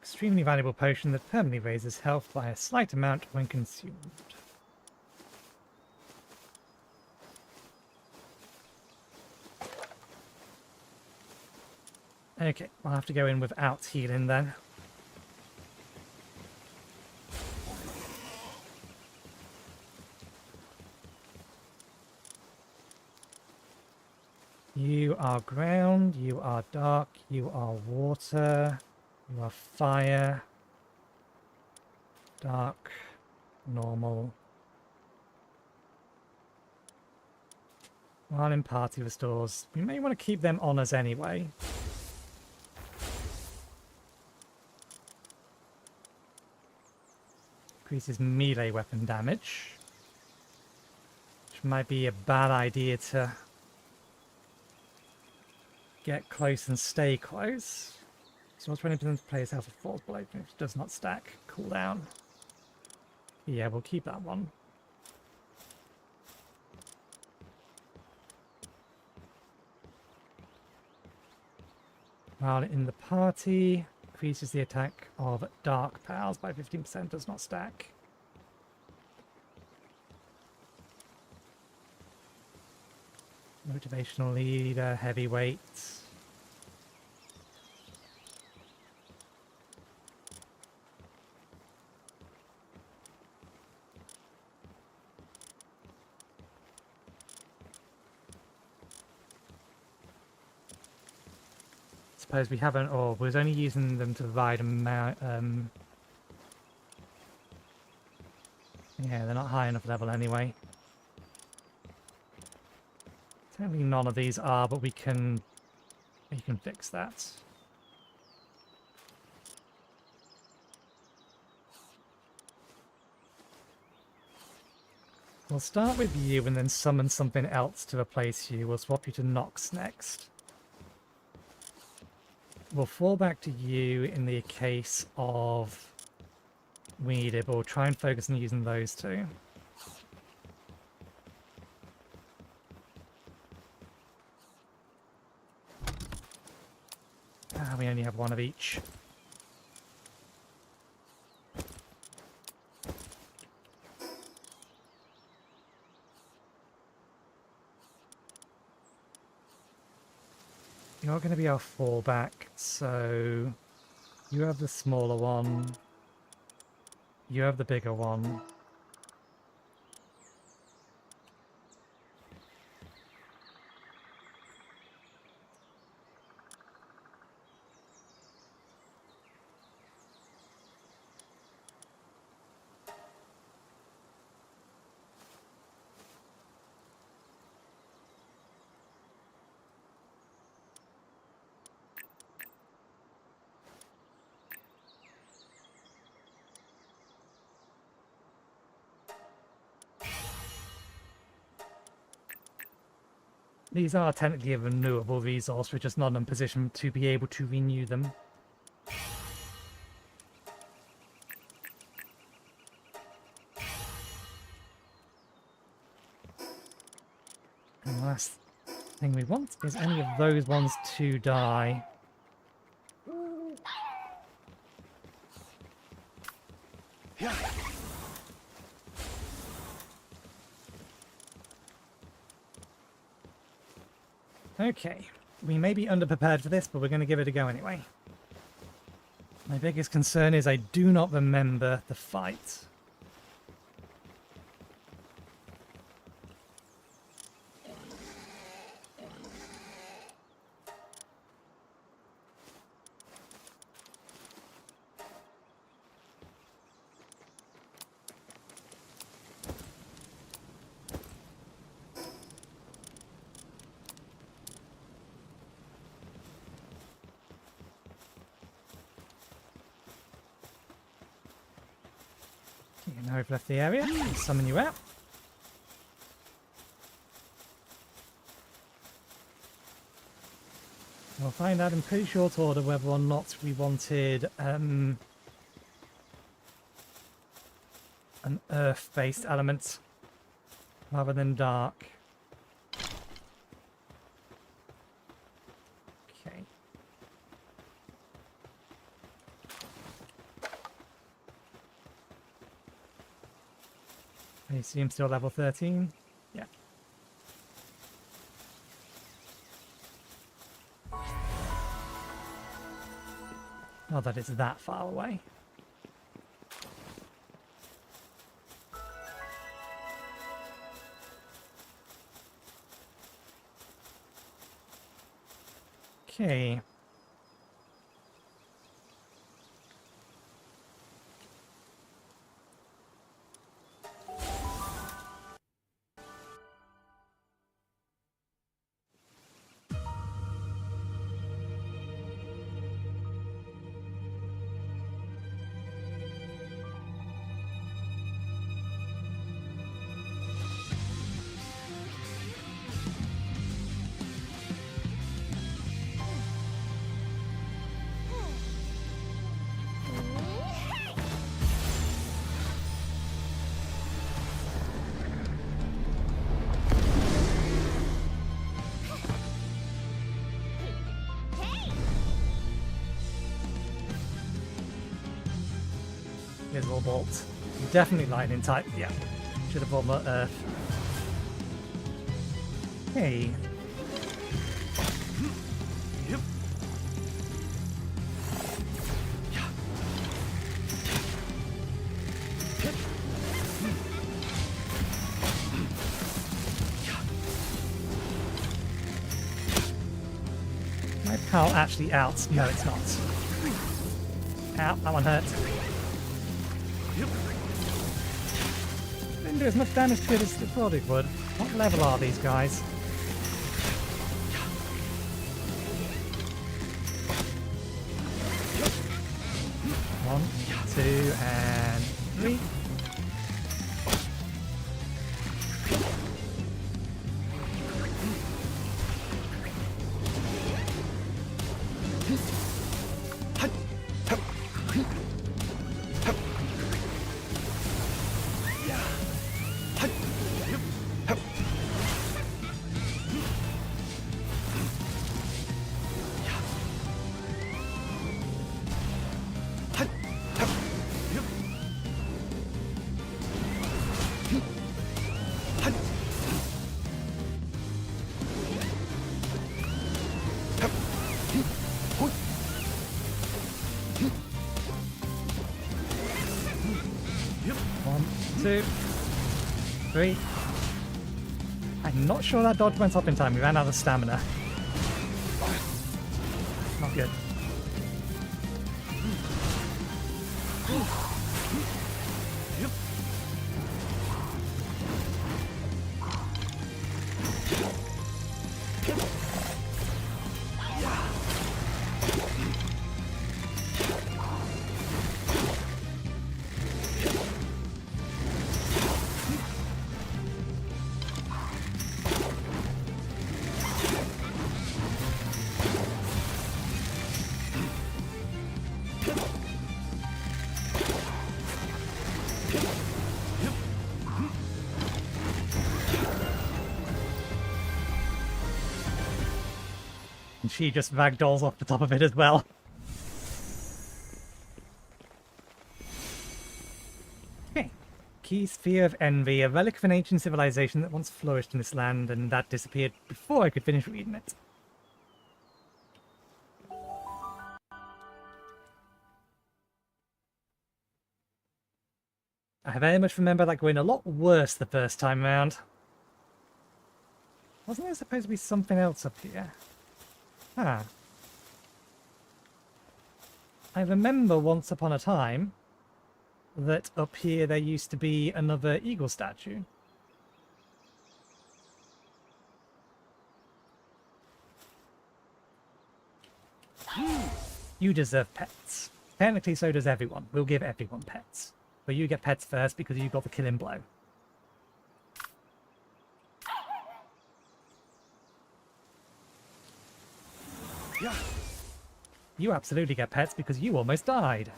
Extremely valuable potion that permanently raises health by a slight amount when consumed. Okay, I'll have to go in without healing then. You are ground, you are dark, you are water, you are fire, dark, normal. While in party restores, we may want to keep them on us anyway. Increases melee weapon damage, which might be a bad idea to get close and stay close. So 20% of players' health falls below, which does not stack. Cooldown. Yeah, we'll keep that one. While in the party, increases the attack of dark pals by 15%, does not stack. Motivational leader, heavyweight. Suppose we haven't, or was only using them to provide yeah, they're not high enough level anyway. Technically none of these are, but we can fix that. We'll start with you and then summon something else to replace you. We'll swap you to Nox next. We'll fall back to you in the case of we need it, but we'll try and focus on using those two. We only have one of each. You're going to be our fallback, so you have the smaller one, you have the bigger one. These are technically a renewable resource, we're just not in a position to be able to renew them. And the last thing we want is any of those ones to die. Okay, we may be underprepared for this, but we're going to give it a go anyway. My biggest concern is I do not remember the fight. Now we've left the area, I'll summon you out. We'll find out in pretty short order whether or not we wanted an earth-based element rather than dark. Okay. I assume still level 13? Yeah. Not that it's that far away. Okay. Invisible bolt. Definitely lightning type. Yeah. Should have brought more earth. Hey. Yep. My pal actually out. No, it's not. Ow, that one hurt. Didn't do as much damage to it as I thought it would. What level are these guys? One, two, and three. One, two, three. I'm not sure that dodge went up in time. We ran out of stamina. Not good. And she just ragdolls off the top of it as well. Okay. Key Sphere of Envy, a relic of an ancient civilization that once flourished in this land, and that disappeared before I could finish reading it. I very much remember that going a lot worse the first time round. Wasn't there supposed to be something else up here? Ah. I remember once upon a time that up here there used to be another eagle statue. You deserve pets. Technically, so does everyone. We'll give everyone pets. But you get pets first because you got the killing blow. Yeah. You absolutely get pets because you almost died.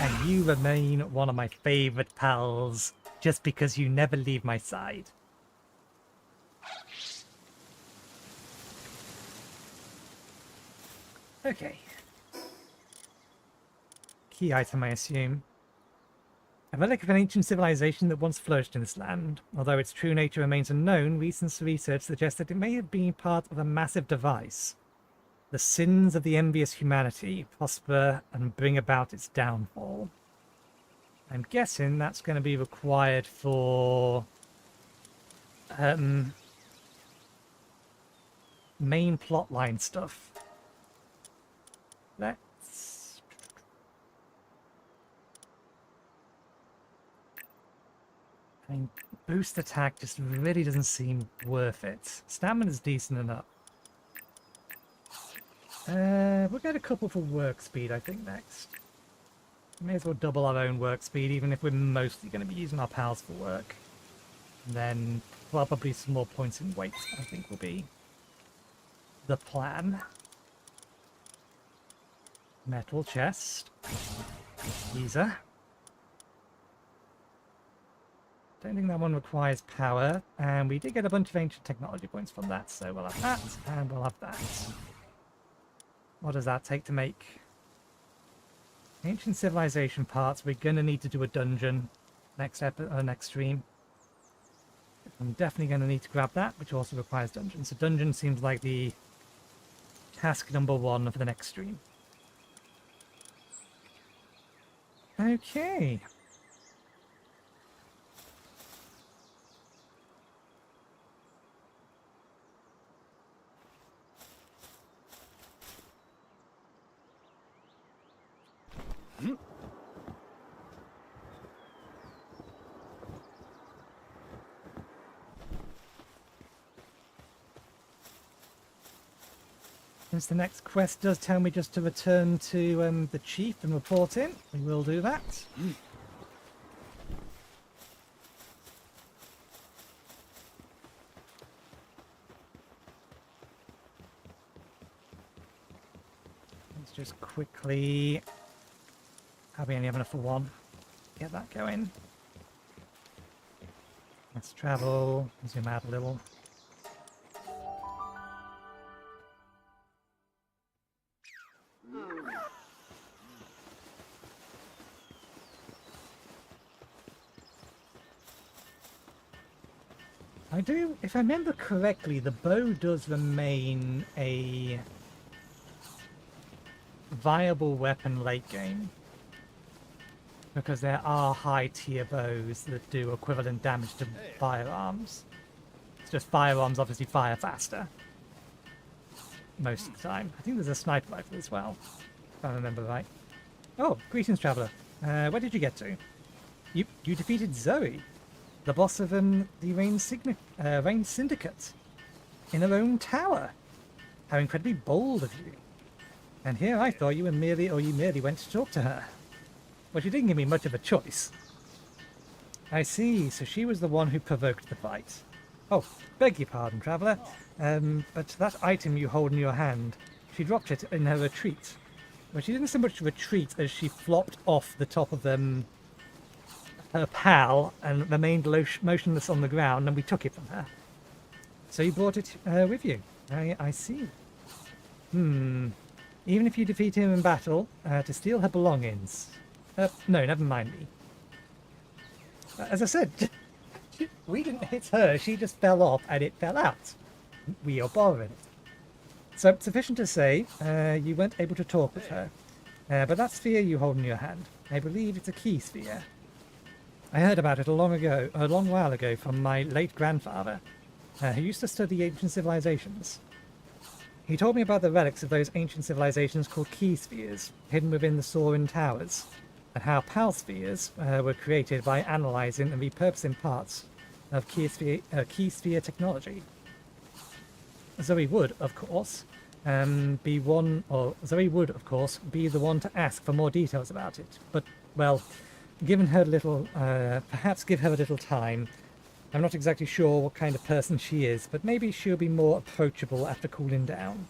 And you remain one of my favorite pals just because you never leave my side. Okay. Key item, I assume. A relic of an ancient civilization that once flourished in this land. Although its true nature remains unknown, recent research suggests that it may have been part of a massive device. The sins of the envious humanity prosper and bring about its downfall. I'm guessing that's going to be required for main plotline stuff. Let's... I mean, boost attack just really doesn't seem worth it. Stamina's decent enough. We'll get a couple for work speed, I think, next. May as well double our own work speed, even if we're mostly going to be using our pals for work. And then probably some more points in weight, I think, will be the plan. Metal chest. User. Don't think that one requires power, and we did get a bunch of ancient technology points from that, so we'll have that, and we'll have that. What does that take to make? Ancient civilization parts. We're gonna need to do a dungeon next stream. I'm definitely gonna need to grab that, which also requires dungeon. So dungeon seems like the task number 1 for the next stream. Okay. Since the next quest does tell me just to return to the chief and report in, we will do that. just quickly... We only have enough for one. Get that going. Let's travel. Zoom out a little. I do, if I remember correctly, the bow does remain a viable weapon late game. Because there are high tier bows that do equivalent damage to firearms. It's just firearms obviously fire faster. Most of the time. I think there's a sniper rifle as well, if I remember right. Oh, greetings traveller. Where did you get to? You defeated Zoe, the boss of the Rain Syndicate, in her own tower. How incredibly bold of you. And here I thought you merely went to talk to her. But she didn't give me much of a choice. I see, so she was the one who provoked the fight. Oh, beg your pardon, traveller, but that item you hold in your hand, she dropped it in her retreat. But she didn't so much retreat as she flopped off the top of her pal and remained motionless on the ground, and we took it from her. So you brought it with you. I see. Even if you defeat him in battle, to steal her belongings... no, never mind me. As I said, we didn't hit her, she just fell off and it fell out. We are borrowing it. So, sufficient to say, you weren't able to talk with her. But that sphere you hold in your hand, I believe it's a key sphere. I heard about it a long while ago from my late grandfather, who used to study ancient civilizations. He told me about the relics of those ancient civilizations called key spheres, hidden within the Soaring Towers, and how PAL spheres were created by analysing and repurposing parts of key sphere technology. Zoe would, of course, be the one to ask for more details about it. But, well, perhaps give her a little time. I'm not exactly sure what kind of person she is, but maybe she'll be more approachable after cooling down.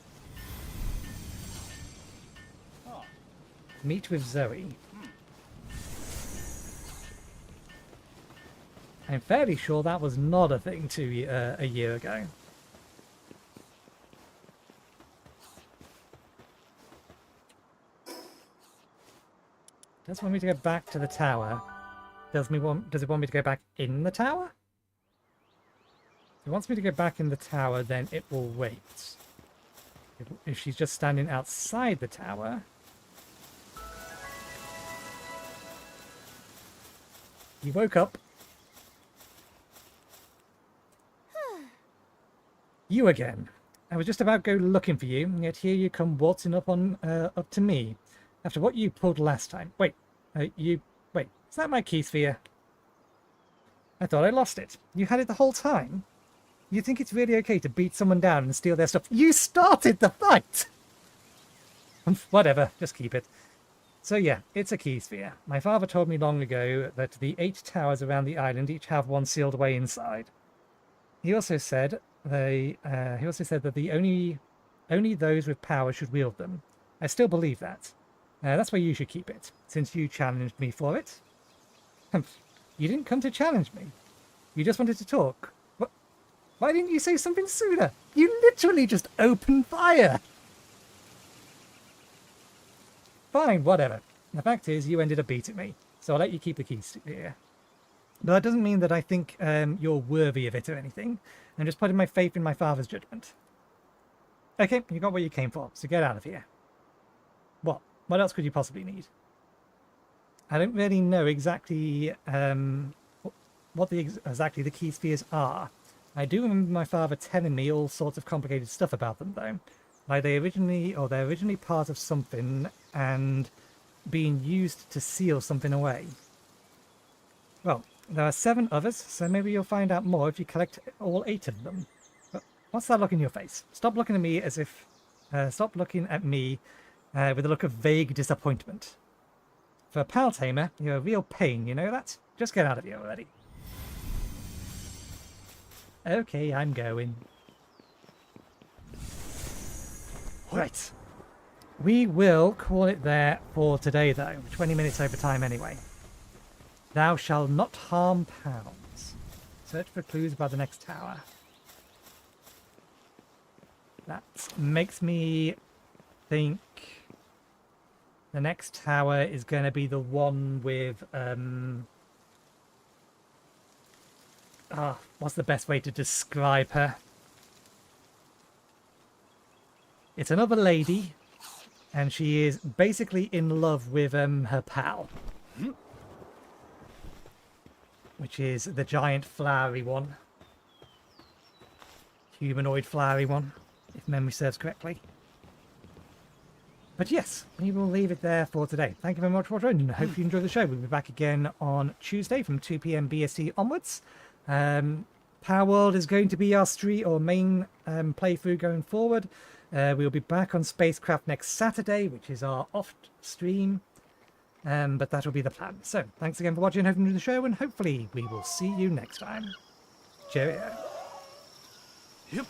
Oh. Meet with Zoe. I'm fairly sure that was not a thing a year ago. Does it want me to go back to the tower? Does it want me to go back in the tower? If it wants me to go back in the tower, then it will wait. If she's just standing outside the tower... You woke up. You again. I was just about to go looking for you, and yet here you come waltzing up to me. After what you pulled last time. Wait, wait, is that my key sphere? I thought I lost it. You had it the whole time? You think it's really okay to beat someone down and steal their stuff? You started the fight! Whatever, just keep it. So yeah, it's a key sphere. My father told me long ago that the 8 towers around the island each have one sealed away inside. He also said that only those with power should wield them. I still believe that. That's where you should keep it, since you challenged me for it. You didn't come to challenge me. You just wanted to talk. What? Why didn't you say something sooner? You literally just opened fire! Fine, whatever. The fact is, you ended up beating me, so I'll let you keep the keys here. But that doesn't mean that I think you're worthy of it or anything. I'm just putting my faith in my father's judgment. Okay, you got what you came for, so get out of here. What? What else could you possibly need? I don't really know exactly what exactly the key spheres are. I do remember my father telling me all sorts of complicated stuff about them, though. Like they're originally part of something and being used to seal something away. Well, there are 7 others, so maybe you'll find out more if you collect all 8 of them. But what's that look in your face? Stop looking at me as if... stop looking at me with a look of vague disappointment. For a pal tamer, you're a real pain, you know that? Just get out of here already. Okay, I'm going. Right. We will call it there for today, though. 20 minutes over time anyway. Thou shalt not harm pounds. Search for clues by the next tower. That makes me think the next tower is going to be the one with... what's the best way to describe her? It's another lady, and she is basically in love with her pal. Which is the giant flowery one. Humanoid flowery one, if memory serves correctly. But yes, we will leave it there for today. Thank you very much for watching, and hope you enjoyed the show. We'll be back again on Tuesday from 2 PM BST onwards. Palworld is going to be our main playthrough going forward. We'll be back on Spacecraft next Saturday, which is our off stream. But that will be the plan. So, thanks again for watching, hope you enjoyed the show, and hopefully we will see you next time. Cheerio. Yep.